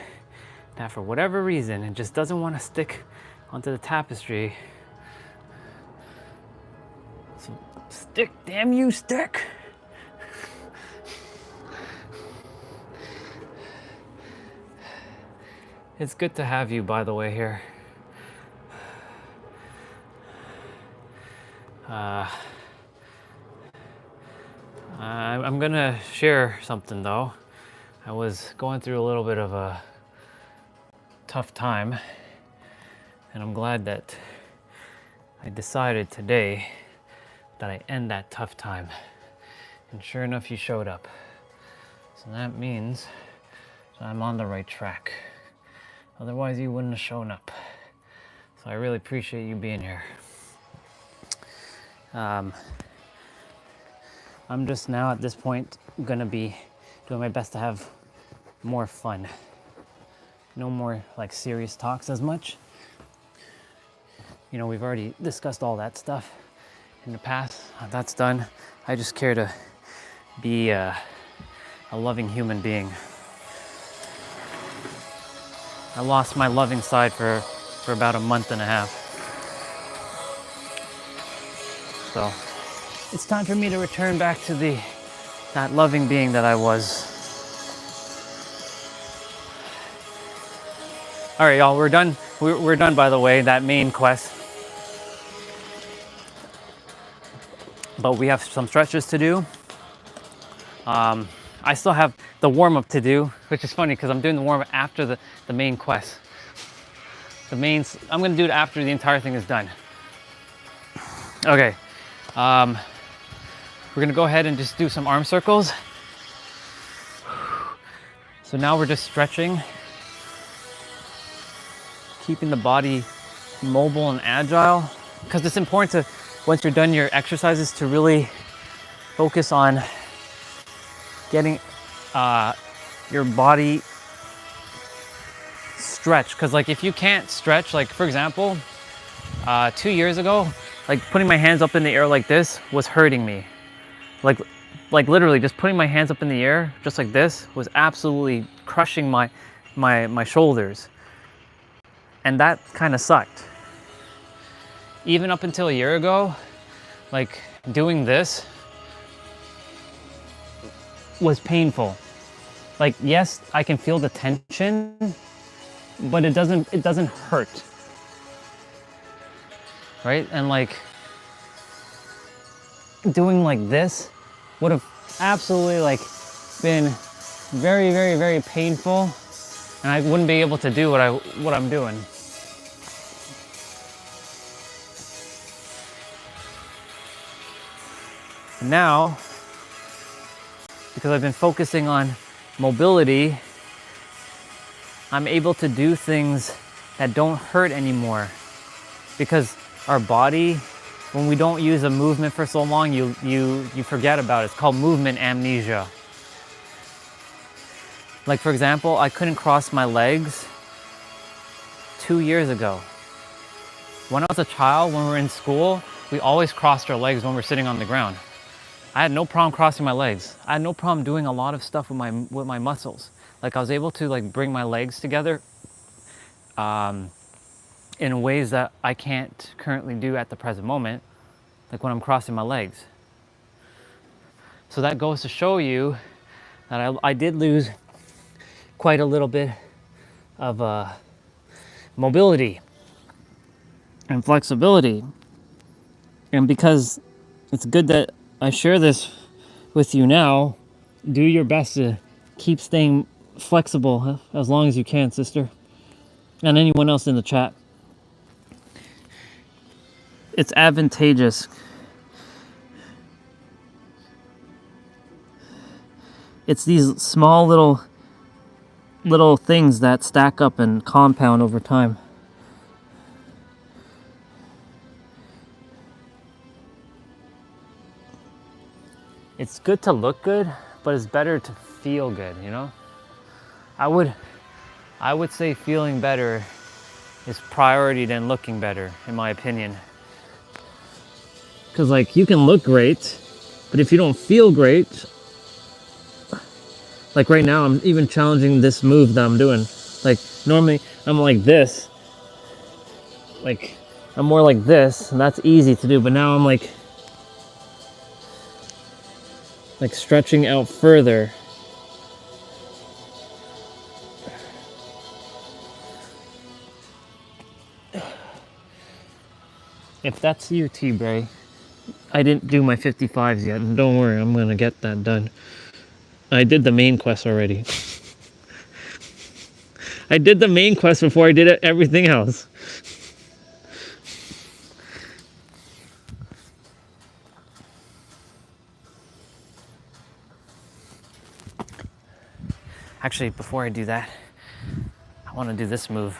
that for whatever reason it just doesn't want to stick onto the tapestry. So stick, damn you, stick. It's good to have you, by the way, here. I'm gonna share something though. I was going through a little bit of a tough time, and I'm glad that I decided today that I end that tough time. And sure enough, you showed up. So that means that I'm on the right track. Otherwise, you wouldn't have shown up. So I really appreciate you being here. I'm just now at this point gonna be doing my best to have more fun. No more like serious talks as much. You know, we've already discussed all that stuff in the past. That's done. I just care to be a loving human being. I lost my loving side for about a month and a half. So it's time for me to return back to that loving being that I was. All right, y'all, we're done. We're done, by the way, that main quest. But we have some stretches to do. I still have the warm-up to do, which is funny because I'm doing the warm-up after the main quest. I'm gonna do it after the entire thing is done. Okay, we're gonna go ahead and just do some arm circles. So now we're just stretching, keeping the body mobile and agile, because it's important to, once you're done your exercises, to really focus on getting your body stretched. Because like if you can't stretch, like for example, 2 years ago, like putting my hands up in the air like this was hurting me. Like literally just putting my hands up in the air just like this was absolutely crushing my shoulders. And that kind of sucked. Even up until a year ago, like doing this was painful. Like, yes, I can feel the tension, but it doesn't hurt. Right? And like doing like this would have absolutely like been very, very, very painful, and I wouldn't be able to do what I'm doing. Now, because I've been focusing on mobility, I'm able to do things that don't hurt anymore. Because our body, when we don't use a movement for so long, you forget about it. It's called movement amnesia. Like for example, I couldn't cross my legs 2 years ago. When I was a child, when we were in school, we always crossed our legs when we're sitting on the ground. I had no problem crossing my legs. I had no problem doing a lot of stuff with my muscles. Like I was able to like bring my legs together in ways that I can't currently do at the present moment, like when I'm crossing my legs. So that goes to show you that I did lose quite a little bit of mobility and flexibility. And because it's good that I share this with you now, do your best to keep staying flexible as long as you can, sister. And anyone else in the chat. It's advantageous. It's these small little things that stack up and compound over time. It's good to look good, but it's better to feel good, you know? I would say feeling better is priority than looking better, in my opinion. Because like you can look great, but if you don't feel great, like right now I'm even challenging this move that I'm doing. Like normally I'm like this, like I'm more like this, and that's easy to do, but now I'm like stretching out further. If that's you, T-Bray, I didn't do my 55s yet, and don't worry, I'm gonna get that done. I did the main quest already. I did the main quest before I did everything else. Actually, before I do that, I want to do this move.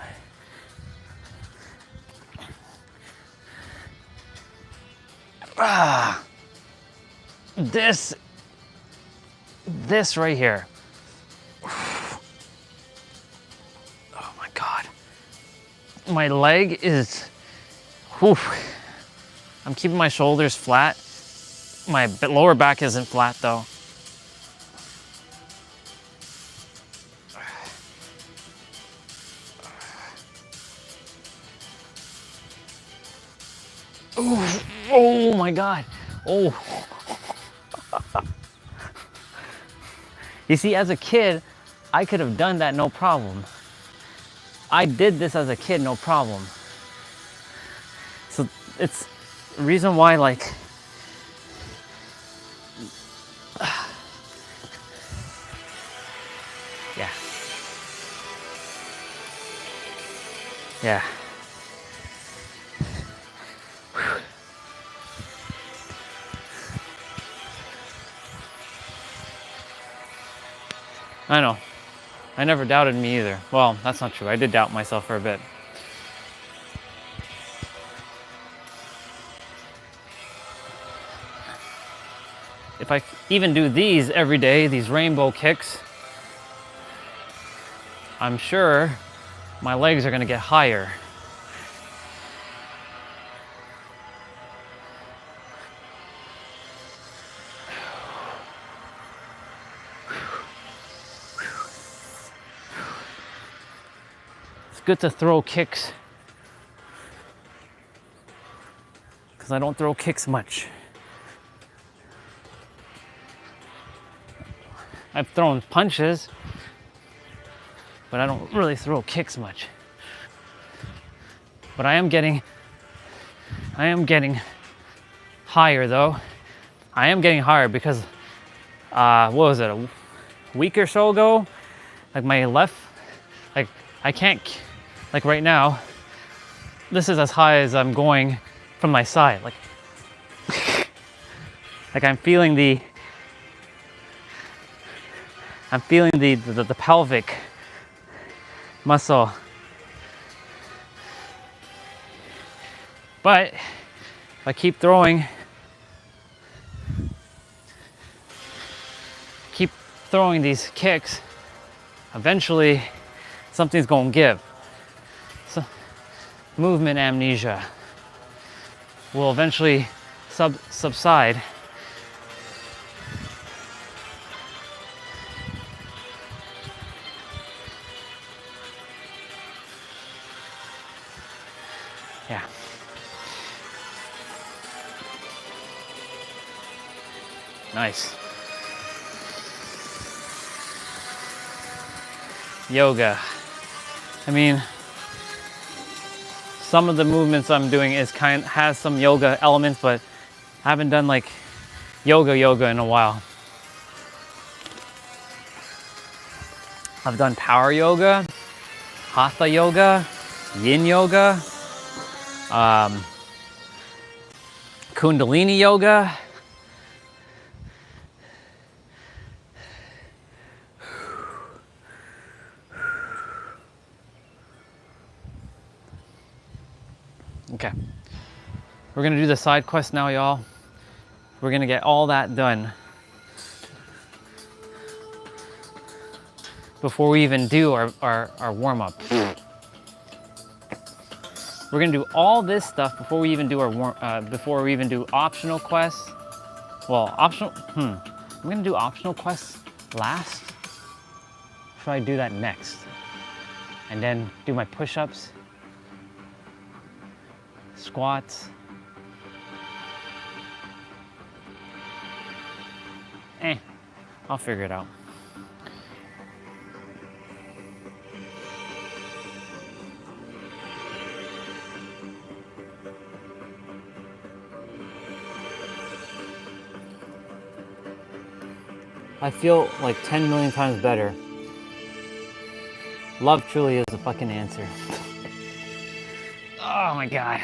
This right here. Oh my God. My leg is, whew. I'm keeping my shoulders flat. My lower back isn't flat though. Oh, oh my God. Oh. You see, as a kid, I could have done that no problem. I did this as a kid, no problem. So it's the reason why, like, yeah. Yeah. I know. I never doubted me either. Well, that's not true. I did doubt myself for a bit. If I even do these every day, these rainbow kicks, I'm sure my legs are gonna get higher. It's good to throw kicks because I don't throw kicks much. I've thrown punches, but I don't really throw kicks much. But I am getting higher though. I am getting higher because, what was it, a week or so ago? Like my left, like I can't, like right now, this is as high as I'm going from my side. Like, like I'm feeling the pelvic muscle. But if I keep throwing these kicks, eventually something's gonna give. So movement amnesia will eventually subside. Yeah. Nice. Yoga. I mean, some of the movements I'm doing has some yoga elements, but I haven't done like yoga in a while. I've done power yoga, hatha yoga, yin yoga, kundalini yoga. Okay, we're gonna do the side quest now, y'all. We're gonna get all that done before we even do our warm-up. We're gonna do all this stuff before we even do before we even do optional quests. Well, I'm gonna do optional quests last. Should I do that next? And then do my push-ups, squats. I'll figure it out. I feel like 10 million times better. Love truly is the fucking answer. Oh my God.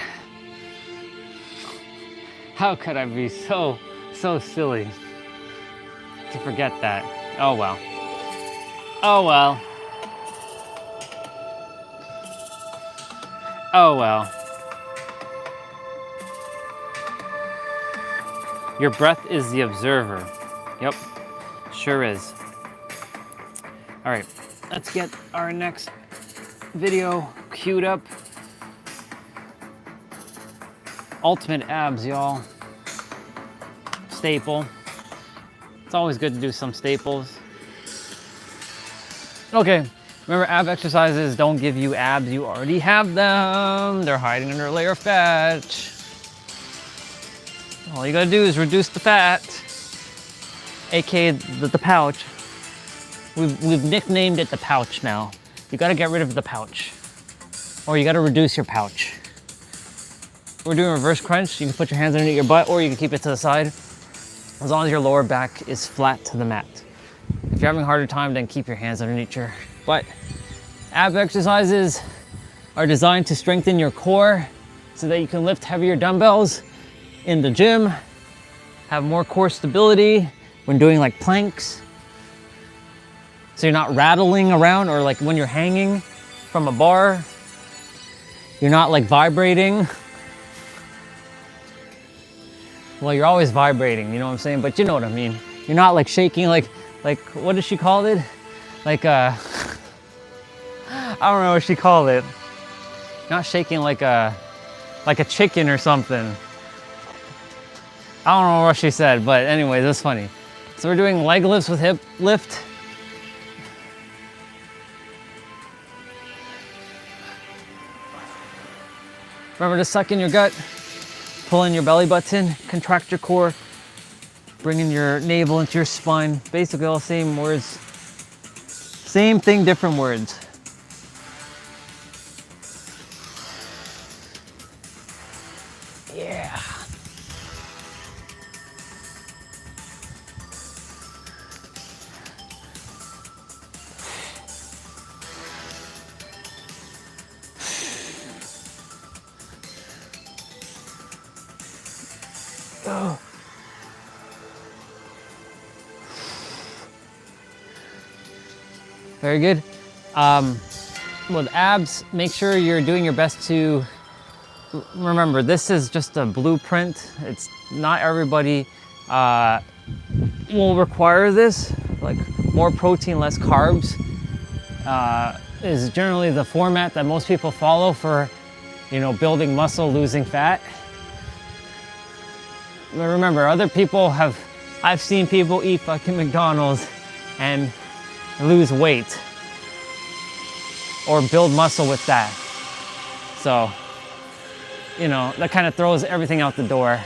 How could I be so silly to forget that? Oh well. Oh well. Oh well. Your breath is the observer. Yep, sure is. All right, let's get our next video queued up. Ultimate abs, y'all. Staple. It's always good to do some staples. Okay, remember, ab exercises don't give you abs. You already have them. They're hiding under a layer of fat. All you gotta do is reduce the fat, aka the pouch. We've nicknamed it the pouch now. You gotta get rid of the pouch, or you gotta reduce your pouch. We're doing reverse crunch. You can put your hands underneath your butt, or you can keep it to the side, as long as your lower back is flat to the mat. If you're having a harder time, then keep your hands underneath your butt. Ab exercises are designed to strengthen your core so that you can lift heavier dumbbells in the gym, have more core stability when doing like planks. So you're not rattling around, or like when you're hanging from a bar, you're not like vibrating. Well, you're always vibrating, you know what I'm saying? But you know what I mean. You're not like shaking like what does she call it? Like I don't know what she called it. Not shaking like a chicken or something. I don't know what she said, but anyways, that's funny. So we're doing leg lifts with hip lift. Remember to suck in your gut, pull in your belly button, contract your core, bring in your navel into your spine. Basically all the same words. Same thing, different words. Yeah. Oh. Very good. With abs, make sure you're doing your best to remember, this is just a blueprint. It's not everybody will require this. Like more protein, less carbs is generally the format that most people follow for, you know, building muscle, losing fat. But remember, other people I've seen people eat fucking McDonald's and lose weight or build muscle with that. So, you know, that kind of throws everything out the door.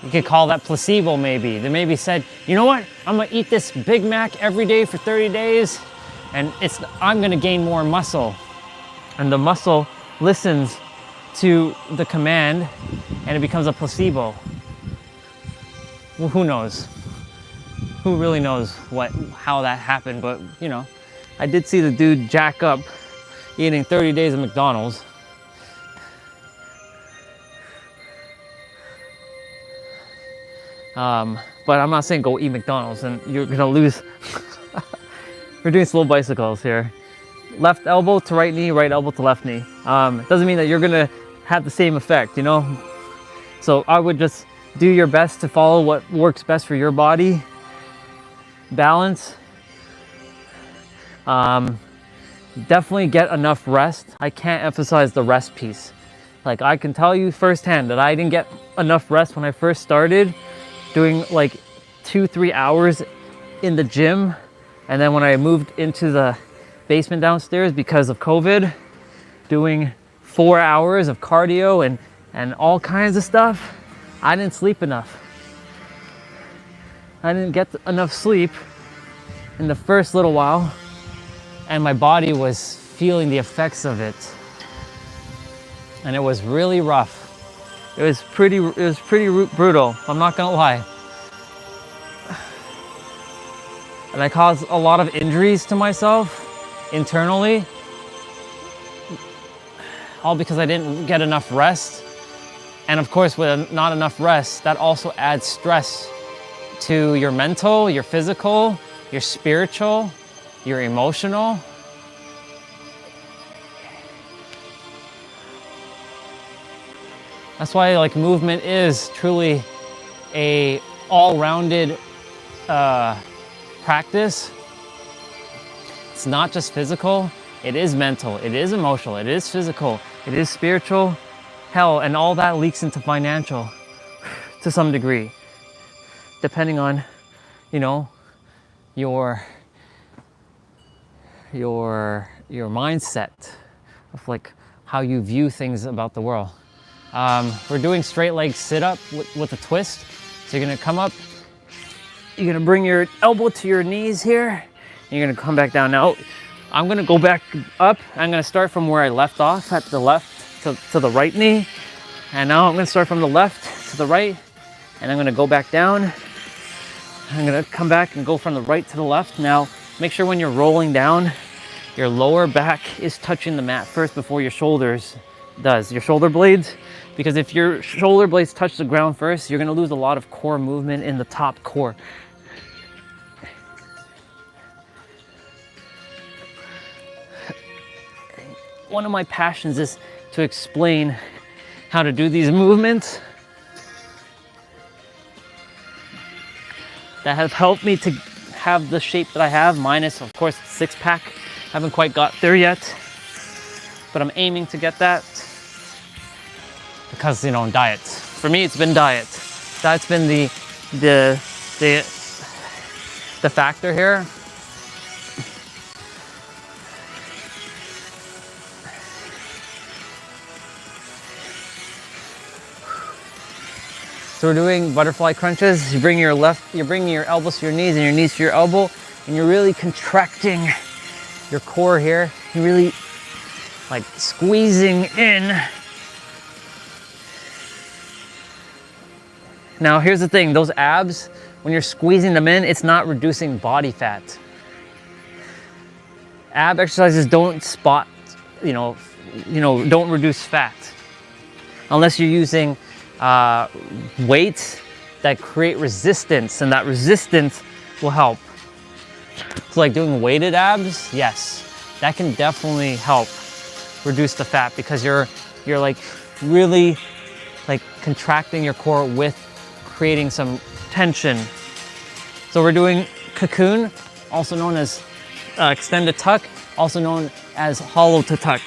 You could call that placebo maybe. They maybe said, you know what? I'm gonna eat this Big Mac every day for 30 days and I'm gonna gain more muscle. And the muscle listens to the command and it becomes a placebo. Well, who knows? Who really knows how that happened? But you know, I did see the dude jack up eating 30 days of McDonald's. But I'm not saying go eat McDonald's and you're gonna lose. We're doing slow bicycles here. Left elbow to right knee, right elbow to left knee. It doesn't mean that you're gonna have the same effect, you know? So I would just do your best to follow what works best for your body. Balance. Definitely get enough rest. I can't emphasize the rest piece. Like I can tell you firsthand that I didn't get enough rest when I first started doing like 2-3 hours in the gym. And then when I moved into the basement downstairs because of COVID, doing 4 hours of cardio and all kinds of stuff, I didn't sleep enough. I didn't get enough sleep in the first little while, and my body was feeling the effects of it. And it was really rough. It was pretty brutal, I'm not gonna lie. And I caused a lot of injuries to myself internally, all because I didn't get enough rest. And of course, with not enough rest, that also adds stress to your mental, your physical, your spiritual, your emotional. That's why like movement is truly a all-rounded practice. It's not just physical, it is mental, it is emotional, it is physical, it is spiritual, hell, and all that leaks into financial to some degree, depending on, you know, your mindset of like how you view things about the world. We're doing straight leg sit up with a twist. So you're gonna come up, you're gonna bring your elbow to your knees here, and you're gonna come back down. Now, I'm gonna go back up. I'm gonna start from where I left off at the left to the right knee. And now I'm gonna start from the left to the right, and I'm gonna go back down. I'm gonna come back and go from the right to the left. Now, make sure when you're rolling down, your lower back is touching the mat first before your shoulders does, your shoulder blades. Because if your shoulder blades touch the ground first, you're gonna lose a lot of core movement in the top core. One of my passions is to explain how to do these movements that have helped me to have the shape that I have, minus of course six-pack. Haven't quite got there yet, but I'm aiming to get that because, you know, diets. For me, it's been diet. Diet's been the factor here. So we're doing butterfly crunches. You're bringing your elbows to your knees and your knees to your elbow, and you're really contracting your core here. You're really like squeezing in. Now here's the thing, those abs, when you're squeezing them in, it's not reducing body fat. Ab exercises don't don't reduce fat. Unless you're using weights that create resistance, and that resistance will help. So like doing weighted abs, yes, that can definitely help reduce the fat because you're like really like contracting your core with creating some tension. So we're doing cocoon, also known as extended tuck, also known as hollow to tuck.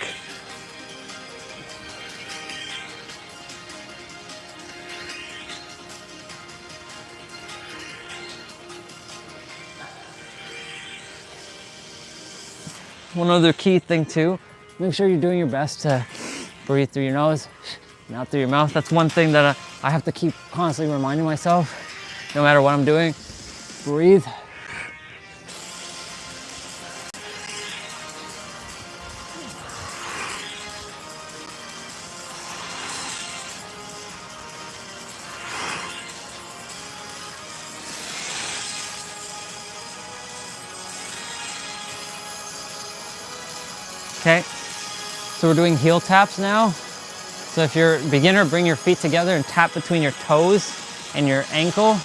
One other key thing too, make sure you're doing your best to breathe through your nose, not through your mouth. That's one thing that I have to keep constantly reminding myself, no matter what I'm doing. Breathe. Okay, so we're doing heel taps now. So if you're a beginner, bring your feet together and tap between your toes and your ankle,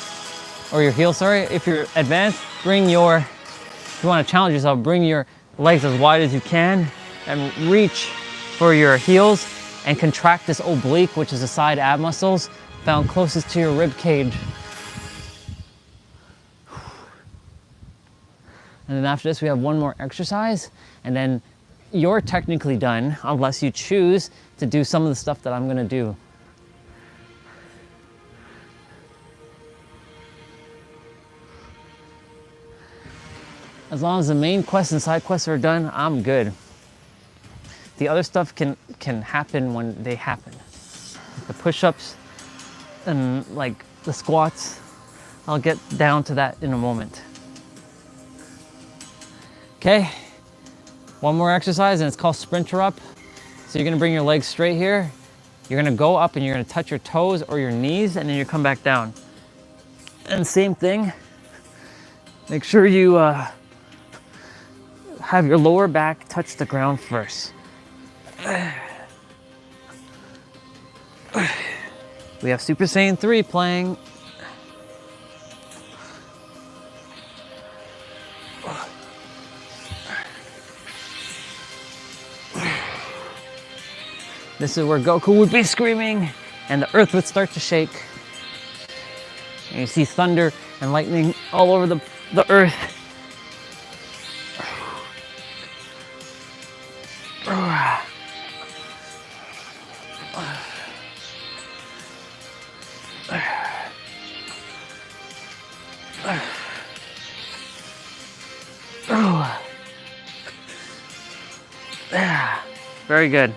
or your heel, sorry. If you're advanced, if you want to challenge yourself, bring your legs as wide as you can and reach for your heels and contract this oblique, which is the side ab muscles found closest to your rib cage. And then after this, we have one more exercise, and then you're technically done unless you choose to do some of the stuff that I'm gonna do. As long as the main quests and side quests are done, I'm good. The other stuff can happen when they happen. The push-ups and like the squats, I'll get down to that in a moment. Okay. One more exercise, and it's called sprinter up. So you're gonna bring your legs straight here. You're gonna go up and you're gonna touch your toes or your knees, and then you come back down. And same thing, Make sure you have your lower back touch the ground first. We have Super Saiyan 3 playing. This is where Goku would be screaming and the earth would start to shake. And you see thunder and lightning all over the earth. Very good.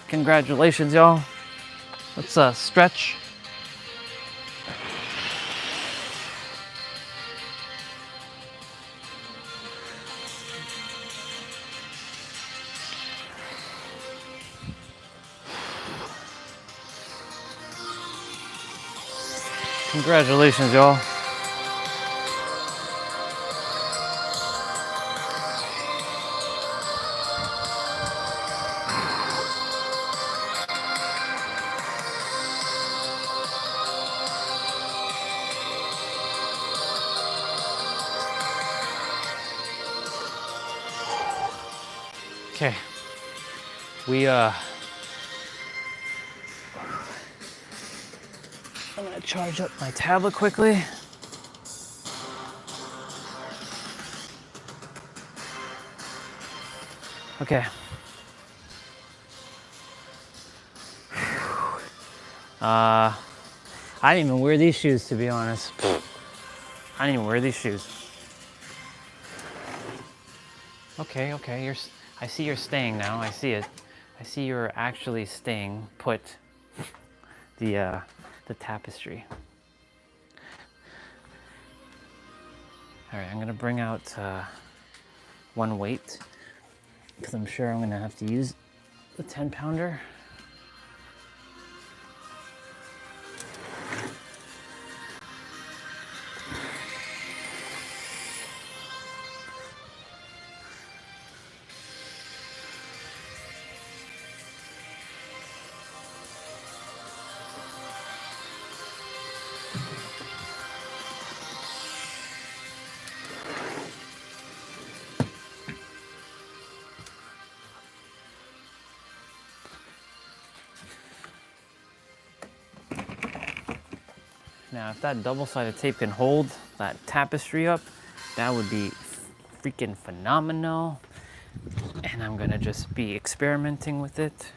Congratulations, y'all. Let's stretch. Congratulations, y'all. Okay, I'm gonna charge up my tablet quickly. Okay. I didn't even wear these shoes, to be honest. I didn't even wear these shoes. Okay, I see you're staying now. I see it. I see you're actually staying put. The tapestry. All right, I'm gonna bring out one weight because I'm sure I'm gonna have to use the 10-pounder. Now, if that double-sided tape can hold that tapestry up, that would be freaking phenomenal. And I'm gonna just be experimenting with it.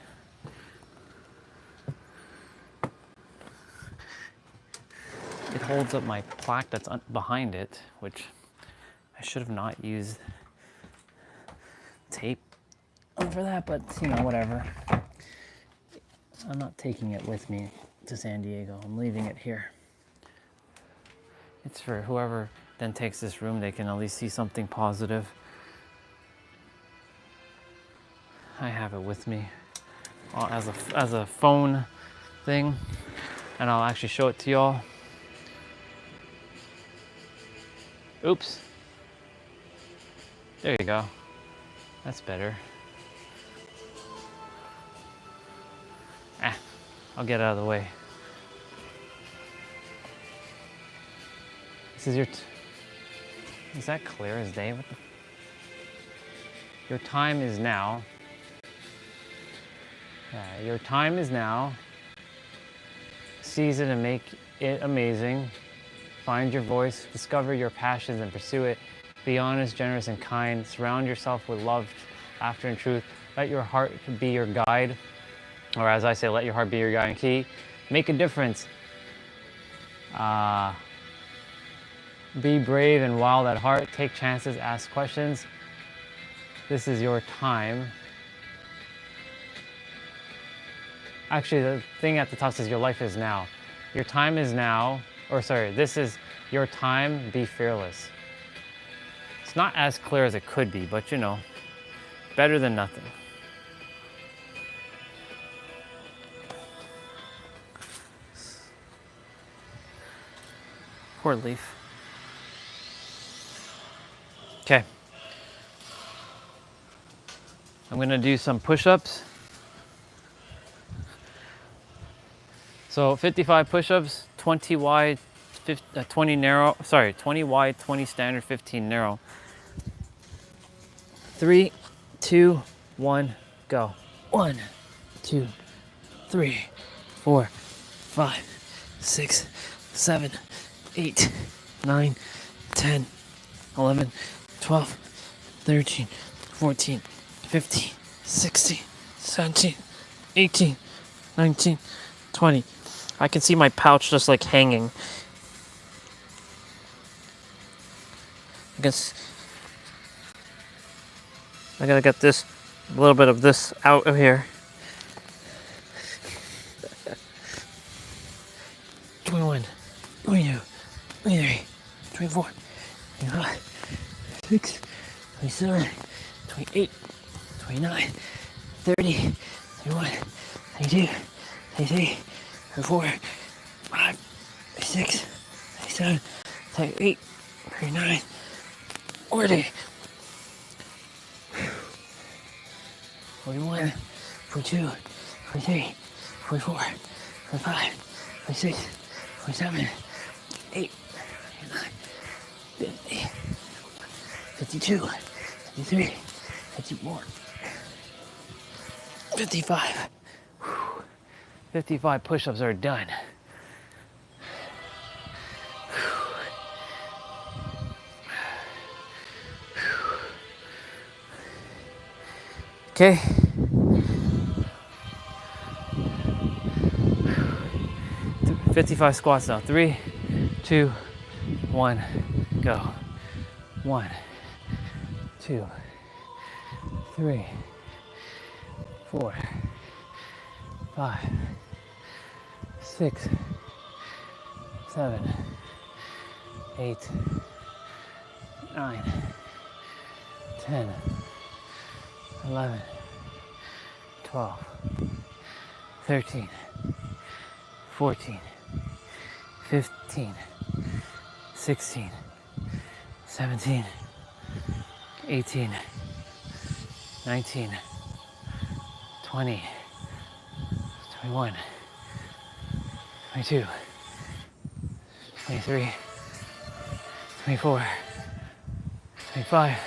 It holds up my plaque that's behind it, which I should have not used tape for that, but you know, whatever. I'm not taking it with me to San Diego. I'm leaving it here. It's for whoever then takes this room, they can at least see something positive. I have it with me as a phone thing, and I'll actually show it to y'all. Oops. There you go. That's better. I'll get out of the way. This is your... Is that clear as day? Your time is now. Your time is now. Seize it and make it amazing. Find your voice, discover your passions and pursue it. Be honest, generous, and kind. Surround yourself with love, laughter, and truth. Let your heart be your guide. Or as I say, let your heart be your guiding key. Make a difference. Be brave and wild at heart. Take chances, ask questions. This is your time. Actually, the thing at the top says your life is now. Your time is now. Or sorry, this is your time. Be fearless. It's not as clear as it could be, but you know, better than nothing. Poor leaf. Okay. I'm gonna do some push-ups. So 55 push-ups, 20 wide, 20 narrow, sorry, 20 wide, 20 standard, 15 narrow. 3, 2, 1, go. 1, 2, 3, 4, 5, 6, 7, 8, 9, 10, 11, 12, 13, 14, 15, 16, 17, 18, 19, 20. I can see my pouch just like hanging. I guess I gotta get this, a little bit of this out of here. 21, 22, 23, 24, 25, 26, 27, 28, 29, 30, 31, 32, 33, 34, 5, 6, 37, 38, 39, 40, 41, 42, 43, 44, 45, 46, 47, 8, 49, 50, 52, 53, 54, 55. 55 push-ups are done. Okay. Th- 55 squats now. 3, 2, 1, go. 1, 2, 3, 4, 5, 6, 7, 8, 9, 10, 11, 12, 13, 14, 15, 16, 17, 18, 19, 20, 21, 22, 23, 24, 25,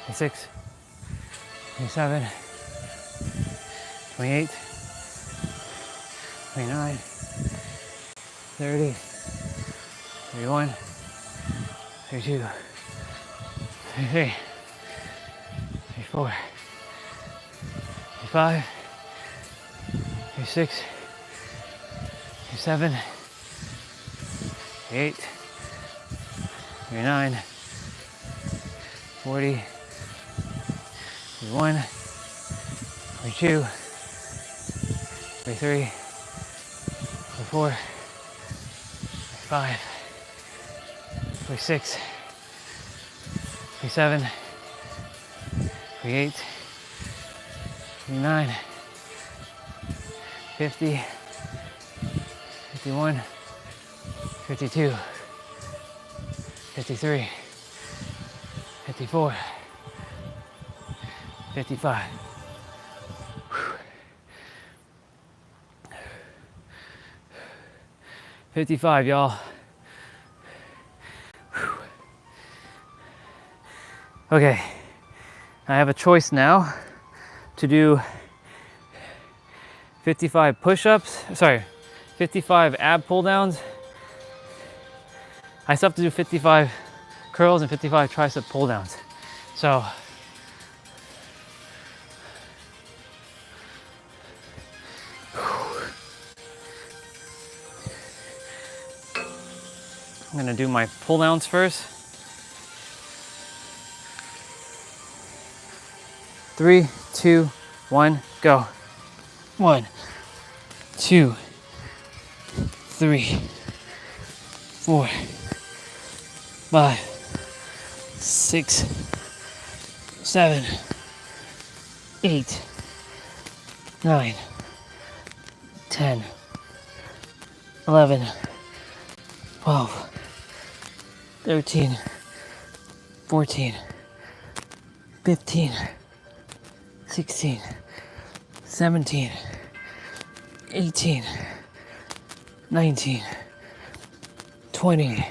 26, 27, 28, 29, 30, 31, 32, 33, 34, 35, 36, 37, 38, 39, 40, 41, 42, 43, 44, 45, 46, 47, 48, 49, 50, 51, 52, 53, 54, 55. 55, y'all. Okay, I have a choice now to do 55 push-ups, 55 ab pull-downs. I still have to do 55 curls and 55 tricep pull-downs. So, I'm gonna do my pull-downs first. 3, 2, 1, go. 1, 2, 3, 4, 5, 6, 7, 8, 9, 10, 11, 12, 13, 14, 15, 16, 17, 18, 19, 20,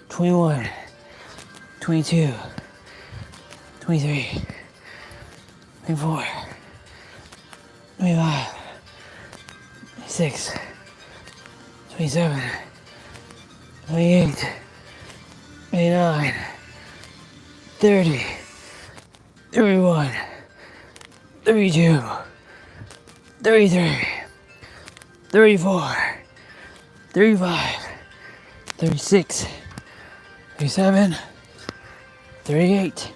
21, 22, 23, 24, 25, 26, 27, 28, 29, 30, 31, 32, 33, 34, 35, 36, 37, 38,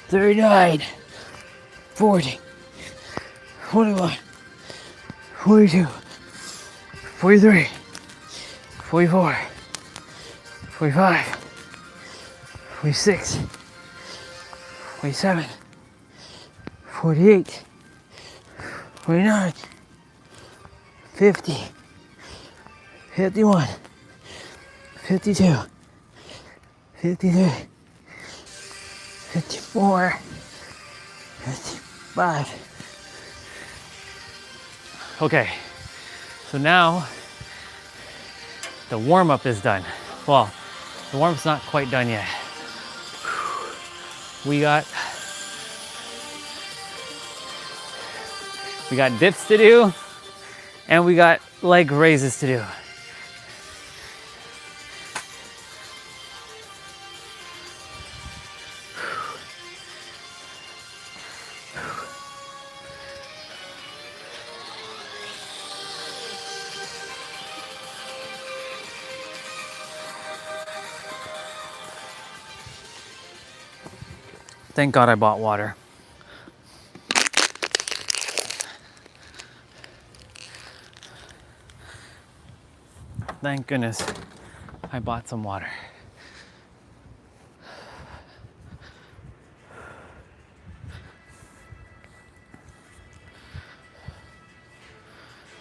39, 40, 41, 42, 43, 44, 45, 46, 47, 48, 49, 50, 51, 52, 53, 54, 55. Okay, so now the warm-up is done. Well, the warm-up's not quite done yet. We got dips to do, and we got leg raises to do. Thank God I bought water. Thank goodness I bought some water.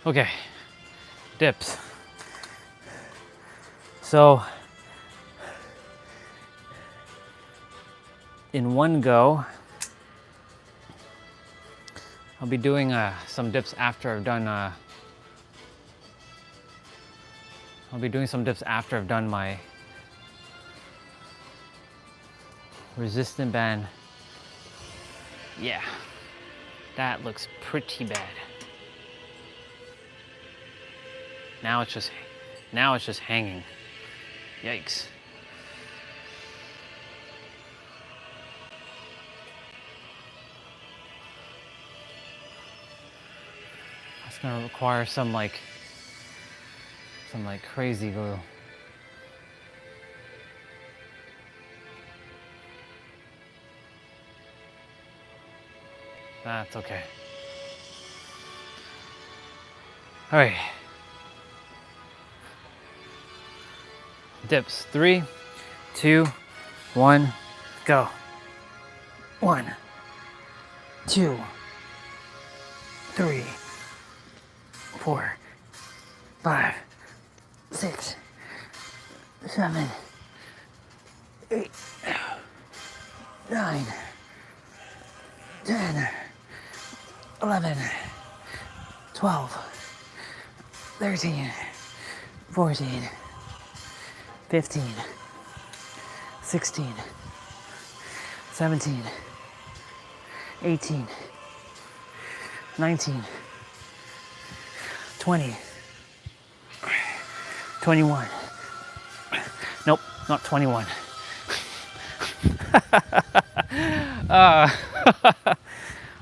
Okay, dips. So, in one go, I'll be doing some dips after I've done my resistant band. Yeah, that looks pretty bad. Now it's just hanging. Yikes. It's gonna require some like crazy glue. That's okay. All right. Dips. 3, 2, 1, go. 1, 2, 3, 4, 5, 6, 7, 8, 9, 10, 11, 12, 13, 14, 15, 16, 17, 18, 19, 20, 21. Nope, not 21.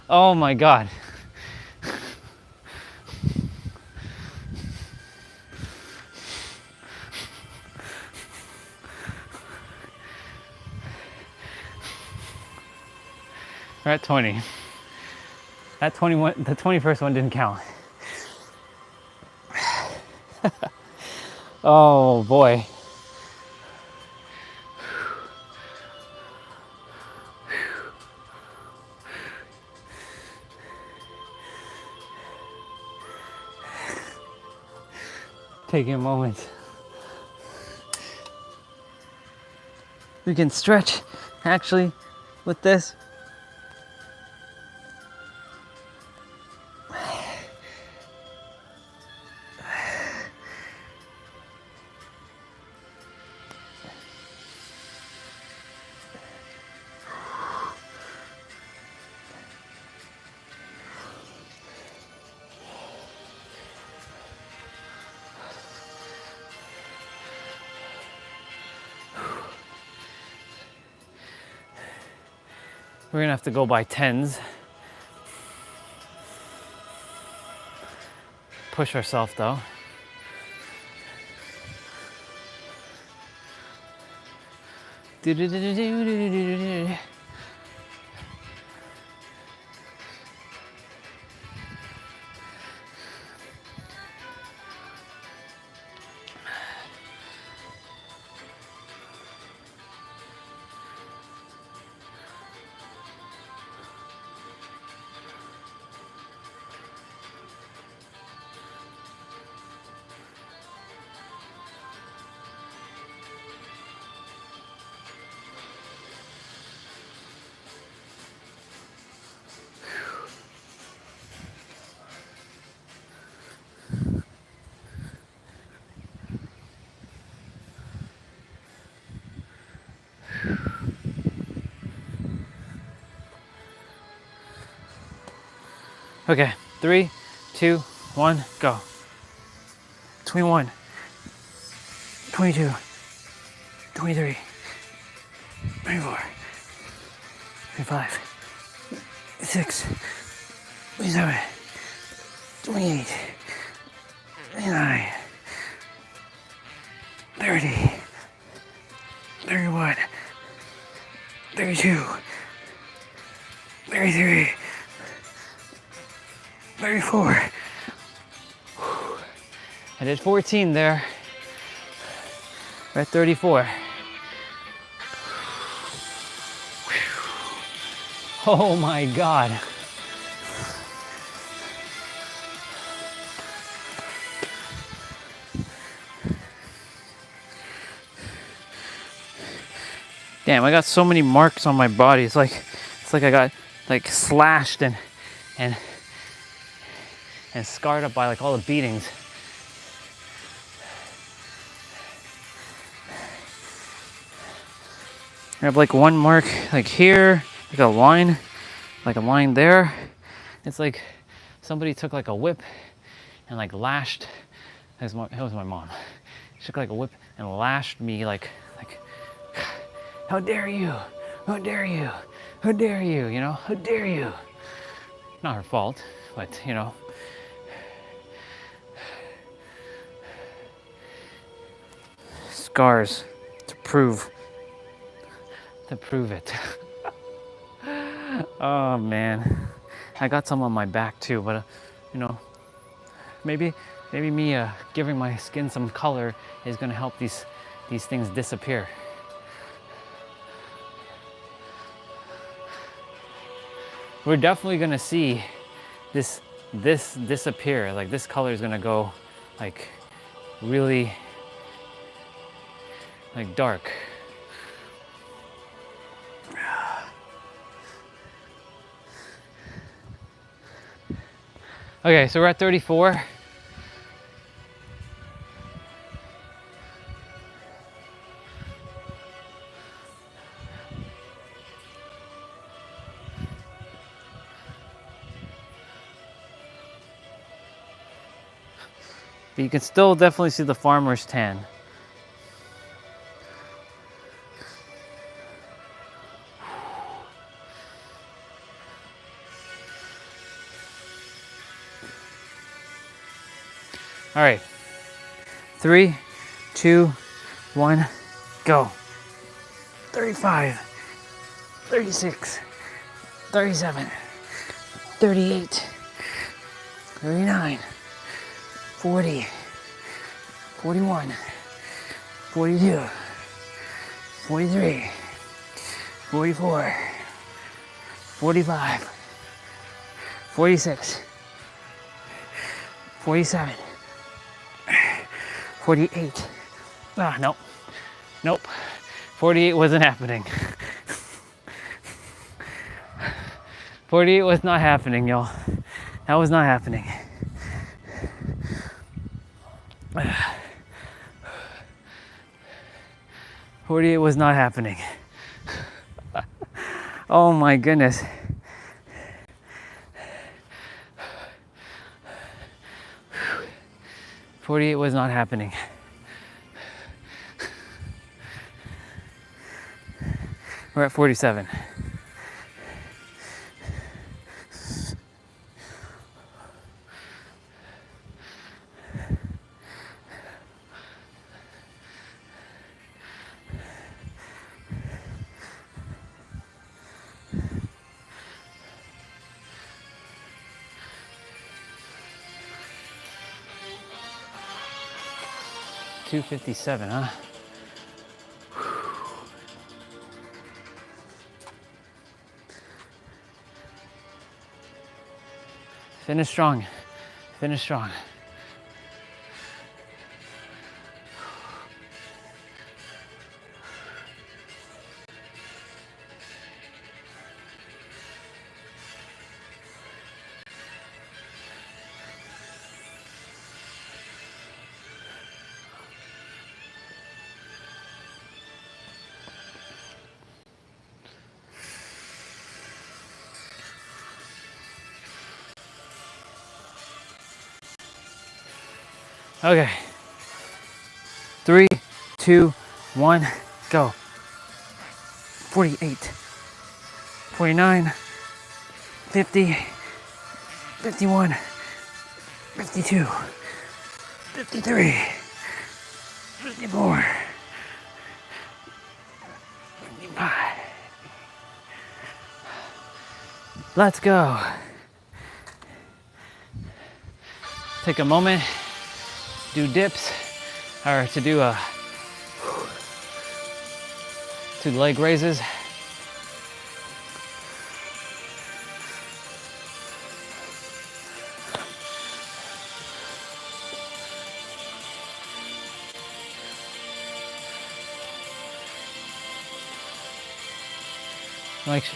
Oh my God. We're at 20. That 21, the 21st one didn't count. Oh boy. Taking a moment. We can stretch actually with this. We're gonna have to go by tens. Push ourselves though. Do-do-do-do-do-do-do-do-do. Okay, 3, 2, 1, go. 21, 22, 23, 24, 25, 26, 27, 28, 29, 30, 31, 32, 33, 34. I did 14 there. We're at 34. Oh my God. Damn, I got so many marks on my body. It's like I got like slashed and scarred up by like all the beatings. I have like one mark like here, like a line there. It's like somebody took like a whip and like lashed. It was my mom. She took like a whip and lashed me like, how dare you? How dare you? How dare you? You know, how dare you? Not her fault, but you know. Scars to prove it. Oh man, I got some on my back too, but you know, maybe me giving my skin some color is gonna help these things disappear. We're definitely gonna see this disappear. Like this color is gonna go like really like dark. Okay, so we're at 34. But you can still definitely see the farmer's tan. All right, 3, 2, 1, go. 35, 36, 37, 38, 39, 40, 41, 42, 43, 44, 45, 46, 47, 48, nope, 48 wasn't happening. 48 was not happening, y'all. That was not happening. 48 was not happening. Oh my goodness. Whew. 48 was not happening. We're at 47. $257, huh? Finish strong. Finish strong. Okay. 3, 2, 1, go. 48, 49, 50, 51, 52, 53, 54, 55. Let's go. Take a moment, do dips, or to do 2 leg raises.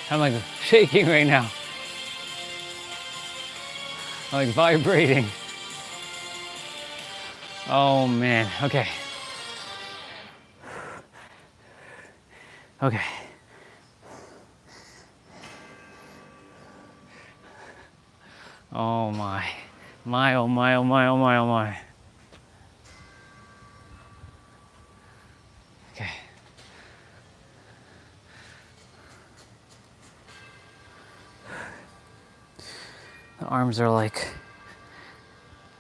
I'm like shaking right now. I'm like vibrating. Oh man, okay. Okay. Oh my. My, oh my, oh my, oh my, oh my. Okay. The arms are like,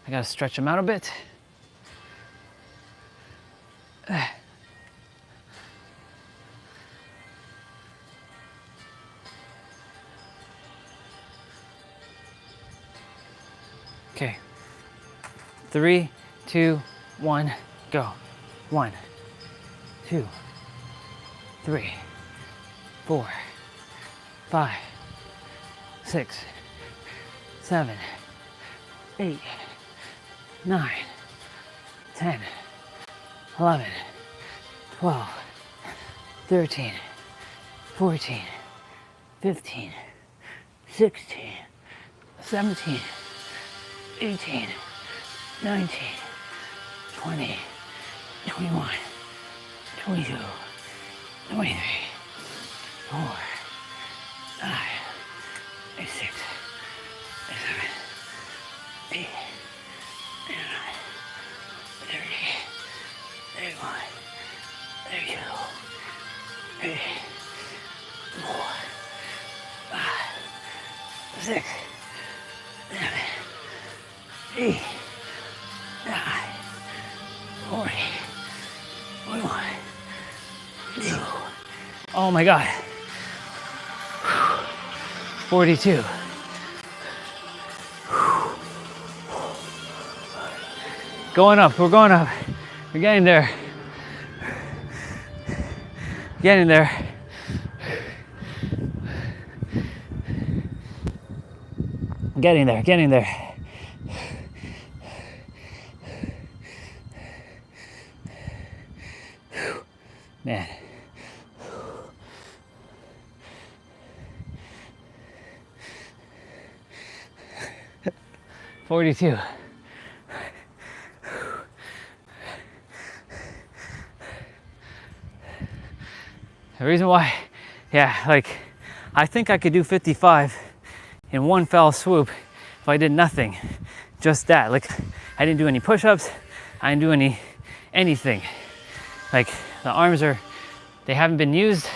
I gotta stretch them out a bit. Okay. 3, 2, 1, go. 1, 2, 3, 4, 5, 6, 7, 8, 9, 10, 11, 12, 13, 14, 15, 16, 17, 18, 19, 20, 21, 22, 23, 4, 5, 6, 7, 8, 9, 30, 31, 32, 34, 5, 6, 7, 8, 9, 40, 41, 2. Oh my God. 42. Going up, we're going up. We're getting there. Getting there. Getting there, getting there. Man, 42. The reason why, yeah, like, I think I could do 55 in one fell swoop if I did nothing. Just that. Like, I didn't do any push-ups. I didn't do anything. Like, the arms they haven't been used.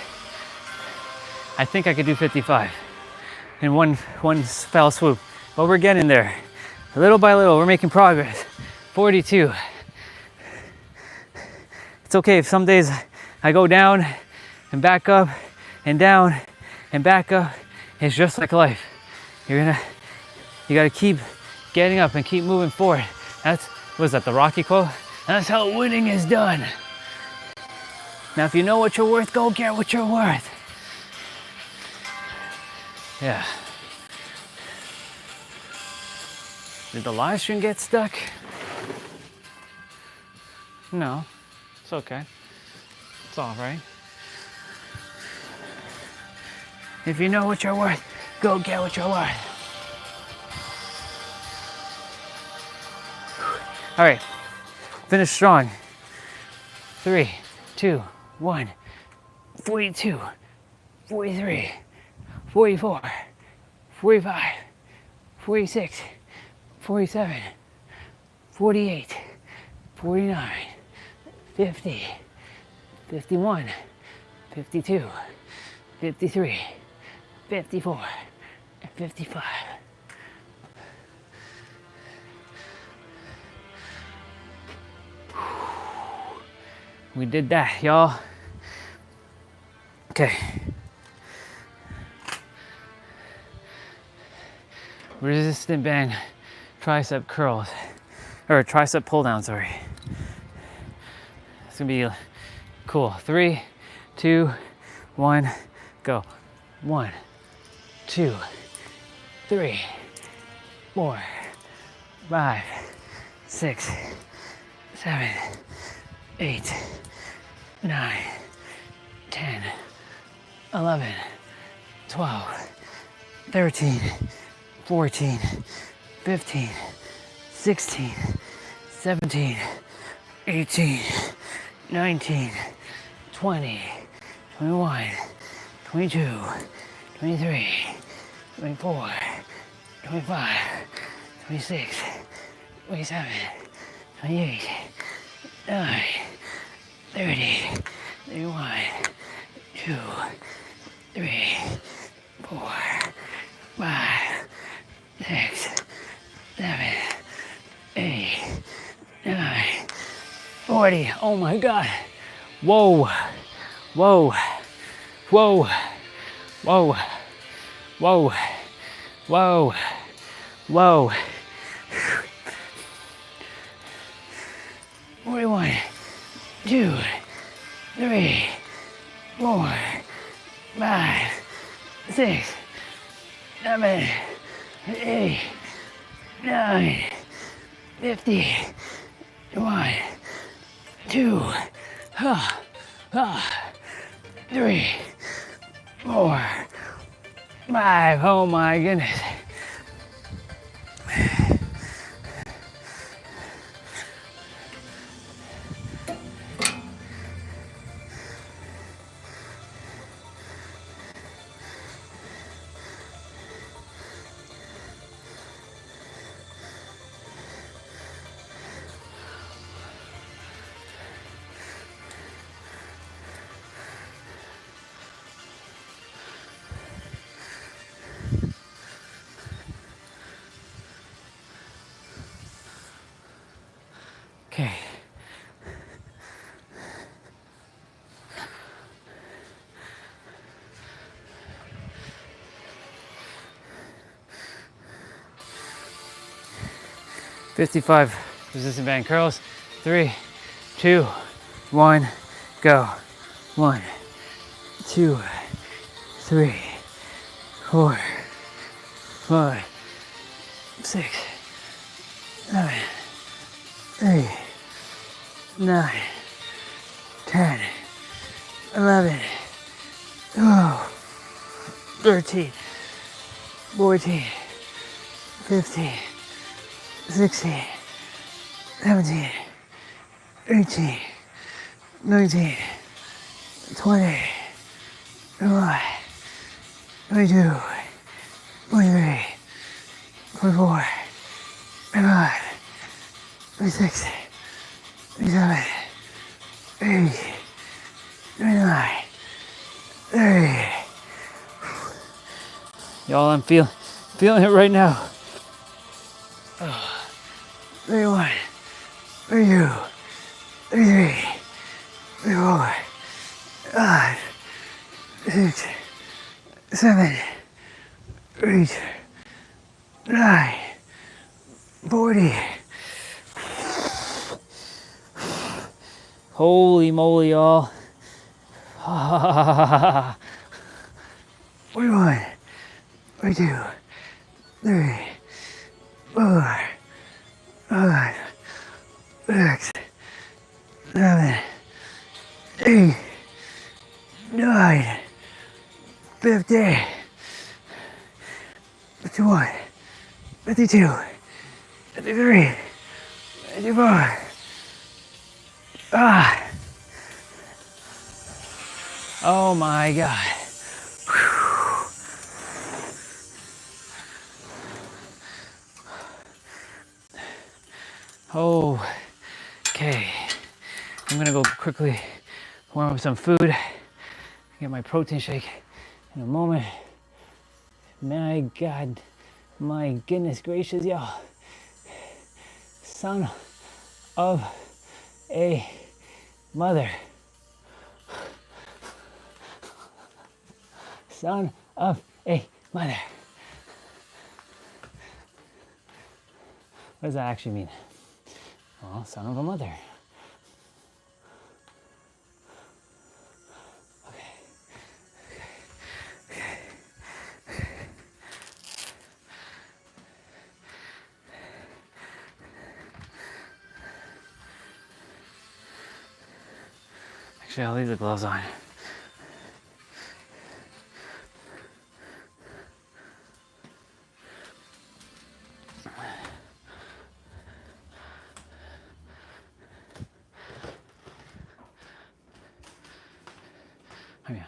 I think I could do 55 in one fell swoop. But we're getting there. Little by little, we're making progress. 42. It's okay if some days I go down and back up and down and back up. It's just like life. You gotta keep getting up and keep moving forward. Was that the Rocky quote? That's how winning is done. Now, if you know what you're worth, go get what you're worth. Yeah. Did the live stream get stuck? No, it's okay. It's all right. If you know what you're worth, go get what you're worth. All right, finish strong. 3, 2, 1. 42, 43, 44, 45, 46, 47, 48, 49, 50, 51, 52, 53, 54, 55. We did that, y'all. Okay. Resistant band tricep curls, or tricep pull down, sorry. It's gonna be cool. 3, 2, 1, go. 1, 2, 3, 4, 5, 6, 7, 8, 9, 10, 11, 12, 13, 14, 15, 16, 17, 18, 19, 20, 21, 22, 23, 24, 25, 26, 27, 28, 9, 30, 31, 2, 3, 4, 5, 6, 7, 8, 9, 40. Oh my God. Whoa. Whoa. Whoa. Whoa. Whoa. Whoa. Whoa. 41, 2, 3, 4, 5, 6, 7, 8, 9, 50, 1, 2, 3, 4, 5. Oh my goodness. Okay. "55 resistant band curls. 3, 2, 1, go. 1, 2, 3, 4, 5, 6, 7, 8, 9, 10, 11, 12, 13, 14, 15, 16, 17, 18, 19, 20, 21, 22, 23, 24, 25, 26, 27, 28, 29, 30. Y'all, I'm feeling it right now. 31, 32, 33, 34, 5, 6, 7, 8, 9, 40. Holy moly, y'all. 41, 42, 3, 4, 5, 6, 7, 8, 9, 50, 51, 52, 53, 54. Oh my God. Oh, okay. I'm gonna go quickly warm up some food. Get my protein shake in a moment. My God, my goodness gracious, y'all. Son of a mother. Son of a mother. What does that actually mean? Well, son of a mother. Actually, I'll leave the gloves on. Oh, yeah.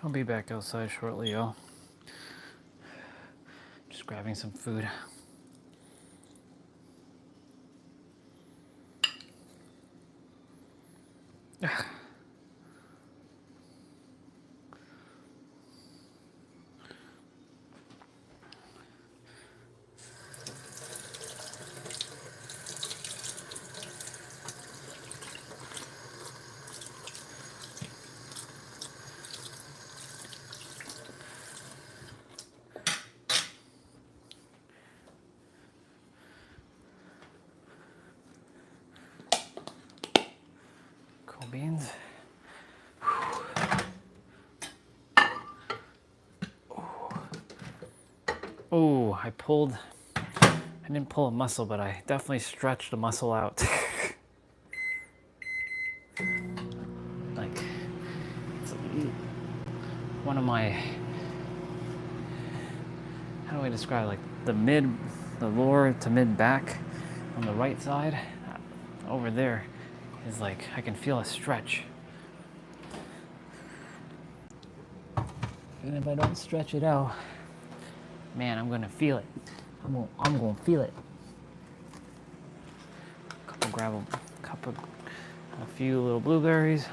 I'll be back outside shortly, y'all. Just grabbing some food. Cool beans. Oh, I didn't pull a muscle, but I definitely stretched a muscle out. Like, it's one of my, how do I describe it? Like the lower to mid back on the right side, over there is like, I can feel a stretch. And if I don't stretch it out, man, I'm gonna feel it. I'm gonna feel it. A few little blueberries.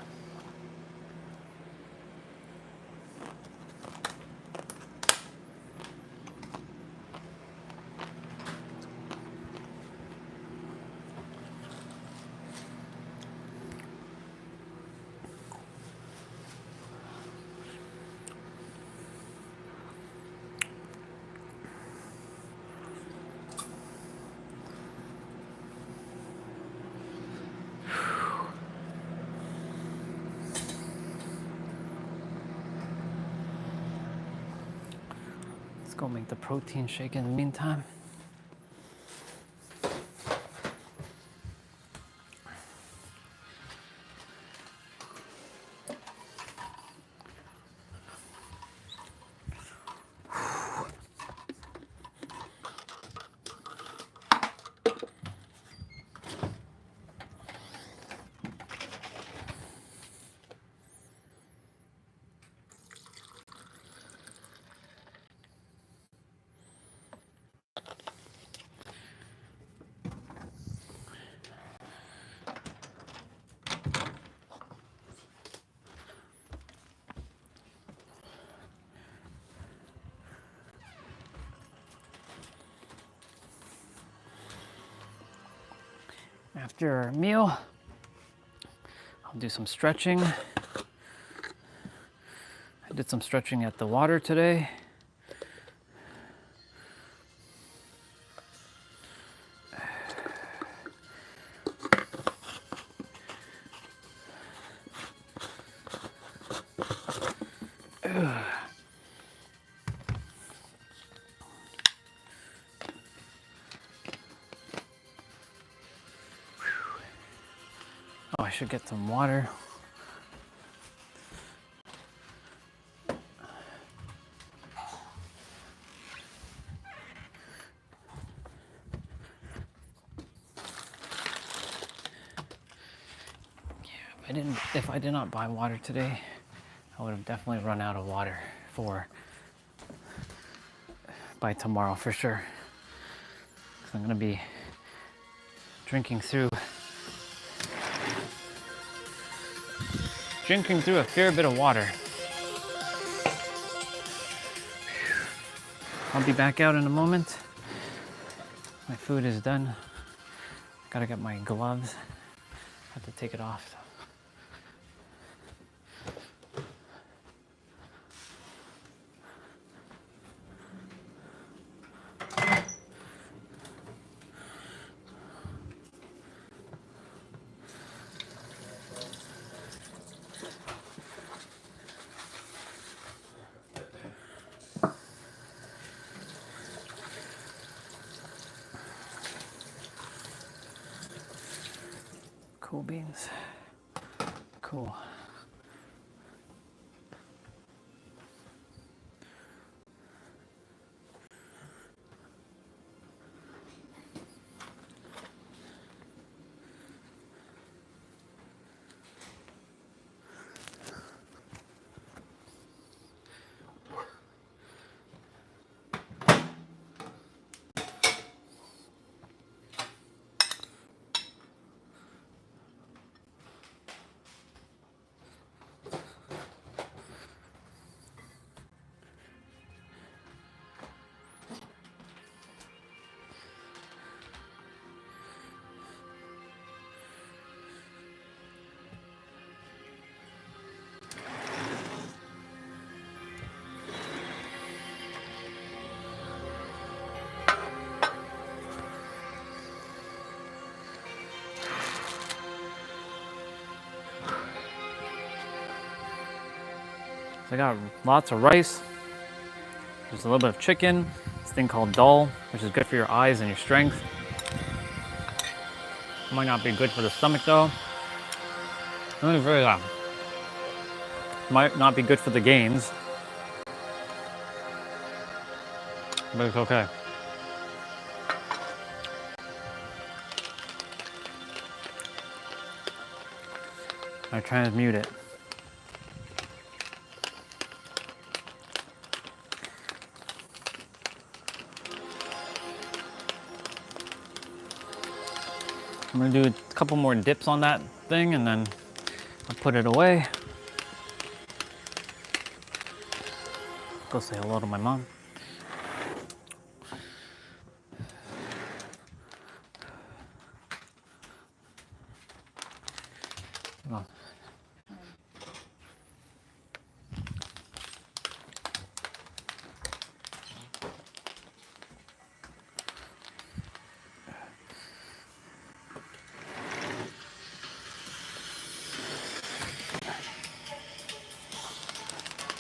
Let's go make the protein shake in the meantime. After our meal, I'll do some stretching. I did some stretching at the water today. Oh, I should get some water. If I did not buy water today, I would have definitely run out of water by tomorrow for sure. 'Cause I'm gonna be drinking through a fair bit of water. I'll be back out in a moment. My food is done. Gotta get my gloves. Have to take it off. Cool beans. Cool. So I got lots of rice. There's a little bit of chicken. This thing called dal, which is good for your eyes and your strength. Might not be good for the stomach though. Might not be good for the gains, but it's okay. I transmute it. I'm gonna do a couple more dips on that thing and then I'll put it away. Go say hello to my mom. Come on.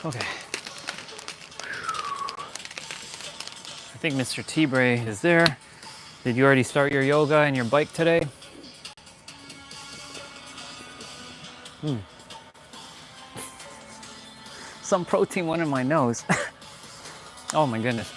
Okay. I think Mr. T-Bray is there. Did you already start your yoga and your bike today? Some protein went in my nose. Oh my goodness.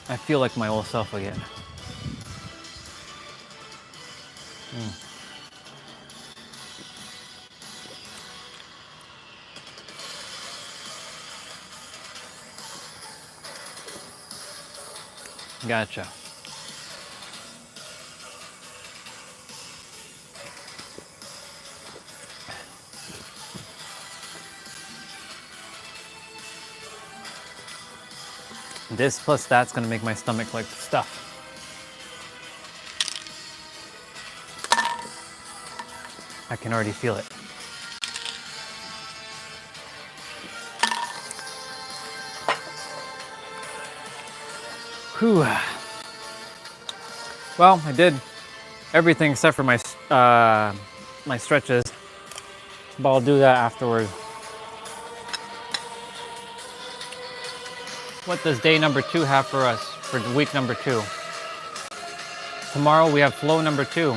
I feel like my old self again. Gotcha. This plus that's gonna make my stomach like stuff. I can already feel it. Whew. Well, I did everything except for my my stretches, but I'll do that afterward. What does day number 2 have for us for week number 2? Tomorrow we have flow number 2.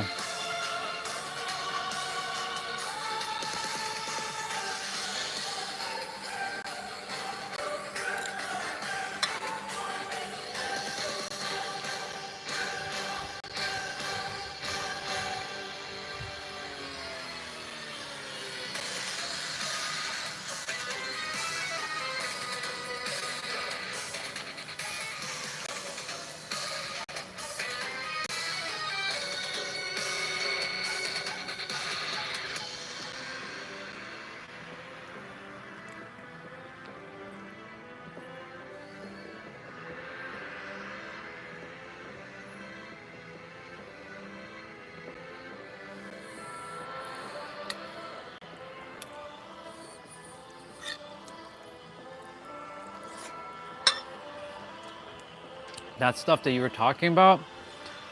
That stuff that you were talking about,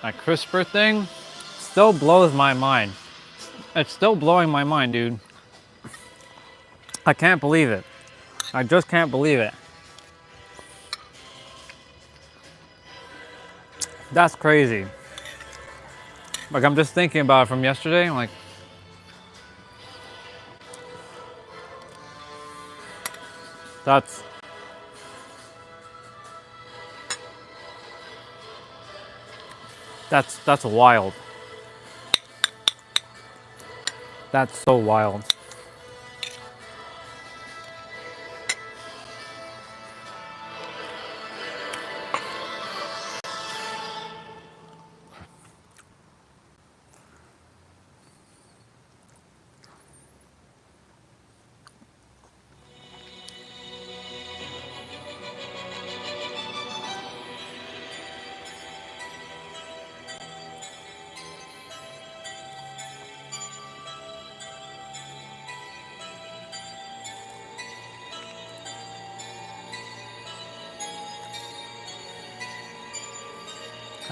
that CRISPR thing, still blows my mind. It's still blowing my mind, dude. I can't believe it. I just can't believe it. That's crazy. Like, I'm just thinking about it from yesterday. I'm like, that's wild. That's so wild.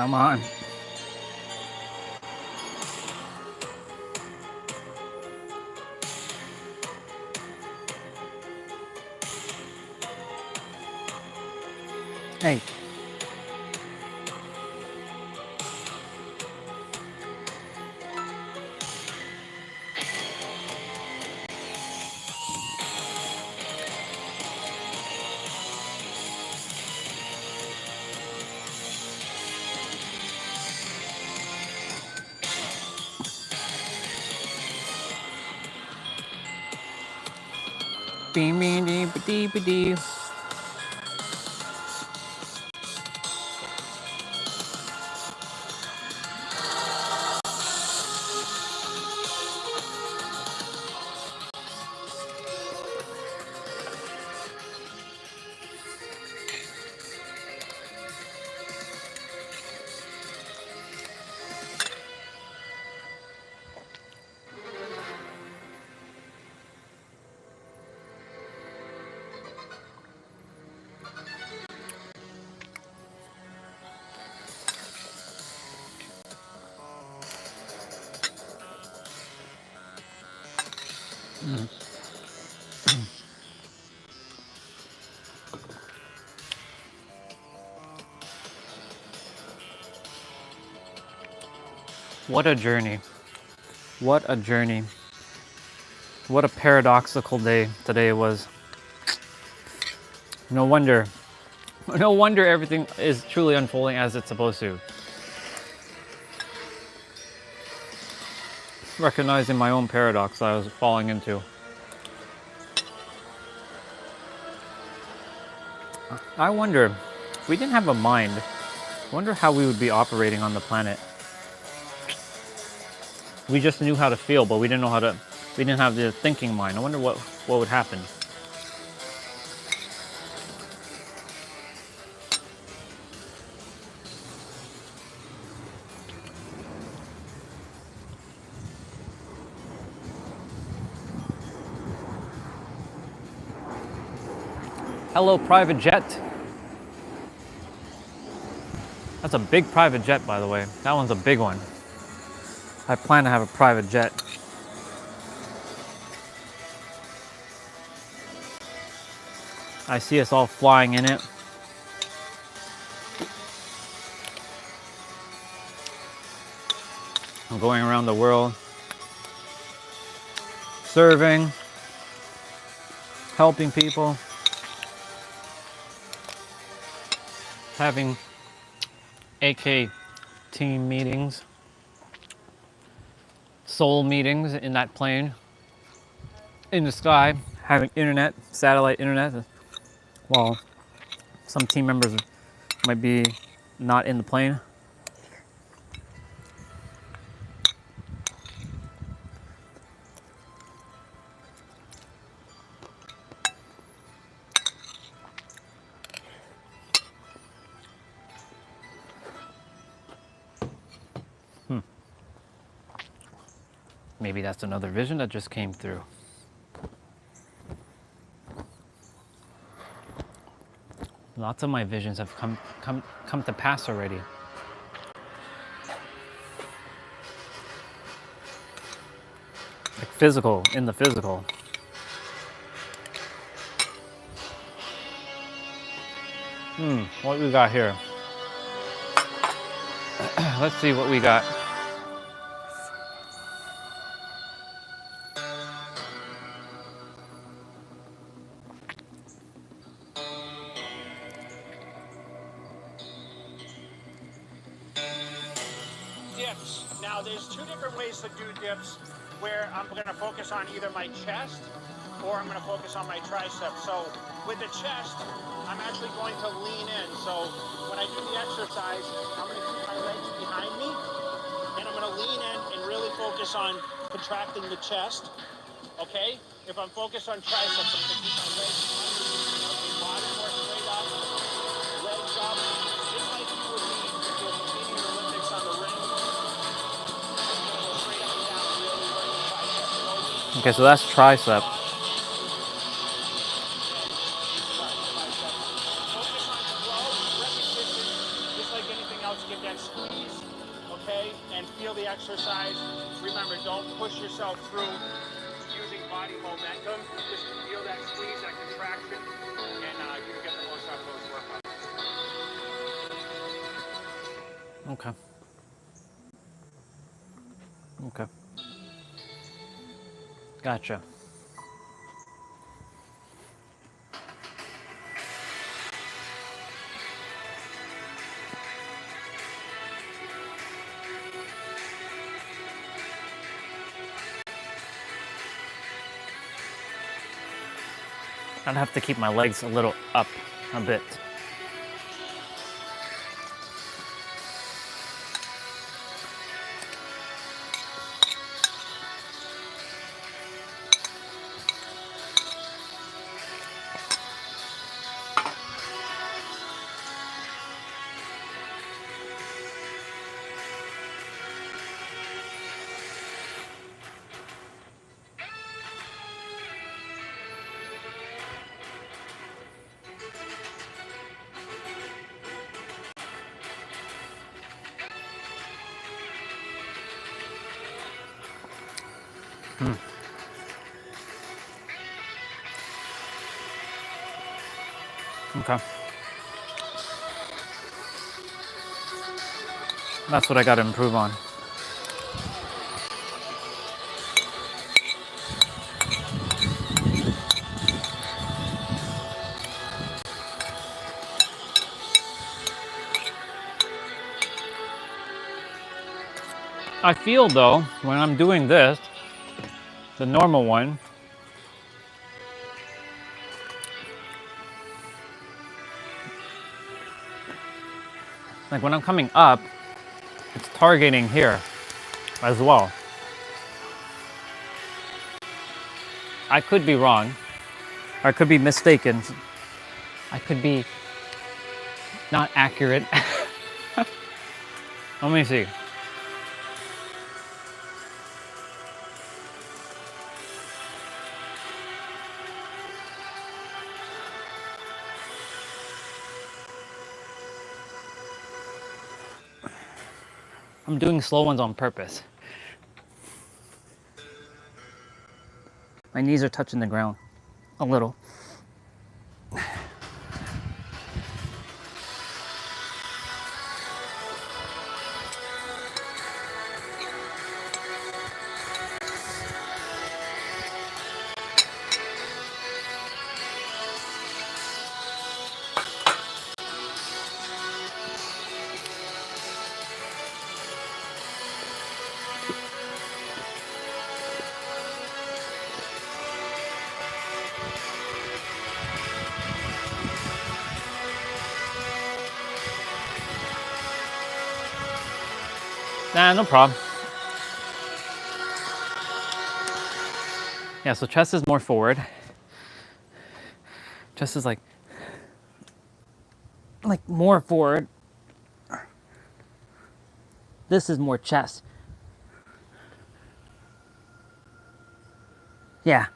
Come on. Hey. Beam, beam, beam, beam, beam. What a journey. What a journey. What a paradoxical day today was. No wonder everything is truly unfolding as it's supposed to. Recognizing my own paradox I was falling into. I wonder, if we didn't have a mind, I wonder how we would be operating on the planet. We just knew how to feel, but we didn't have the thinking mind. I wonder what would happen. Hello, private jet. That's a big private jet, by the way. That one's a big one. I plan to have a private jet. I see us all flying in it. I'm going around the world, serving, helping people, having AK team meetings, soul meetings in that plane, in the sky, having internet, satellite internet, while some team members might be not in the plane. Maybe that's another vision that just came through. Lots of my visions have come to pass already. Like physical, in the physical. What we got here? Let's see what we got. Dips. Now there's two different ways to do dips where I'm going to focus on either my chest or I'm going to focus on my triceps. So with the chest, I'm actually going to lean in. So when I do the exercise, I'm going to keep my legs behind me and I'm going to lean in and really focus on contracting the chest. Okay? If I'm focused on triceps, I'm going to keep my legs behind me, body more straight up, legs up, just like you would be if you're competing in the Olympics on the ring. Okay, so that's tricep. exercise. Remember, don't push yourself through using body momentum. Just feel that squeeze, that contraction, and you can get the most out of those workouts. Okay. Okay. Gotcha. I'd have to keep my legs a little up a bit. Okay. That's what I got to improve on. I feel though, when I'm doing this, the normal one, like when I'm coming up, it's targeting here as well. I could be wrong. I could be mistaken. I could be not accurate. Let me see. I'm doing slow ones on purpose. My knees are touching the ground a little. Nah, no problem. Yeah, so chest is more forward. Chest is like more forward. This is more chest. Yeah,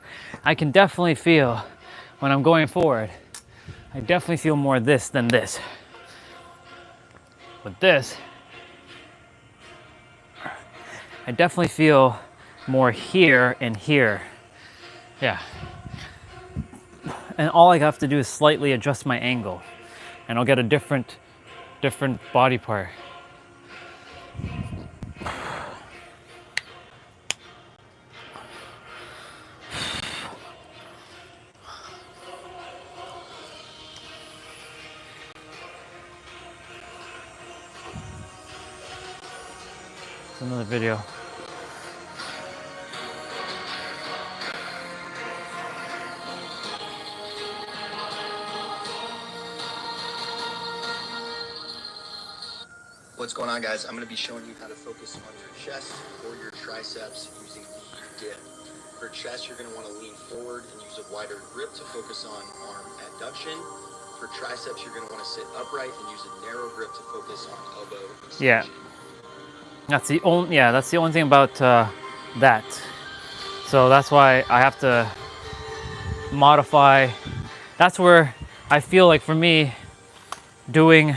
I can definitely feel when I'm going forward. I definitely feel more this than this. With this, I definitely feel more here and here. Yeah. And all I have to do is slightly adjust my angle and I'll get a different body part. It's another video. What's going on, guys? I'm going to be showing you how to focus on your chest or your triceps using the dip. For chest, you're going to want to lean forward and use a wider grip to focus on arm adduction. For triceps, you're going to want to sit upright and use a narrow grip to focus on elbow extension. Yeah. That's the only thing about that. So that's why I have to modify. That's where I feel like for me, doing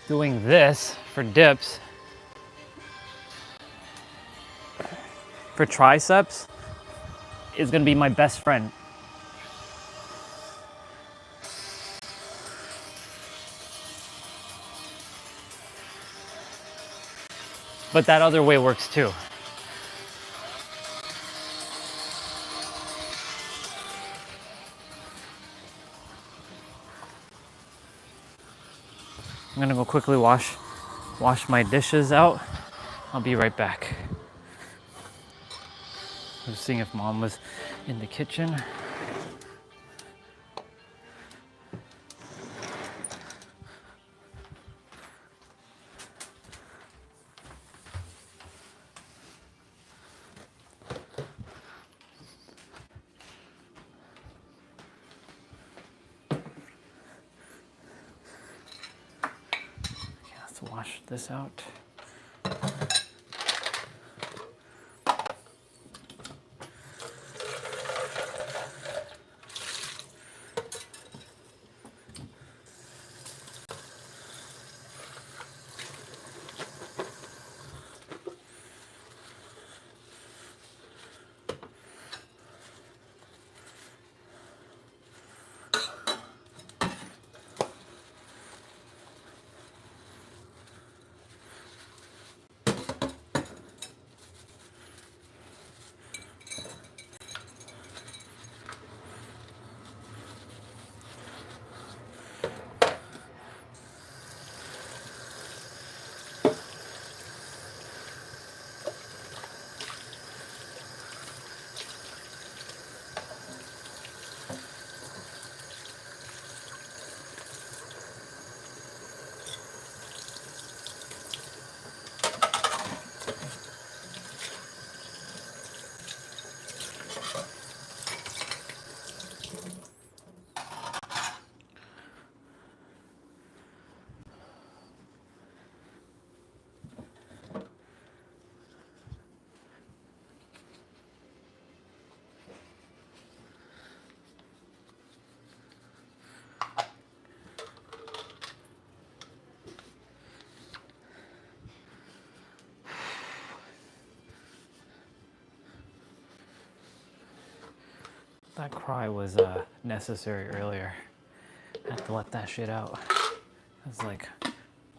this for dips for triceps is gonna be my best friend. But that other way works too. I'm gonna go quickly wash my dishes out. I'll be right back. Just seeing if Mom was in the kitchen. Okay, let's wash this out. That cry was necessary earlier. I had to let that shit out. It's like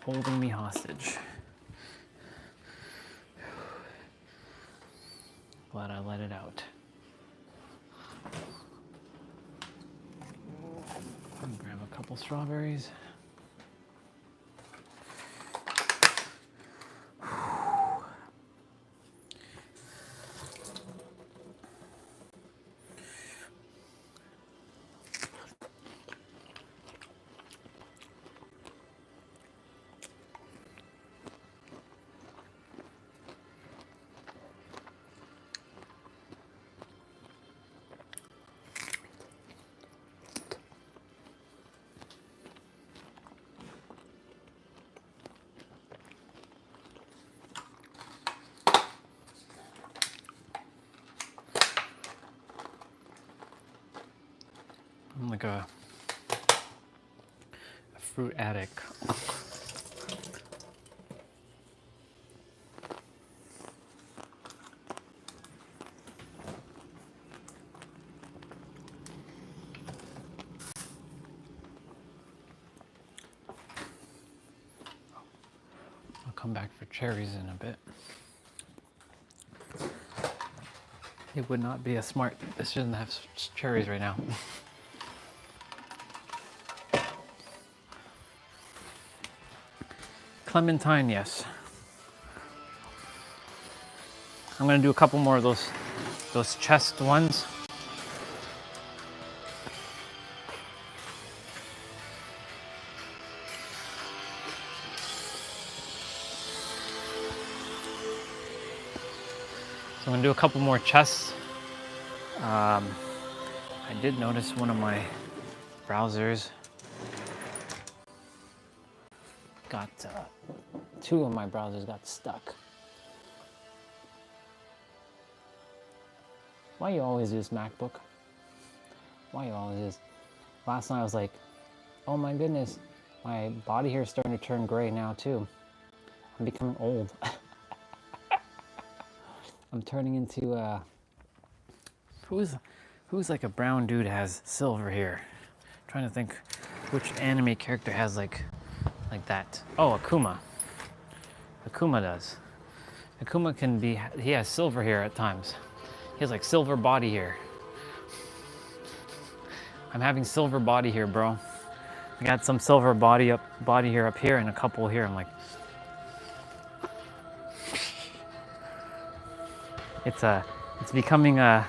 holding me hostage. Glad I let it out. Grab a couple strawberries. I'm like a fruit addict. I'll come back for cherries in a bit. It would not be a smart decision to have cherries right now. Clementine, yes. I'm gonna do a couple more of those chest ones. So I'm gonna do a couple more chests. I did notice one of my browsers got, two of my browsers got stuck. Why you always use MacBook? Why you always use? Last night I was like, oh my goodness, my body hair is starting to turn gray now too. I'm becoming old. I'm turning into who's like a brown dude has silver hair. I'm trying to think which anime character has like that. Oh, Akuma. Akuma does. Akuma can be, he has silver hair at times. He has like silver body hair. I'm having silver body hair, bro. I got some silver body hair up here and a couple here. I'm like, it's becoming a,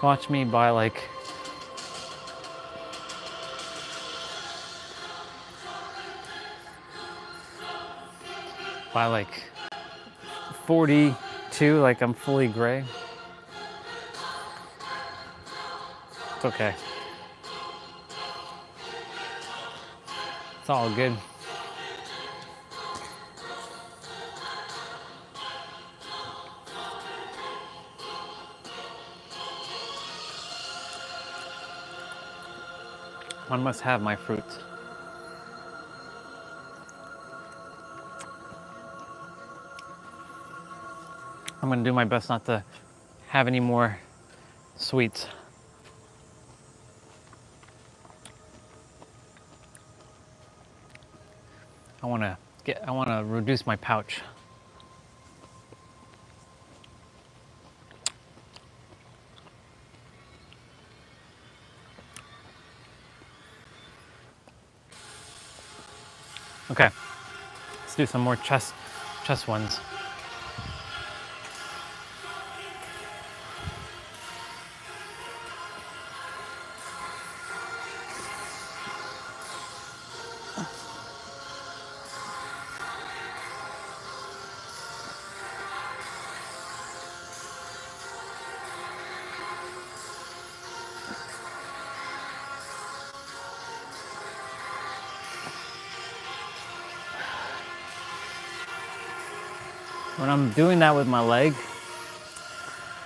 watch me by like 42, like I'm fully gray. It's okay. It's all good. One must have my fruits. I'm gonna do my best not to have any more sweets. I wanna reduce my pouch. Okay, let's do some more chest ones. When I'm doing that with my leg,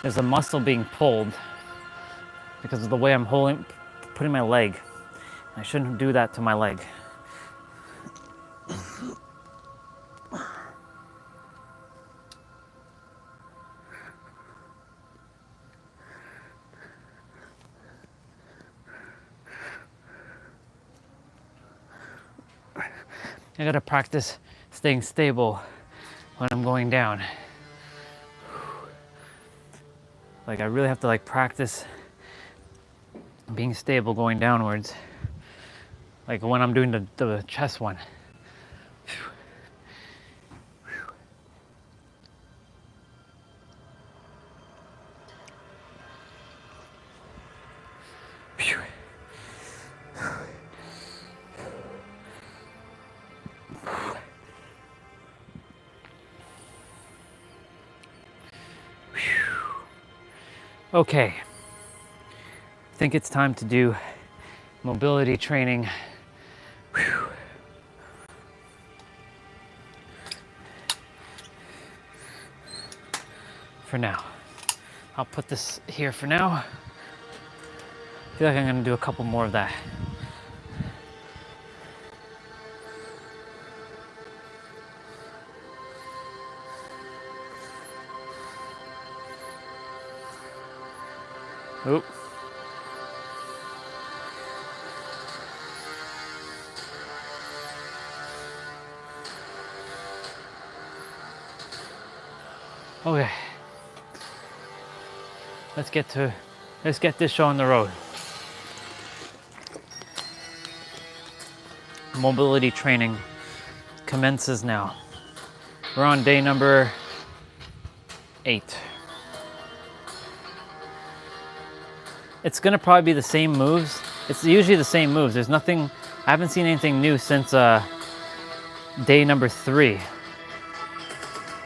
there's a muscle being pulled because of the way I'm putting my leg. I shouldn't do that to my leg. I gotta practice staying stable when I'm going down. Like I really have to like practice being stable going downwards. Like when I'm doing the chest one. Okay, I think it's time to do mobility training. Whew. For now. I'll put this here for now. I feel like I'm gonna do a couple more of that. Oop. Okay. Let's get this show on the road. Mobility training commences now. We're on day number 8. It's gonna probably be the same moves. It's usually the same moves. There's nothing, I haven't seen anything new since day number 3.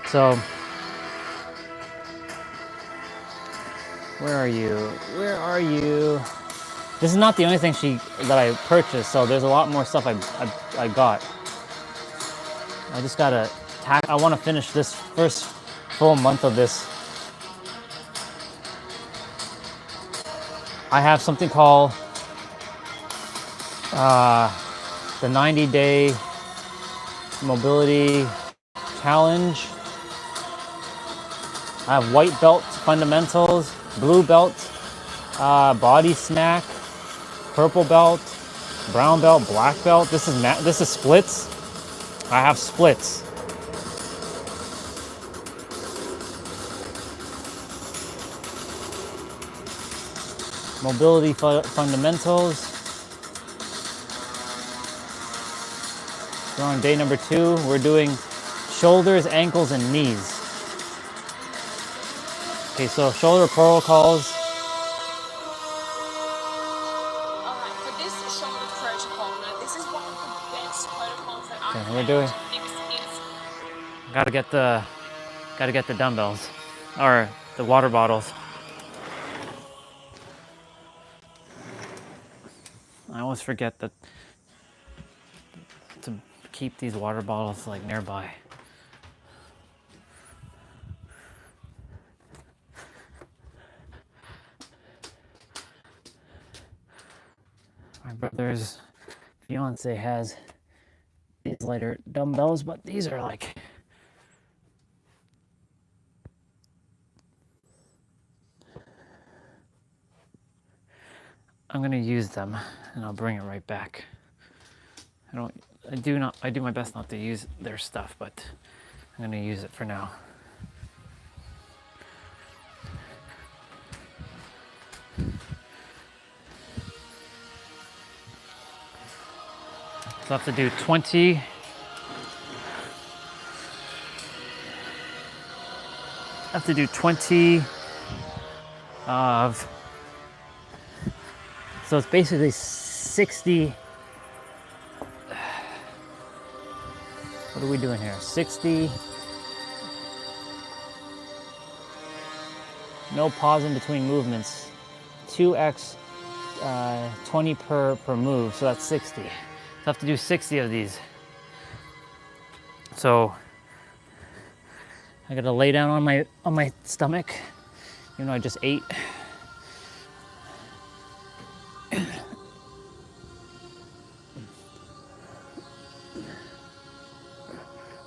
So, where are you? Where are you? This is not the only thing that I purchased, so there's a lot more stuff I got. I just gotta I wanna finish this first full month of this. I have something called the 90-day mobility challenge. I have white belt fundamentals, blue belt, body smack, purple belt, brown belt, black belt. This is splits. I have splits. Mobility fundamentals. We're on day number 2. We're doing shoulders, ankles, and knees. Okay, so shoulder protocols. Alright, for this shoulder protocol, now this is one of the best protocols that I Okay, we're doing. Gotta get the dumbbells or the water bottles. I always forget that to keep these water bottles like nearby. My brother's fiance has these lighter dumbbells, but these are like I'm gonna use them and I'll bring it right back. I do my best not to use their stuff, but I'm gonna use it for now. So I have to do 20 of, so it's basically 60. What are we doing here? 60. No pause in between movements. 2x 20 per move, so that's 60. So I have to do 60 of these. So I gotta lay down on my stomach, even though I just ate.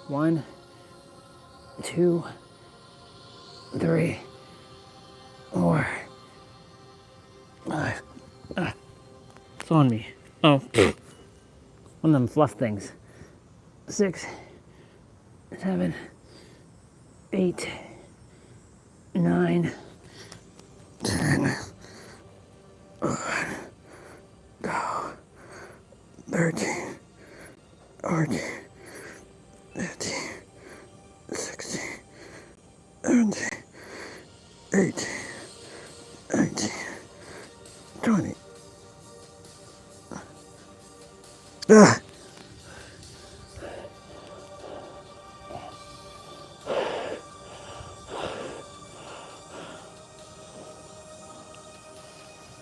One, 2, 3, 4, 5. It's on me. Oh, one of them fluff things. 6, 7, 8, 9, 10, 11, 12, 13, 14, 15, 16, 17, 18, 19, 20. Ah.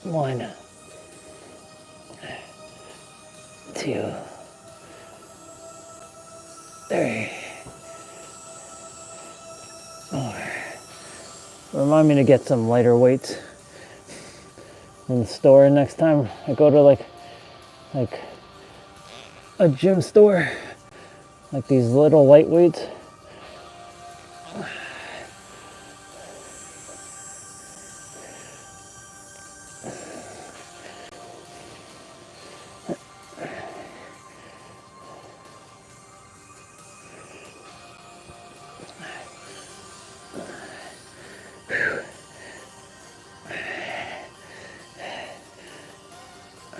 One, 2, 3, 4. Remind me to get some lighter weights in the store next time I go to like a gym store, like these little lightweights.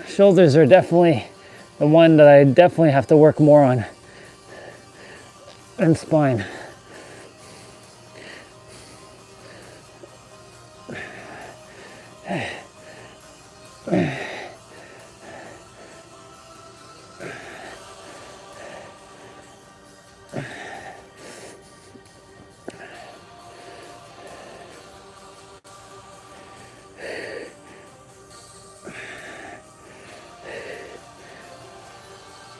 Shoulders are definitely the one that I definitely have to work more on, and spine.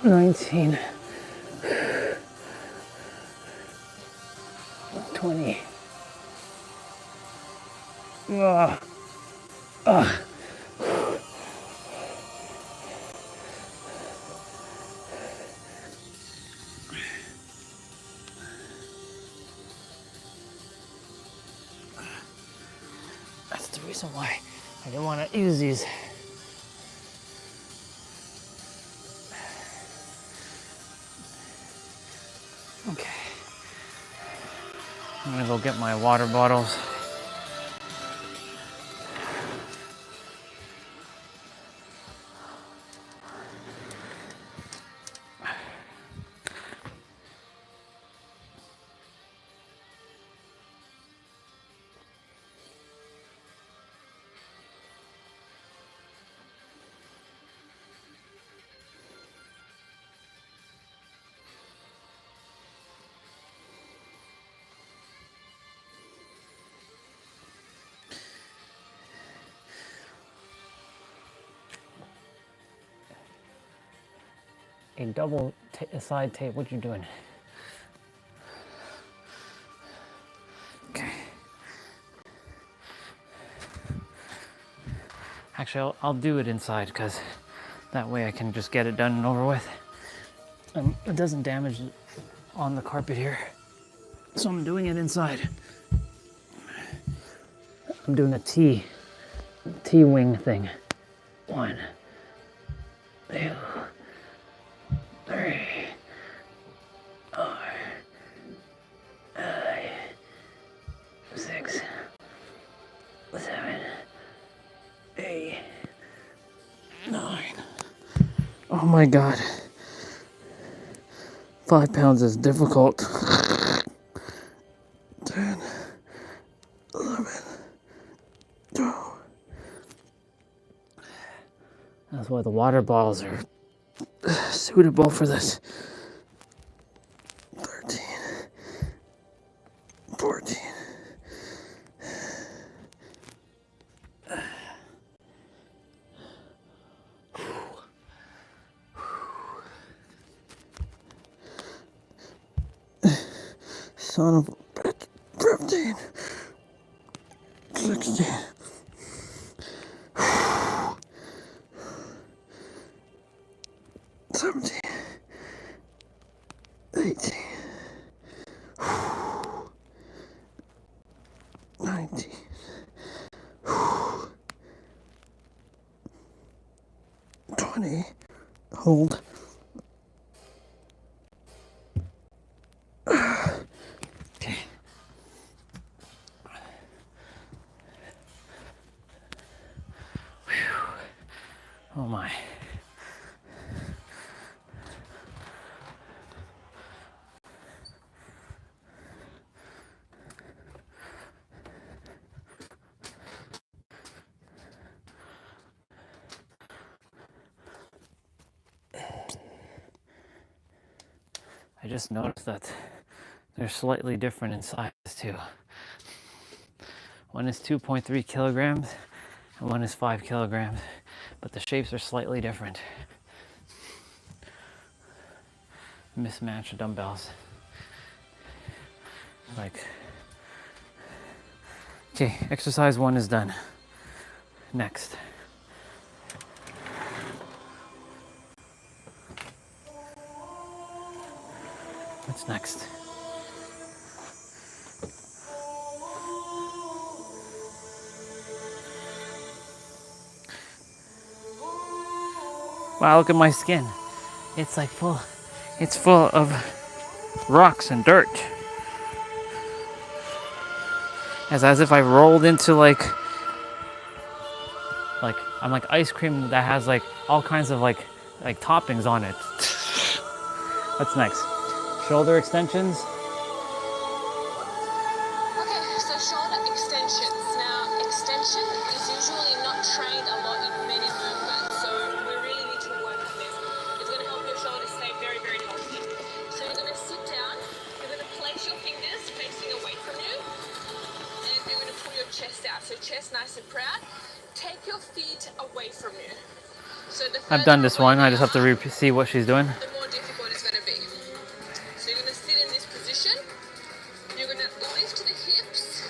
Nineteen, 20. the reason why I didn't want to use these. Okay. I'm gonna go get my water bottles. A double side tape. What you doing? Okay. Actually, I'll do it inside because that way I can just get it done and over with. And it doesn't damage on the carpet here. So I'm doing it inside. I'm doing a T-wing thing. 1, 2, 3, 4, 5, 6, 7, 8, 9. Oh my God. 5 pounds is difficult. 10, 11, 12. That's why the water bottles are suitable for this. 13, 14. Son of a bitch. 15, 16. 17, 18, 19, 20, hold. Okay. Oh my. I just noticed that they're slightly different in size too. One is 2.3 kilograms and one is 5 kilograms, but the shapes are slightly different. Mismatched dumbbells. Like, okay, exercise 1 is done. Next. What's next? Wow, look at my skin. It's like it's full of rocks and dirt. It's as if I rolled into like I'm like ice cream that has like all kinds of like toppings on it. What's next? Shoulder extensions. Okay, so shoulder extensions. Now, extension is usually not trained a lot in many movements, so we really need to work on this. It's going to help your shoulders stay very, very healthy. So you're going to sit down, you're going to place your fingers facing away from you, and you're going to pull your chest out. So chest nice and proud. Take your feet away from you. So I've done this one. I just have to see what she's doing. The more difficult it's going to be. So you're going to sit in this position. You're going to lift the hips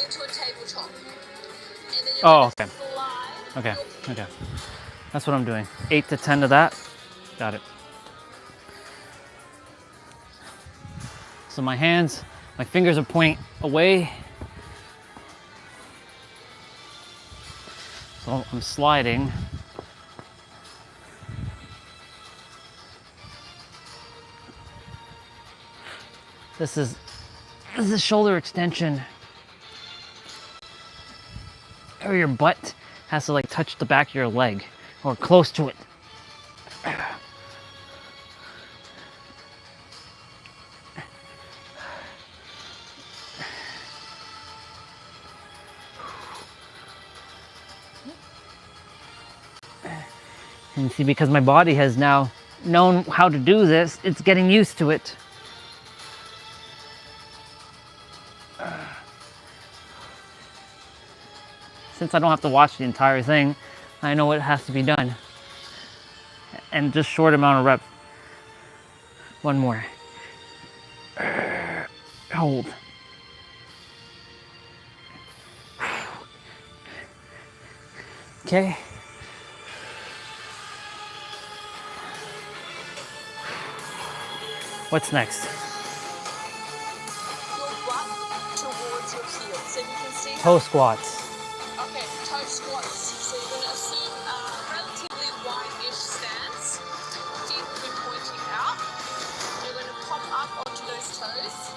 into a tabletop. And then you're going to slide. Okay. That's what I'm doing. 8 to 10 of that. Got it. So my fingers are pointing away. So I'm sliding. This is shoulder extension. Or your butt has to like touch the back of your leg or close to it. And see, because my body has now known how to do this, it's getting used to it. Since I don't have to watch the entire thing, I know what has to be done. And just short amount of reps. One more. Hold. Okay. What's next? Your butt towards your heel. So you can see. Toe squats. Okay, toe squats. So you're going to assume a relatively wide-ish stance. Feet will be pointing out. You're going to pop up onto those toes.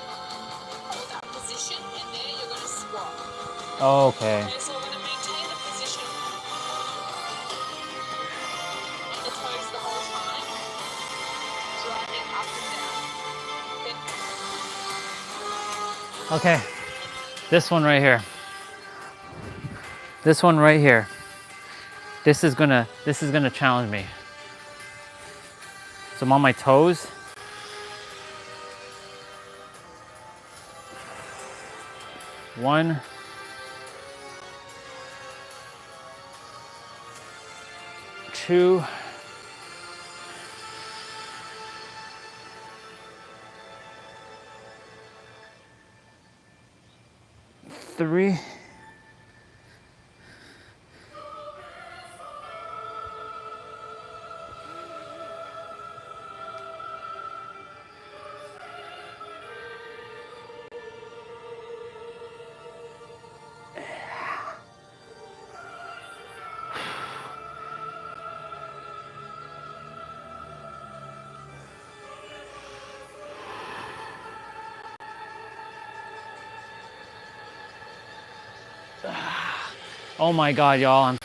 Hold that position, and there you're going to squat. Okay. Okay, so we're going to maintain the position on the toes the whole time, driving up and down. Okay. This one right here. This one right here. This is gonna challenge me. So I'm on my toes. One. Two. Three. Oh my God, y'all.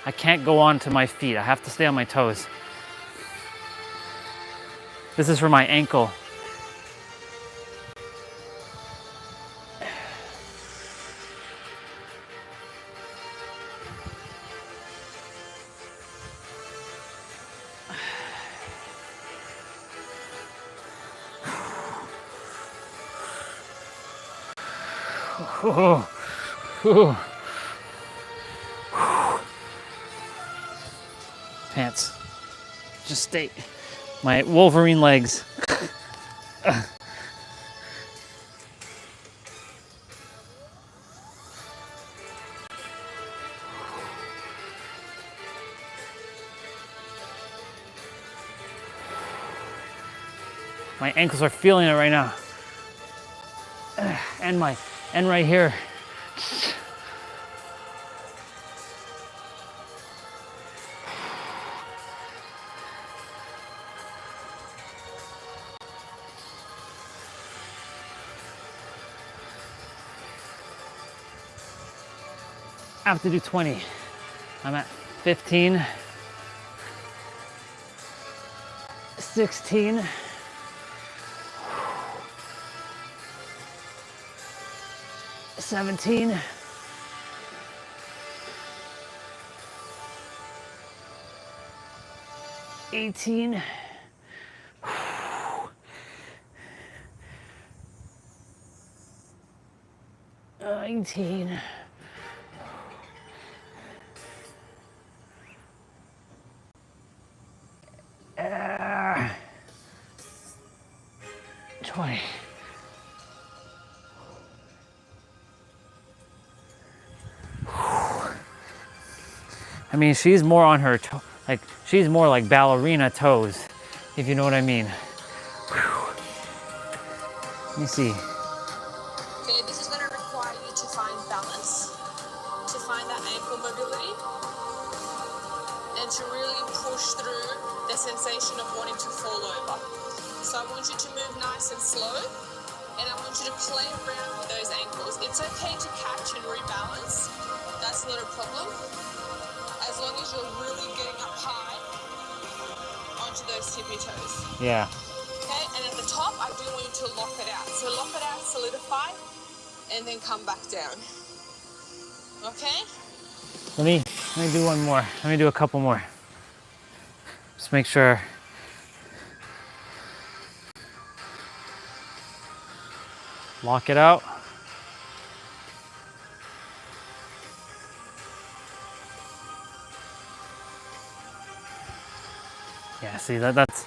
I can't go on to my feet. I have to stay on my toes. This is for my ankle. Pants. Just stay. My Wolverine legs. My ankles are feeling it right now. And right here. I have to do 20. I'm at 15, 16, 17, 18, 19, 20. I mean, she's more on her, like, she's more like ballerina toes, if you know what I mean. Whew. Let me see. Okay, this is going to require you to find balance, to find that ankle mobility, and to really push through the sensation of wanting to fall over. So I want you to move nice and slow, and I want you to play around with those ankles. It's okay to catch and rebalance. That's not a problem, as long as you're really getting up high onto those tippy toes. Yeah. Okay, and at the top, I do want you to lock it out. So lock it out, solidify, and then come back down. Okay? Let me do one more. Let me do a couple more. Just make sure. Lock it out. Yeah, see that's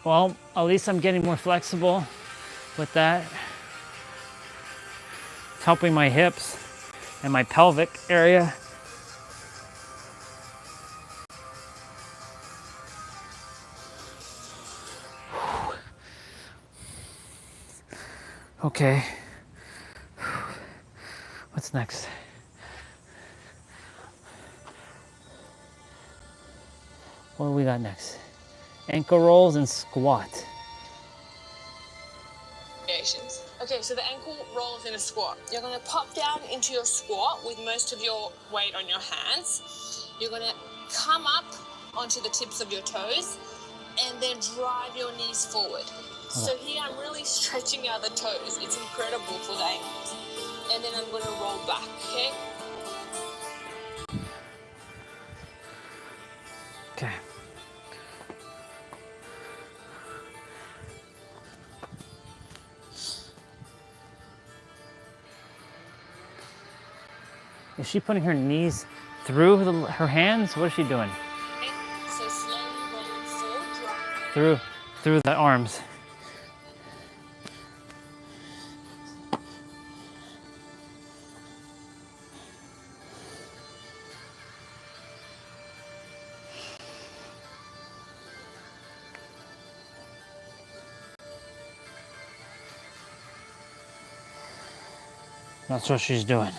well, at least I'm getting more flexible with that. It's helping my hips and my pelvic area. Okay. What's next? What do we got next? Ankle rolls and squat. Variations. Okay, so the ankle rolls in a squat. You're going to pop down into your squat with most of your weight on your hands. You're going to come up onto the tips of your toes and then drive your knees forward. So here I'm really stretching out the toes. It's incredible for the ankles. And then I'm going to roll back, okay? Okay. Is she putting her knees through her hands? What is she doing? Okay. So slowly rolling forward, drive. Through the arms. That's what she's doing.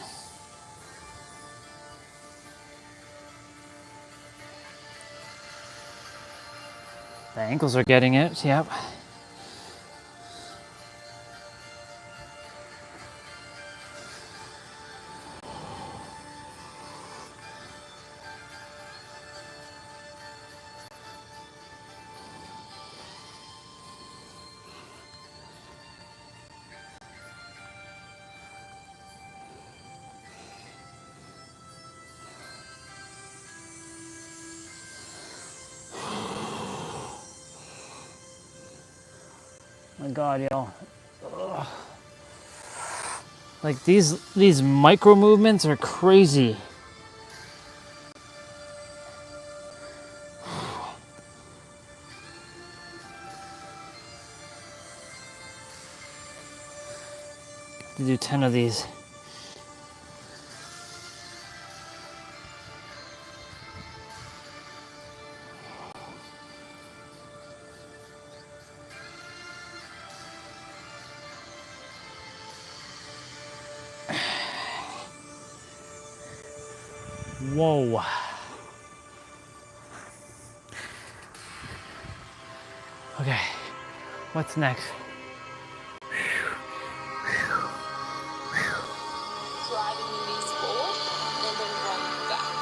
The ankles are getting it, yep. My God, y'all. Like these micro movements are crazy. To do 10 of these. Whoa. Okay, what's next? Driving the knees forward and then rolling back.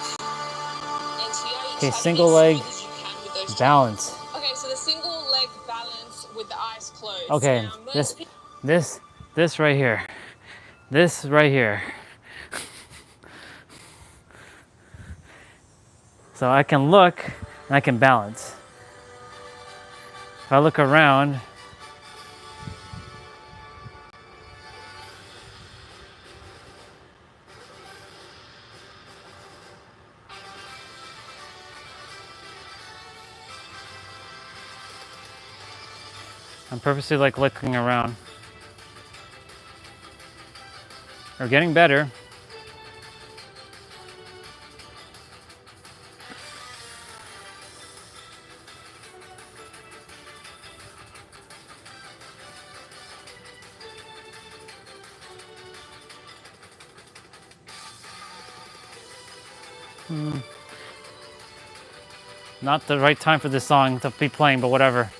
And here you Okay, try to single be leg as smooth as you can with those balance. joints. Okay, so the single leg balance with the eyes closed. Okay, Now, most people this right here. This right here. So I can look and I can balance. If I look around, I'm purposely like looking around. Or getting better. Not the right time for this song to be playing, but whatever.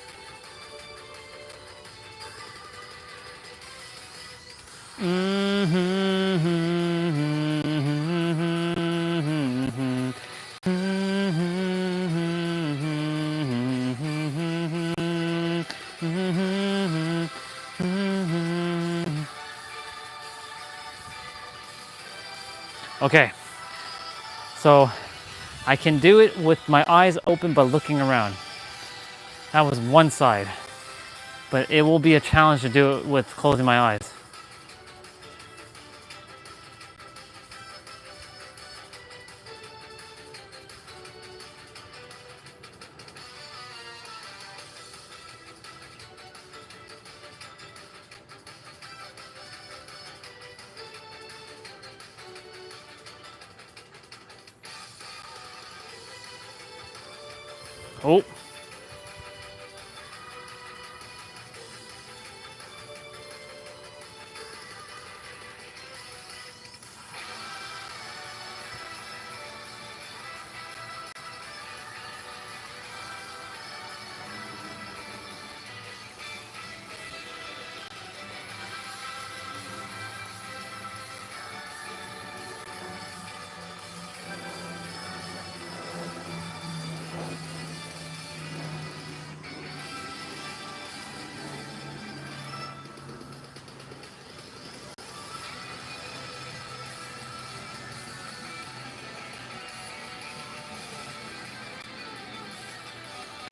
Okay, so I can do it with my eyes open but looking around. That was one side, but it will be a challenge to do it with closing my eyes. Oh.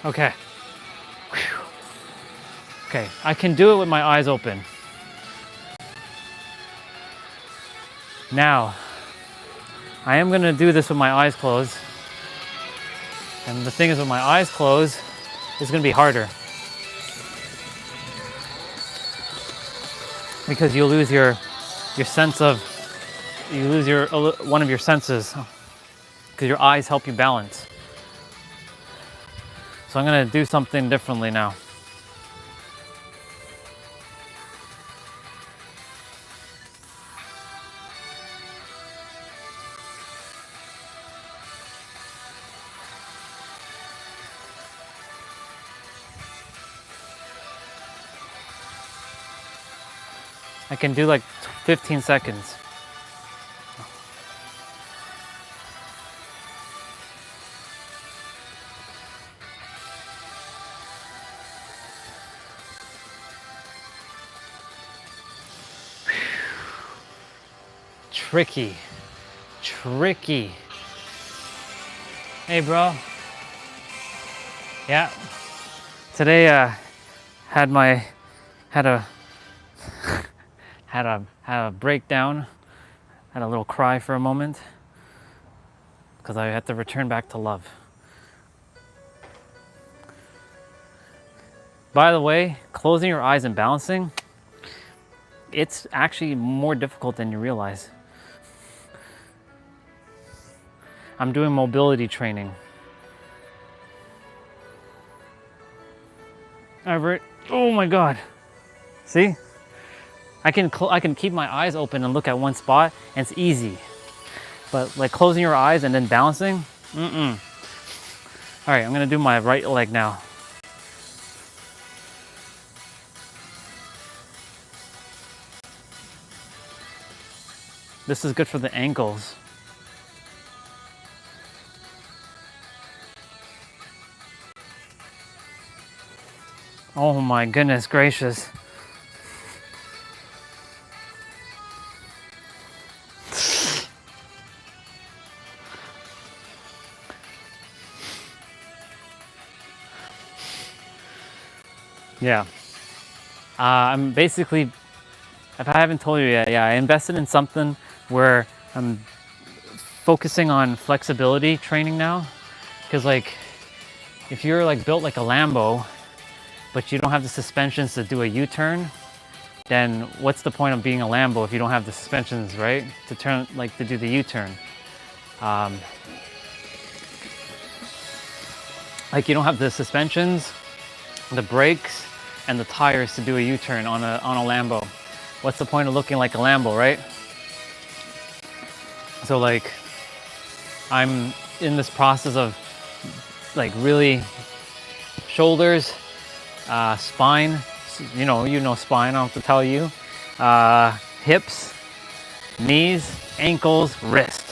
Okay. Whew. Okay, I can do it with my eyes open. Now, I am gonna do this with my eyes closed. And the thing is, with my eyes closed, it's gonna be harder. Because you lose your sense of, you lose one of your senses. Because your eyes help you balance. So I'm gonna do something differently now. I can do like 15 seconds. Tricky. Tricky. Hey, bro. Yeah. Today, had a breakdown. Had a little cry for a moment because I had to return back to love. By the way, closing your eyes and balancing, it's actually more difficult than you realize. I'm doing mobility training. Everett, oh my God. See? I can keep my eyes open and look at one spot, and it's easy. But like closing your eyes and then balancing, All right, I'm gonna do my right leg now. This is good for the ankles. Oh my goodness gracious. Yeah. I'm basically, if I haven't told you yet, yeah, I invested in something where I'm focusing on flexibility training now. Because like, if you're like built like a Lambo, but you don't have the suspensions to do a U-turn, then what's the point of being a Lambo if you don't have the suspensions, right? To turn, like to do the U-turn. Like you don't have the suspensions, the brakes, and the tires to do a U-turn on a Lambo. What's the point of looking like a Lambo, right? So like, I'm in this process of like really shoulders, spine, you know spine, I don't have to tell you, hips, knees, ankles, wrist.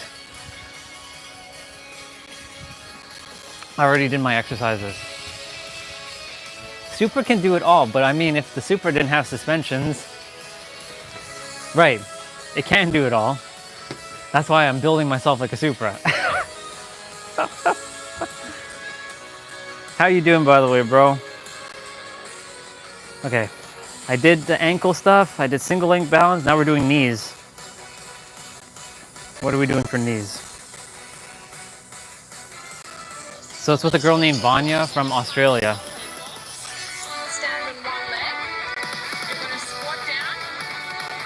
I already did my exercises. Super can do it all, but I mean, if the Super didn't have suspensions, right, it can do it all. That's why I'm building myself like a Supra. How you doing, by the way, bro? Okay, I did the ankle stuff, I did single leg balance, now we're doing knees. What are we doing for knees? So it's with a girl named Vanya from Australia. Stand on one leg. You're going to squat down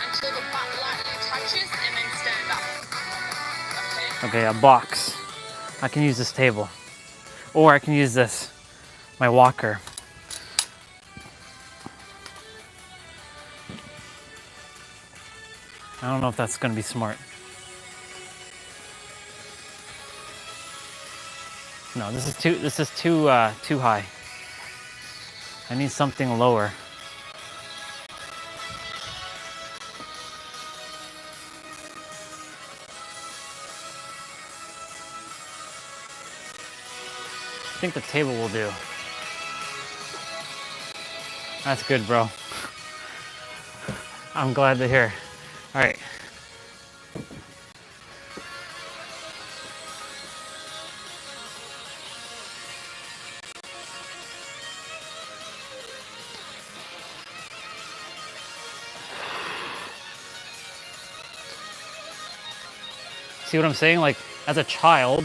until the butt lightly touches and then stand up. Okay? Okay, a box. I can use this table. Or I can use this, my walker. I don't know if that's gonna be smart. No, this is too high. I need something lower. I think the table will do. That's good, bro. I'm glad to hear. All right. See what I'm saying? Like, as a child,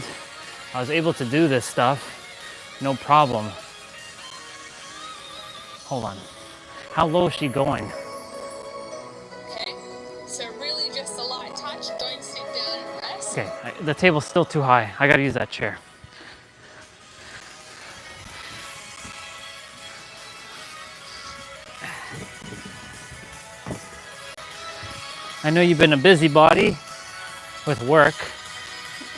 I was able to do this stuff, no problem. Hold on. How low is she going? Okay. So really just a light touch. Don't sit down and rest. Okay, the table's still too high. I gotta use that chair. I know you've been a busybody with work.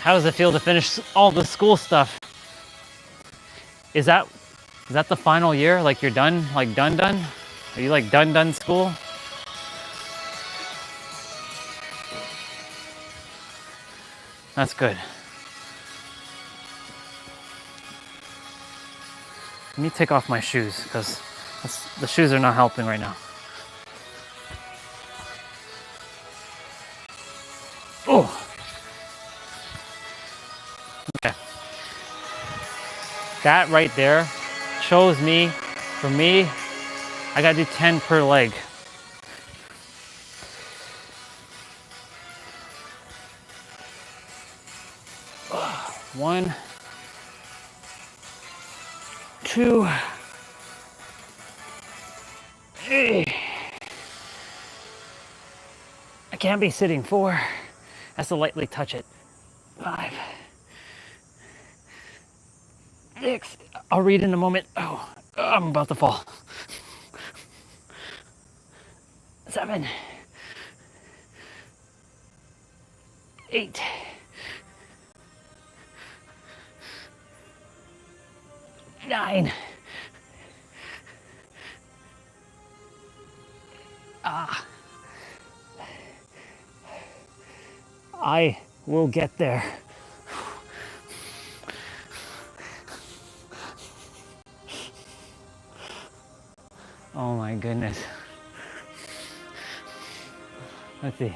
How does it feel to finish all the school stuff? Is that the final year? Like you're done? Like done? Are you like done school? That's good. Let me take off my shoes because the shoes are not helping right now. Oh. Okay. That right there shows me, for me, I gotta do 10 per leg. One, two, three. I can't be sitting. 4. Has to lightly touch it. 5, 6. I'll read in a moment. Oh, I'm about to fall. 7, 8. 9. I will get there. Oh my goodness. Let's see.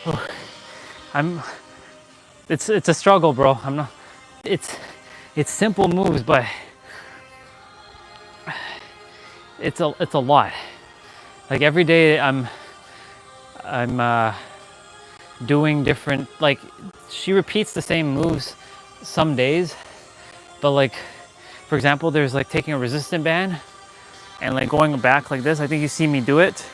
Oh, it's a struggle, bro. It's simple moves, but it's a lot. Like every day I'm doing different, like she repeats the same moves some days, but like for example, there's like taking a resistant band and like going back like this. I think you see me do it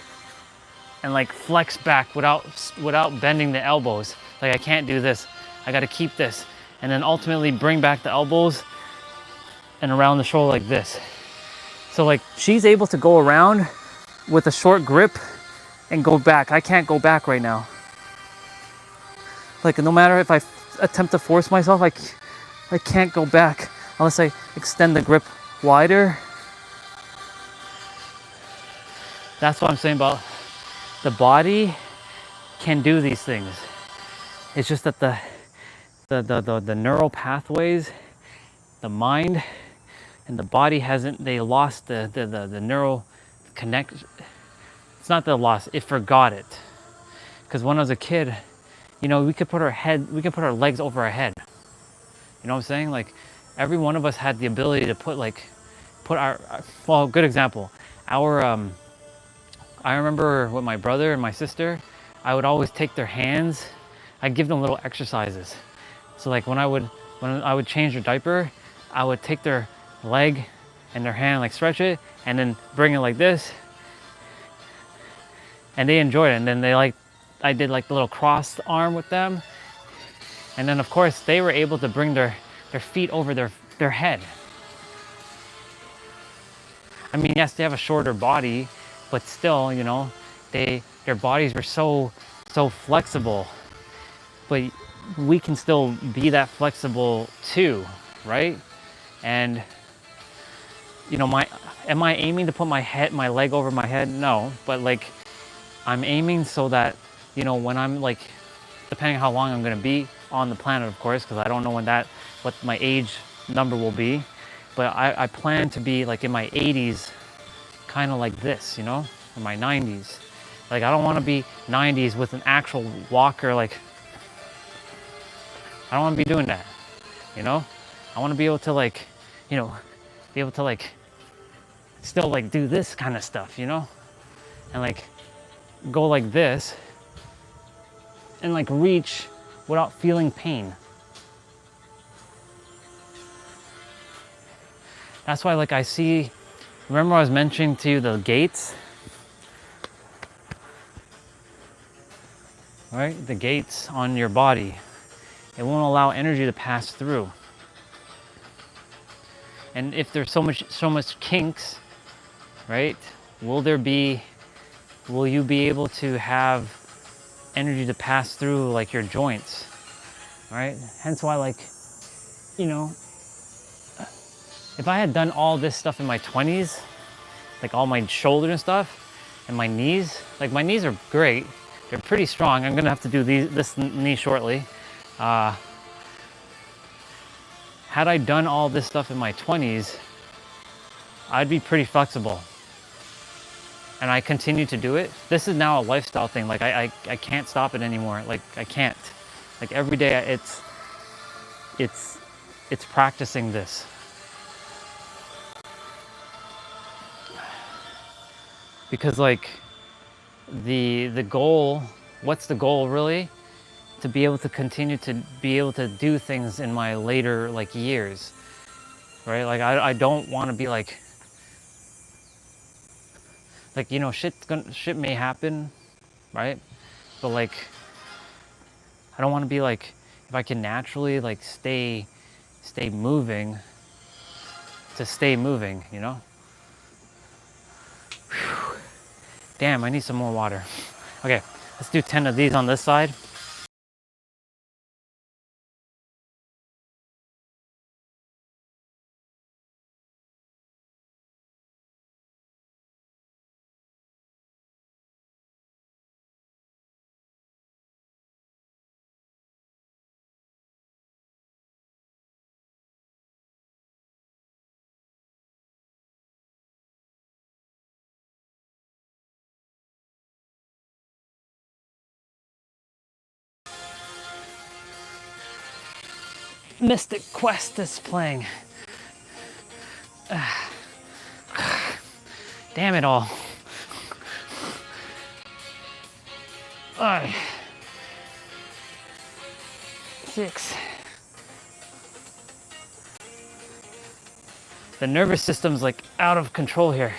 and like flex back without bending the elbows. Like I can't do this. I got to keep this and then ultimately bring back the elbows and around the shoulder like this. So like she's able to go around with a short grip and go back. I can't go back right now. Like no matter if I attempt to force myself, I can't go back unless I extend the grip wider. That's what I'm saying about the body can do these things. It's just that the neural pathways, the mind and the body hasn't, they lost the neural connect. It's not the loss, it forgot it. Because when I was a kid, you know, we could put our legs over our head. You know what I'm saying? Like every one of us had the ability to put our, well, good example. I remember with my brother and my sister, I would always take their hands, I'd give them little exercises. So like when I would change their diaper, I would take their leg and their hand, like stretch it and then bring it like this. And they enjoyed it. And then I did like the little crossed arm with them. And then of course they were able to bring their feet over their head. I mean, yes, they have a shorter body, but still, you know, their bodies were so flexible. But we can still be that flexible too, right? And you know, am I aiming to put my leg over my head? No, but like I'm aiming so that, you know, when I'm like, depending on how long I'm gonna be on the planet, of course, because I don't know what my age number will be, but I plan to be like in my 80s, kind of like this, you know, or my 90s. Like I don't want to be 90s with an actual walker. Like I don't want to be doing that, you know. I want to be able to like, you know, be able to like still like do this kind of stuff, you know, and like go like this and like reach without feeling pain. That's why, like, I see, remember I was mentioning to you the gates, right? The gates on your body. It won't allow energy to pass through. And if there's so much kinks, right? Will you be able to have energy to pass through like your joints, right? Hence why, like, you know, if I had done all this stuff in my 20s, like all my shoulder and stuff, and my knees, like my knees are great. They're pretty strong. I'm gonna have to do this knee shortly. Had I done all this stuff in my 20s, I'd be pretty flexible. And I continue to do it. This is now a lifestyle thing. Like I can't stop it anymore. Like I can't. Like every day it's practicing this. Because like the goal, what's the goal really? To be able to continue to be able to do things in my later like years, right? Like I don't want to be like, you know, shit may happen, right? But like I don't want to be like, if I can naturally like stay moving, to stay moving, you know? Whew. Damn, I need some more water. Okay, let's do 10 of these on this side. Mystic Quest is playing. Damn it all. Alright. 6. The nervous system's like out of control here.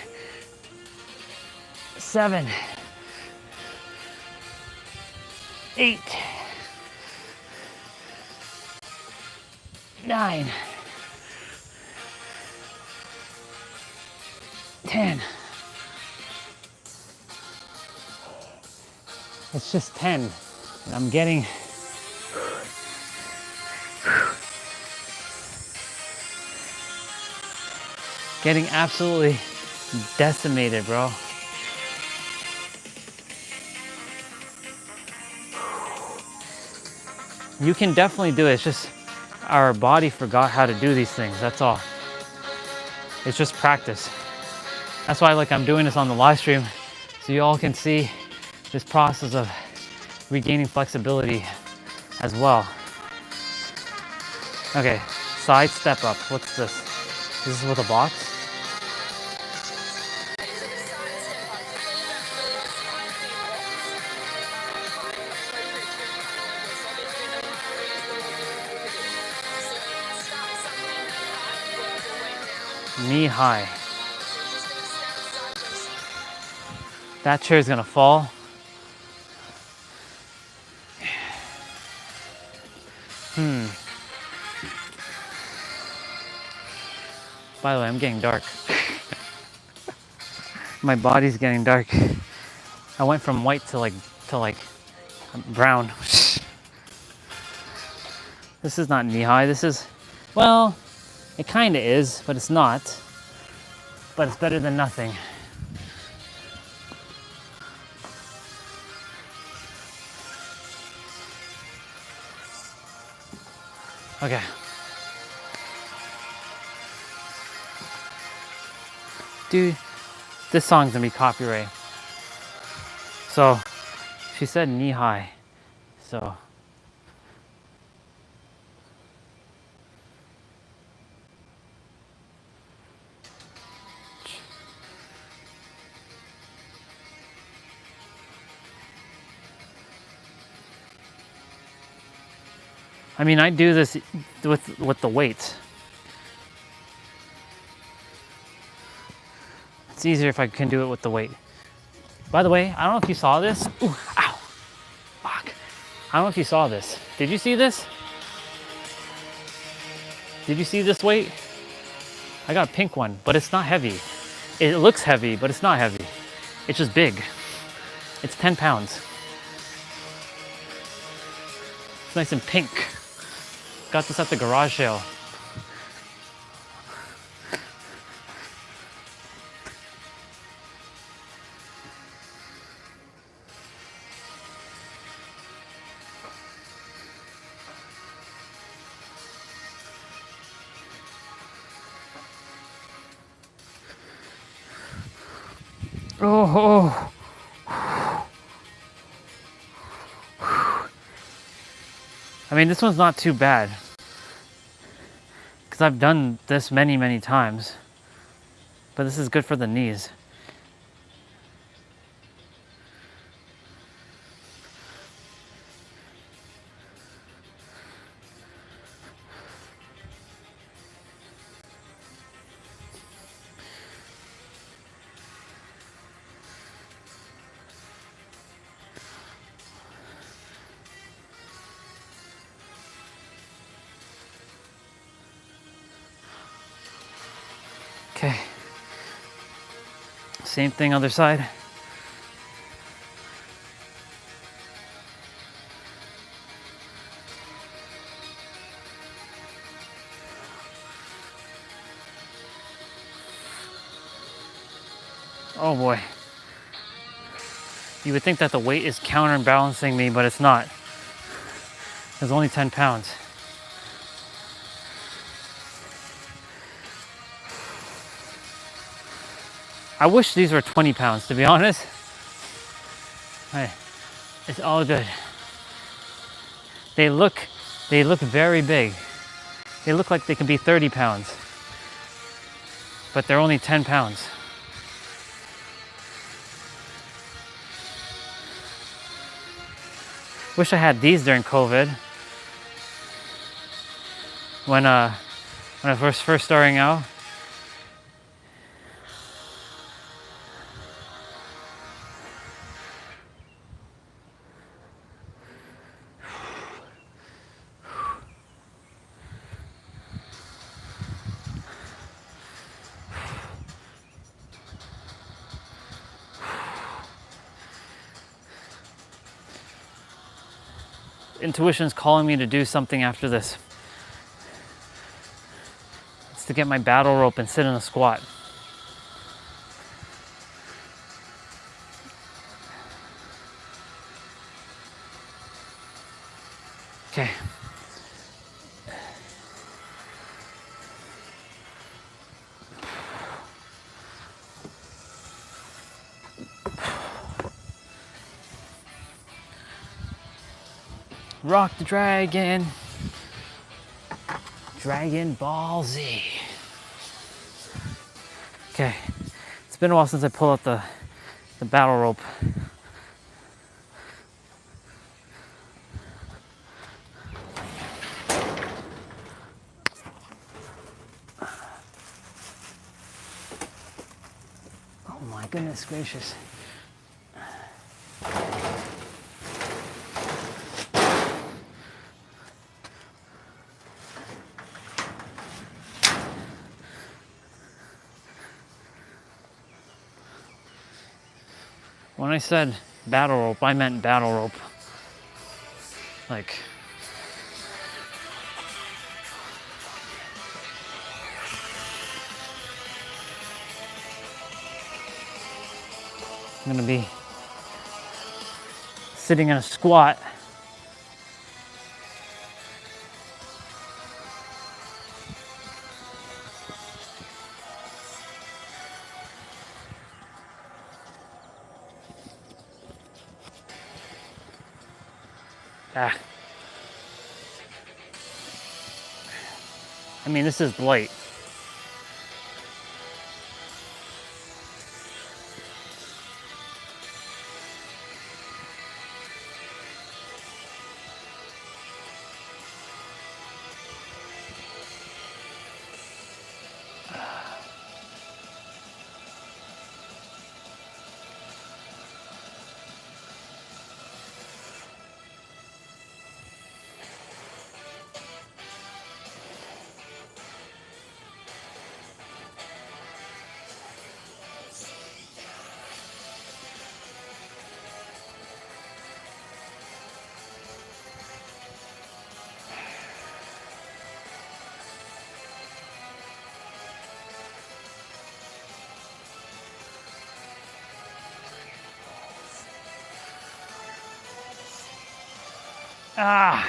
7. 8. 9. 10. It's just 10. And I'm getting absolutely decimated, bro. You can definitely do it. It's just our body forgot how to do these things. That's all. It's just practice. That's why I'm doing this on the live stream, so you all can see this process of regaining flexibility as well. Okay, side step up. What's this? This is with a box? Knee high. That chair is gonna fall. By the way, I'm getting dark. My body's getting dark. I went from white to brown. This is not knee high. This is, well, it kind of is, but it's not. But it's better than nothing. Okay. Dude, this song's gonna be copyright. So, she said knee high. So. I mean, I do this with the weights. It's easier if I can do it with the weight. By the way, I don't know if you saw this. Ooh, ow, fuck. I don't know if you saw this. Did you see this? Did you see this weight? I got a pink one, but it's not heavy. It looks heavy, but it's not heavy. It's just big. It's 10 pounds. It's nice and pink. Got this at the garage sale. Oh. I mean, this one's not too bad because I've done this many times, but this is good for the knees. Okay, same thing other side. Oh boy. You would think that the weight is counterbalancing me, but it's not. It's only 10 pounds. I wish these were 20 pounds, to be honest. Hey, it's all good. They look very big. They look like they can be 30 pounds, but they're only 10 pounds. Wish I had these during COVID. When I was first starting out. Intuition's calling me to do something after this. It's to get my battle rope and sit in a squat. Okay. Rock the dragon. Dragon Ball Z. Okay. It's been a while since I pulled out the battle rope. Oh my goodness gracious. When I said battle rope, I meant battle rope. Like, I'm gonna be sitting in a squat. I mean, this is light. Ah.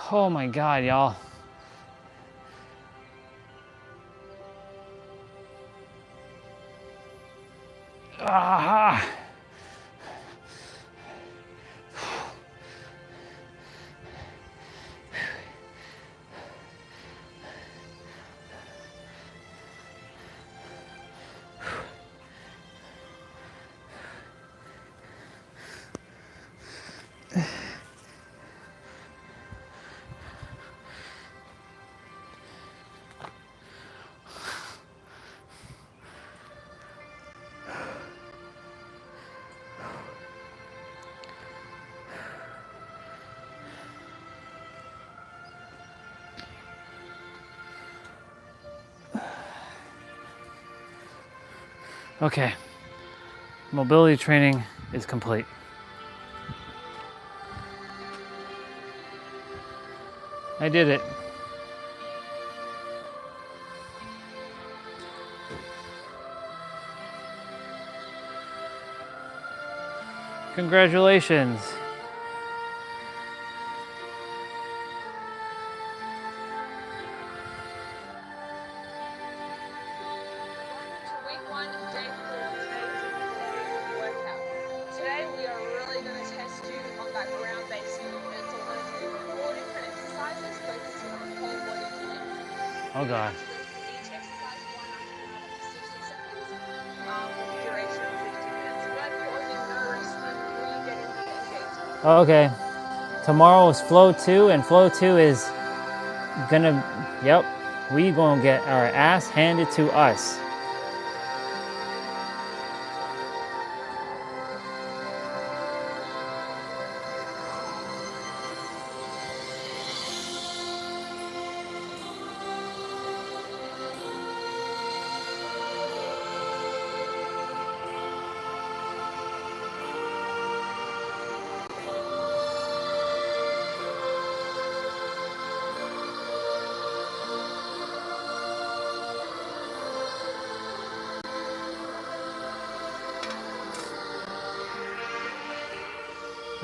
Oh my God, y'all. Ah. Okay, mobility training is complete. I did it. Congratulations. Oh God. Each exercise, one after another for 60 seconds, for the duration of 15 minutes. That causes no resting, really getting the engagement. Okay. Tomorrow is flow 2, and flow 2 is gonna, yep, we gonna get our ass handed to us.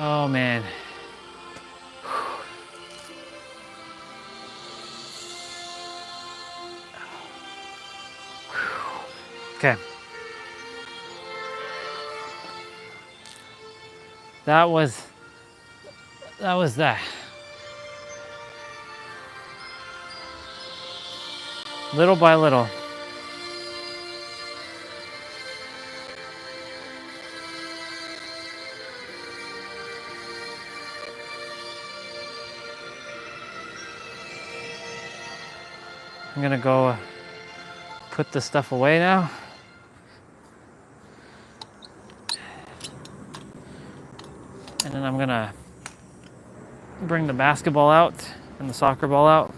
Oh man. Okay. That was that. Little by little. I'm gonna go put the stuff away now. And then I'm gonna bring the basketball out and the soccer ball out.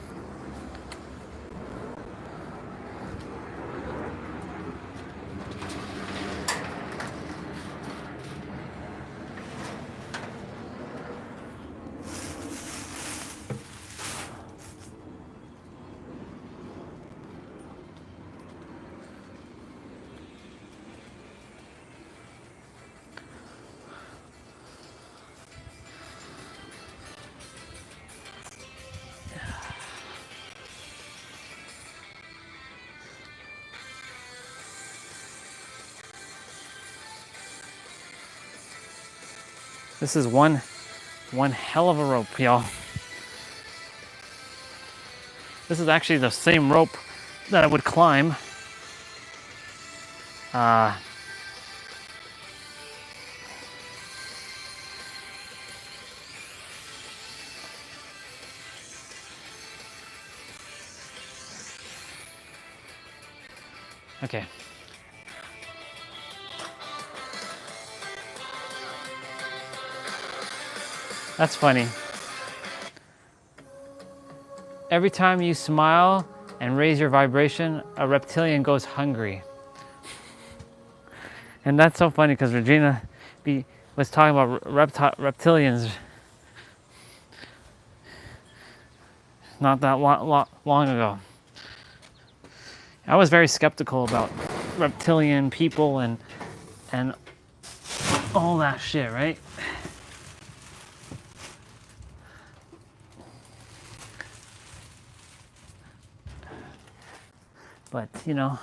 This is one hell of a rope, y'all. This is actually the same rope that I would climb. Okay. That's funny. Every time you smile and raise your vibration, a reptilian goes hungry. And that's so funny because Regina was talking about reptilians not that long ago. I was very skeptical about reptilian people and all that shit, right? But you know,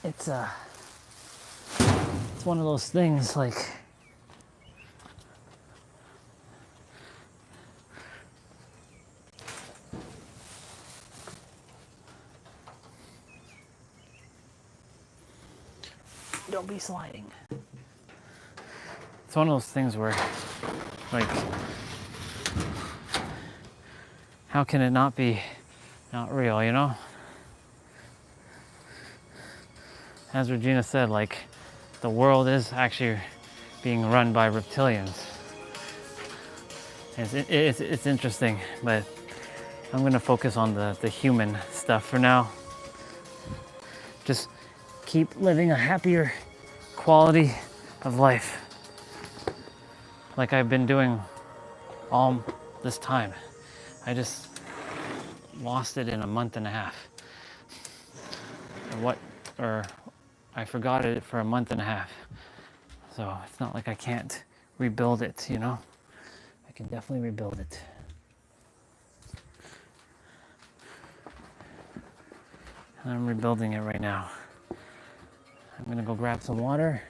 it's one of those things like don't be sliding. It's one of those things where like how can it not be not real, you know? As Regina said, like the world is actually being run by reptilians. It's interesting, but I'm gonna focus on the human stuff for now. Just keep living a happier quality of life like I've been doing all this time. I just lost it in a month and a half. Or I forgot it for a month and a half. So it's not like I can't rebuild it, you know? I can definitely rebuild it. And I'm rebuilding it right now. I'm gonna go grab some water.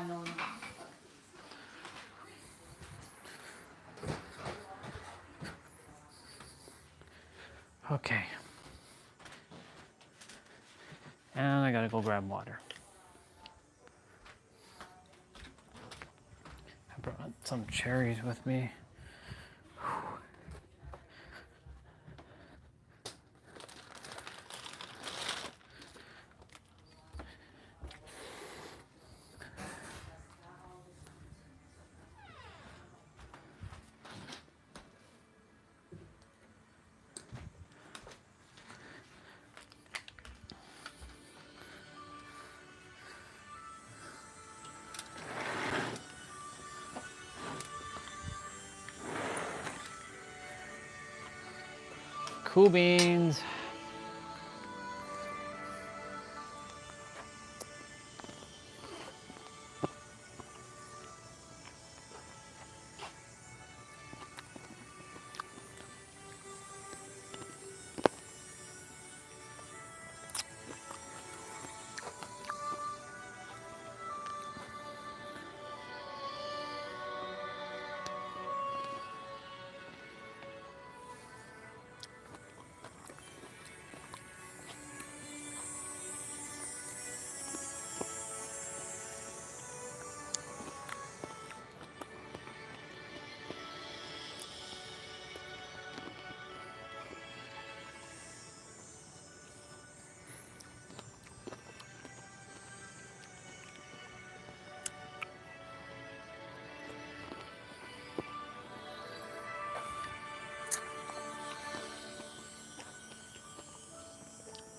no. Okay. And I gotta go grab water. I brought some cherries with me. Cool beans.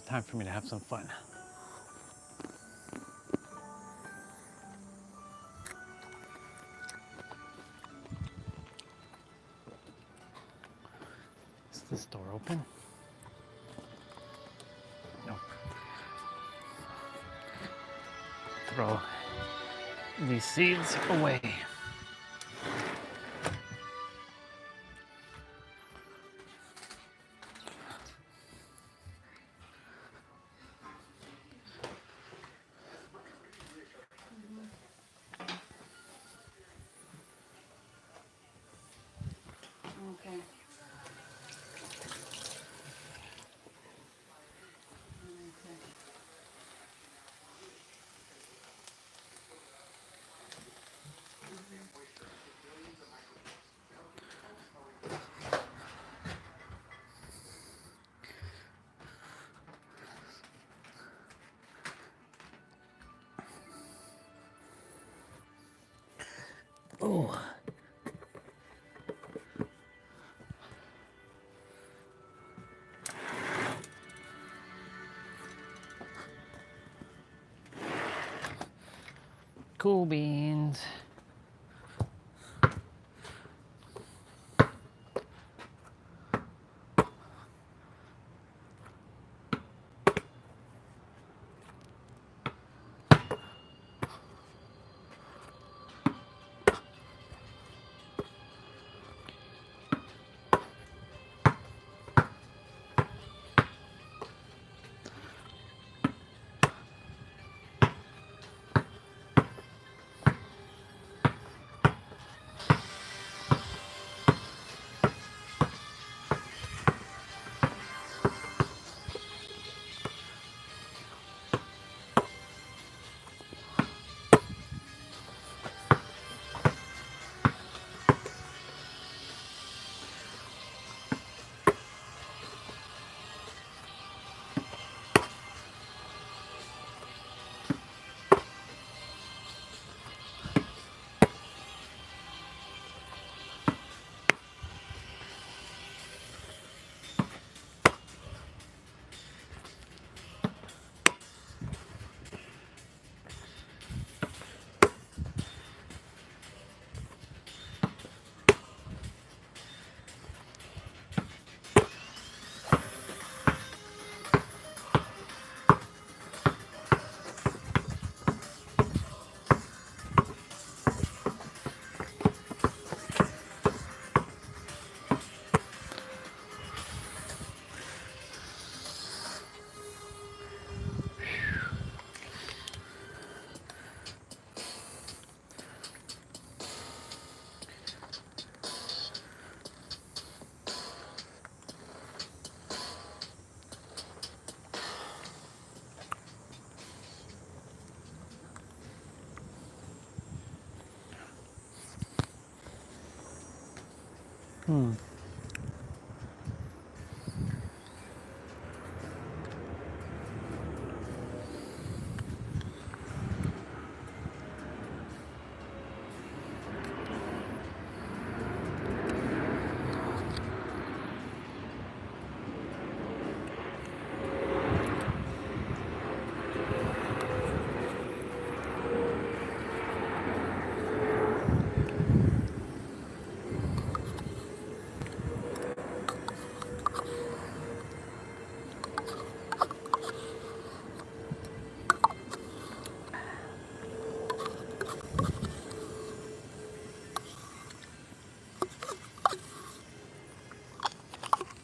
Time for me to have some fun. Is this door open? No. Throw these seeds away. Okay. Oh. Cool beans.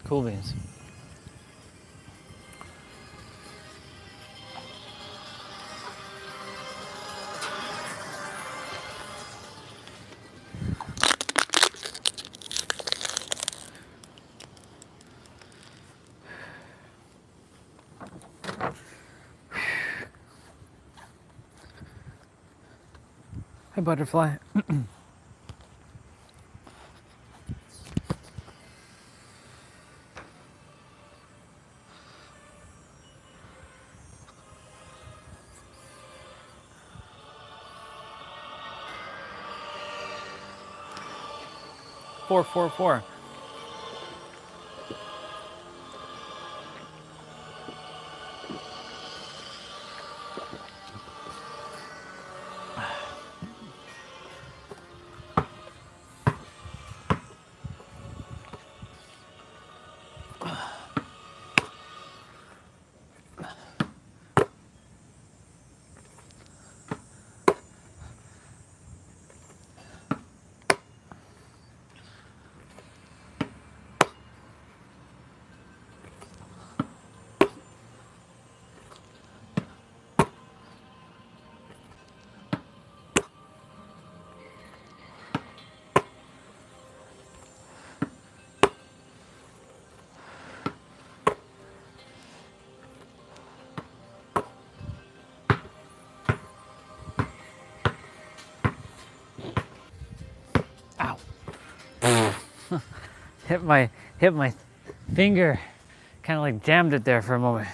Cool beans. Hi, butterfly. 444. Ow. hit my finger. Kind of like jammed it there for a moment.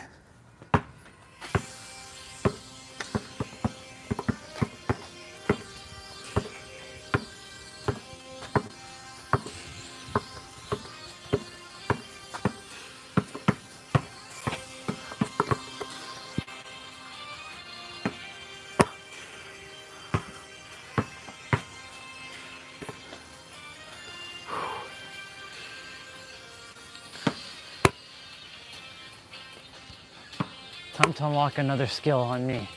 Time to unlock another skill on me.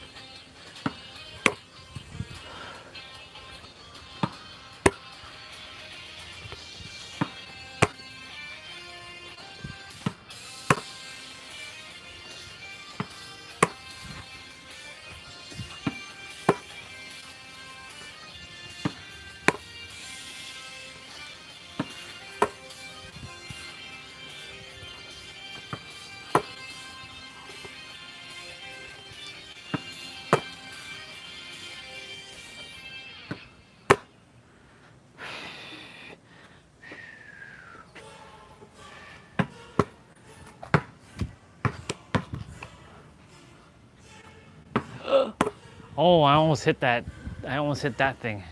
Oh, I almost hit that. I almost hit that thing.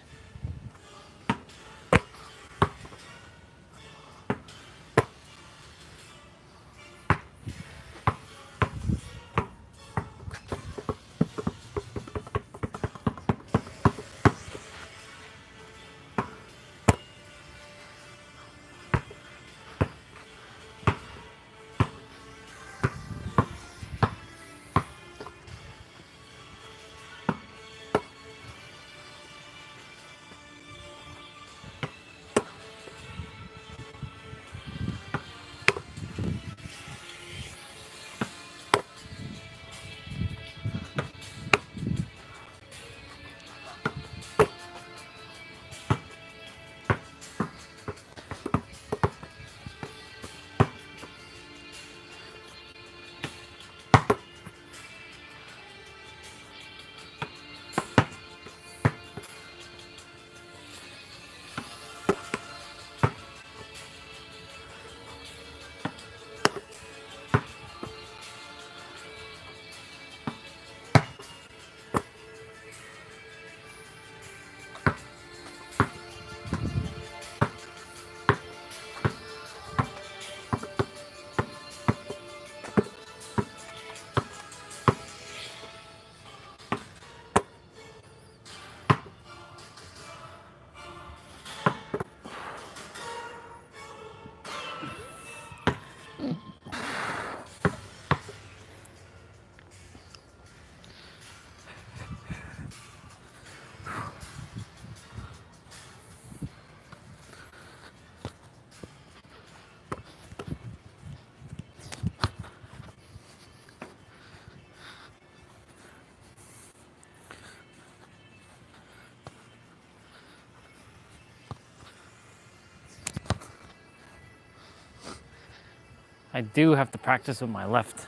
I do have to practice with my left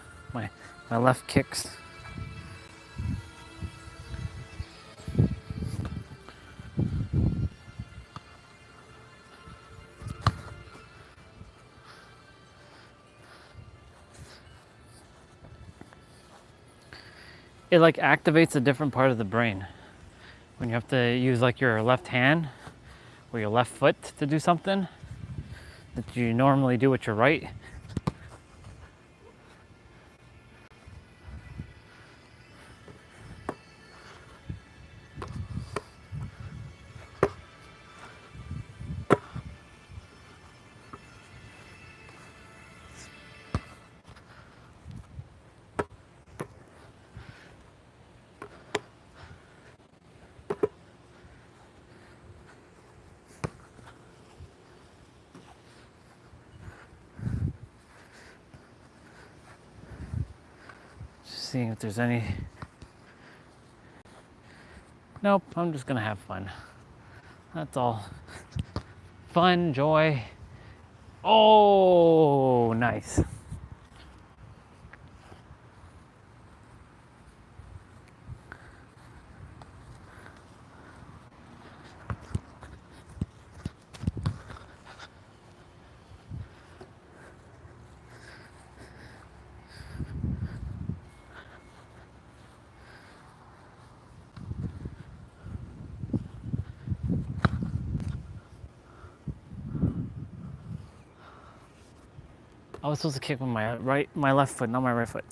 kicks. It like activates a different part of the brain when you have to use like your left hand or your left foot to do something that you normally do with your right. Seeing if there's any. Nope, I'm just gonna have fun. That's all. Fun, joy. Oh, nice. I was supposed to kick with my left foot, not my right foot.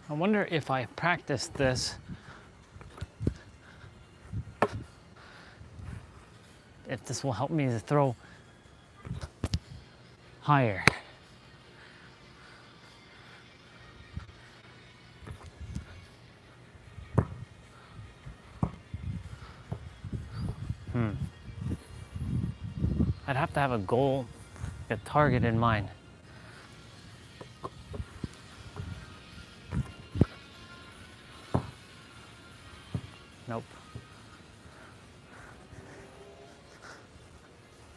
I wonder if I practice this, if this will help me to throw higher. I'd have to have a goal, a target in mind. Nope.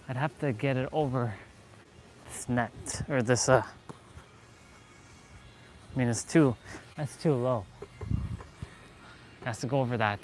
I'd have to get it over this net, or this, I mean, that's too low. It has to go over that.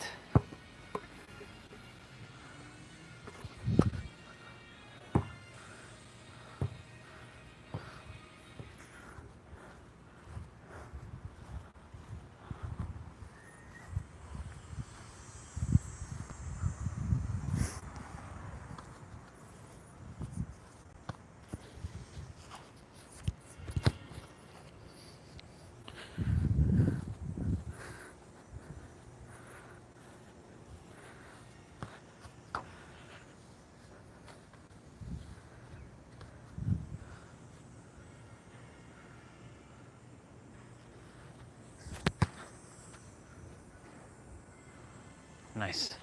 Nice.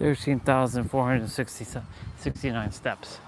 $13,469 steps.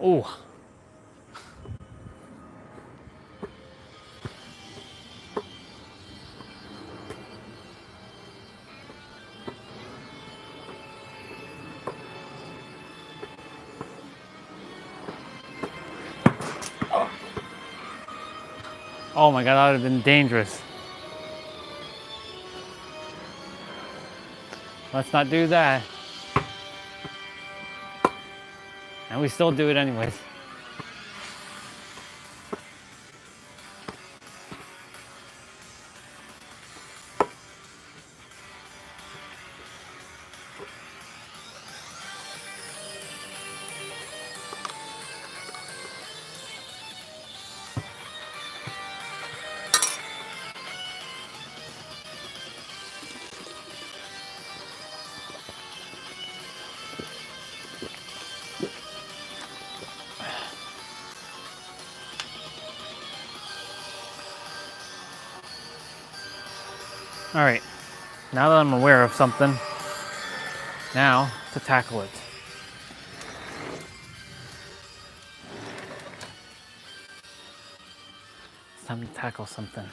Oh. Oh my God, that would have been dangerous. Let's not do that. And we still do it anyways. All right, now that I'm aware of something, now to tackle it. It's time to tackle something.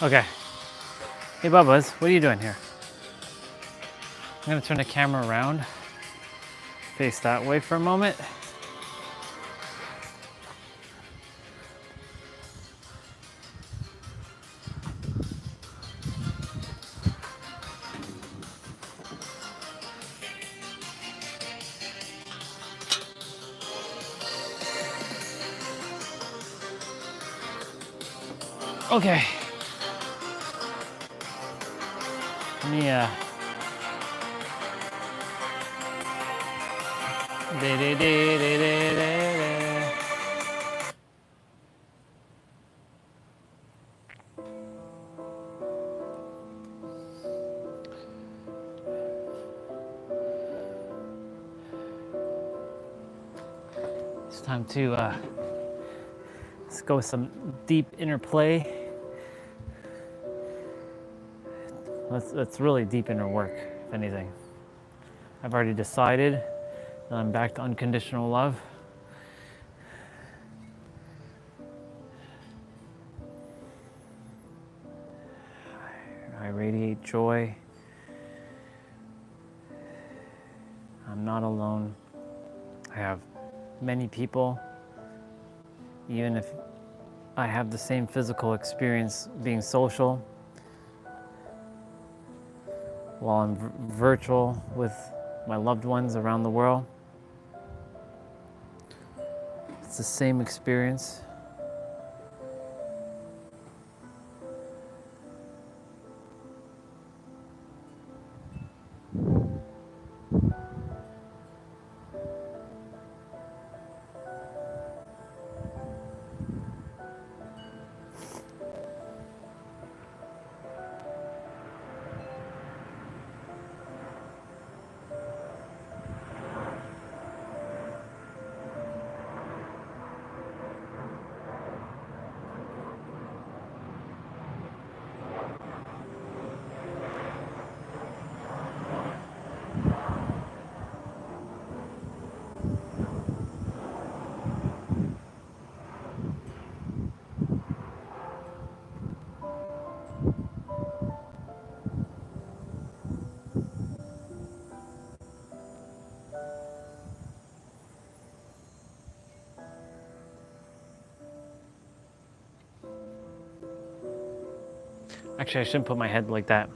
Okay. Hey, Bubba's, what are you doing here? I'm gonna turn the camera around, face that way for a moment. Okay. Let me it's time to let's go with some deep inner play. That's really deep inner work, if anything. I've already decided that I'm back to unconditional love. I radiate joy. I'm not alone. I have many people, even if I have the same physical experience being social, while I'm virtual with my loved ones around the world. It's the same experience. Actually, I shouldn't put my head like that.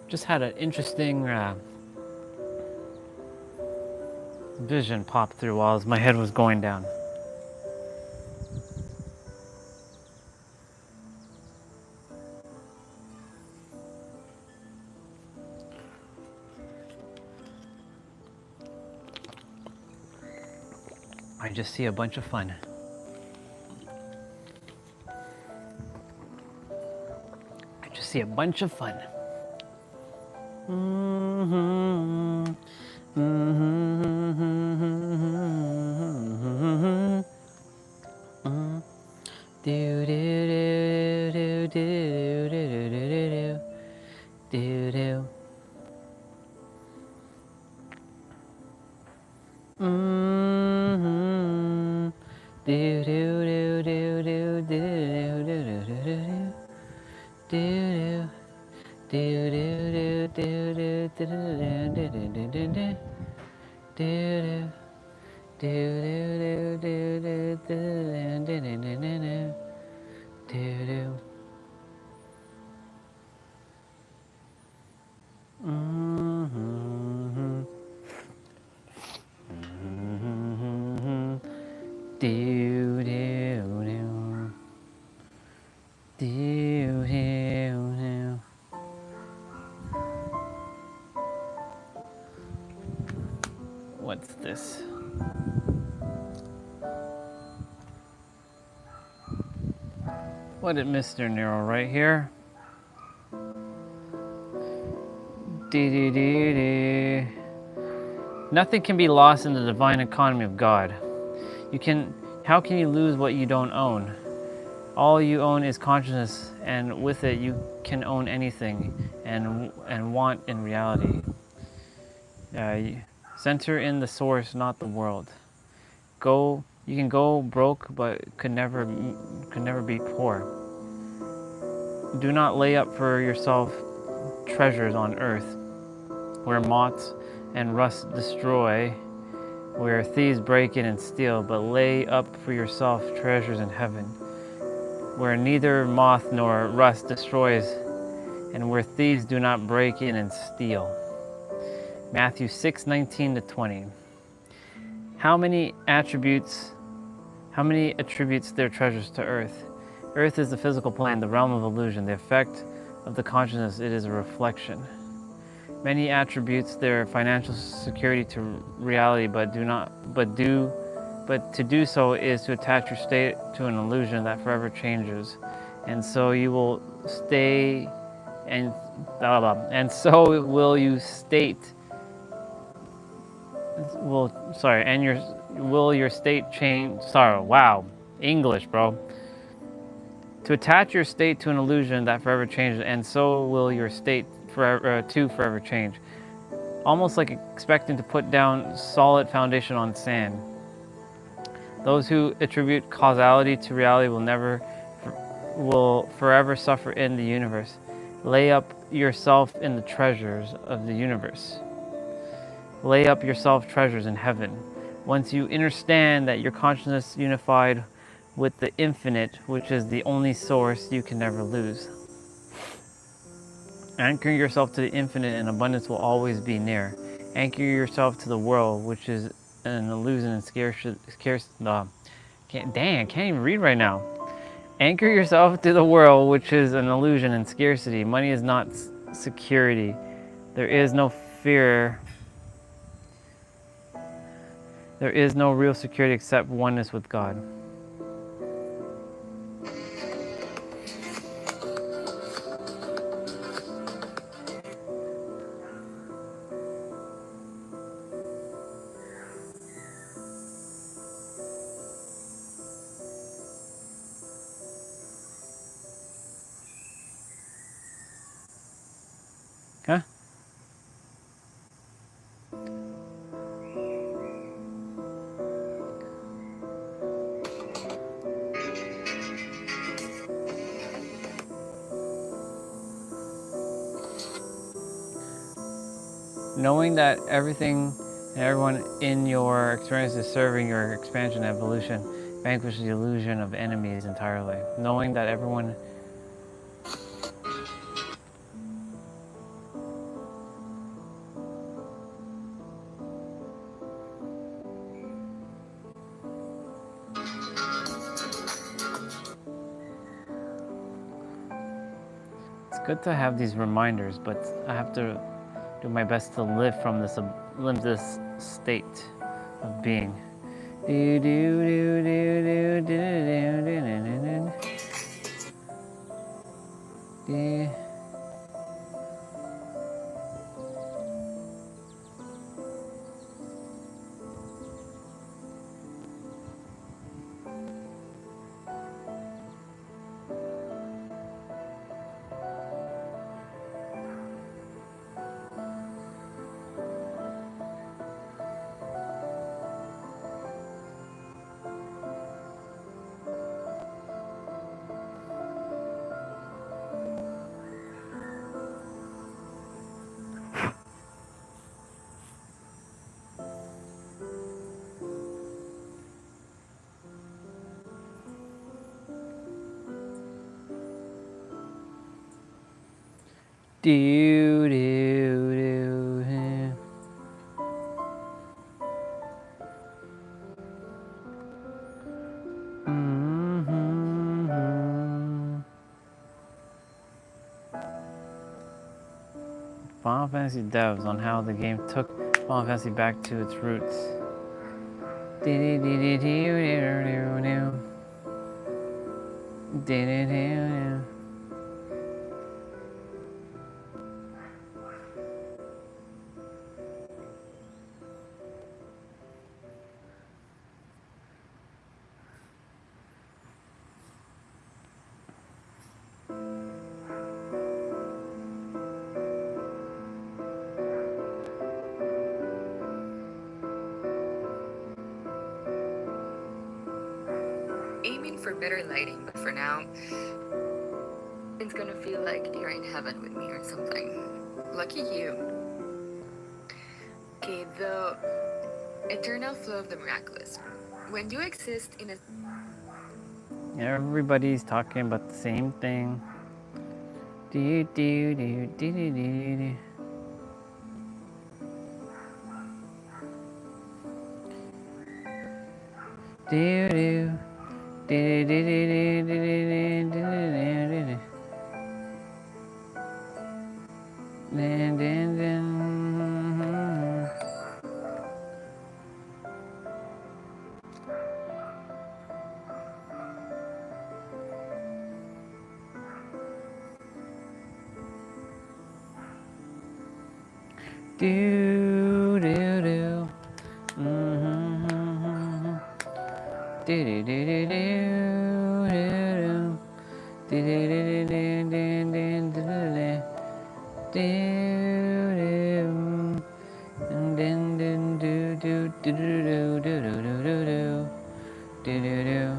Just had an interesting vision pop through while my head was going down. I just see a bunch of fun. I just see a bunch of fun. What's this? What did Mr. Nero right here? Nothing can be lost in the divine economy of God. How can you lose what you don't own? All you own is consciousness, and with it you can own anything and want in reality. Center in the source, not the world. You can go broke, but could never be poor. Do not lay up for yourself treasures on earth, where moths and rust destroy, where thieves break in and steal, but lay up for yourself treasures in heaven, where neither moth nor rust destroys, and where thieves do not break in and steal. Matthew 6:19-20. How many attributes their treasures to earth? Earth is the physical plane, the realm of illusion, the effect of the consciousness. It is a reflection. Many attributes their financial security to reality, but to do so is to attach your state to an illusion that forever changes, and so you will stay, and so will you state. Will your state change? Sorry, wow, English, bro. To attach your state to an illusion that forever changes, and so will your state forever change. Almost like expecting to put down solid foundation on sand. Those who attribute causality to reality will forever suffer in the universe. Lay up yourself in the treasures of the universe. Lay up yourself treasures in heaven. Once you understand that your consciousness unified with the infinite, which is the only source, you can never lose. Anchor yourself to the infinite, and abundance will always be near. Anchor yourself to the world, which is an illusion and can't even read right now. Anchor yourself to the world, which is an illusion and scarcity. Money is not security. There is no fear. There is no real security except oneness with God. Huh? Knowing that everything and everyone in your experience is serving your expansion and evolution vanquishes the illusion of enemies entirely. Knowing that everyone good to have these reminders, but I have to do my best to live from this limitless state of being. Do, do, do, do, do, do, do, do, do, do, do. Do, do, do. Final Fantasy devs on how the game took Final Fantasy back to its roots. Aiming for better lighting, but for now, it's gonna feel like you're in heaven with me or something. Lucky you. Okay, the eternal flow of the miraculous. When you exist in a... Everybody's talking about the same thing. Do, do, do, do, do, do, do. Do, do. Do, do, do, do, do, do, do, do, do. Dun, dun, dun. Do, do, do. Do, do, do, do, do. Do, do, do, do, do, do, do, do. Do, do. And then, do, do, do, do, do, do, do, do, do, do. Do, do, do.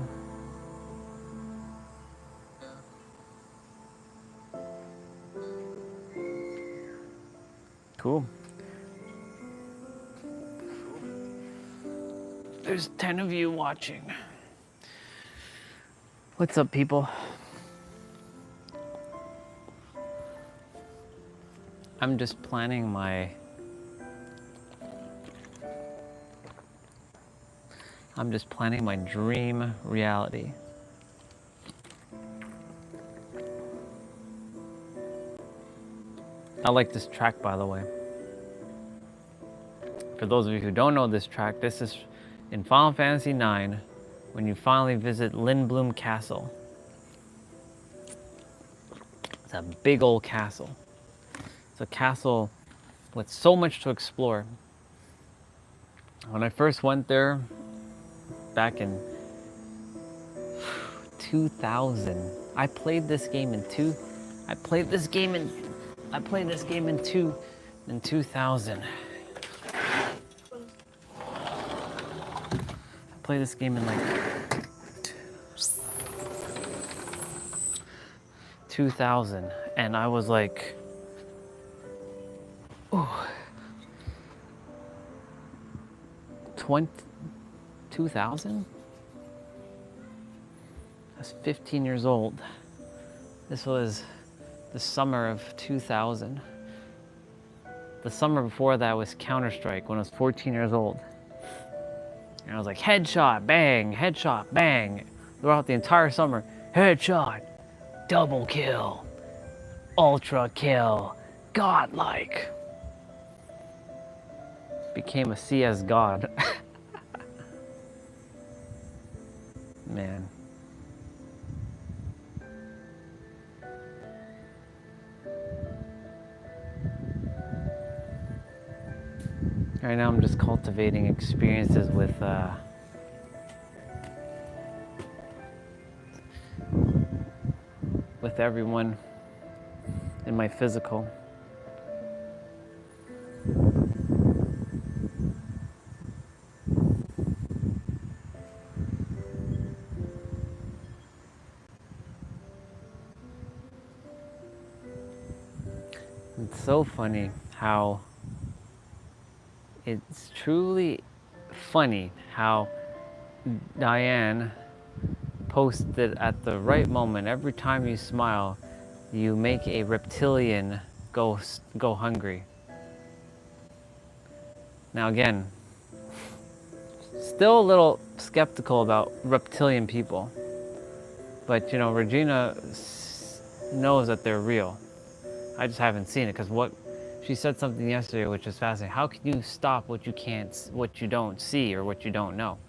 Cool. There's 10 of you watching. What's up, people? I'm just planning my dream reality. I like this track, by the way. For those of you who don't know this track, this is in Final Fantasy IX when you finally visit Lindblum Castle. It's a big old castle. It's a castle with so much to explore. When I first went there back in 2000, I played this game in 2000. Play this game in like 2000, and I was like, oh, 2000? I was 15 years old. This was the summer of 2000. The summer before that was Counter-Strike when I was 14 years old. And I was like, headshot, bang, throughout the entire summer. Headshot, double kill. Ultra kill. Godlike. Became a CS god. Man. Right now I'm just cultivating experiences with everyone in my physical. It's so funny how it's truly funny how Diane posted at the right moment. Every time you smile, you make a reptilian go hungry. Now again, still a little skeptical about reptilian people, but you know, Regina knows that they're real. I just haven't seen it because she said something yesterday which is fascinating. How can you stop what you don't see or what you don't know?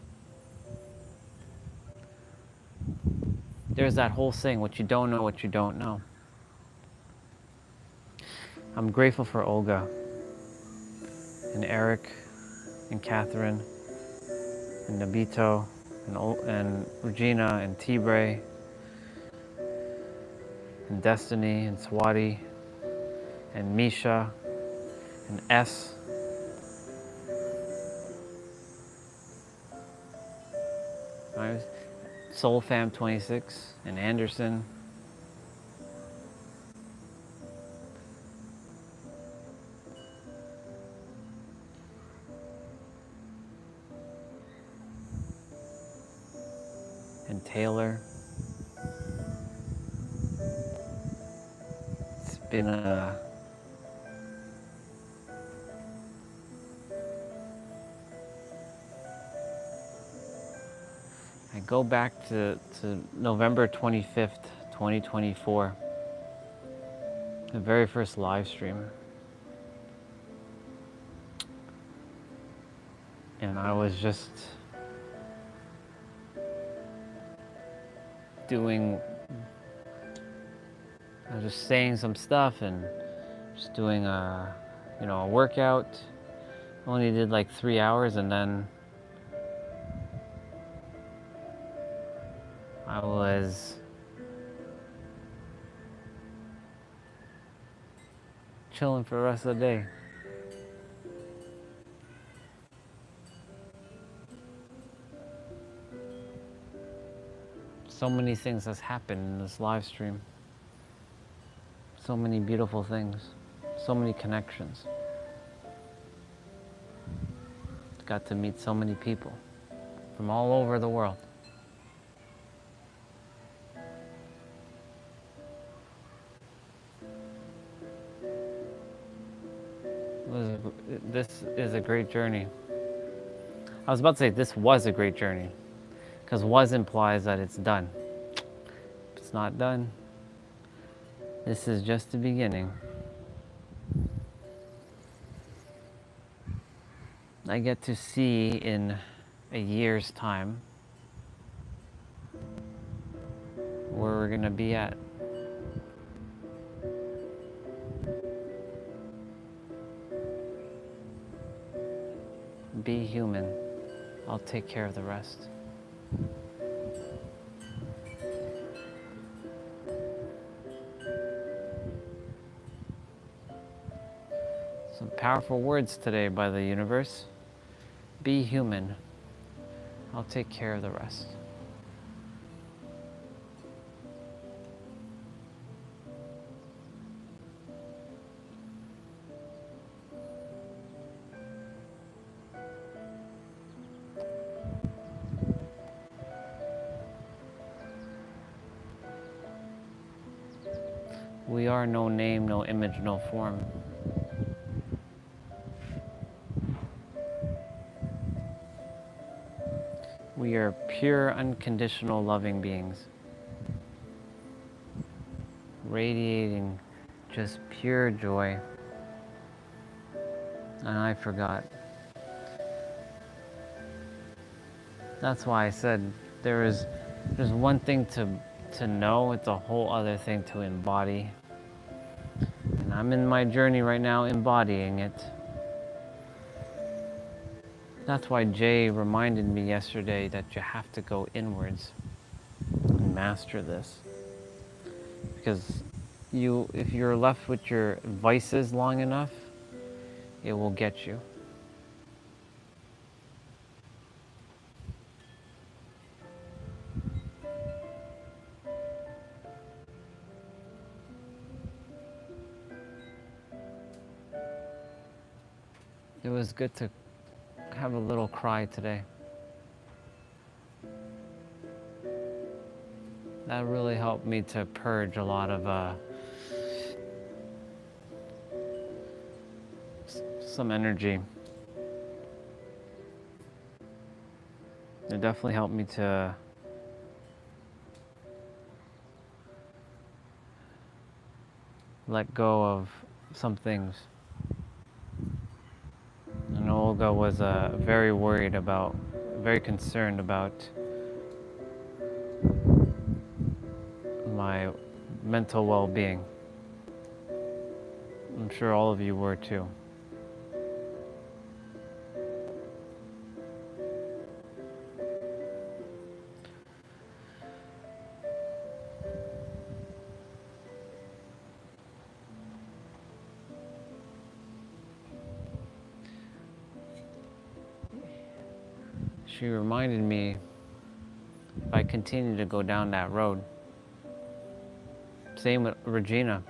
There's that whole saying, what you don't know, what you don't know. I'm grateful for Olga and Eric and Catherine and Nabito and Regina and T-Bray and Destiny and Swati and Misha and S. Soulfam 26 and Anderson. And Taylor. It's been I go back to November 25th, 2024, the very first live stream. And I was just saying some stuff and just doing a workout. Only did like 3 hours and then I was chilling for the rest of the day. So many things has happened in this live stream. So many beautiful things. So many connections. Got to meet so many people from all over the world. This is a great journey. I was about to say this was a great journey, because was implies that it's done. It's not done. This is just the beginning. I get to see in a year's time where we're gonna be at. Be human. I'll take care of the rest. Some powerful words today by the universe. Be human. I'll take care of the rest. We are no name, no image, no form. We are pure, unconditional, loving beings, radiating just pure joy. And I forgot. That's why I said there's one thing to know, it's a whole other thing to embody. And I'm in my journey right now embodying it. That's why Jay reminded me yesterday that you have to go inwards and master this. Because if you're left with your vices long enough, it will get you. It was good to have a little cry today. That really helped me to purge a lot of some energy. It definitely helped me to let go of some things. And Olga was very worried about, very concerned about my mental well-being. I'm sure all of you were too. She reminded me if I continue to go down that road. Same with Regina.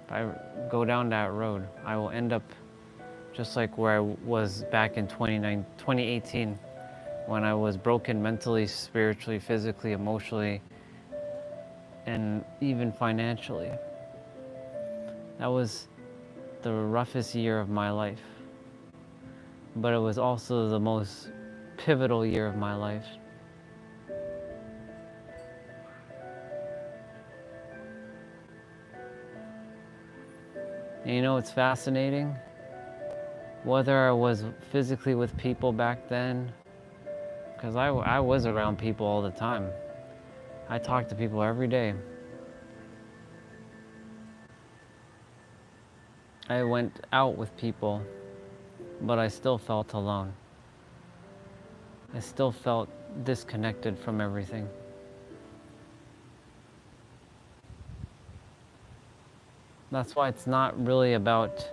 If I go down that road, I will end up just like where I was back in 2018, when I was broken mentally, spiritually, physically, emotionally, and even financially. That was the roughest year of my life. But it was also the most pivotal year of my life. And you know, it's fascinating. Whether I was physically with people back then, because I was around people all the time. I talked to people every day. I went out with people, but I still felt alone. I still felt disconnected from everything. That's why it's not really about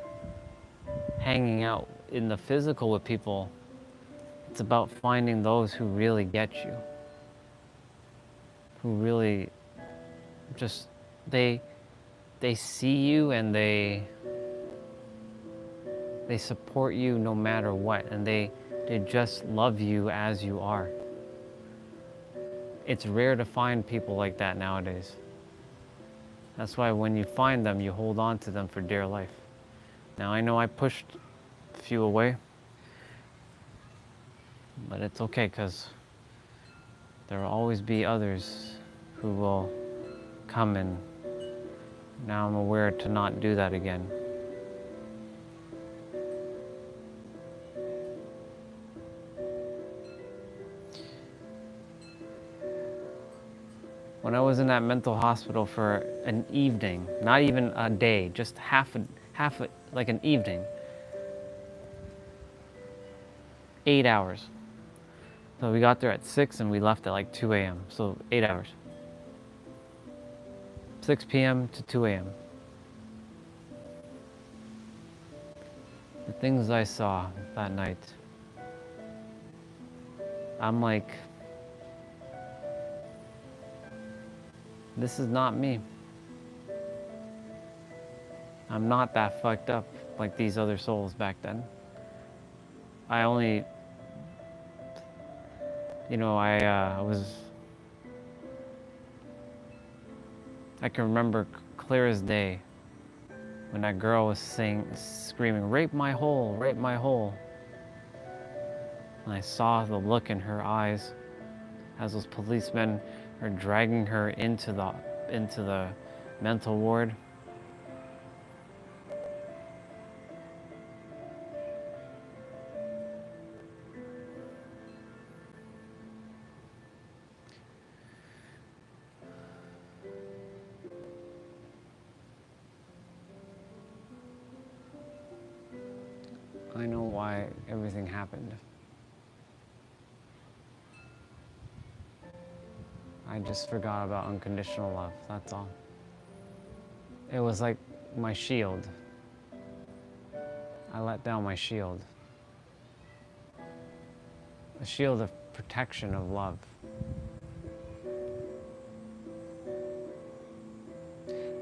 hanging out in the physical with people. It's about finding those who really get you. Who really just, they see you and they support you no matter what, and they just love you as you are. It's rare to find people like that nowadays. That's why when you find them, you hold on to them for dear life. Now I know I pushed a few away, but it's okay, because there will always be others who will come, and now I'm aware to not do that again. When I was in that mental hospital for an evening, not even a day, just like an evening, 8 hours. So we got there at 6 and we left at like 2 a.m. So 8 hours. 6 p.m. to 2 a.m. The things I saw that night, I'm like, this is not me. I'm not that fucked up like these other souls back then. I only, I can remember clear as day when that girl was screaming, "Rape my hole, rape my hole." And I saw the look in her eyes as those policemen are dragging her into the into the mental ward. I know why everything happened. I just forgot about unconditional love, that's all. It was like my shield. I let down my shield. A shield of protection of love.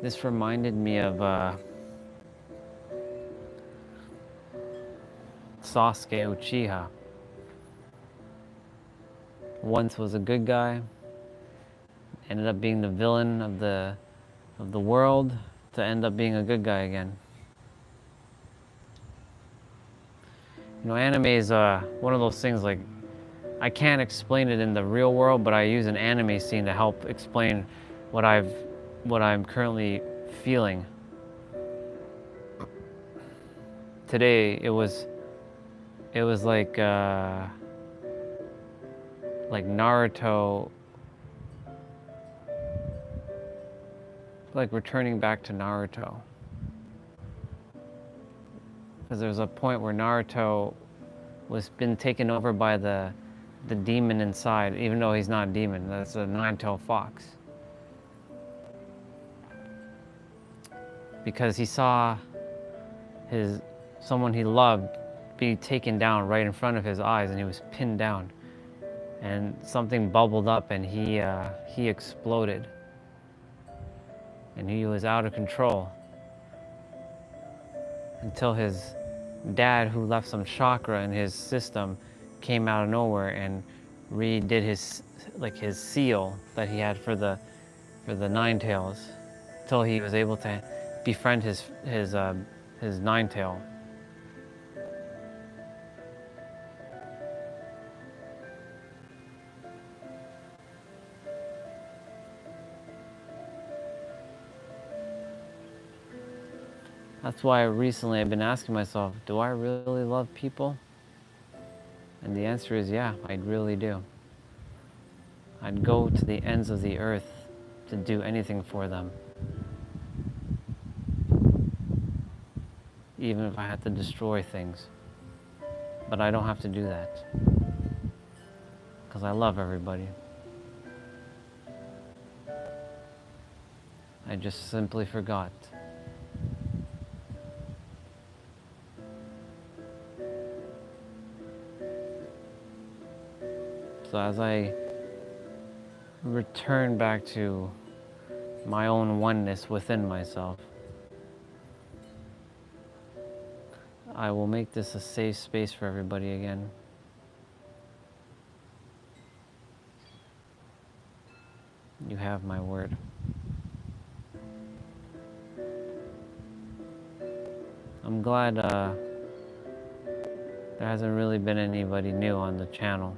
This reminded me of Sasuke Uchiha. Once was a good guy, ended up being the villain of the world, to end up being a good guy again. You know, anime is one of those things, like, I can't explain it in the real world, but I use an anime scene to help explain what I'm currently feeling. Today it was like Naruto, like returning back to Naruto. Because there's a point where Naruto was been taken over by the demon inside, even though he's not a demon. That's a nine-tailed fox. Because he saw someone he loved be taken down right in front of his eyes, and he was pinned down. And something bubbled up, and he exploded. And he was out of control. Until his dad, who left some chakra in his system, came out of nowhere and redid his seal that he had for the nine tails, until he was able to befriend his nine tail. That's why recently I've been asking myself, do I really love people? And the answer is yeah, I really do. I'd go to the ends of the earth to do anything for them. Even if I had to destroy things. But I don't have to do that. Because I love everybody. I just simply forgot. So as I return back to my own oneness within myself, I will make this a safe space for everybody again. You have my word. I'm glad there hasn't really been anybody new on the channel.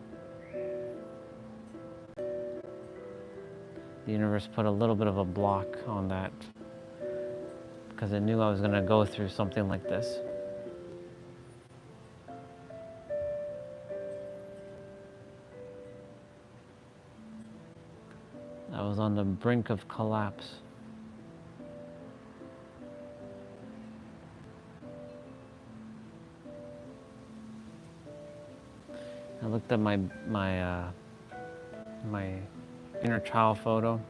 The universe put a little bit of a block on that because it knew I was going to go through something like this. I was on the brink of collapse. I looked at my inner child photo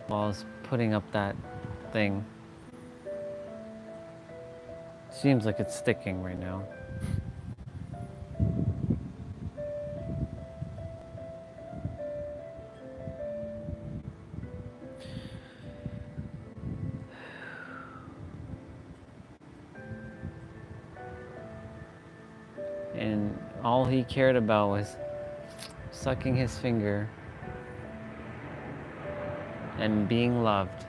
while I was putting up that thing. Seems like it's sticking right now. And all he cared about was sucking his finger and being loved.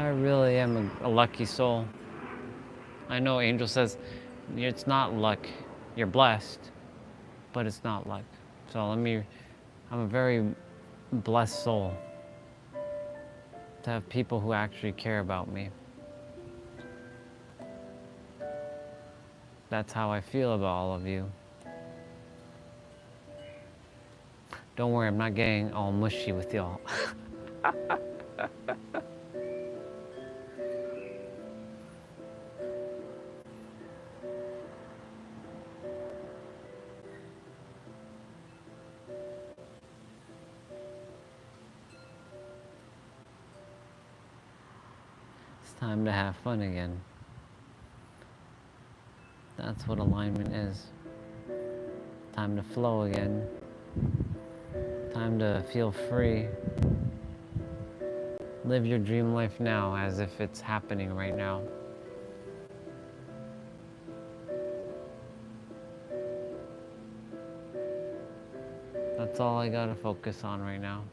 I really am a lucky soul. I know Angel says it's not luck. You're blessed, but it's not luck. So I'm a very blessed soul to have people who actually care about me. That's how I feel about all of you. Don't worry, I'm not getting all mushy with y'all. It's time to have fun again. That's what alignment is. Time to flow again. Time to feel free. Live your dream life now as if it's happening right now. That's all I gotta focus on right now.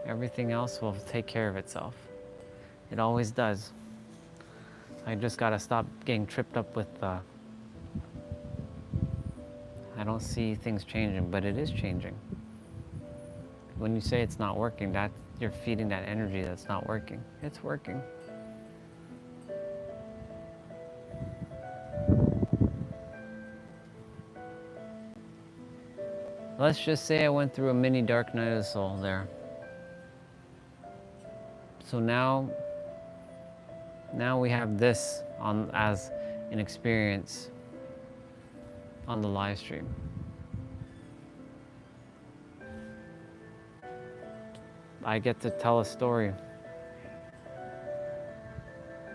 Everything else will take care of itself. It always does. I just gotta stop getting tripped up with I don't see things changing, but it is changing. When you say it's not working, you're feeding that energy that's not working. It's working. Let's just say I went through a mini dark night of the soul there. So now we have this as an experience on the live stream. I get to tell a story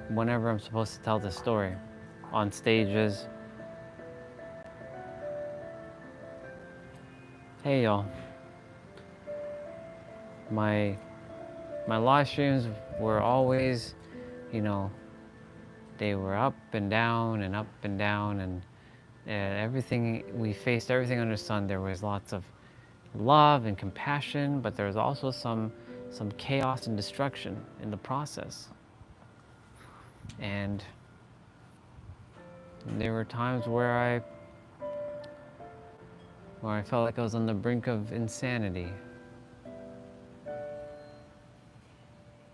whenever I'm supposed to tell the story, on stages. Hey y'all. My live streams were always, they were up and down and up and down, and we faced everything under the sun. There was lots of love and compassion, but there was also some chaos and destruction in the process. And there were times where I felt like I was on the brink of insanity,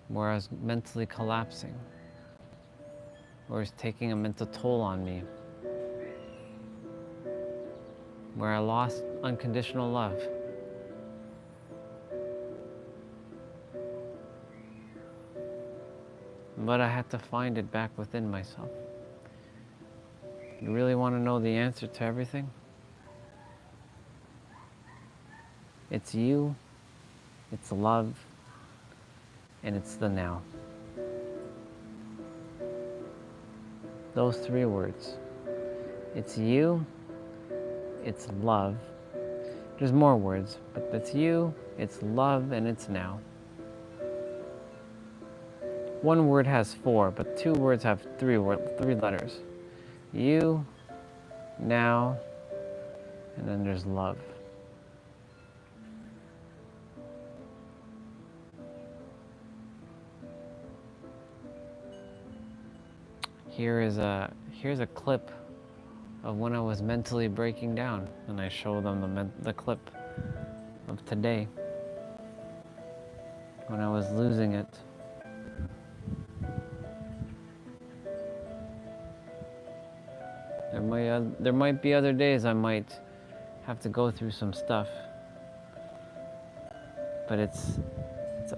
where I was mentally collapsing, where it was taking a mental toll on me, where I lost unconditional love. But I had to find it back within myself. You really want to know the answer to everything? It's you, it's love, and it's the now. Those 3 words. It's you, it's love. There's more words, but it's you, it's love, and it's now. 1 word has 4, but 2 words have 3 letters. You, now, and then there's love. Here's a clip of when I was mentally breaking down, and I show them the clip of today when I was losing it. There might be other days I might have to go through some stuff, but it's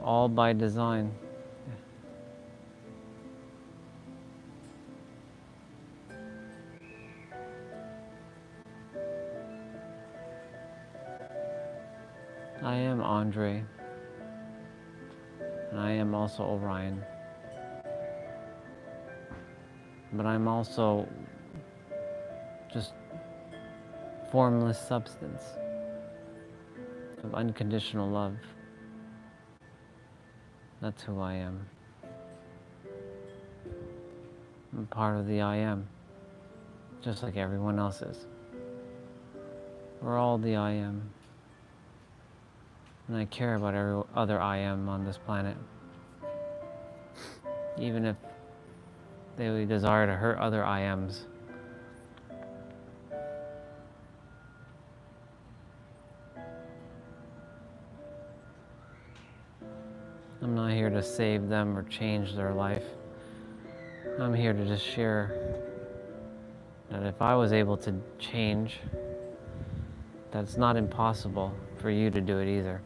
all by design. I am Andre, and I am also Orion, but I'm also just formless substance of unconditional love. That's who I am. I'm part of the I am, just like everyone else is. We're all the I am. And I care about every other I am on this planet. even if they desire to hurt other I ams. I'm not here to save them or change their life. I'm here to just share that if I was able to change, that it's not impossible for you to do it either.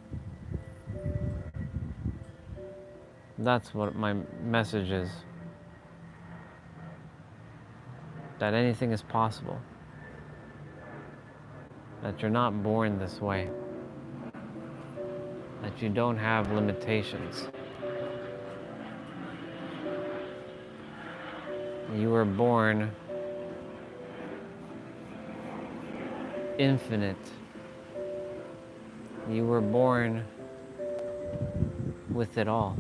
That's what my message is. That anything is possible. That you're not born this way. That you don't have limitations. You were born infinite. You were born with it all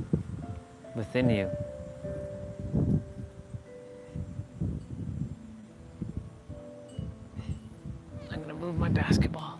within you. I'm gonna move my basketball.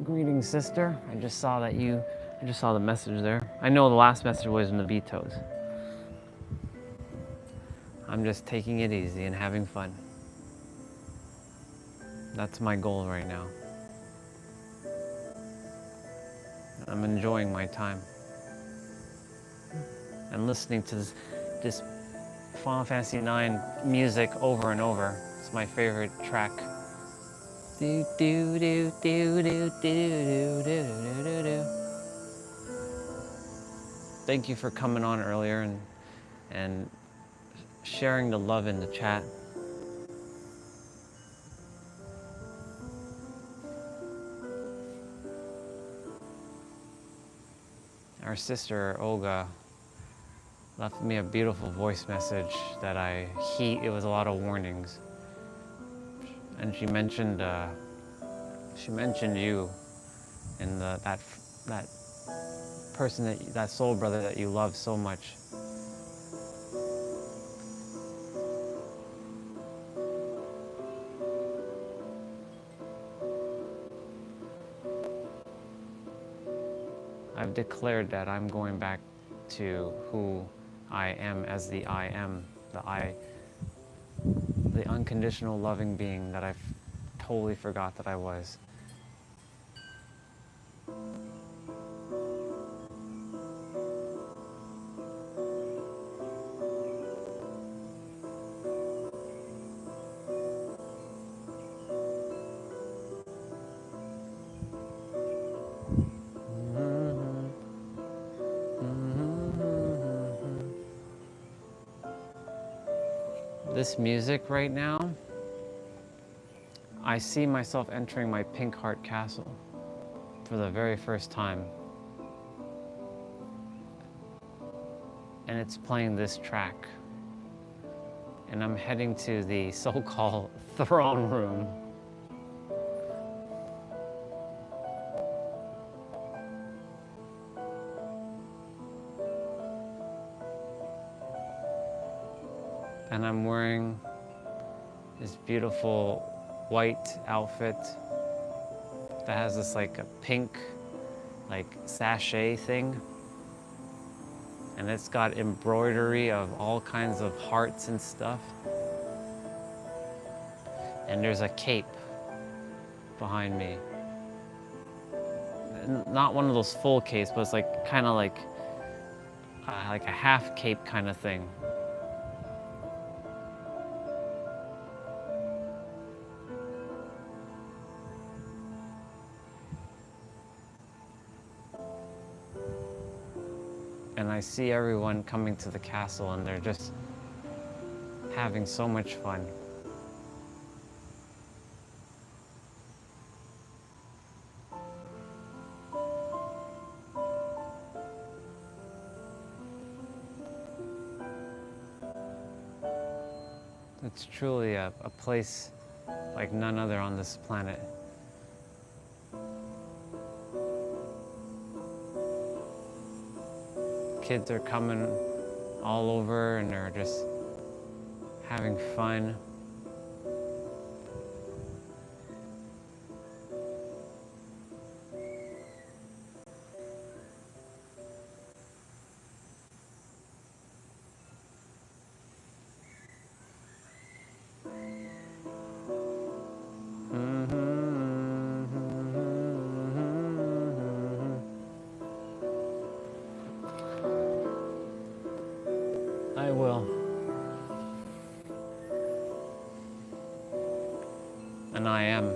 Greetings, sister. I just saw the message there. I know the last message was in the vetoes. I'm just taking it easy and having fun. That's my goal right now. I'm enjoying my time. And listening to this Final Fantasy IX music over and over. It's my favorite track. Do do do do do do do do do do. Thank you for coming on earlier and sharing the love in the chat. Our sister Olga left me a beautiful voice message that it was a lot of warnings. And she mentioned you and that person, that soul brother that you love so much. I've declared that I'm going back to who I am as the I am, the unconditional loving being that I totally forgot that I was. This music right now, I see myself entering my pink heart castle for the very first time. And it's playing this track. And I'm heading to the so-called throne room. And I'm wearing this beautiful white outfit that has this like a pink sachet thing. And it's got embroidery of all kinds of hearts and stuff. And there's a cape behind me. Not one of those full capes, but it's like kind of like a half cape kind of thing. And I see everyone coming to the castle and they're just having so much fun. It's truly a place like none other on this planet. kids are coming all over and they're just having fun. I will. And I am.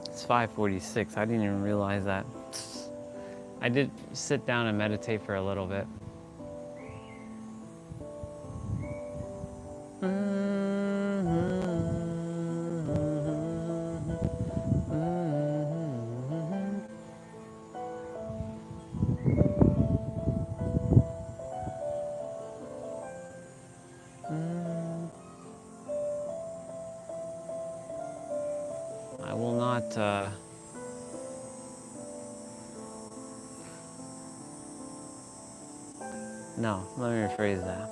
It's 5:46. I didn't even realize that. I did sit down and meditate for a little bit. I will not no, let me rephrase that.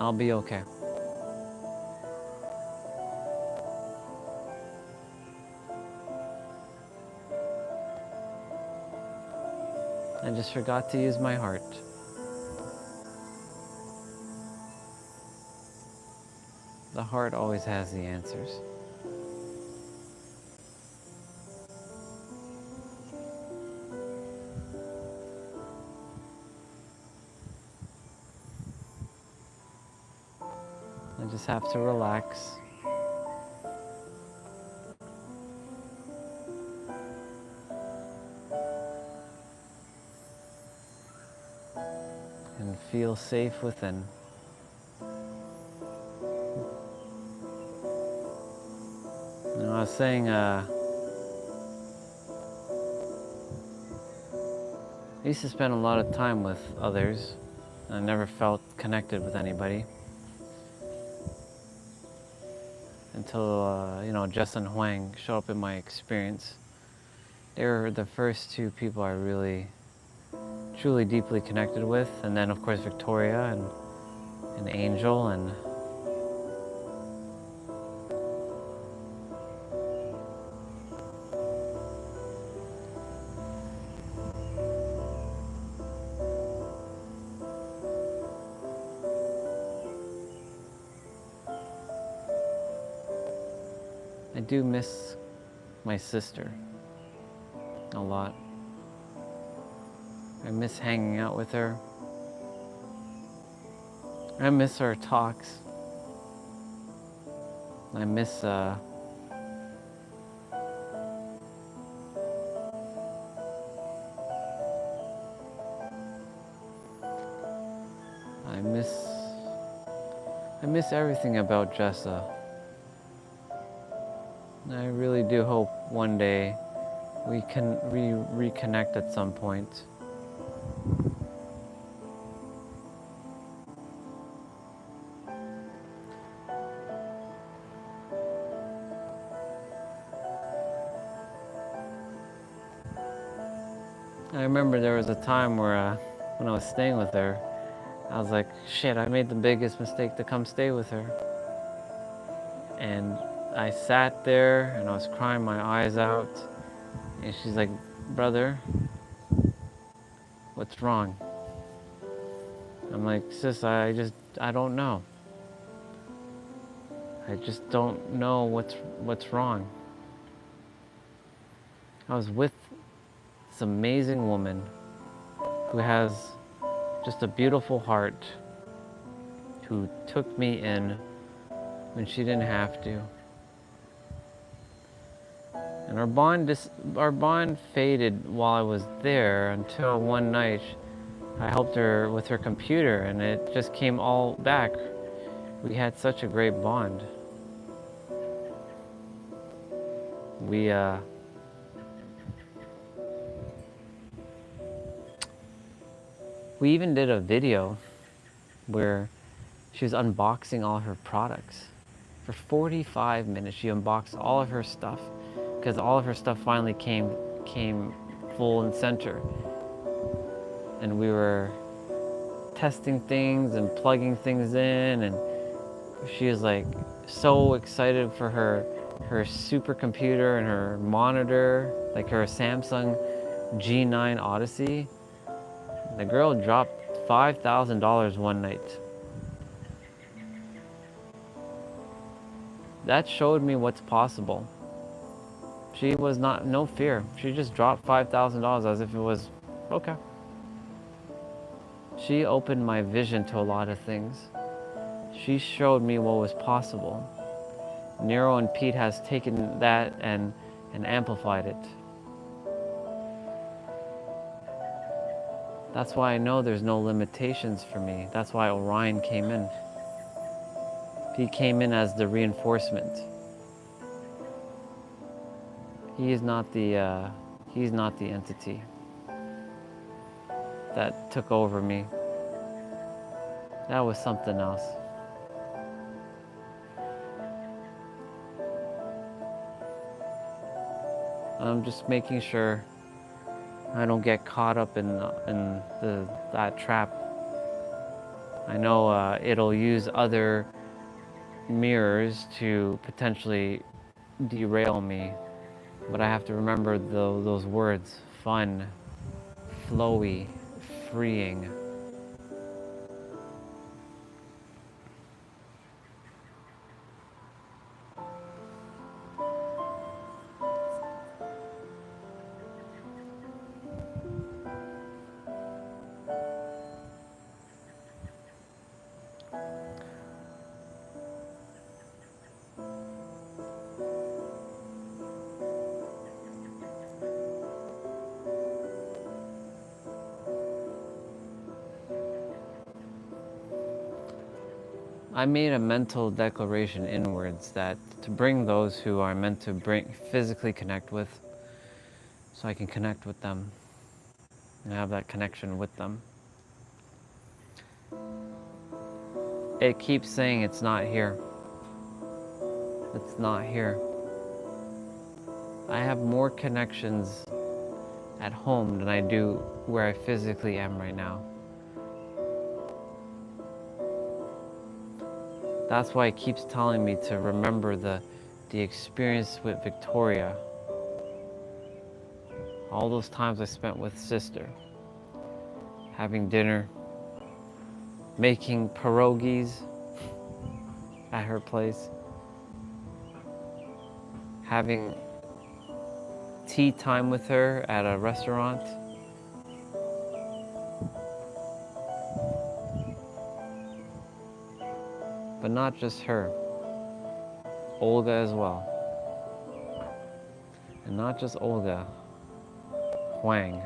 I'll be okay. I just forgot to use my heart. The heart always has the answers. I just have to relax. And feel safe within. You know, I was saying, I used to spend a lot of time with others. I never felt connected with anybody. Until, you know, Jess and Huang showed up in my experience. They were the first two people I really, truly deeply connected with. And then, of course, Victoria and Angel and I do miss my sister a lot. I miss hanging out with her. I miss our talks. I miss I miss everything about Jessa. I really do hope one day we can reconnect at some point. I remember there was a time where when I was staying with her, I was like, shit, I made the biggest mistake to come stay with her. And I sat there and I was crying my eyes out. And she's like, brother, what's wrong? I'm like, sis, I don't know. I just don't know what's wrong. I was with this amazing woman who has just a beautiful heart, who took me in when she didn't have to. And our bond faded while I was there until one night I helped her with her computer and it just came all back. We had such a great bond. We even did a video where she was unboxing all her products. For 45 minutes, she unboxed all of her stuff because all of her stuff finally came full and center. And we were testing things and plugging things in, and she was like so excited for her supercomputer and her monitor, like her Samsung G9 Odyssey. The girl dropped $5,000 one night. That showed me what's possible. She was no fear. She just dropped $5,000 as if it was okay. She opened my vision to a lot of things. She showed me what was possible. Nero and Pete has taken that and amplified it. That's why I know there's no limitations for me. That's why Orion came in. He came in as the reinforcement. He's not the entity that took over me. That was something else. I'm just making sure I don't get caught up in that trap. I know it'll use other mirrors to potentially derail me, but I have to remember those words: fun, flowy, freeing. I made a mental declaration inwards that to bring those who are meant to physically connect with, so I can connect with them and have that connection with them. It keeps saying it's not here. It's not here. I have more connections at home than I do where I physically am right now. That's why it keeps telling me to remember the experience with Victoria. All those times I spent with sister. Having dinner. Making pierogies at her place. Having tea time with her at a restaurant. But not just her, Olga as well. And not just Olga, Huang.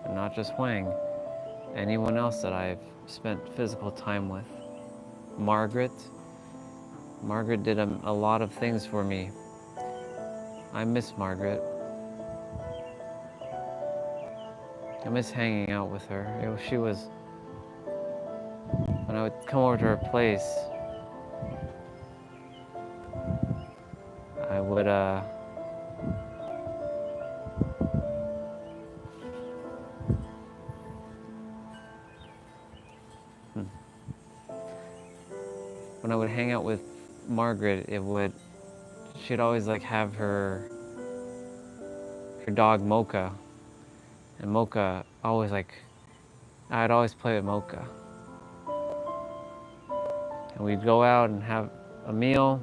And not just Huang, anyone else that I've spent physical time with. Margaret. Margaret did a lot of things for me. I miss Margaret. I miss hanging out with her. She was, when I would come over to her place, I would when I would hang out with Margaret, she'd always like have her dog Mocha, and Mocha always I'd always play with Mocha, and we'd go out and have a meal.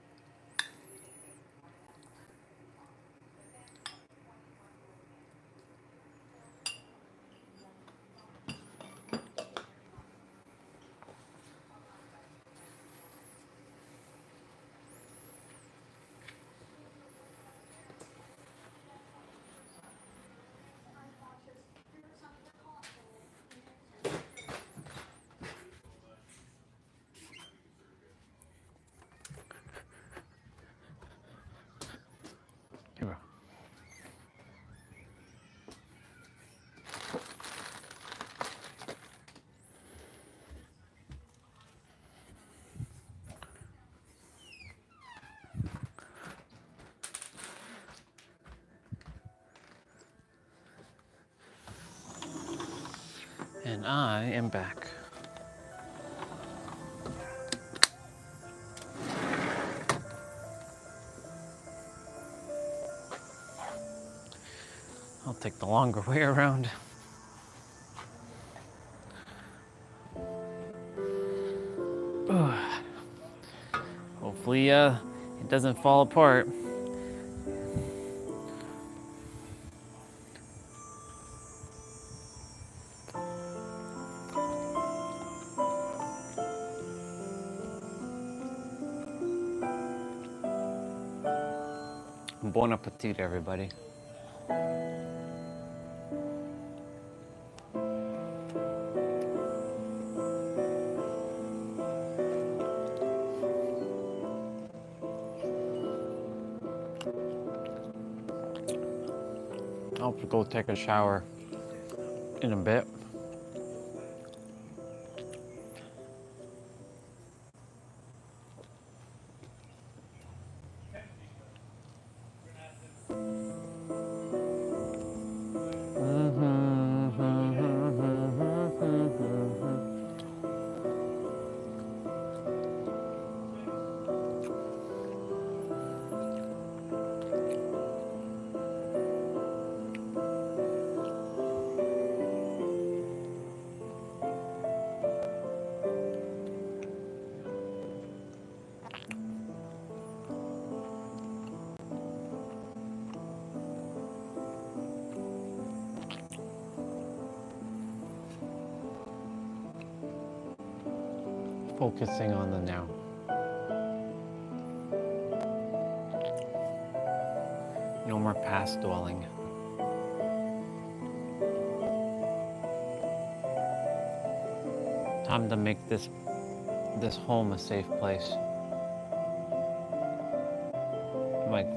And I am back. I'll take the longer way around. Ugh. Hopefully, it doesn't fall apart. Bon appetit, everybody. I'll go take a shower in a bit. Focusing on the now. No more past dwelling. Time to make this home a safe place. Like,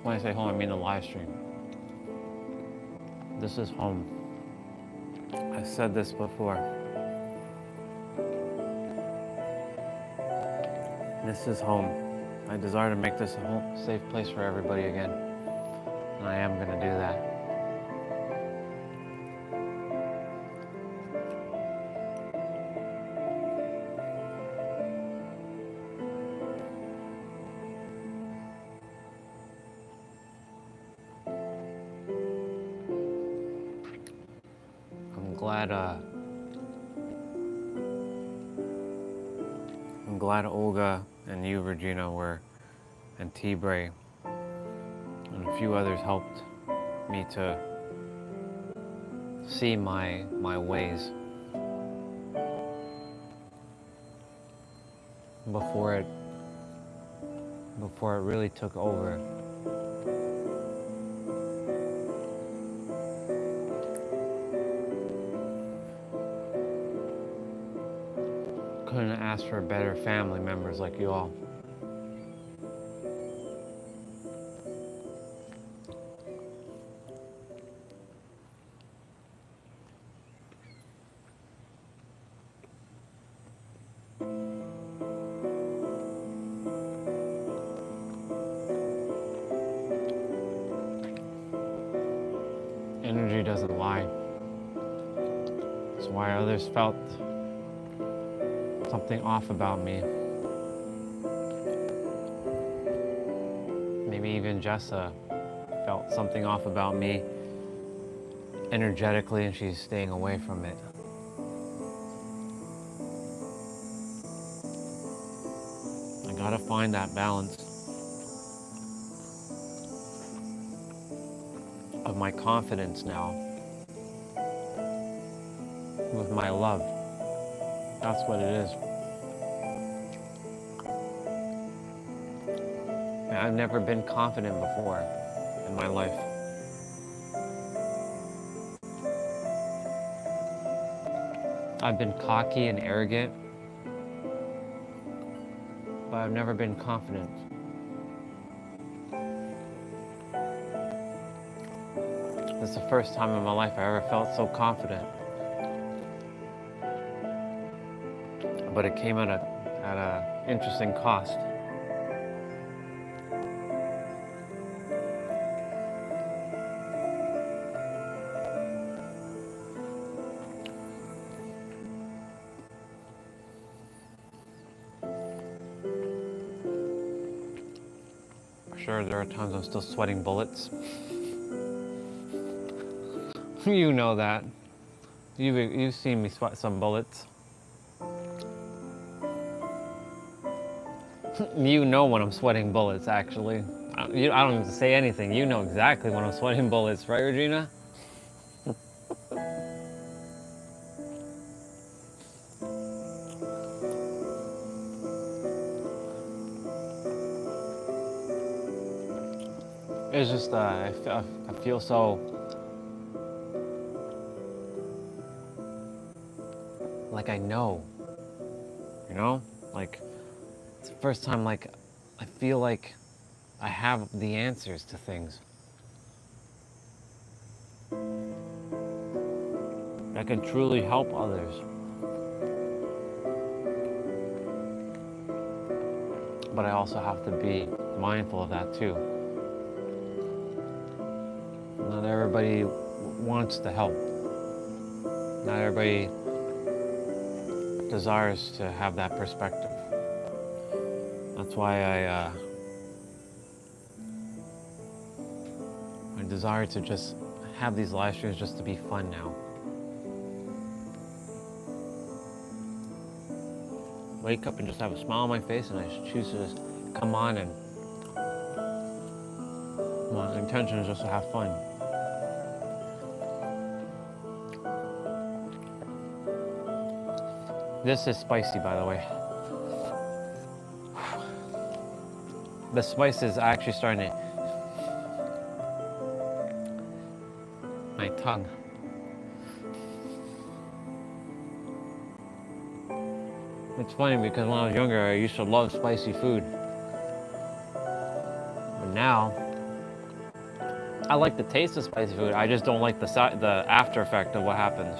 when I say home, I mean the live stream. This is home. I've said this before. This is home. I desire to make this a home, safe place for everybody again. And I am going to do that. I'm glad Olga and you, Regina, and T-Bray and a few others helped me to see my ways before it really took over. Couldn't ask for better family members like you all. Energy doesn't lie. That's why others felt something off about me. Maybe even Jessa felt something off about me energetically, and she's staying away from it. I gotta find that balance of my confidence now with my love. That's what it is. And I've never been confident before in my life. I've been cocky and arrogant, but I've never been confident. This is the first time in my life I ever felt so confident. But it came at a interesting cost. sure there are times I'm still sweating bullets. You know that. You've seen me sweat some bullets. You know when I'm sweating bullets, actually. I don't have to say anything. You know exactly when I'm sweating bullets, right, Regina? It's just, I feel so, like I know, you know? Like, it's the first time, like, I feel like I have the answers to things. That can truly help others. But I also have to be mindful of that too. Not everybody wants to help. Not everybody desires to have that perspective. That's why I desire to just have these live streams just to be fun now. Wake up and just have a smile on my face, and I just choose to just come on, and my intention is just to have fun. This is spicy, by the way. The spice is actually starting to... my tongue. It's funny because when I was younger, I used to love spicy food. But now, I like the taste of spicy food. I just don't like the after effect of what happens.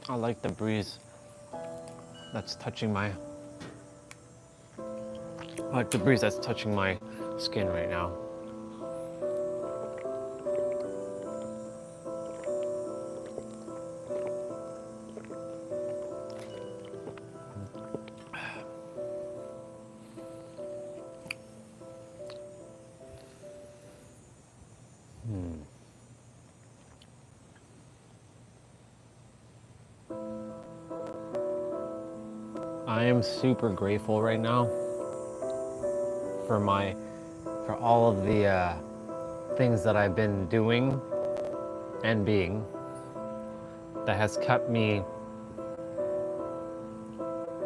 I like the breeze that's touching my... I like the breeze that's touching my skin right now. I am super grateful right now for all of the things that I've been doing and being that has kept me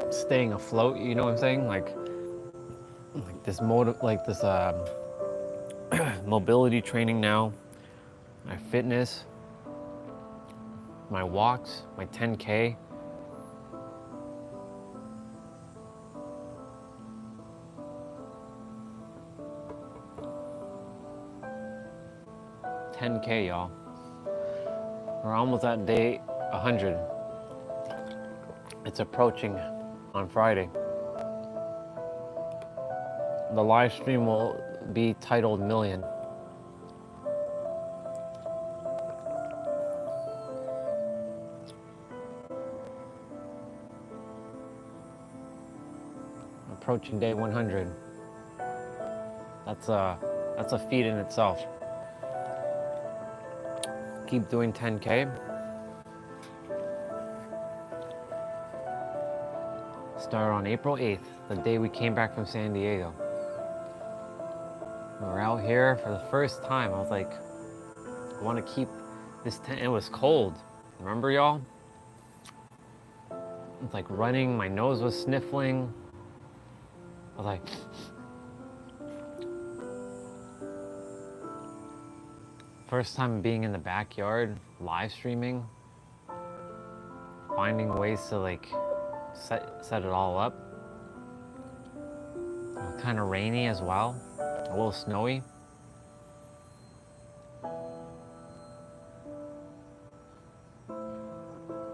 staying afloat. You know what I'm saying? Like this mobility training now, my fitness, my walks, my 10K. $10K, y'all. We're almost at day 100. It's approaching on Friday. The live stream will be titled Million. Approaching day 100. That's a feat in itself. Keep doing 10K. Started on April 8th, the day we came back from San Diego. We were out here for the first time. I was like, I want to keep this tent. It was cold. Remember, y'all? It's like running. My nose was sniffling. I was like, first time being in the backyard, live streaming, finding ways to like set it all up. Kind of rainy as well, a little snowy.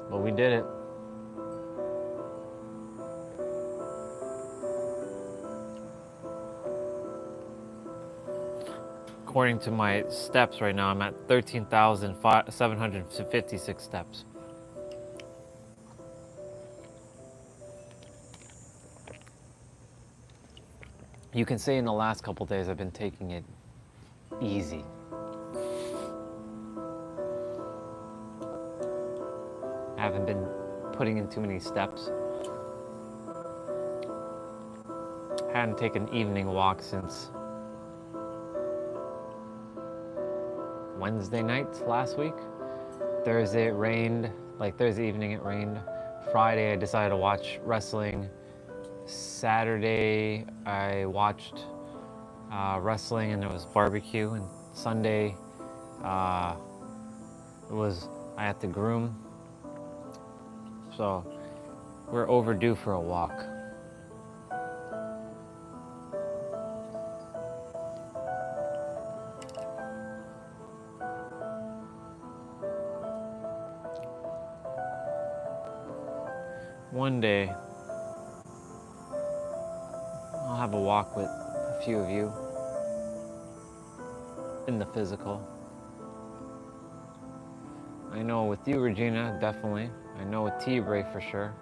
But we did it. According to my steps right now, I'm at 13,756 steps. You can say in the last couple days I've been taking it easy. I haven't been putting in too many steps. I hadn't taken an evening walk since Wednesday night last week. Thursday it rained, like Thursday evening it rained. Friday I decided to watch wrestling. Saturday I watched wrestling and it was barbecue. And Sunday I had to groom. So we're overdue for a walk. One day, I'll have a walk with a few of you in the physical. I know with you, Regina, definitely. I know with T-Bray for sure.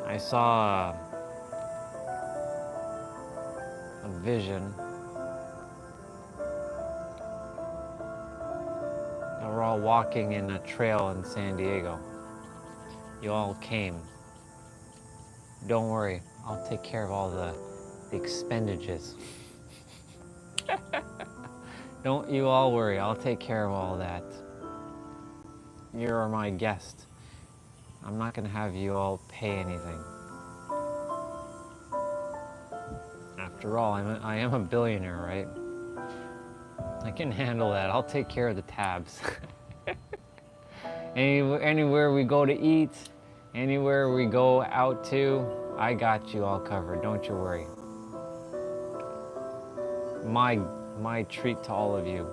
I saw a vision. We're all walking in a trail in San Diego. You all came. Don't worry, I'll take care of all the expenditures. Don't you all worry, I'll take care of all that. You're my guest. I'm not gonna have you all pay anything. After all, I am a billionaire, right? I can handle that. I'll take care of the tabs. Anywhere we go to eat, anywhere we go out to, I got you all covered. Don't you worry. My treat to all of you.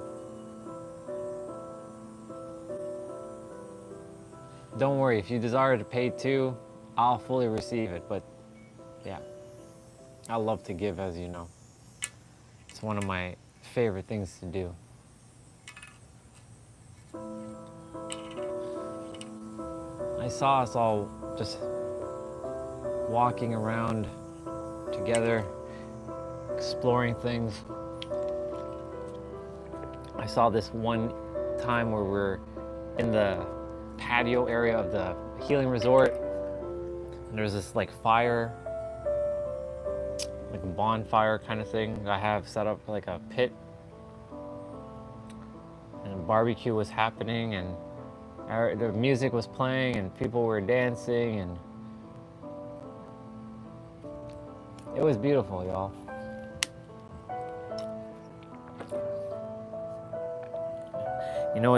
Don't worry, if you desire to pay too, I'll fully receive it. But yeah, I love to give, as you know. It's one of my favorite things to do. I saw us all just walking around together, exploring things. I saw this one time where we're in the patio area of the healing resort, and there's this like fire, like a bonfire kind of thing. I have set up like a pit, and a barbecue was happening, and the music was playing, and people were dancing, and it was beautiful, y'all. You know,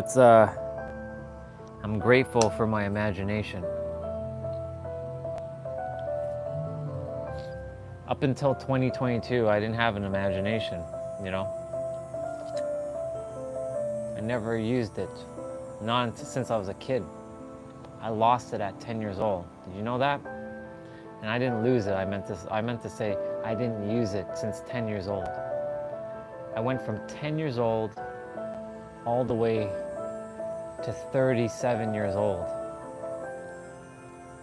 I'm grateful for my imagination. Up until 2022, I didn't have an imagination, you know? I never used it, not since I was a kid. I lost it at 10 years old. Did you know that? And I didn't lose it. I meant to say I didn't use it since 10 years old. I went from 10 years old all the way to 37 years old,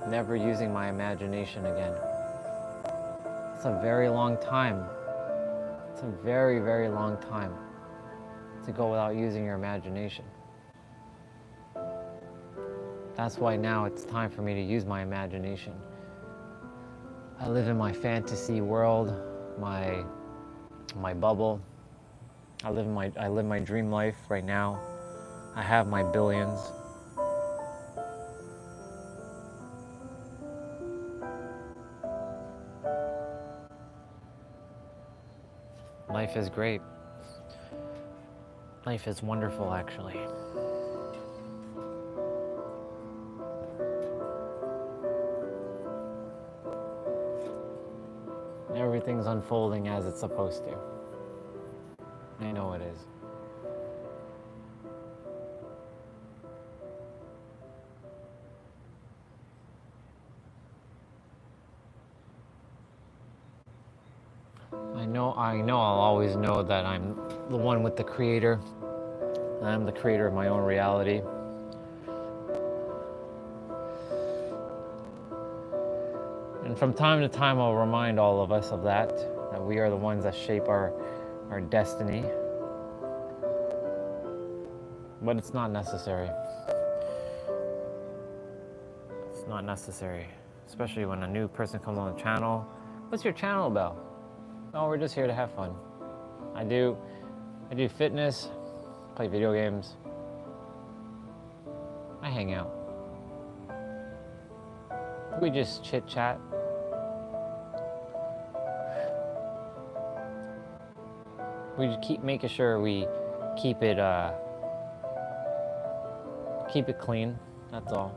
never using my imagination again. It's a very long time. It's a very, very long time to go without using your imagination. That's why now it's time for me to use my imagination. I live in my fantasy world, my bubble. I live my dream life right now. I have my billions. Life is great. Life is wonderful, actually. Everything's unfolding as it's supposed to. I know it is. I know I'll always know that I'm the one with the creator. I'm the creator of my own reality. And from time to time, I'll remind all of us of that we are the ones that shape our destiny. But it's not necessary. It's not necessary, especially when a new person comes on the channel. What's your channel about? Oh, we're just here to have fun. I do fitness, play video games. I hang out. We just chit chat. We just keep making sure we keep it clean. That's all.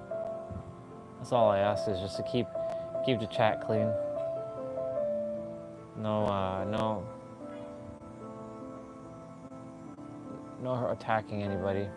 That's all I ask, is just to keep the chat clean. No attacking anybody.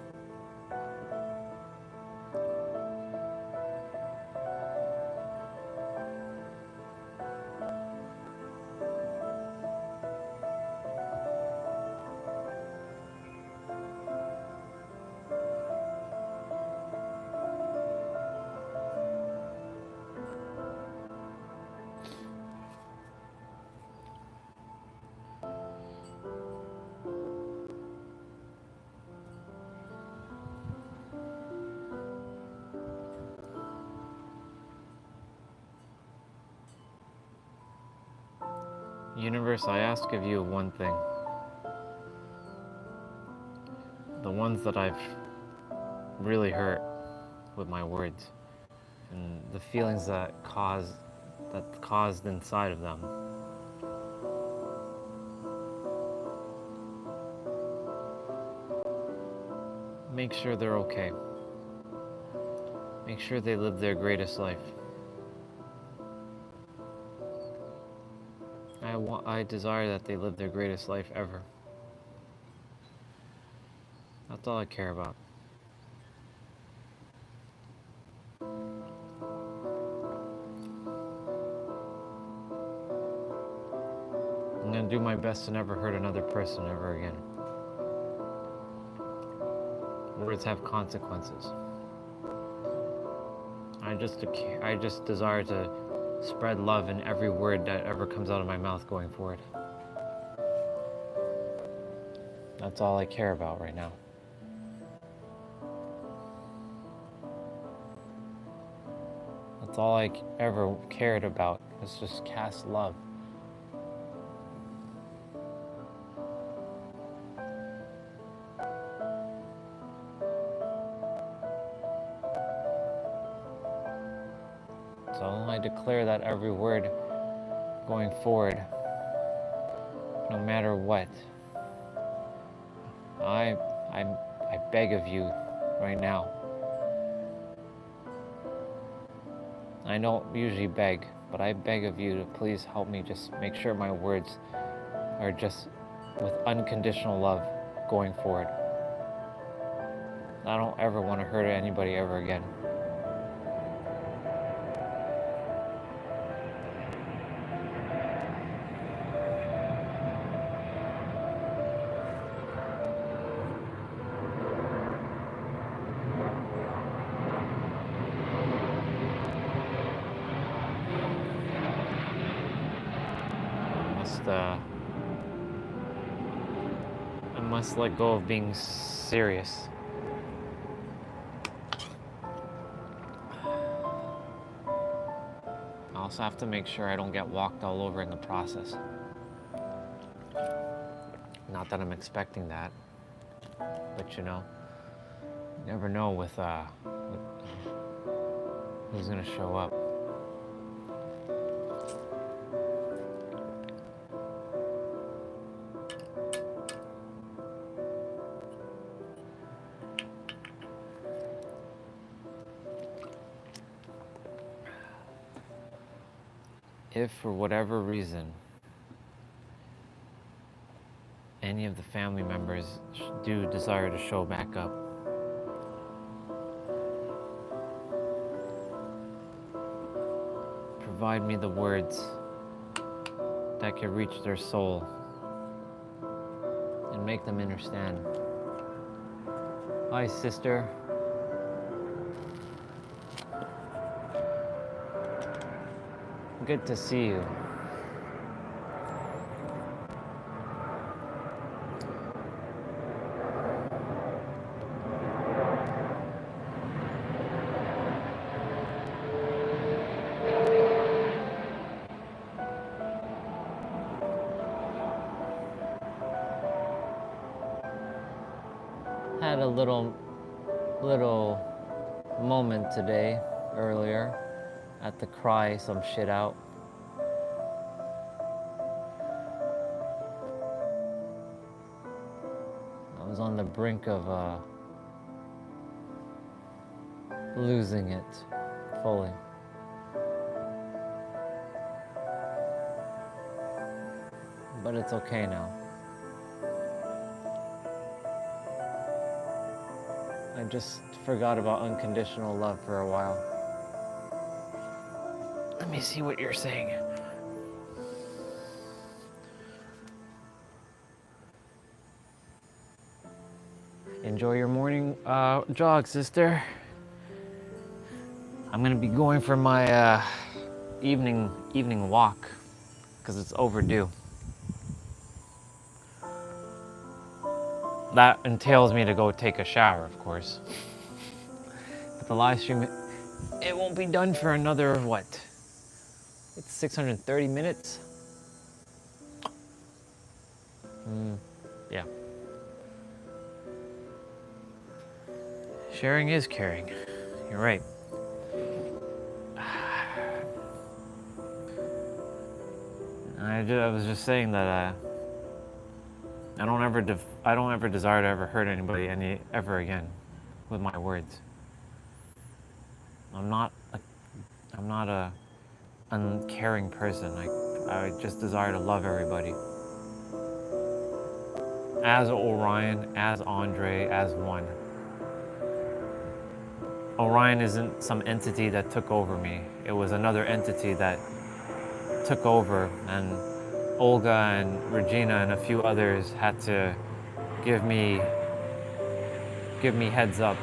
Universe, I ask of you one thing. The ones that I've really hurt with my words, and the feelings that caused inside of them. Make sure they're okay. Make sure they live their greatest life. I desire that they live their greatest life ever. That's all I care about. I'm gonna do my best to never hurt another person ever again. Words have consequences. I just desire to spread love in every word that ever comes out of my mouth going forward. That's all I care about right now. That's all I ever cared about, is just cast love. So I declare that every word going forward, no matter what, I beg of you right now. I don't usually beg, but I beg of you to please help me just make sure my words are just with unconditional love going forward. I don't ever want to hurt anybody ever again. I must let go of being serious. I also have to make sure I don't get walked all over in the process. Not that I'm expecting that, but you know, you never know with who's gonna show up. if for whatever reason any of the family members do desire to show back up, provide me the words that can reach their soul and make them understand. Hi, sister. Good to see you. Had a little moment today, earlier, at to cry some shit out. I was on the brink of losing it fully. But it's okay now. I just forgot about unconditional love for a while. Let me see what you're saying. Enjoy your morning jog, sister. I'm gonna be going for my evening walk because it's overdue. That entails me to go take a shower, of course. But the live stream, it won't be done for another, what? It's 630 minutes? Yeah. Sharing is caring. You're right. I was just saying that I don't ever desire to ever hurt anybody ever again with my words. I'm not a uncaring person. I just desire to love everybody. As Orion, as Andre, as one. Orion isn't some entity that took over me. It was another entity that took over, and Olga and Regina and a few others had to give me heads up.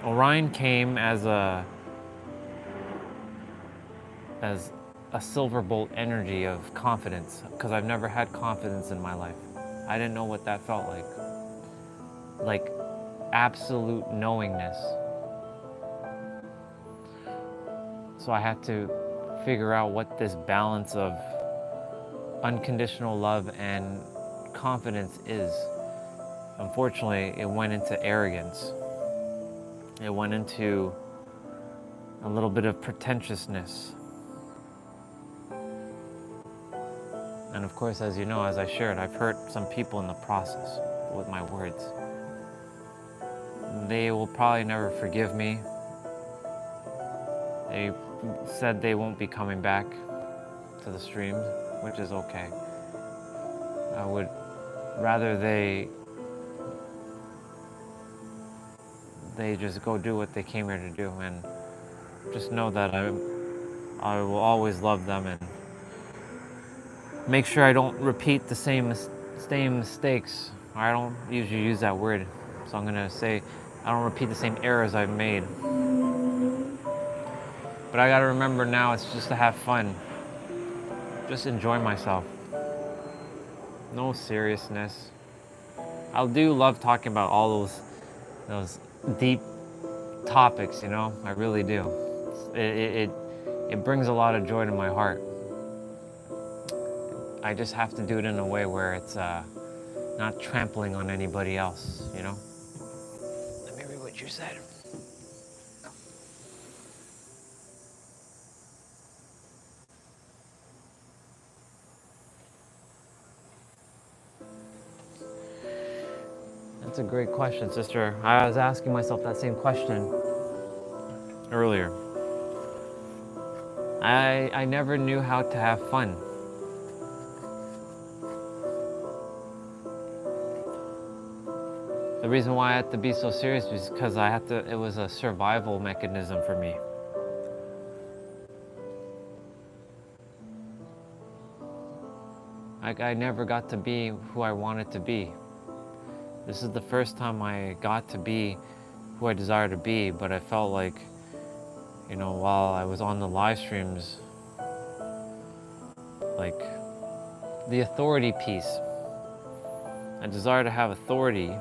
Orion came as a silver bolt energy of confidence, because I've never had confidence in my life. I didn't know what that felt like. Like absolute knowingness. So I had to figure out what this balance of unconditional love and confidence is. Unfortunately, it went into arrogance. It went into a little bit of pretentiousness. And of course, as you know, as I shared, I've hurt some people in the process with my words. They will probably never forgive me. They said they won't be coming back to the streams, which is okay. I would rather they just go do what they came here to do, and just know that I will always love them and make sure I don't repeat the same mistakes. I don't usually use that word, so I'm gonna say I don't repeat the same errors I've made. But I gotta remember now, it's just to have fun. Just enjoy myself. No seriousness. I do love talking about all those deep topics, you know? I really do. It brings a lot of joy to my heart. I just have to do it in a way where it's not trampling on anybody else, you know? Let me read what you said. That's a great question, sister. I was asking myself that same question. earlier. I never knew how to have fun. The reason why I had to be so serious was because it was a survival mechanism for me. I never got to be who I wanted to be. This is the first time I got to be who I desire to be, but I felt like, you know, while I was on the live streams, like the authority piece. I desire to have authority,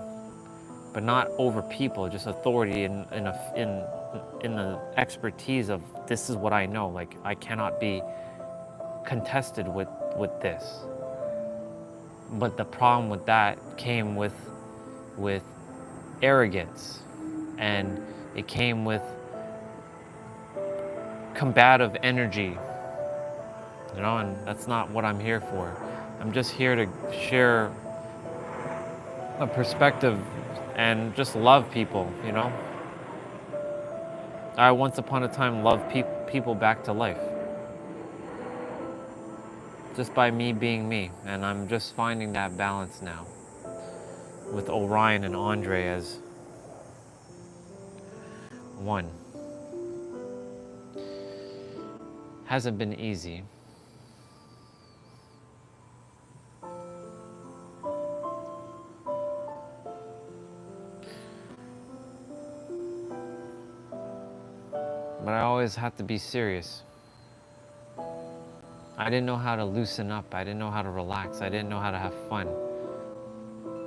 but not over people, just authority in the expertise of this is what I know. Like I cannot be contested with this. But the problem with that came with arrogance, and it came with combative energy, you know, and that's not what I'm here for. I'm just here to share a perspective and just love people, you know. I once upon a time loved people back to life. Just by me being me, and I'm just finding that balance now with Orion and Andre as one. Hasn't been easy. But I always had to be serious. I didn't know how to loosen up. I didn't know how to relax. I didn't know how to have fun.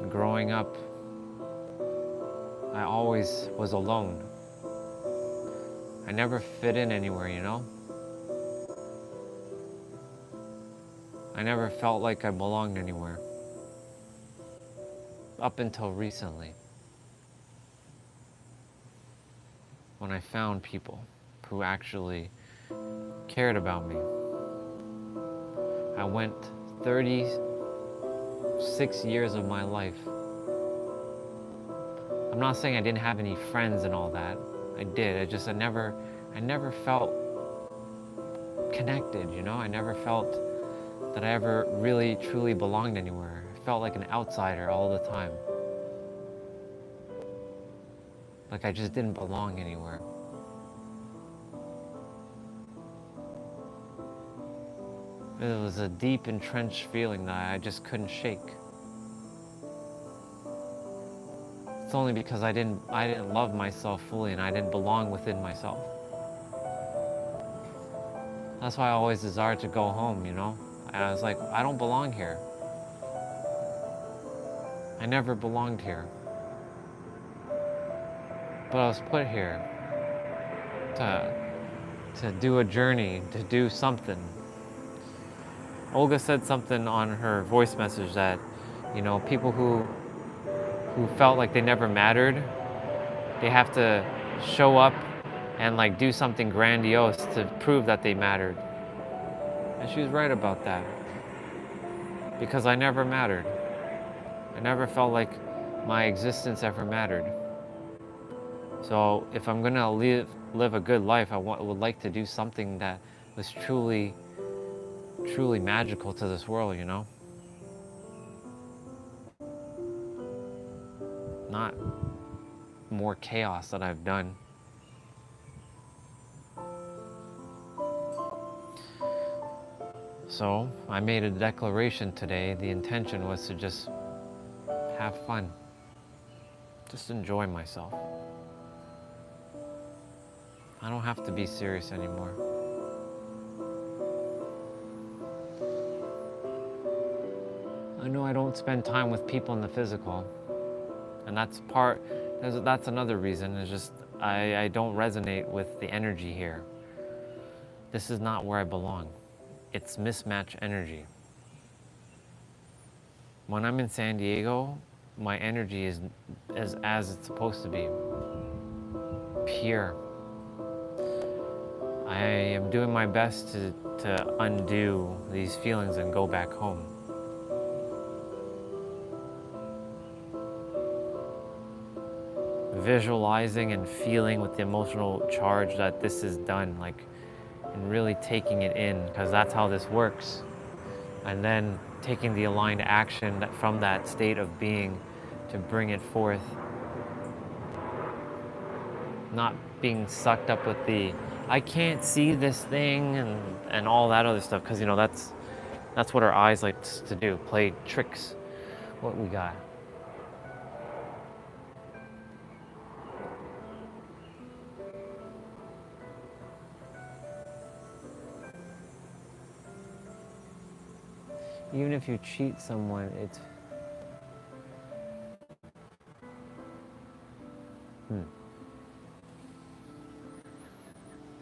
Growing up, I always was alone. I never fit in anywhere, you know? I never felt like I belonged anywhere. Up until recently, when I found people who actually cared about me. I went 36 years of my life. I'm not saying I didn't have any friends and all that. I did. I never felt connected, you know? I never felt that I ever really truly belonged anywhere. I felt like an outsider all the time. Like I just didn't belong anywhere. It was a deep, entrenched feeling that I just couldn't shake. It's only because I didn't love myself fully and I didn't belong within myself. That's why I always desired to go home, you know? I was like, I don't belong here. I never belonged here. But I was put here to do a journey, to do something. Olga said something on her voice message that, you know, people who felt like they never mattered, they have to show up and like do something grandiose to prove that they mattered. And she was right about that. Because I never mattered. I never felt like my existence ever mattered. So if I'm gonna live a good life, would like to do something that was truly magical to this world, you know? Not more chaos that I've done. So I made a declaration today. The intention was to just have fun. Just enjoy myself. I don't have to be serious anymore. I know I don't spend time with people in the physical. And that's another reason. It's just I don't resonate with the energy here. This is not where I belong. It's mismatch energy. When I'm in San Diego, my energy is as it's supposed to be. Pure. I am doing my best to undo these feelings and go back home. visualizing and feeling with the emotional charge that this is done, like, and really taking it in, because that's how this works. And then taking the aligned action that from that state of being to bring it forth, not being sucked up with the I can't see this thing and all that other stuff, because you know that's what our eyes like to do, play tricks. What we got? Even if you cheat someone, it's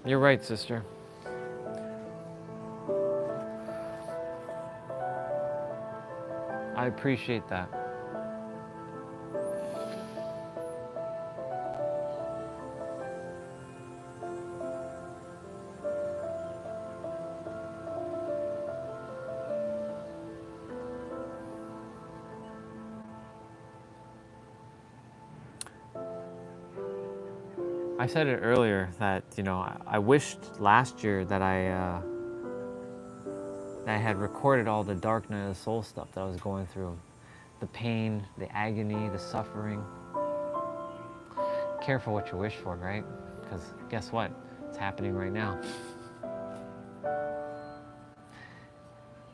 You're right, sister. I appreciate that. I said it earlier that, you know, I wished last year that I had recorded all the dark night of the soul stuff that I was going through. The pain, the agony, the suffering. Careful what you wish for, right? Because guess what? It's happening right now.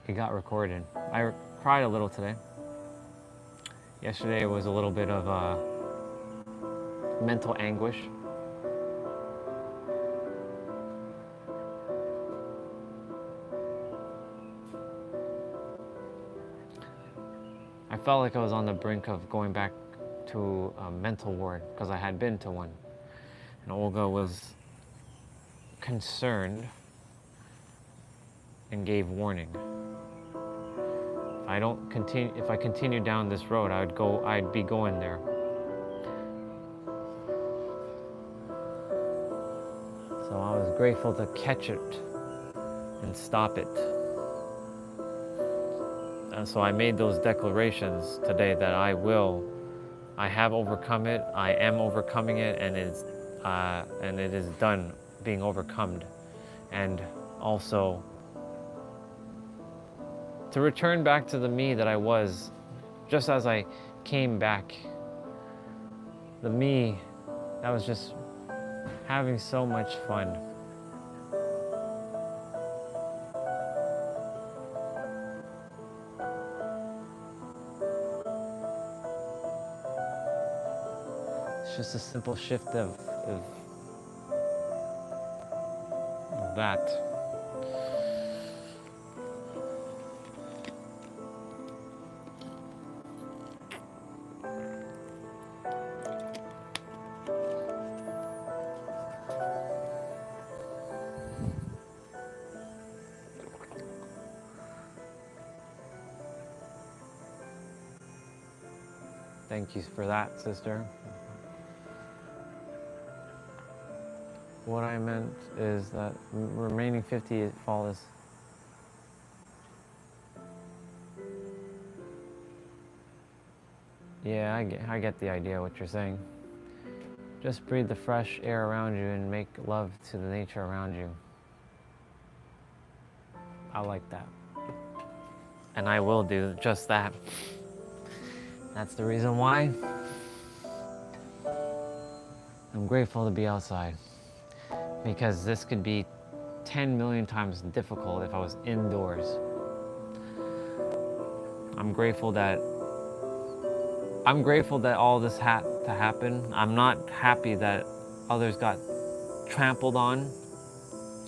It got recorded. I cried a little today. Yesterday was a little bit of mental anguish. I felt like I was on the brink of going back to a mental ward because I had been to one. And Olga was concerned and gave warning. If I continue down this road, I'd be going there. So I was grateful to catch it and stop it. And so I made those declarations today that I have overcome it, I am overcoming it, and it is done being overcome. And also to return back to the me that I was, just as I came back, the me that was just having so much fun. It's just a simple shift of that. Thank you for that, sister. What I meant is that remaining 50 fall is yeah, I get the idea what you're saying. Just breathe the fresh air around you and make love to the nature around you. I like that. And I will do just that. That's the reason why I'm grateful to be outside. Because this could be 10 million times difficult if I was indoors. I'm grateful that all this had to happen. I'm not happy that others got trampled on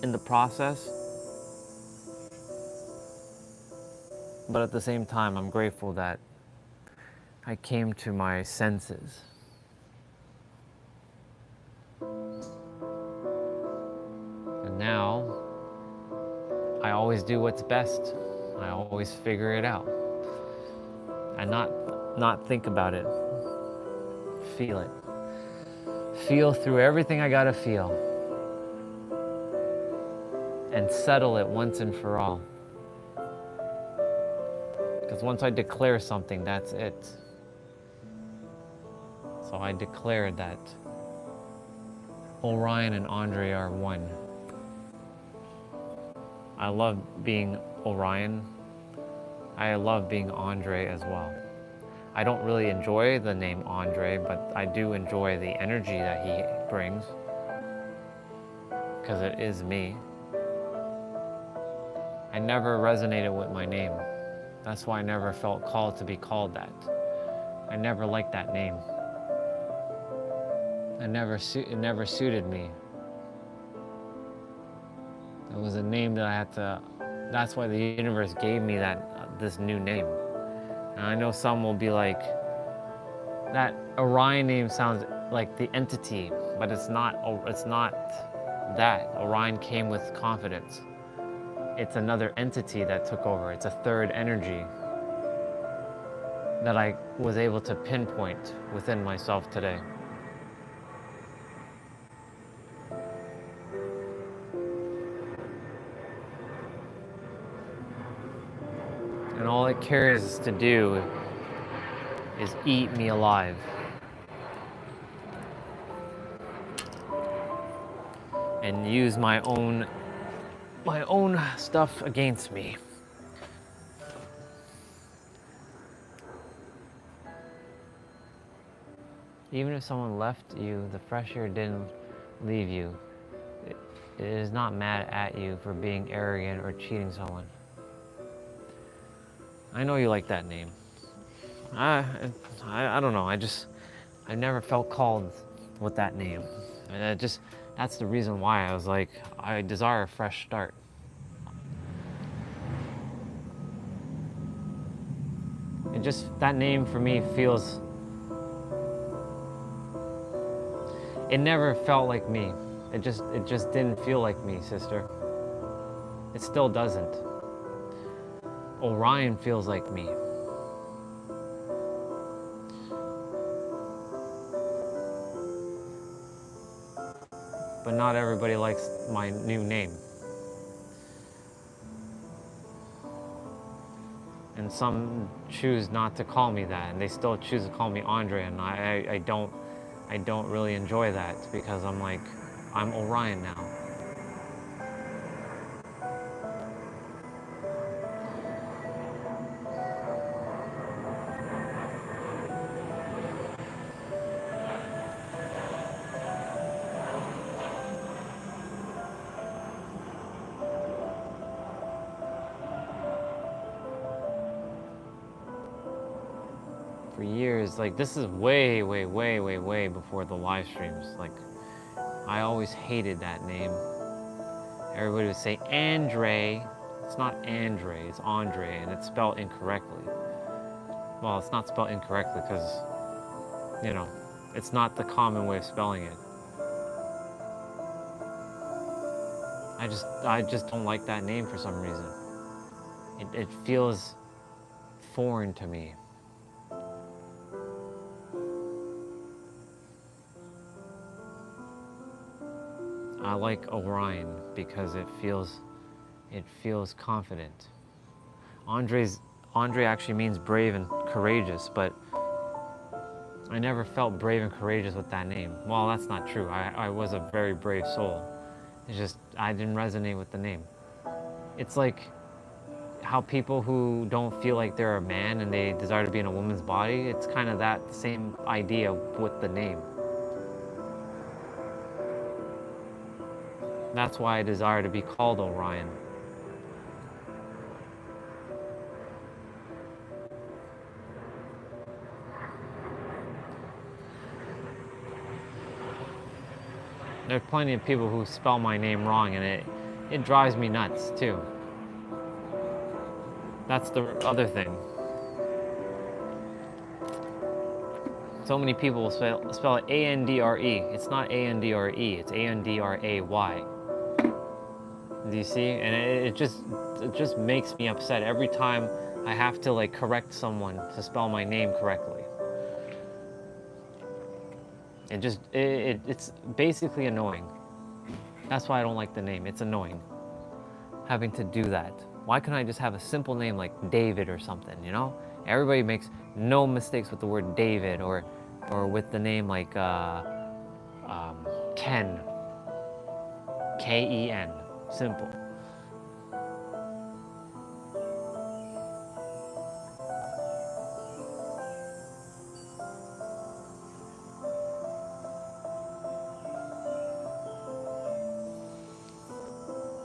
in the process. But at the same time, I'm grateful that I came to my senses. And now, I always do what's best. I always figure it out. And not think about it. Feel it. Feel through everything I gotta feel. And settle it once and for all. Because once I declare something, that's it. So So I declared that Orion and Andre are one. I love being Orion. I love being Andre as well. I don't really enjoy the name Andre, but I do enjoy the energy that he brings, because it is me. I never resonated with my name. That's why I never felt called to be called that. I never liked that name. It never suited me. It was a name that I had to, that's why the universe gave me this new name. And I know some will be like, that Orion name sounds like the entity, but it's not that. Orion came with confidence. It's another entity that took over. It's a third energy that I was able to pinpoint within myself today. And all it cares to do is eat me alive. And use my own stuff against me. Even if someone left you, the fresh air didn't leave you. It is not mad at you for being arrogant or cheating someone. I know you like that name. I don't know. I never felt called with that name. And that's the reason why I was like, I desire a fresh start. That name for me feels, it never felt like me. It just didn't feel like me, sister. It still doesn't. Orion feels like me. But not everybody likes my new name. And some choose not to call me that, and they still choose to call me Andre, and I don't really enjoy that, because I'm like, I'm Orion now. For years, like, this is way before the live streams. Like, I always hated that name. Everybody would say Andre. It's not Andre, it's Andre, and it's spelled incorrectly. Well, it's not spelled incorrectly because, you know, it's not the common way of spelling it. I just don't like that name for some reason. It feels foreign to me. I like Orion because it feels confident. Andre actually means brave and courageous, but I never felt brave and courageous with that name. Well, that's not true. I was a very brave soul. It's just I didn't resonate with the name. It's like how people who don't feel like they're a man and they desire to be in a woman's body, it's kind of that same idea with the name. That's why I desire to be called Orion. There's plenty of people who spell my name wrong, and it drives me nuts too. That's the other thing. So many people will spell it A-N-D-R-E. It's not A-N-D-R-E, it's A-N-D-R-A-Y. Do you see? And it just makes me upset every time I have to like correct someone to spell my name correctly. It's basically annoying. That's why I don't like the name. It's annoying having to do that. Why couldn't I just have a simple name like David or something, you know? Everybody makes no mistakes with the word David or or with the name like Ken, K-E-N, simple.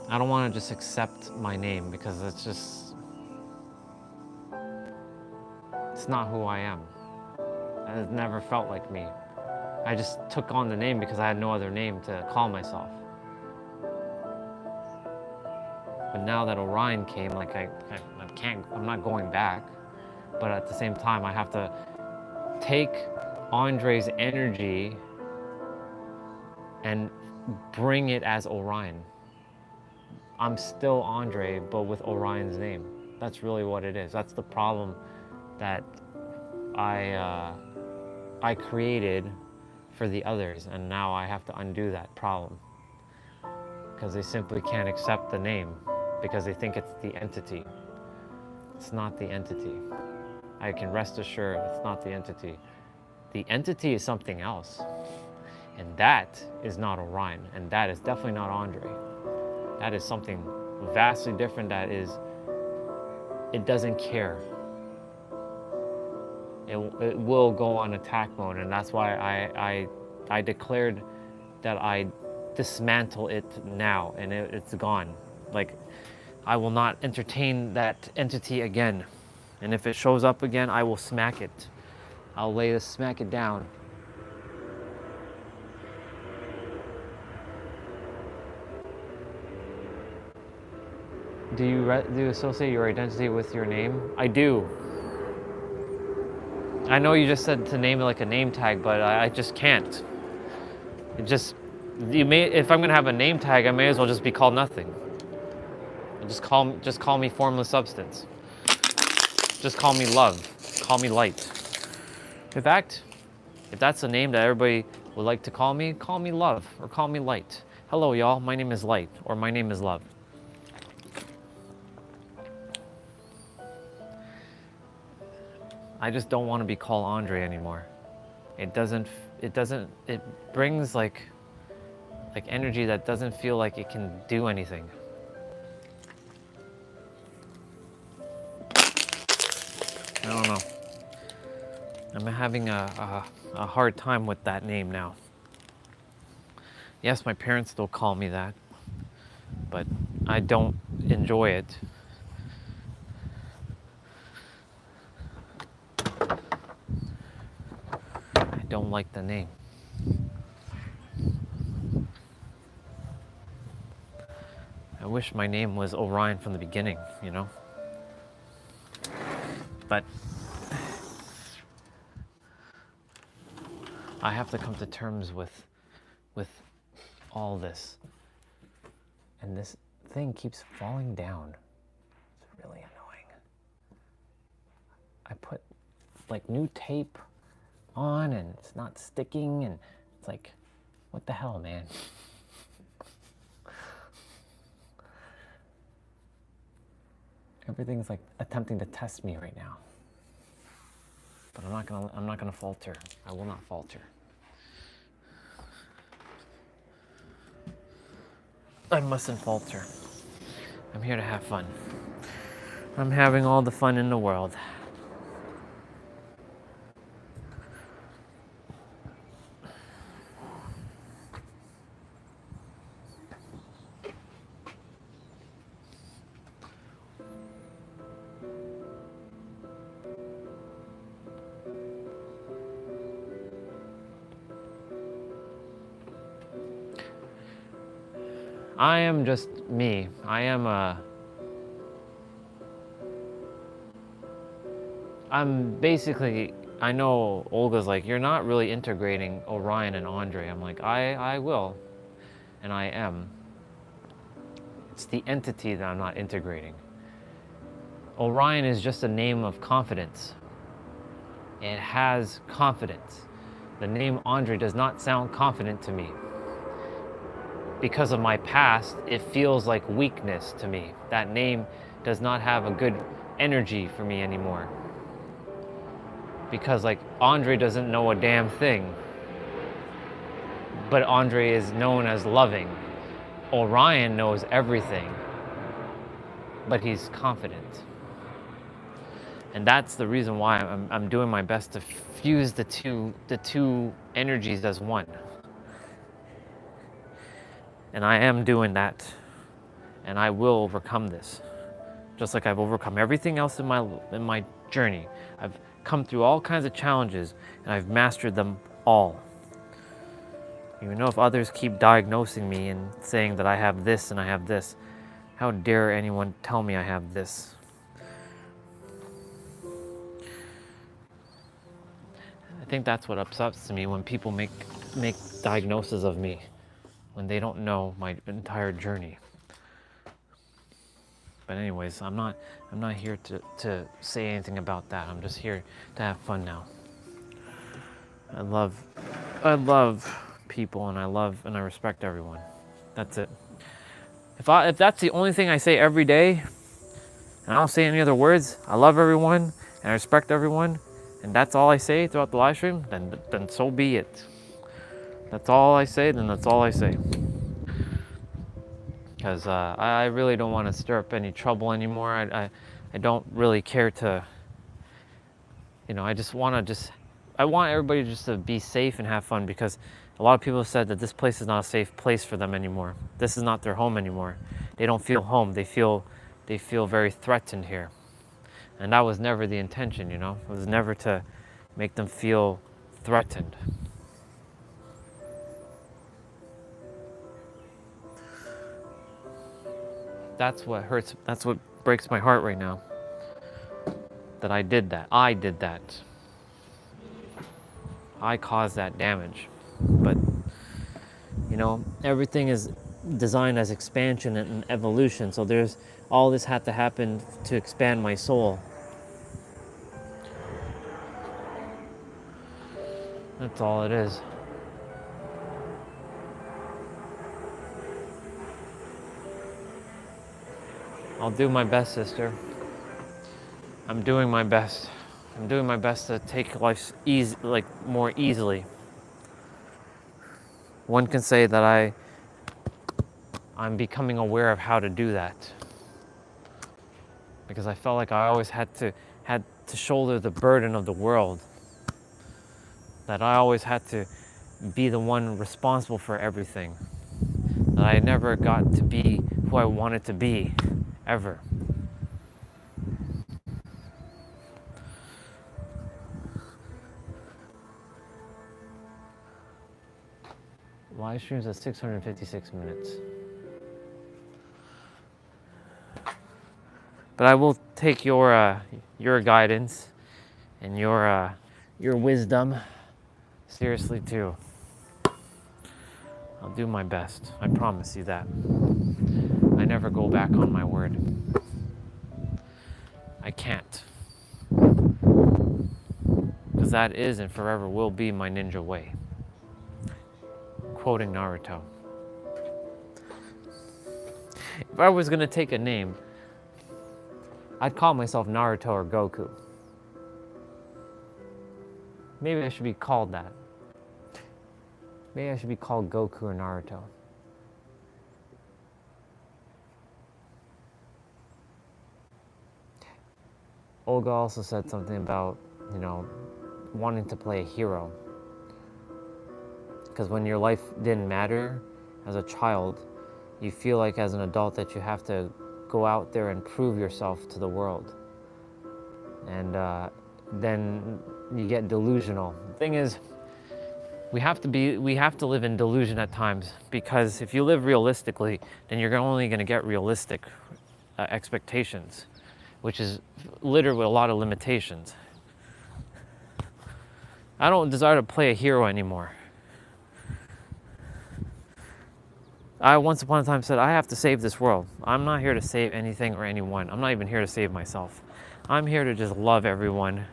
I don't want to just accept my name because it's not who I am. It never felt like me. I just took on the name because I had no other name to call myself. But now that Orion came, like I'm not going back. But at the same time, I have to take Andre's energy and bring it as Orion. I'm still Andre, but with Orion's name. That's really what it is. That's the problem that I created for the others, and now I have to undo that problem because they simply can't accept the name because they think it's the entity. It's not the entity. I can rest assured it's not the entity. The entity is something else, and that is not Orion, and that is definitely not Andre. That is something vastly different. That is, it doesn't care. It will go on attack mode, and that's why I declared that I dismantle it now, and it's gone. Like, I will not entertain that entity again, and if it shows up again, I will smack it. I'll smack it down. Do you associate your identity with your name? I do. I know you just said to name it like a name tag, but I just can't. If I'm gonna have a name tag, I may as well just be called nothing. And just call me formless substance. Just call me love. Call me light. In fact, if that's the name that everybody would like to call me love or call me light. Hello, y'all. My name is Light, or my name is Love. I just don't want to be called Andre anymore. It brings like energy that doesn't feel like it can do anything. I don't know. I'm having a hard time with that name now. Yes, my parents still call me that, but I don't enjoy it. I don't like the name. I wish my name was Orion from the beginning, you know? But I have to come to terms with all this. And this thing keeps falling down. It's really annoying. I put like new tape on and it's not sticking, and it's like, what the hell, man? Everything's like attempting to test me right now. But I'm not gonna falter. I will not falter. I mustn't falter. I'm here to have fun. I'm having all the fun in the world. I am just me. I'm basically, I know Olga's like, you're not really integrating Orion and Andre. I'm like, I will, and I am. It's the entity that I'm not integrating. Orion is just a name of confidence. It has confidence. The name Andre does not sound confident to me. Because of my past, it feels like weakness to me. That name does not have a good energy for me anymore. because like Andre doesn't know a damn thing, but Andre is known as loving. Orion knows everything, but he's confident. And that's the reason why I'm doing my best to fuse the two energies as one. And I am doing that, and I will overcome this, just like I've overcome everything else in my journey. I've come through all kinds of challenges, and I've mastered them all. Even though if others keep diagnosing me and saying that I have this and I have this, how dare anyone tell me I have this? I think that's what upsets me, when people make diagnoses of me when they don't know my entire journey. But anyways, I'm not here to say anything about that. I'm just here to have fun now. I love people, and I respect everyone. That's it. If that's the only thing I say every day, and I don't say any other words, I love everyone and I respect everyone, and that's all I say throughout the live stream, then so be it. That's all I say, then that's all I say. Because I really don't want to stir up any trouble anymore. I don't really care to, I want everybody just to be safe and have fun, because a lot of people have said that this place is not a safe place for them anymore. This is not their home anymore. They don't feel home. They feel very threatened here. And that was never the intention, It was never to make them feel threatened. That's what hurts. That's what breaks my heart right now. That I did that. I caused that damage. But, everything is designed as expansion and evolution. So all this had to happen to expand my soul. That's all it is. I'll do my best, sister. I'm doing my best. I'm doing my best to take life more easily. One can say that I'm becoming aware of how to do that, because I felt like I always had to shoulder the burden of the world. That I always had to be the one responsible for everything. That I never got to be who I wanted to be, ever. Live streams at 656 minutes. But I will take your guidance and your wisdom seriously too. I'll do my best. I promise you that. I never go back on my word. I can't. Because that is and forever will be my ninja way. Quoting Naruto. If I was going to take a name, I'd call myself Naruto or Goku. Maybe I should be called that. Maybe I should be called Goku or Naruto. Olga also said something about, wanting to play a hero. Because when your life didn't matter as a child, you feel like as an adult that you have to go out there and prove yourself to the world. And then you get delusional. The thing is, we have to live in delusion at times, because if you live realistically, then you're only going to get realistic expectations, which is literally a lot of limitations. I don't desire to play a hero anymore. I once upon a time said, I have to save this world. I'm not here to save anything or anyone. I'm not even here to save myself. I'm here to just love everyone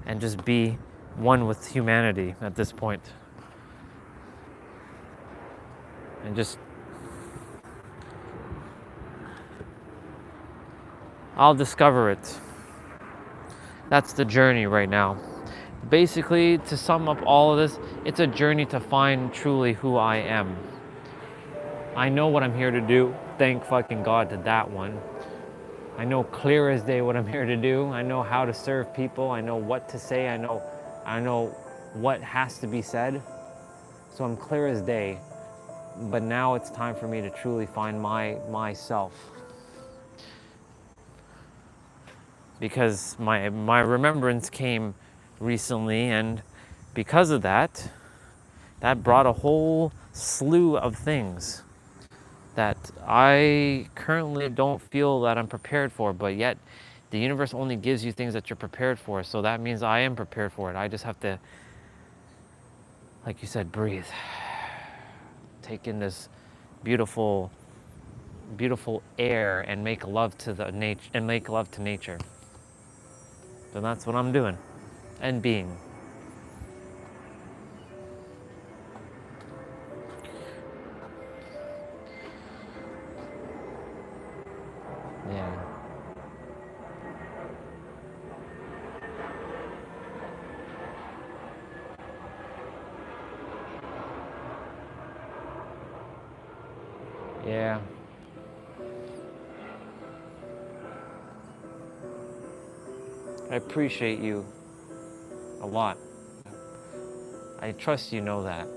and just be one with humanity at this point. And just, I'll discover it. That's the journey right now. basically, to sum up all of this, it's a journey to find truly who I am. I know what I'm here to do. Thank fucking God to that one. I know clear as day what I'm here to do. I know how to serve people. I know what to say. I know what has to be said. So I'm clear as day. But now it's time for me to truly find myself. Because my remembrance came recently, and because of that, that brought a whole slew of things that I currently don't feel that I'm prepared for, but yet the universe only gives you things that you're prepared for. So that means I am prepared for it. I just have to, like you said, breathe. Take in this beautiful, beautiful air and make love to the nature and make love to nature. So that's what I'm doing and being. Yeah. Yeah. I appreciate you a lot. I trust you know that.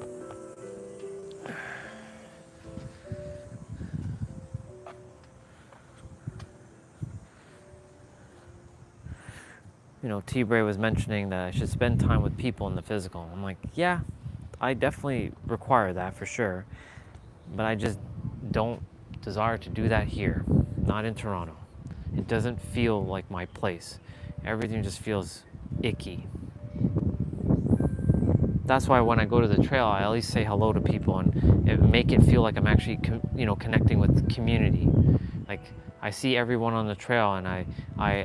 You know, T-Bray was mentioning that I should spend time with people in the physical. I'm like, yeah, I definitely require that for sure. But I just don't desire to do that here, not in Toronto. It doesn't feel like my place. Everything just feels icky. That's why when I go to the trail, I at least say hello to people and make it feel like I'm actually, connecting with the community. Like, I see everyone on the trail, and I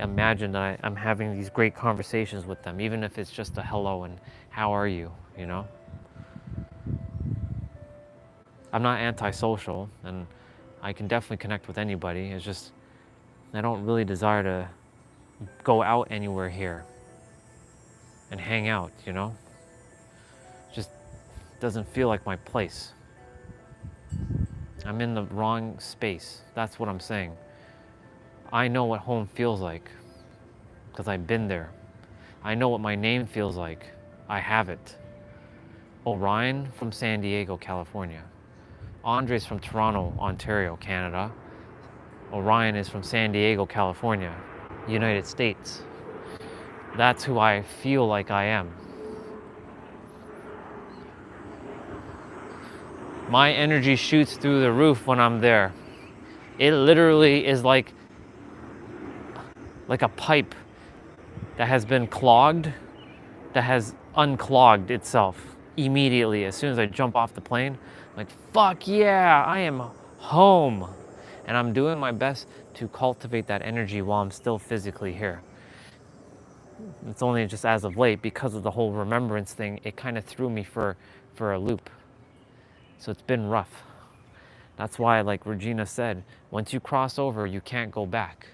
imagine that I'm having these great conversations with them, even if it's just a hello and how are you, you know? I'm not antisocial, and I can definitely connect with anybody. It's just, I don't really desire to go out anywhere here and hang out, you know? Just doesn't feel like my place. I'm in the wrong space. That's what I'm saying. I know what home feels like because I've been there. I know what my name feels like. I have it. Orion from San Diego, California. Andre's from Toronto, Ontario, Canada. Orion is from San Diego, California, United States. That's who I feel like I am. My energy shoots through the roof when I'm there. It literally is like a pipe that has been clogged, that has unclogged itself immediately as soon as I jump off the plane. I'm like, fuck yeah, I am home. And I'm doing my best to cultivate that energy while I'm still physically here. It's only just as of late, because of the whole remembrance thing, it kind of threw me for a loop. So it's been rough. That's why, like Regina said, once you cross over, you can't go back.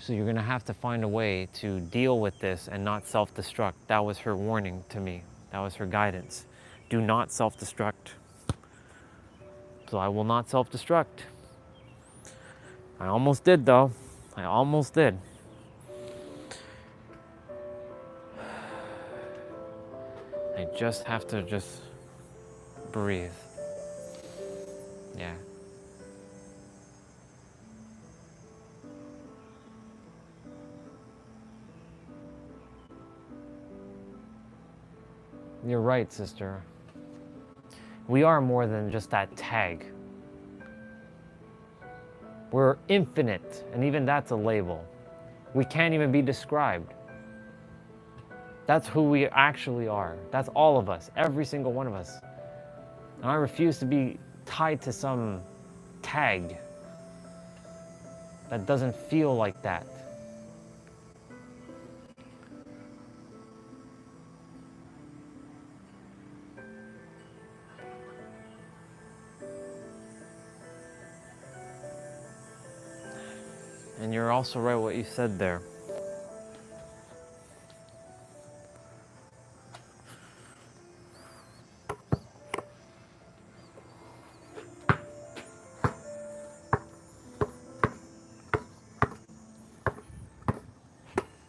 So you're gonna have to find a way to deal with this and not self-destruct. That was her warning to me. That was her guidance. Do not self-destruct. So I will not self-destruct. I almost did though. I almost did. I just have to just breathe. Yeah. You're right, sister. We are more than just that tag. We're infinite, and even that's a label. We can't even be described. That's who we actually are. That's all of us, every single one of us. And I refuse to be tied to some tag that doesn't feel like that. And you're also right what you said there.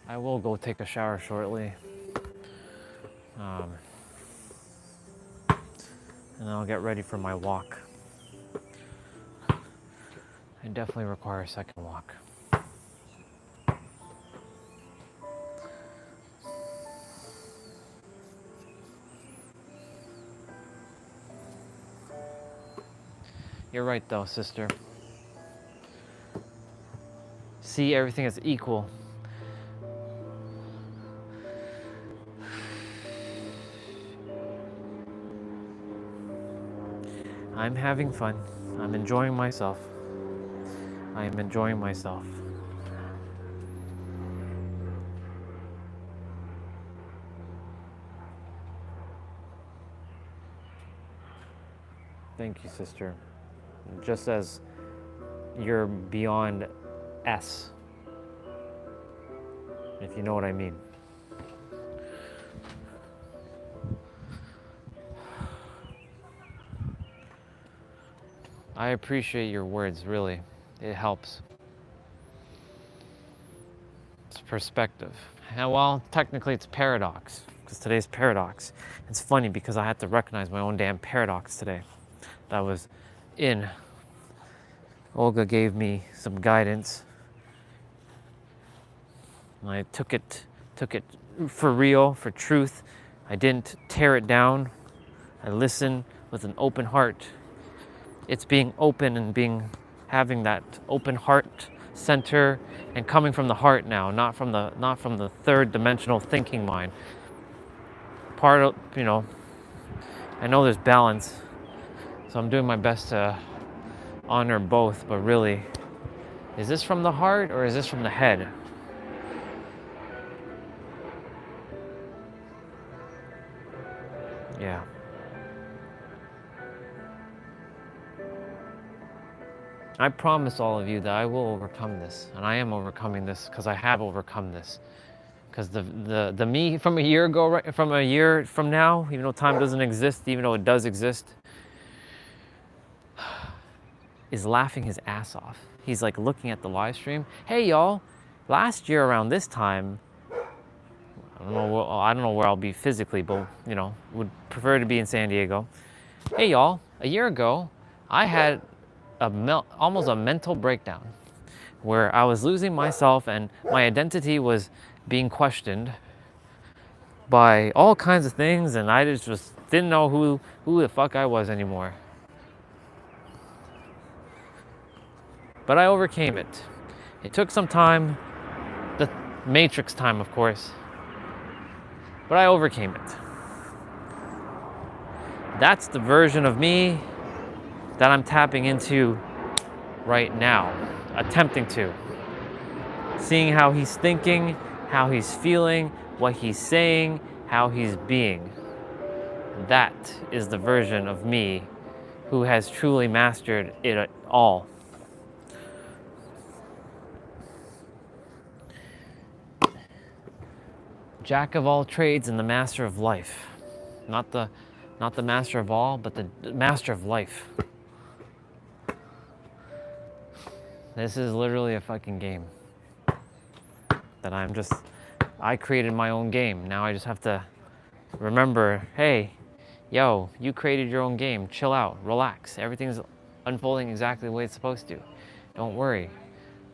I will go take a shower shortly. And I'll get ready for my walk. I definitely require a second walk. You're right though, sister. See everything as equal. I'm having fun. I'm enjoying myself. I am enjoying myself. Thank you, sister. Just as you're beyond S, if you know what I mean. I appreciate your words, really. It helps. It's perspective. And well, technically it's paradox, because today's paradox. It's funny because I had to recognize my own damn paradox today. That was in. Olga gave me some guidance. And I took it for real, for truth. I didn't tear it down. I listened with an open heart. It's being open and having that open heart center and coming from the heart now, not from the third dimensional thinking mind. Part of, I know there's balance, so I'm doing my best to honor both, but really, is this from the heart or is this from the head? Yeah. I promise all of you that I will overcome this, and I am overcoming this because I have overcome this. Because the me from a year ago, right, from a year from now, even though time doesn't exist, even though it does exist, is laughing his ass off. He's like looking at the live stream. Hey y'all, last year around this time, I don't know where I'll be physically, but would prefer to be in San Diego. Hey y'all, a year ago, I had almost a mental breakdown where I was losing myself and my identity was being questioned by all kinds of things, and I just didn't know who the fuck I was anymore. But I overcame it. It took some time, the Matrix time, of course, but I overcame it. That's the version of me that I'm tapping into right now, attempting to. Seeing how he's thinking, how he's feeling, what he's saying, how he's being. That is the version of me who has truly mastered it all. Jack of all trades and the master of life. Not the master of all, but the master of life. This is literally a fucking game that I created my own game. Now I just have to remember, hey, yo, you created your own game. Chill out, relax. Everything's unfolding exactly the way it's supposed to. Don't worry.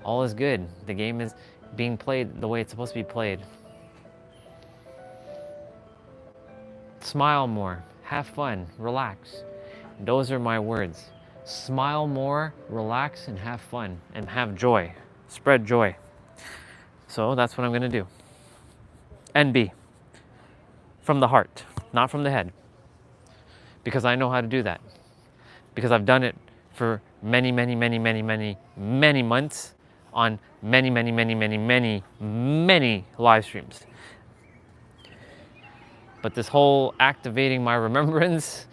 All is good. The game is being played the way it's supposed to be played. Smile more, have fun, relax. Those are my words. Smile more, relax, and have fun, and have joy. Spread joy. So that's what I'm gonna do. And be. From the heart, not from the head. Because I know how to do that. Because I've done it for many, many, many, many, many, many months on many, many, many, many, many, many live streams. But this whole activating my remembrance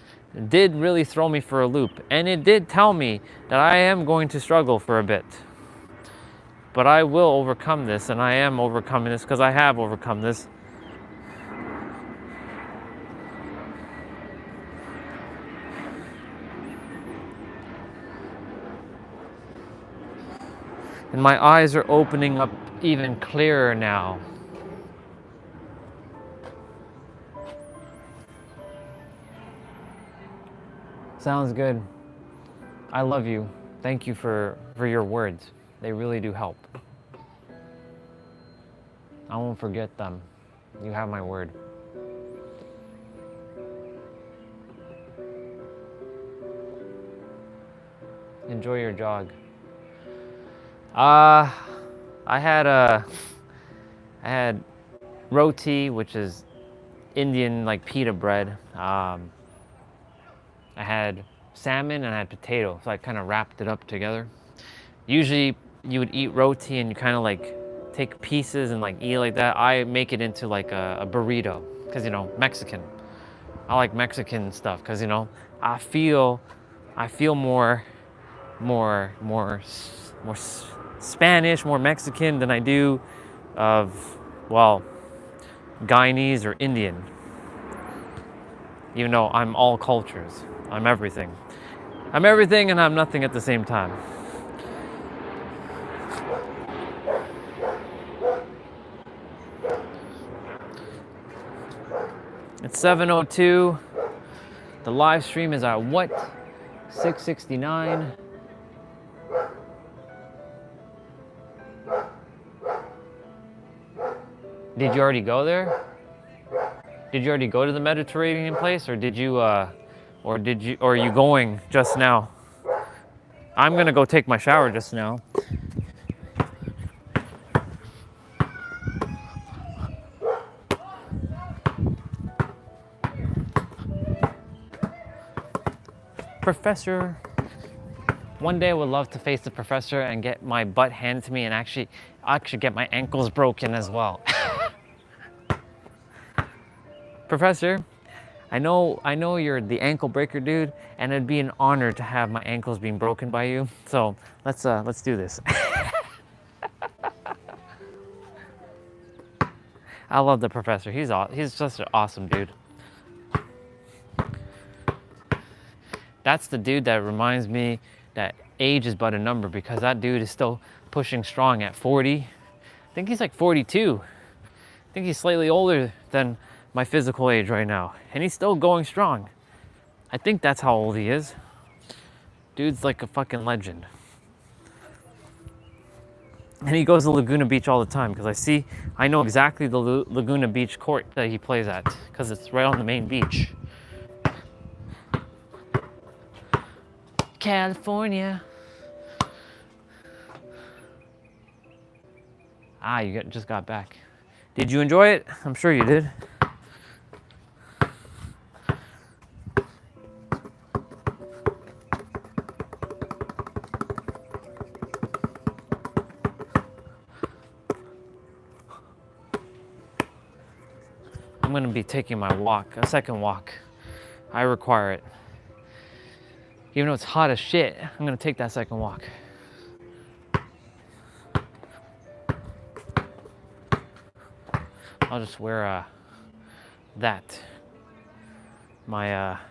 did really throw me for a loop. And it did tell me that I am going to struggle for a bit. But I will overcome this, and I am overcoming this because I have overcome this. And my eyes are opening up even clearer now. Sounds good. I love you. Thank you for your words. They really do help. I won't forget them. You have my word. Enjoy your jog. I had roti, which is Indian like pita bread. I had salmon and I had potato, so I kind of wrapped it up together. Usually you would eat roti and you kind of like take pieces and like eat like that. I make it into like a burrito because, you know, Mexican. I like Mexican stuff because, you know, I feel more Spanish, more Mexican than I do of, well, Guyanese or Indian. Even though I'm all cultures. I'm everything. I'm everything and I'm nothing at the same time. It's 7:02. The live stream is at what? 6:69. Did you already go there? Did you already go to the Mediterranean place, or did you, or are you going just now? I'm gonna go take my shower just now. Professor. One day I would love to face the professor and get my butt handed to me and actually get my ankles broken as well. Professor, I know you're the ankle breaker dude, and it'd be an honor to have my ankles being broken by you. So let's do this. I love the professor. He's just an awesome dude. That's the dude that reminds me that age is but a number, because that dude is still pushing strong at 40. I think he's like 42. I think he's slightly older than my physical age right now, and he's still going strong. I think that's how old he is. Dude's like a fucking legend. And he goes to Laguna Beach all the time because I know exactly the Laguna Beach court that he plays at because it's right on the main beach. California. You just got back. Did you enjoy it? I'm sure you did. I'm gonna be taking my walk, a second walk. I require it. Even though it's hot as shit, I'm gonna take that second walk. I'll just wear my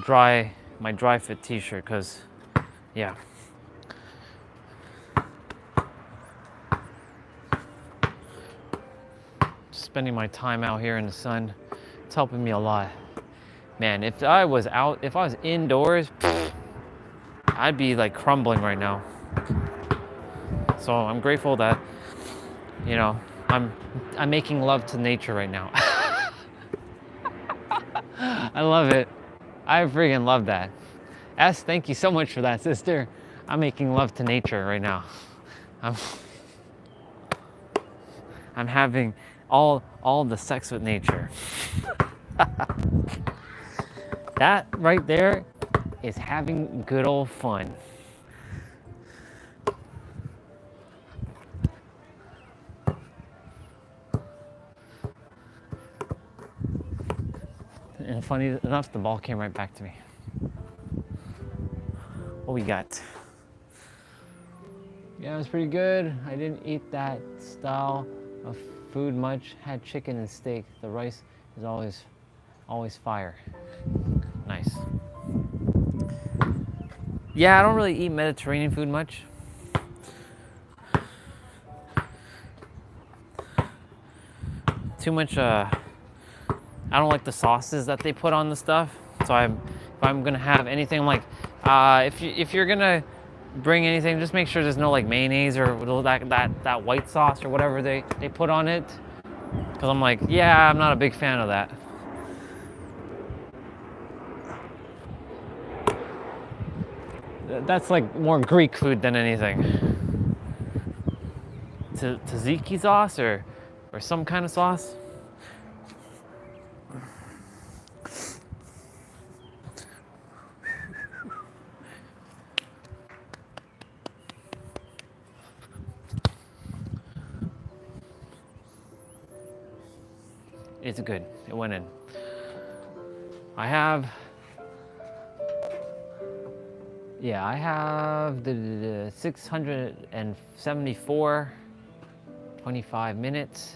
dry fit t-shirt, cause yeah. Just spending my time out here in the sun, it's helping me a lot. Man, if I was indoors, I'd be like crumbling right now. So I'm grateful that, you know, I'm making love to nature right now. I love it. I freaking love that. S, thank you so much for that, sister. I'm making love to nature right now. I'm having all the sex with nature. That right there is having good old fun. And funny enough, the ball came right back to me. What we got? Yeah, it was pretty good. I didn't eat that style of food much. Had chicken and steak. The rice is always fire. Nice. Yeah, I don't really eat Mediterranean food much. Too much, I don't like the sauces that they put on the stuff. So if I'm gonna have anything, I'm like, if you're gonna bring anything, just make sure there's no like mayonnaise or that white sauce or whatever they put on it. Cause I'm like, yeah, I'm not a big fan of that. That's like more Greek food than anything. Tzatziki sauce or some kind of sauce. It's good. It went in. I have the 674, 25 minutes.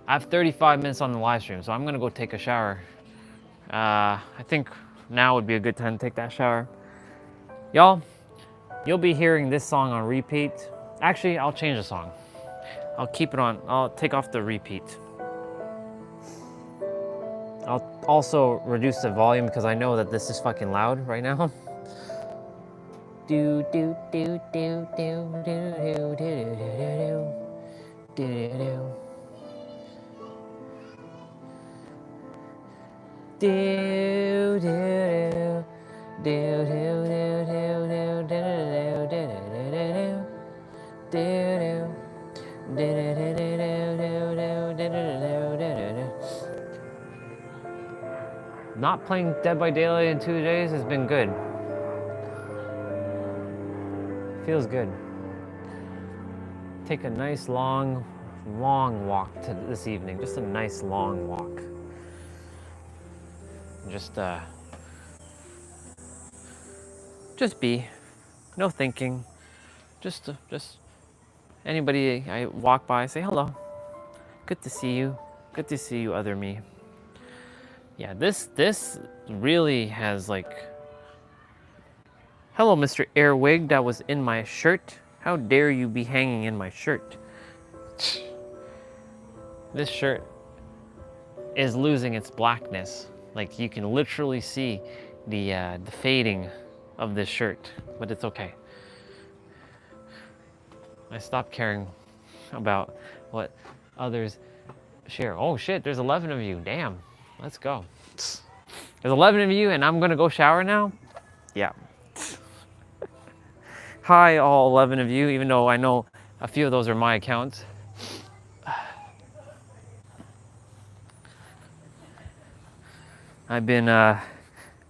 I have 35 minutes on the live stream, so I'm gonna go take a shower. I think now would be a good time to take that shower. Y'all, you'll be hearing this song on repeat. Actually, I'll change the song. I'll keep it on, I'll take off the repeat. I'll also reduce the volume because I know that this is fucking loud right now. Do do do do do do do do do do do do. Not playing Dead by Daylight in 2 days has been good. Feels good. Take a nice long walk this evening. Just a nice long walk. Just be. No thinking. Just anybody I walk by, say hello. Good to see you. Good to see you, other me. Yeah, this really has like, hello, Mr. Airwig that was in my shirt. How dare you be hanging in my shirt? This shirt is losing its blackness. Like you can literally see the fading of this shirt, but it's okay. I stopped caring about what others share. Oh shit, there's 11 of you, damn. Let's go. There's 11 of you and I'm gonna go shower now? Yeah. Hi, all 11 of you, even though I know a few of those are my accounts. I've been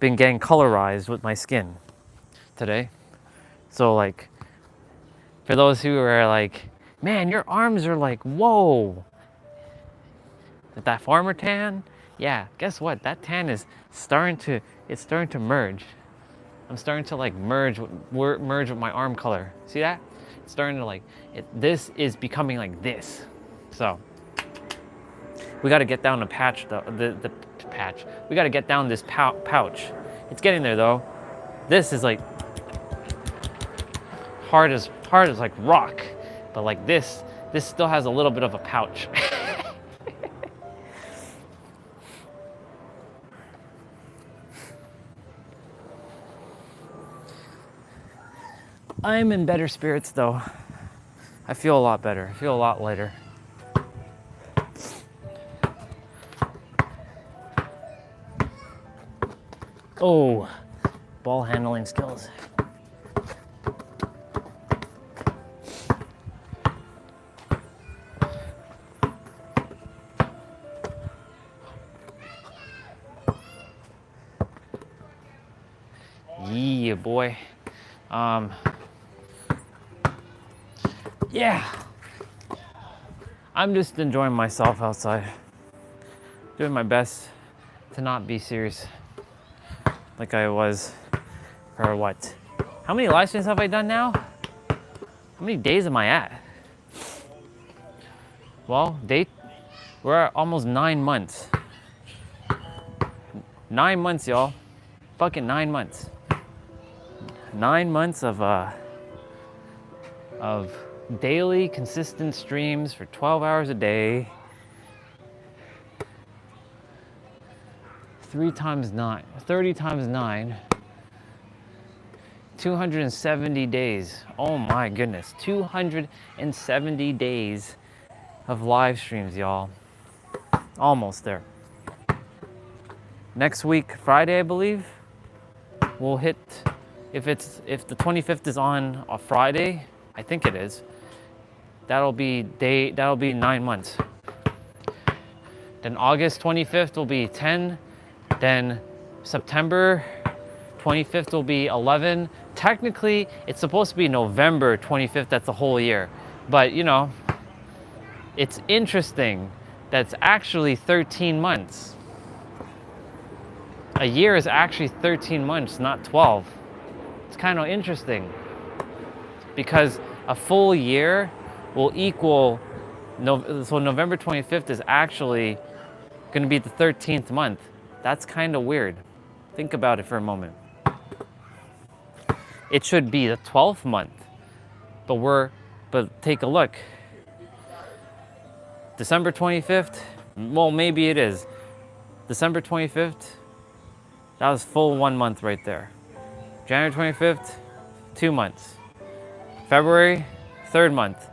getting colorized with my skin today. So like, for those who are like, man, your arms are like, whoa. That farmer tan? Yeah, guess what? That tan is starting to merge. I'm starting to like merge with my arm color. See that? It's starting to like, this is becoming like this. So we got to get down the patch, the patch. We got to get down this pouch. It's getting there though. This is like hard as like rock, but like this still has a little bit of a pouch. I'm in better spirits though. I feel a lot better. I feel a lot lighter. Oh, ball handling skills. Yeah, boy. Yeah. I'm just enjoying myself outside. Doing my best to not be serious like I was for what? How many live streams have I done now? How many days am I at? Well, we're at almost 9 months. 9 months, y'all. Fucking 9 months. 9 months of daily consistent streams for 12 hours a day. 3 times 9, 30 times 9, 270 days. Oh my goodness, 270 days of live streams, y'all. Almost there. Next week, Friday, I believe, we'll hit, if the 25th is on a Friday, I think it is, that'll be 9 months. Then August 25th will be 10, then September 25th will be 11. Technically, it's supposed to be November 25th, that's the whole year. But you know, it's interesting that's actually 13 months. A year is actually 13 months, not 12. It's kind of interesting because a full year will equal, so November 25th is actually going to be the 13th month. That's kind of weird. Think about it for a moment. It should be the 12th month, but take a look. December 25th, well, maybe it is. December 25th, that was full 1 month right there. January 25th, 2 months. February, 3rd month.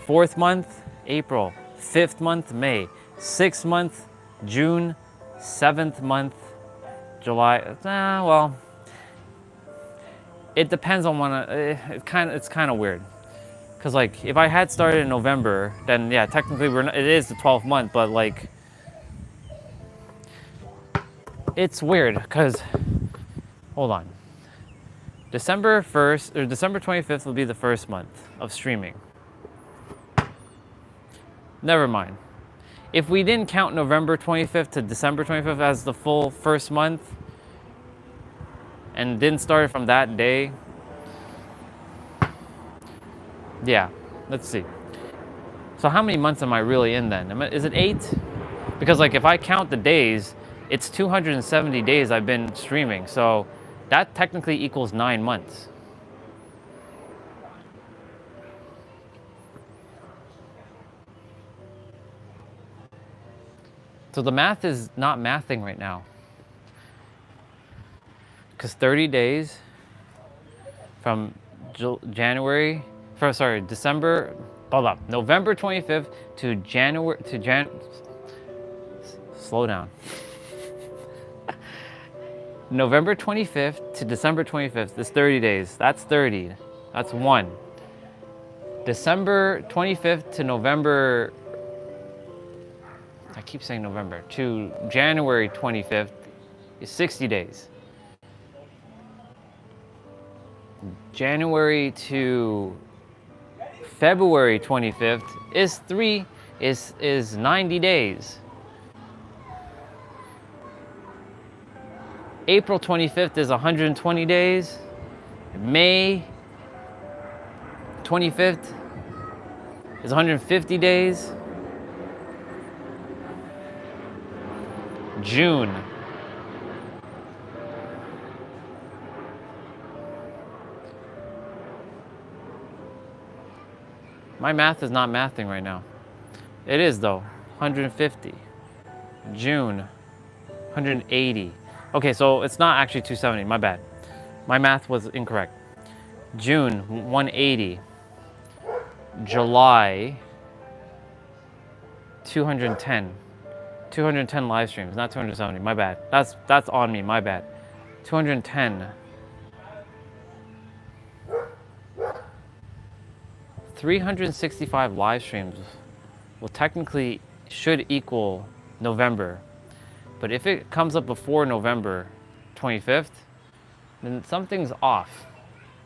4th month, April. 5th month, May. 6th month, June. 7th month, July. Well, it depends on when. It's kind of weird, cause like if I had started in November, then yeah, technically it is the 12th month, but like it's weird, cause hold on. December 1st or December 25th will be the 1st month of streaming. Never mind. If we didn't count November 25th to December 25th as the full 1st month and didn't start from that day, yeah, let's see. So how many months am I really in then? Is it 8? Because like if I count the days, it's 270 days I've been streaming. So that technically equals 9 months. So the math is not mathing right now. Because 30 days from December, hold up, November 25th to slow down. November 25th to December 25th is 30 days. That's 30. That's 1. December 25th to November, I keep saying November, to January 25th is 60 days. January to February 25th is 90 days. April 25th is 120 days. May 25th is 150 days. June. My math is not mathing right now. It is though, 150. June, 180. Okay, so it's not actually 270, my bad. My math was incorrect. June, 180. July, 210. 210 live streams, not 270, my bad. That's on me, my bad. 210. 365 live streams will technically should equal November. But if it comes up before November 25th, then something's off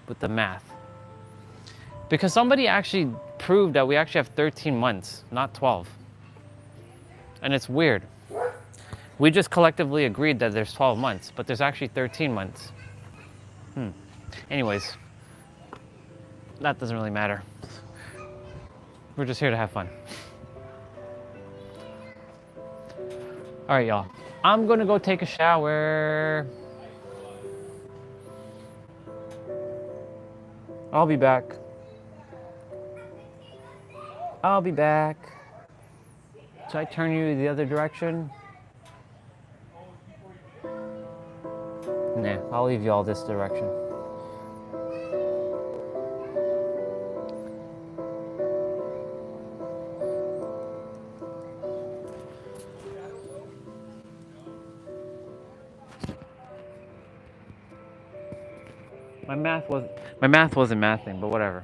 with the math. Because somebody actually proved that we actually have 13 months, not 12. And it's weird. We just collectively agreed that there's 12 months, but there's actually 13 months. Anyways, that doesn't really matter. We're just here to have fun. All right, y'all. I'm gonna go take a shower. I'll be back. I'll be back. Should I turn you the other direction? I'll leave you all this direction. My math wasn't mathing, but whatever.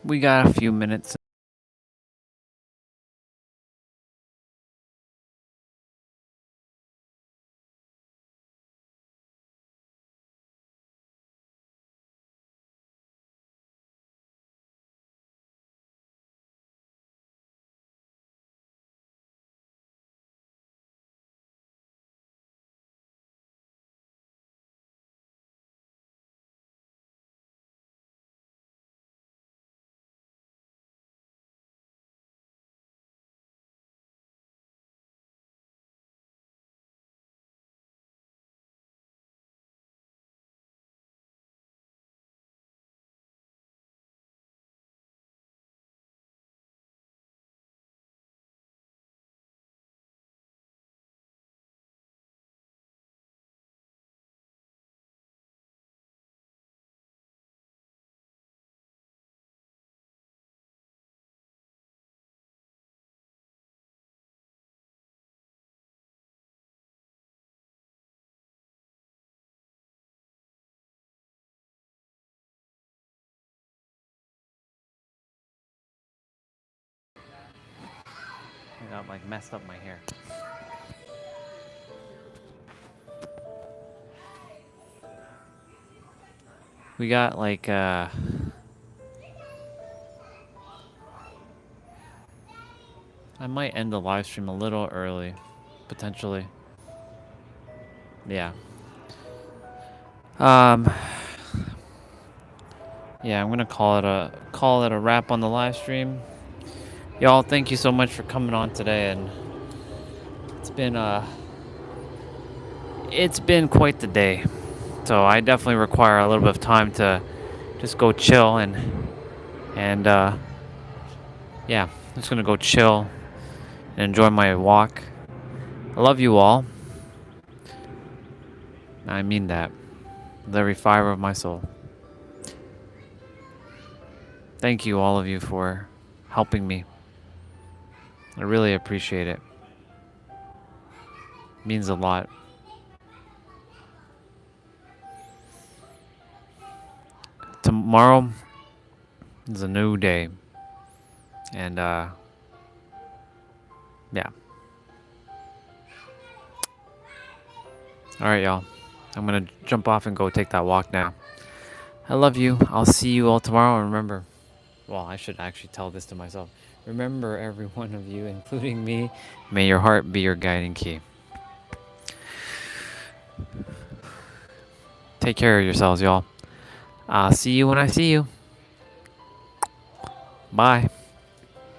We got a few minutes. I got like messed up my hair. We got like I might end the live stream a little early, potentially. Yeah. Yeah, I'm gonna call it a wrap on the live stream. Y'all, thank you so much for coming on today, and it's been quite the day. So I definitely require a little bit of time to just go chill and yeah, I'm just gonna go chill and enjoy my walk. I love you all. I mean that with every fiber of my soul. Thank you, all of you, for helping me. I really appreciate it. It means a lot. Tomorrow is a new day. And, yeah. Alright, y'all. I'm gonna jump off and go take that walk now. I love you. I'll see you all tomorrow. And remember, well, I should actually tell this to myself. Remember, every one of you, including me, may your heart be your guiding key. Take care of yourselves, y'all. I'll see you when I see you. Bye.